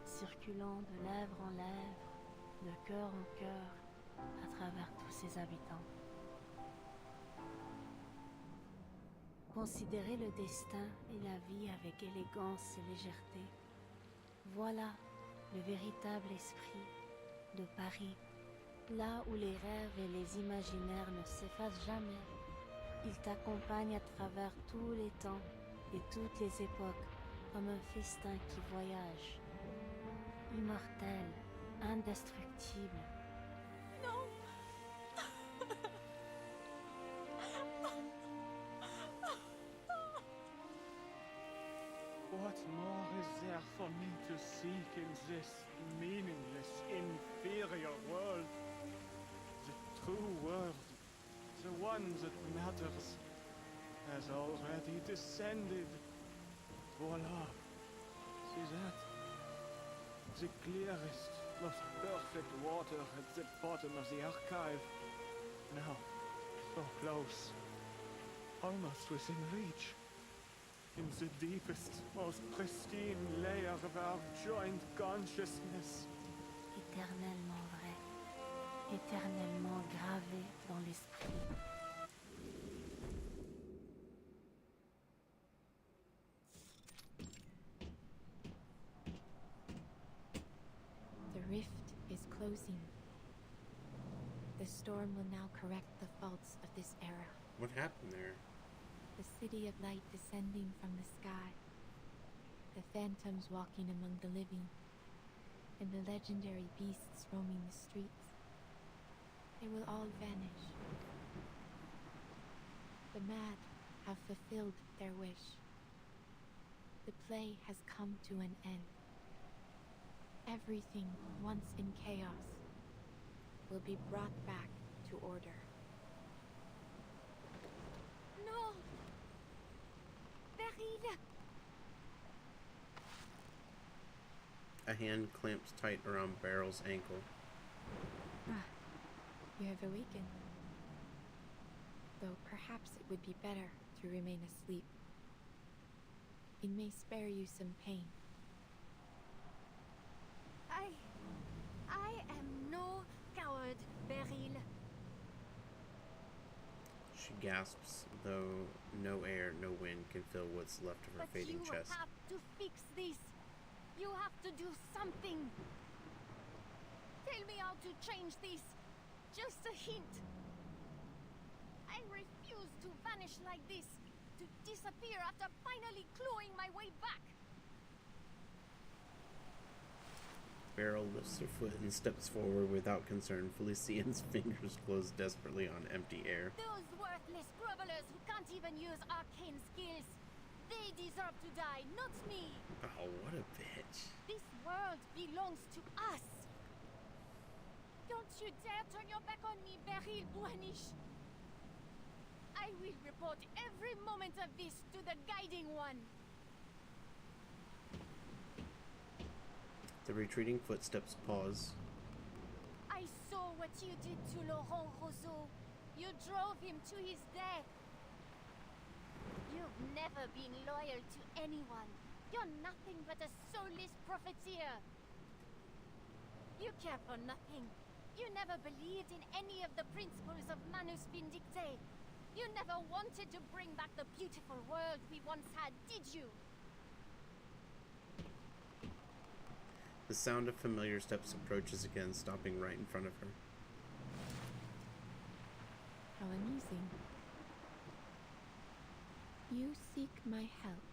circulant de lèvre en lèvre, de cœur en cœur, à travers tous ses habitants. Considérer le destin et la vie avec élégance et légèreté. Voilà le véritable esprit de Paris, là où les rêves et les imaginaires ne s'effacent jamais. Il t'accompagne à travers tous les temps et toutes les époques, comme un festin qui voyage. Immortel, indestructible. Non! What more is there for me to seek in this meaningless, inferior world? The true world, the one that matters, has already descended. Voila. See that? The clearest, most perfect water at the bottom of the archive. Now, so close. Almost within reach. In the deepest, most pristine layer of our joint consciousness. Éternellement vrai, éternellement gravé dans l'esprit. The rift is closing. The storm will now correct the faults of this era. What happened there? The city of light descending from the sky. The phantoms walking among the living. And the legendary beasts roaming the streets. They will all vanish. The mad have fulfilled their wish. The play has come to an end. Everything once in chaos will be brought back to order. No! Beryl! A hand clamps tight around Beryl's ankle. Ah, you have awakened. Though perhaps it would be better to remain asleep. It may spare you some pain. I am no coward, Beryl. She gasps, though no air, no wind can fill what's left of her fading chest. You have to fix this. You have to do something. Tell me how to change this. Just a hint. I refuse to vanish like this. To disappear after finally clawing my way back. Beryl lifts her foot and steps forward without concern. Felician's fingers close desperately on empty air. Those worthless grovelers who can't even use arcane skills. They deserve to die, not me. Oh, what a bitch. This world belongs to us. Don't you dare turn your back on me, Beryl Buanish. I will report every moment of this to the Guiding One. The retreating footsteps pause. I saw what you did to Laurent Rousseau. You drove him to his death. You've never been loyal to anyone. You're nothing but a soulless profiteer. You care for nothing. You never believed in any of the principles of Manus Vindicte. You never wanted to bring back the beautiful world we once had, did you? The sound of familiar steps approaches again, stopping right in front of her. How amusing. You seek my help,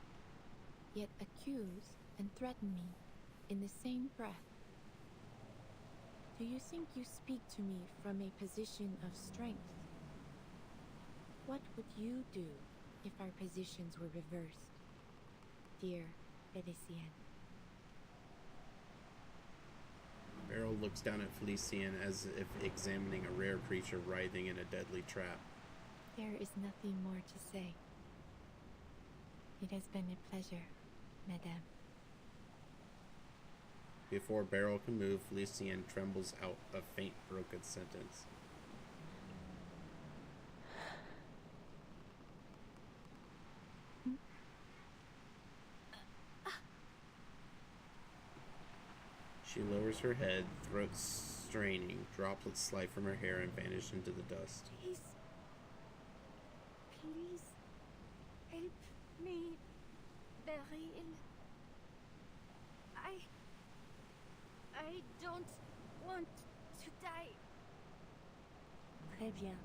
yet accuse and threaten me in the same breath. Do you think you speak to me from a position of strength? What would you do if our positions were reversed, dear Felician? Beryl looks down at Felician as if examining a rare creature writhing in a deadly trap. There is nothing more to say. It has been a pleasure, Madame. Before Beryl can move, Felicien trembles out a faint, broken sentence. She lowers her head, throat straining. Droplets slide from her hair and vanish into the dust. Please. Please. Help me, Beryl. I don't want to die. Très bien.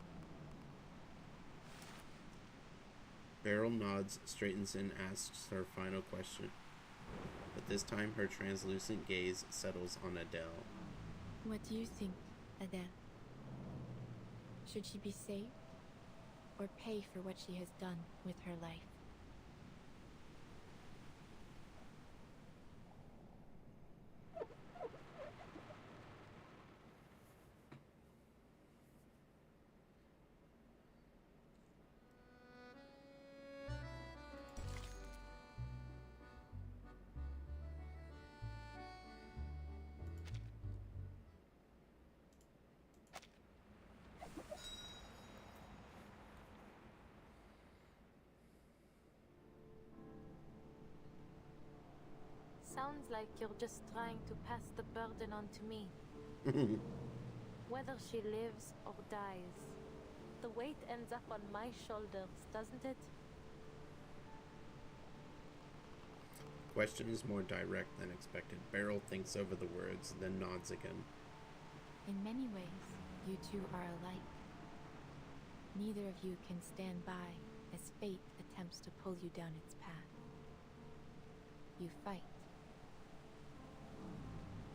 Beryl nods, straightens, and asks her final question. But this time her translucent gaze settles on Adele. What do you think, Adele? Should she be saved? Or pay for what she has done with her life? Sounds like you're just trying to pass the burden on to me. Whether she lives or dies, the weight ends up on my shoulders, doesn't it? Question is more direct than expected. Beryl thinks over the words, then nods again. In many ways, you two are alike. Neither of you can stand by as fate attempts to pull you down its path. You fight.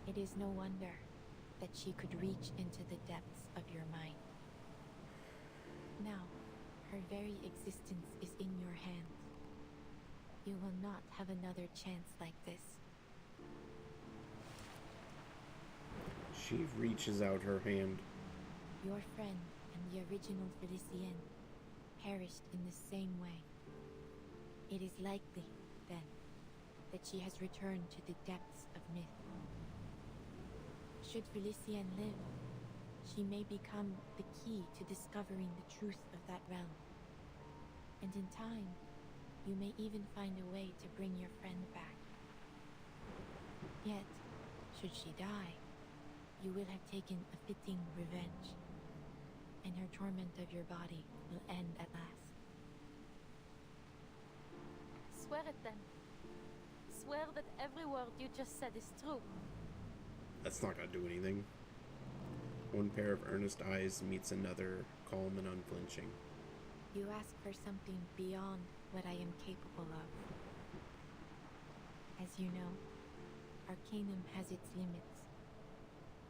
It is no wonder that she could reach into the depths of your mind. Now, her very existence is in your hands. You will not have another chance like this. She reaches out her hand. Your friend and the original Felicien perished in the same way. It is likely, then, that she has returned to the depths of myth. Should Felicien live, she may become the key to discovering the truth of that realm. And in time, you may even find a way to bring your friend back. Yet, should she die, you will have taken a fitting revenge, and her torment of your body will end at last. Swear it then. Swear that every word you just said is true. That's not gonna do anything. One pair of earnest eyes meets another, calm and unflinching. You ask for something beyond what I am capable of. As you know, Arcanum has its limits.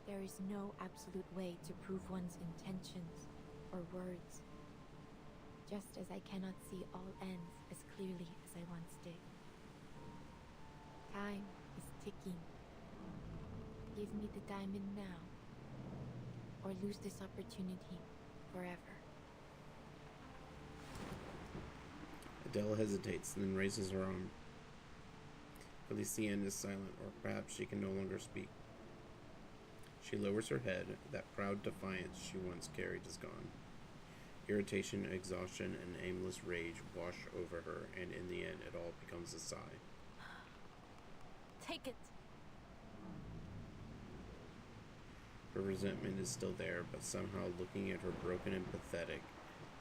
There is no absolute way to prove one's intentions or words, just as I cannot see all ends as clearly as I once did. Time is ticking. Give me the diamond now, or lose this opportunity forever. Adele hesitates, then raises her arm. Felicien is silent, or perhaps she can no longer speak. She lowers her head. That proud defiance she once carried is gone. Irritation, exhaustion, and aimless rage wash over her, and in the end it all becomes a sigh. Take it. Her resentment is still there, but somehow looking at her broken and pathetic,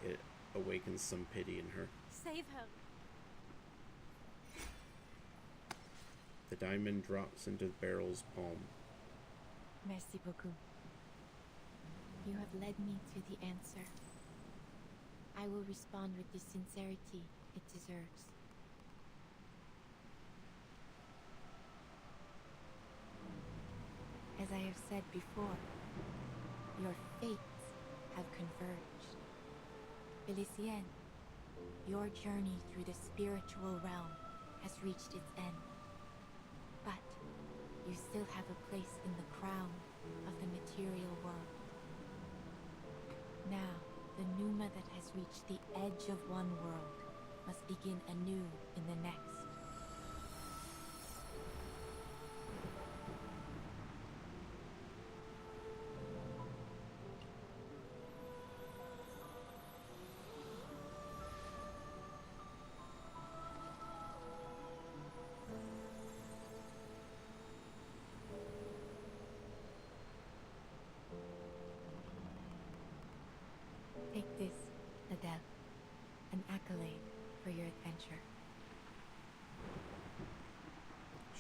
it awakens some pity in her. Save her. The diamond drops into Beryl's palm. Merci beaucoup. You have led me to the answer. I will respond with the sincerity it deserves. As I have said before, your fates have converged. Felicien, your journey through the spiritual realm has reached its end. But you still have a place in the crown of the material world. Now, the Numa that has reached the edge of one world must begin anew in the next.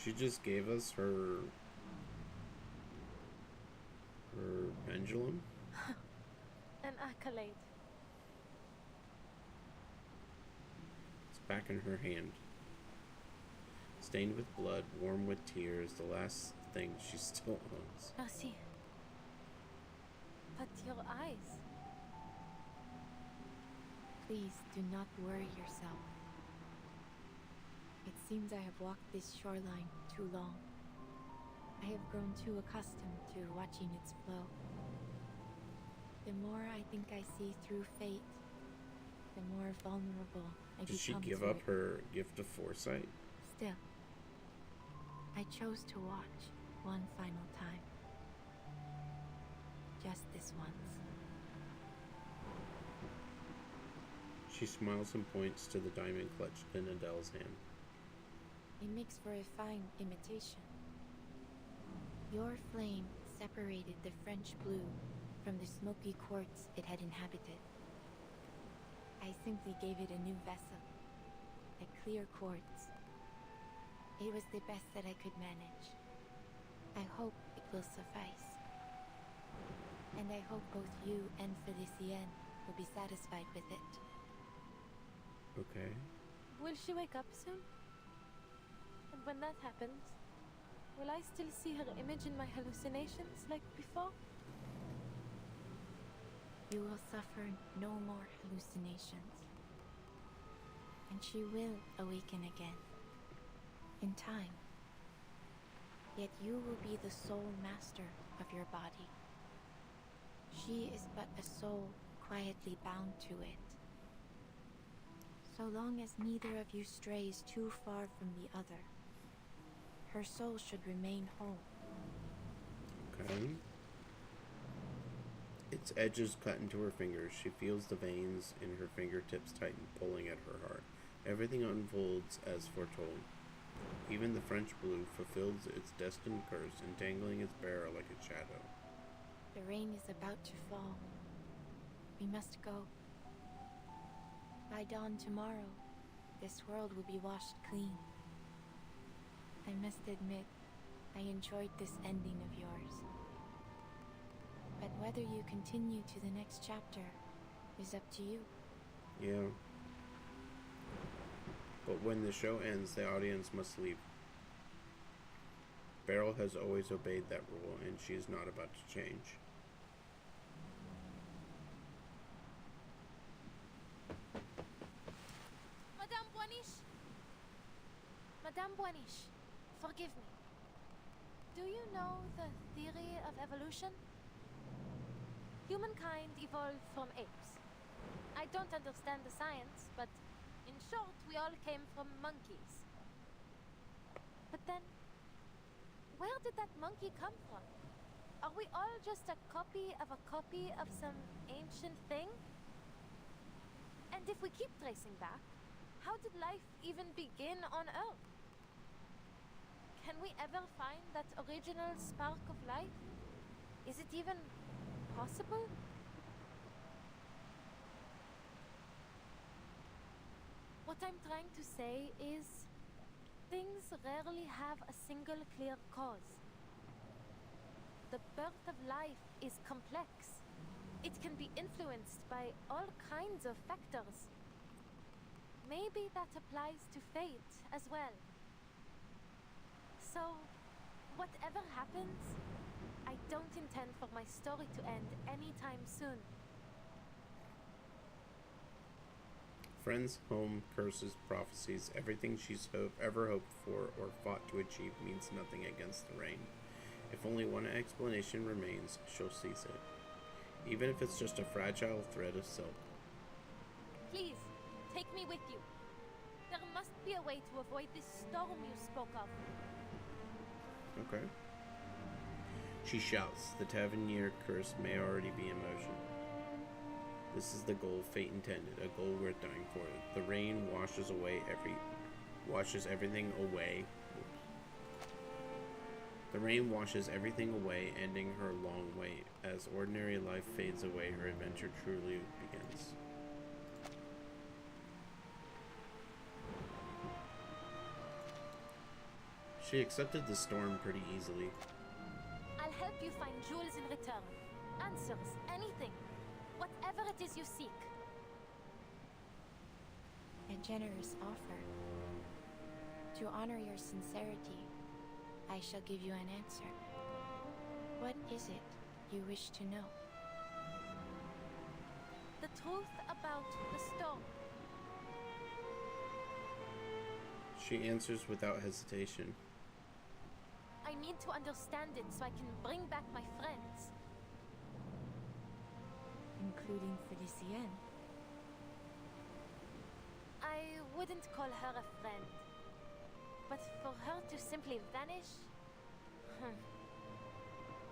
She just gave us her pendulum. An accolade. It's back in her hand. Stained with blood, warm with tears, the last thing she still owns. Merci. But your eyes. Please do not worry yourself. It seems I have walked this shoreline too long. I have grown too accustomed to watching its flow. The more I think I see through fate, the more vulnerable I become. Did she give to up it. her gift of foresight? Still, I chose to watch one final time. Just this once. She smiles and points to the diamond clutched in Adele's hand. It makes for a fine imitation. Your flame separated the French blue from the smoky quartz it had inhabited. I simply gave it a new vessel, a clear quartz. It was the best that I could manage. I hope it will suffice. And I hope both you and Felicienne will be satisfied with it. Okay. Will she wake up soon? And when that happens, will I still see her image in my hallucinations like before? You will suffer no more hallucinations. And she will awaken again. In time. Yet you will be the sole master of your body. She is but a soul quietly bound to it. So long as neither of you strays too far from the other, her soul should remain whole. Okay. Its edges cut into her fingers. She feels the veins in her fingertips tighten, pulling at her heart. Everything unfolds as foretold. Even the French blue fulfills its destined curse, entangling its bearer like a shadow. The rain is about to fall. We must go. By dawn tomorrow, this world will be washed clean. I must admit, I enjoyed this ending of yours. But whether you continue to the next chapter is up to you. Yeah. But when the show ends, the audience must leave. Beryl has always obeyed that rule, and she is not about to change. Madame Boiniche! Madame Boiniche, forgive me. Do you know the theory of evolution? Humankind evolved from apes. I don't understand the science, but in short, we all came from monkeys. But then, where did that monkey come from? Are we all just a copy of some ancient thing? And if we keep tracing back, how did life even begin on Earth? Can we ever find that original spark of life? Is it even possible? What I'm trying to say is, things rarely have a single clear cause. The birth of life is complex. It can be influenced by all kinds of factors. Maybe that applies to fate as well. So, whatever happens, I don't intend for my story to end anytime soon. Friends, home, curses, prophecies, everything she's ever hoped for or fought to achieve means nothing against the rain. If only one explanation remains, she'll seize it. Even if it's just a fragile thread of silk. Please, take me with you. There must be a way to avoid this storm you spoke of. Okay. She shouts. The Tavernier curse may already be in motion. This is the goal fate intended, a goal worth dying for. The rain washes everything away. The rain washes everything away, ending her long wait. As ordinary life fades away, her adventure truly begins. She accepted the storm pretty easily. I'll help you find jewels in return. Answers, anything. Whatever it is you seek. A generous offer. To honor your sincerity, I shall give you an answer. What is it you wish to know? The truth about the storm. She answers without hesitation. I need to understand it so I can bring back my friends. Including Felicienne. I wouldn't call her a friend. But for her to simply vanish...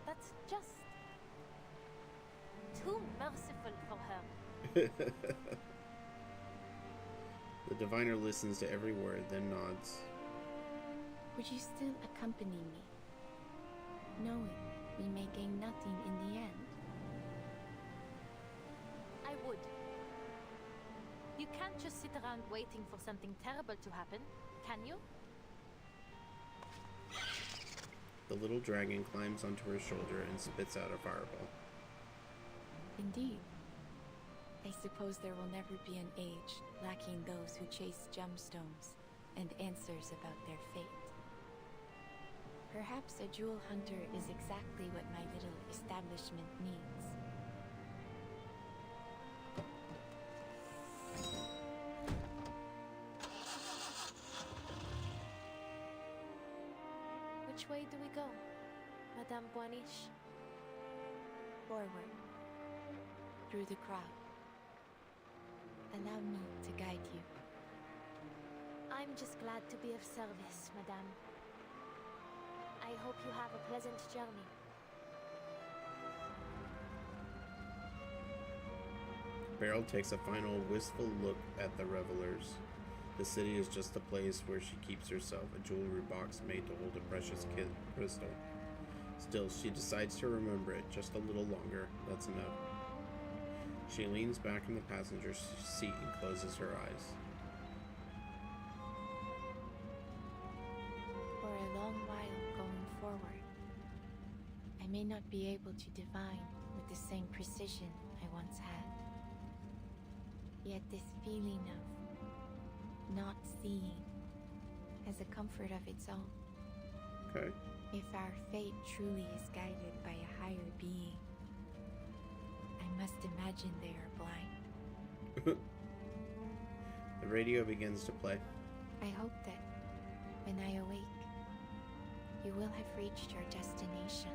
that's just... too merciful for her. The diviner listens to every word, then nods. Would you still accompany me, knowing we may gain nothing in the end? I would. You can't just sit around waiting for something terrible to happen, can you? The little dragon climbs onto her shoulder and spits out a fireball. Indeed. I suppose there will never be an age lacking those who chase gemstones and answers about their fate. Perhaps a jewel hunter is exactly what my little establishment needs. Which way do we go, Madame Boiniche? Forward. Through the crowd. Allow me to guide you. I'm just glad to be of service, Madame. I hope you have a pleasant journey. Beryl takes a final wistful look at the revelers. The city is just the place where she keeps herself, a jewelry box made to hold a precious crystal. Still, she decides to remember it just a little longer. That's enough. She leans back in the passenger seat and closes her eyes. For a long while going forward, I may not be able to divine with the same precision I once had. Yet this feeling of not seeing has a comfort of its own. Okay. If our fate truly is guided by a higher being, I must imagine they are blind. The radio begins to play. I hope that when I awake, you will have reached your destination.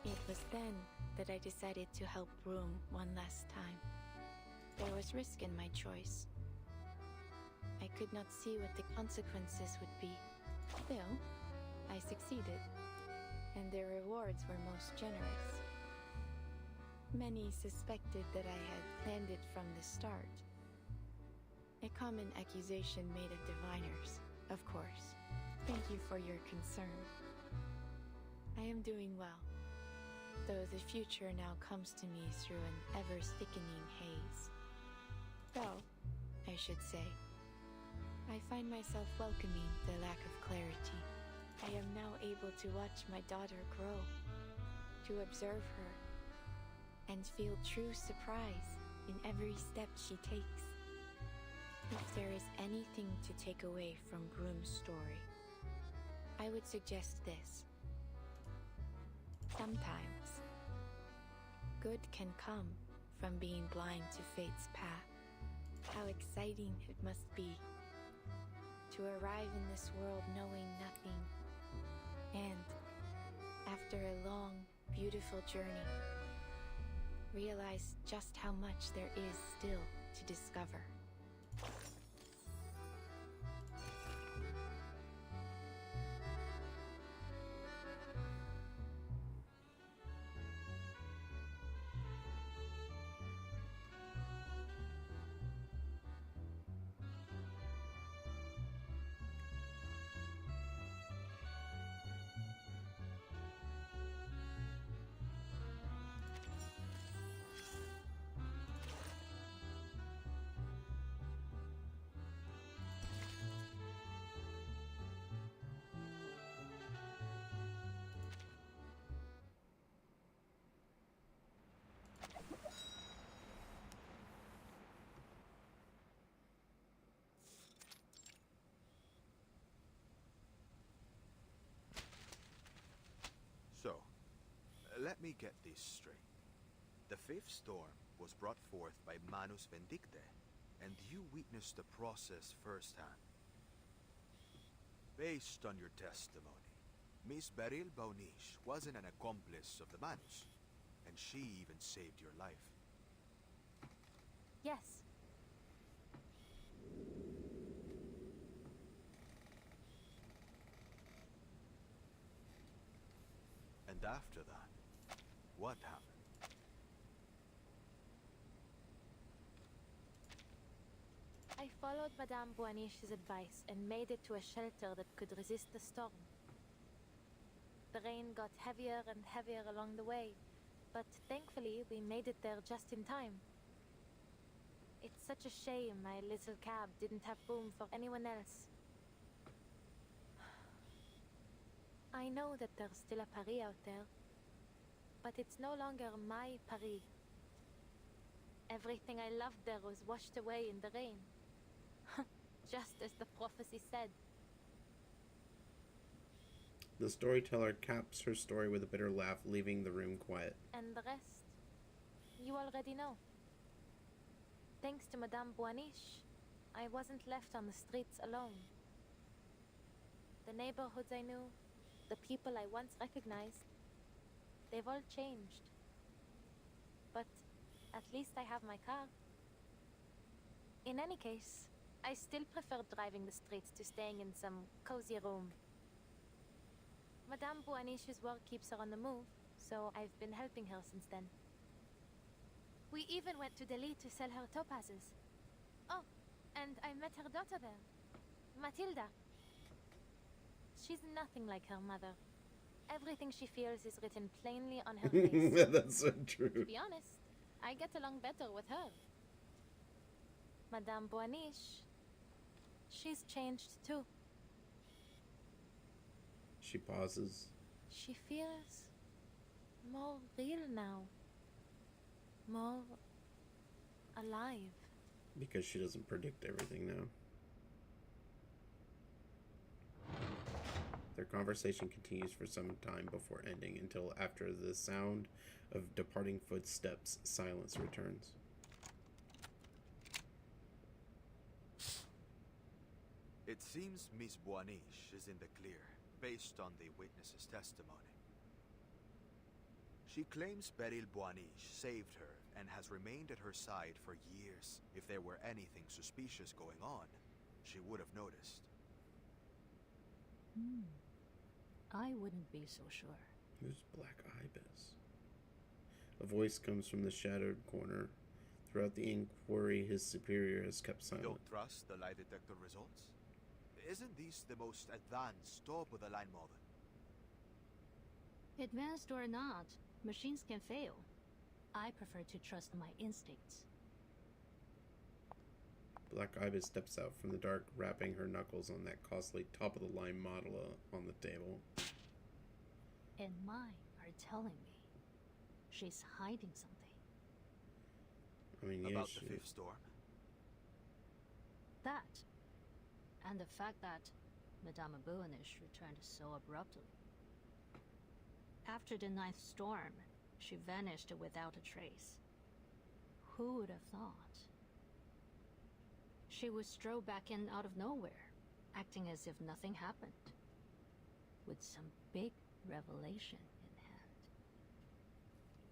It was then that I decided to help Broom one last time. There was risk in my choice. I could not see what the consequences would be. Still, I succeeded, and their rewards were most generous. Many suspected that I had planned it from the start. A common accusation made of diviners, of course. Thank you for your concern. I am doing well, though the future now comes to me through an ever-thickening haze. Though, I should say, I find myself welcoming the lack of clarity. I am now able to watch my daughter grow, to observe her, and feel true surprise in every step she takes. If there is anything to take away from Broom's story, I would suggest this. Sometimes, good can come from being blind to fate's path. How exciting it must be to arrive in this world knowing nothing, and, after a long, beautiful journey, realize just how much there is still to discover. Let me get this straight. The fifth storm was brought forth by Manus Vindicte, and you witnessed the process firsthand. Based on your testimony, Miss Beryl Baunish wasn't an accomplice of the Manus, and she even saved your life. Yes. And after that, what happened? I followed Madame Boaniche's advice and made it to a shelter that could resist the storm. The rain got heavier and heavier along the way, but thankfully we made it there just in time. It's such a shame my little cab didn't have room for anyone else. I know that there's still a Paris out there, but it's no longer my Paris. Everything I loved there was washed away in the rain. Just as the prophecy said. The storyteller caps her story with a bitter laugh, leaving the room quiet. And the rest, you already know. Thanks to Madame Boaniche, I wasn't left on the streets alone. The neighborhoods I knew, the people I once recognized, they've all changed. But at least I have my car. In any case, I still prefer driving the streets to staying in some cozy room. Madame Boaniche's work keeps her on the move, so I've been helping her since then. We even went to Delhi to sell her topazes. Oh, and I met her daughter there, Matilda. She's nothing like her mother. Everything she feels is written plainly on her face. That's so true. To be honest, I get along better with her. Madame Boaniche, she's changed too. She pauses. She feels more real now. More alive. Because she doesn't predict everything now. Their conversation continues for some time before ending, until after the sound of departing footsteps, silence returns. It seems Miss Boaniche is in the clear, based on the witness's testimony. She claims Beryl Boaniche saved her and has remained at her side for years. If there were anything suspicious going on, she would have noticed. I wouldn't be so sure. Who's Black Ibis? A voice comes from the shadowed corner. Throughout the inquiry, his superior has kept You silent. don't trust the lie detector results? Isn't this the most advanced, top-of-the-line model? Advanced or not, machines can fail. I prefer to trust my instincts. Black Ibis steps out from the dark, rapping her knuckles on that costly top-of-the-line model on the table. And mine are telling me she's hiding something. I mean, About yeah, the fifth storm? That, and the fact that Madame Boaniche returned so abruptly. After the ninth storm, she vanished without a trace. Who would have thought? She would stroll back in out of nowhere, acting as if nothing happened, with some big revelation in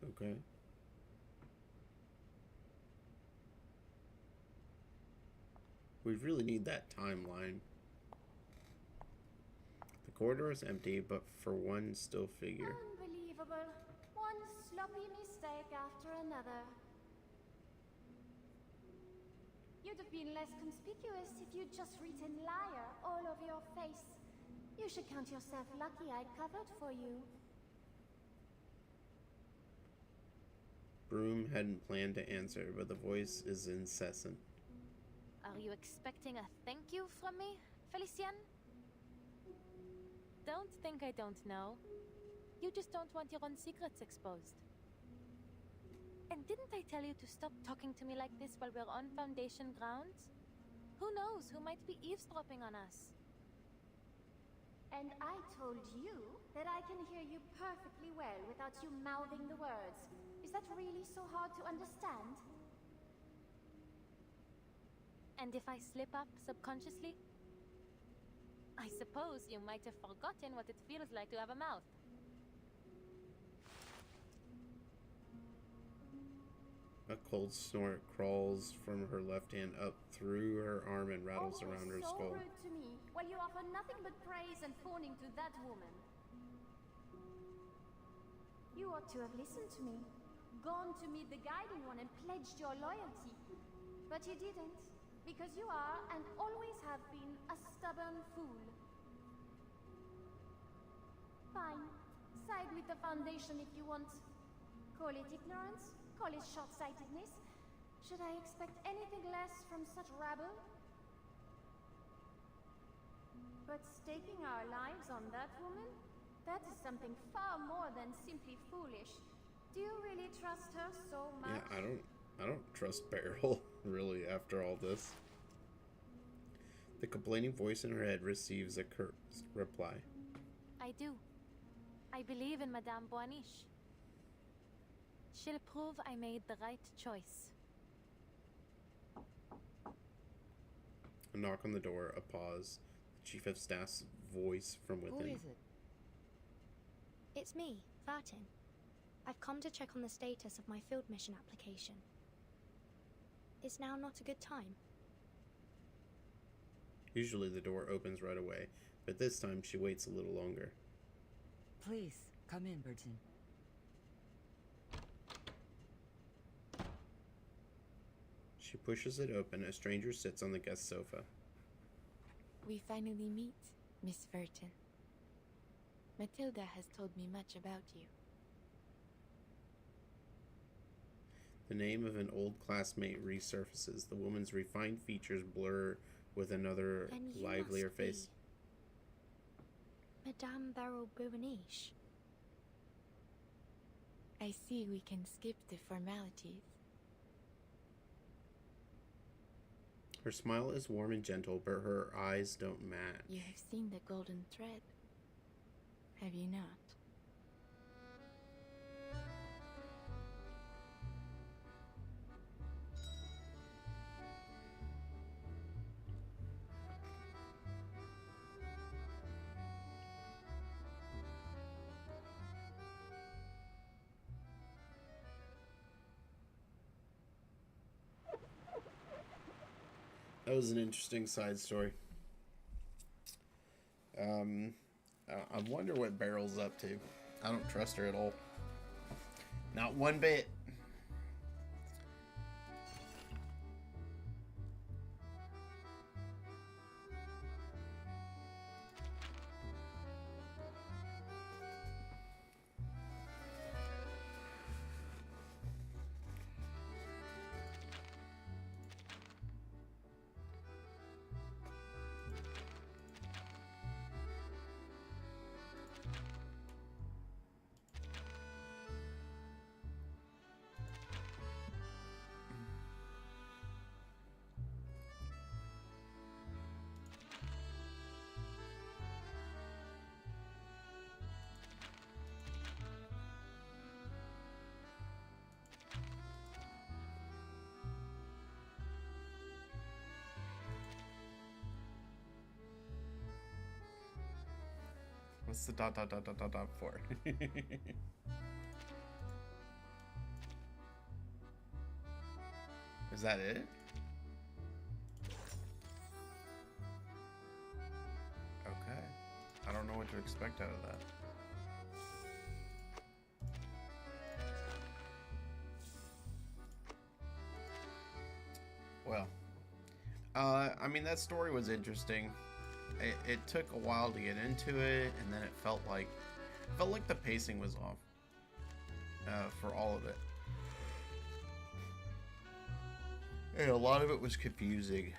hand. Okay. We really need that timeline. The corridor is empty, but for one still figure. Unbelievable. One sloppy mistake after another. You'd have been less conspicuous if you'd just written liar all over your face. You should count yourself lucky I covered for you. Broom hadn't planned to answer, but the voice is incessant. Are you expecting a thank you from me, Felicienne? Don't think I don't know. You just don't want your own secrets exposed. And didn't I tell you to stop talking to me like this while we're on Foundation grounds? Who knows who might be eavesdropping on us? And And I told you that I can hear you perfectly well without you mouthing the words. Is that really so hard to understand? And if I slip up subconsciously? I suppose you might have forgotten what it feels like to have a mouth. A cold snort crawls from her left hand up through her arm and rattles around her skull. So rude to me, while you offer nothing but praise and fawning to that woman. You ought to have listened to me. Gone to meet the guiding one and pledged your loyalty. But you didn't, because you are, and always have been, a stubborn fool. Fine. Side with the Foundation if you want. Call it ignorance, call it short-sightedness. Should I expect anything less from such rabble? But staking our lives on that woman? That is something far more than simply foolish. Do you really trust her so much? Yeah, I don't trust Beryl, really, after all this. The complaining voice in her head receives a curt reply. I do. I believe in Madame Boaniche. She'll prove I made the right choice. A knock on the door, a pause. The Chief of Staff's voice from within. Who is it? It's me, Vartin. I've come to check on the status of my field mission application. Is now not a good time? Usually the door opens right away, but this time she waits a little longer. Please, come in, Burton. She pushes it open. A stranger sits on the guest sofa. We finally meet, Miss Verton. Matilda has told me much about you. The name of an old classmate resurfaces. The woman's refined features blur with another Then you livelier must be face. Madame Beryl Boaniche. I see we can skip the formalities. Her smile is warm and gentle, but her eyes don't match. You have seen the golden thread, have you not? That was an interesting side story. I wonder what Beryl's up to. I don't trust her at all. Not one bit. What's the ... for? Is that it? Okay. I don't know what to expect out of that. Well, I mean, that story was interesting. It took a while to get into it, and then it felt like the pacing was off for all of it. And a lot of it was confusing.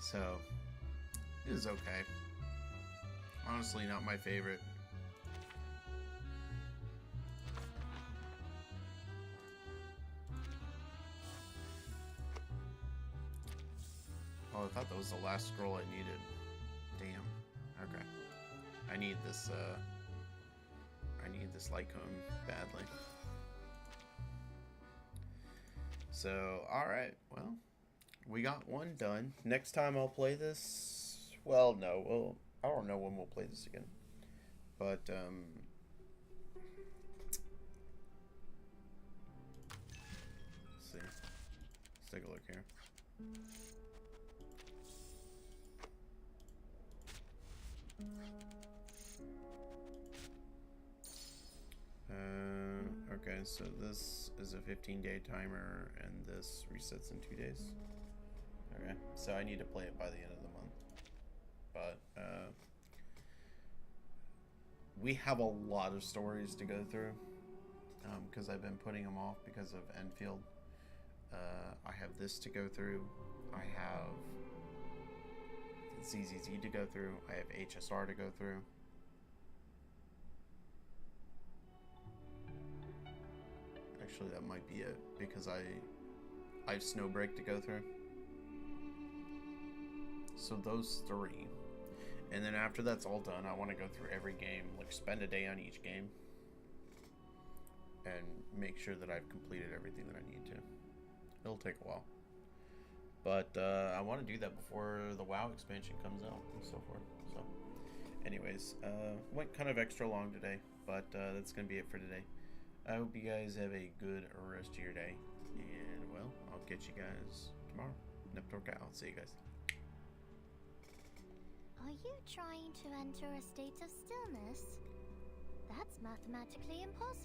So, it was okay. Honestly, not my favorite. Oh, I thought that was the last scroll I needed. Damn. Okay. I need this light cone badly. So, alright, well, we got one done. Next time I'll play this, well, no, well, I don't know when we'll play this again. But, let's see. Let's take a look here. Okay, so this is a 15-day timer, and this resets in 2 days. Okay, so I need to play it by the end of the month. But, we have a lot of stories to go through, because I've been putting them off because of Enfield. I have this to go through. I have ZZZ to go through. I have HSR to go through. Actually, that might be it, because I have Snowbreak to go through. So those 3. And then after that's all done, I want to go through every game, like spend a day on each game, and make sure that I've completed everything that I need to. It'll take a while. But I want to do that before the WoW expansion comes out and so forth. So anyways, went kind of extra long today, but that's going to be it for today. I hope you guys have a good rest of your day. And, well, I'll catch you guys tomorrow. Neptorka out. See you guys. Are you trying to enter a state of stillness? That's mathematically impossible.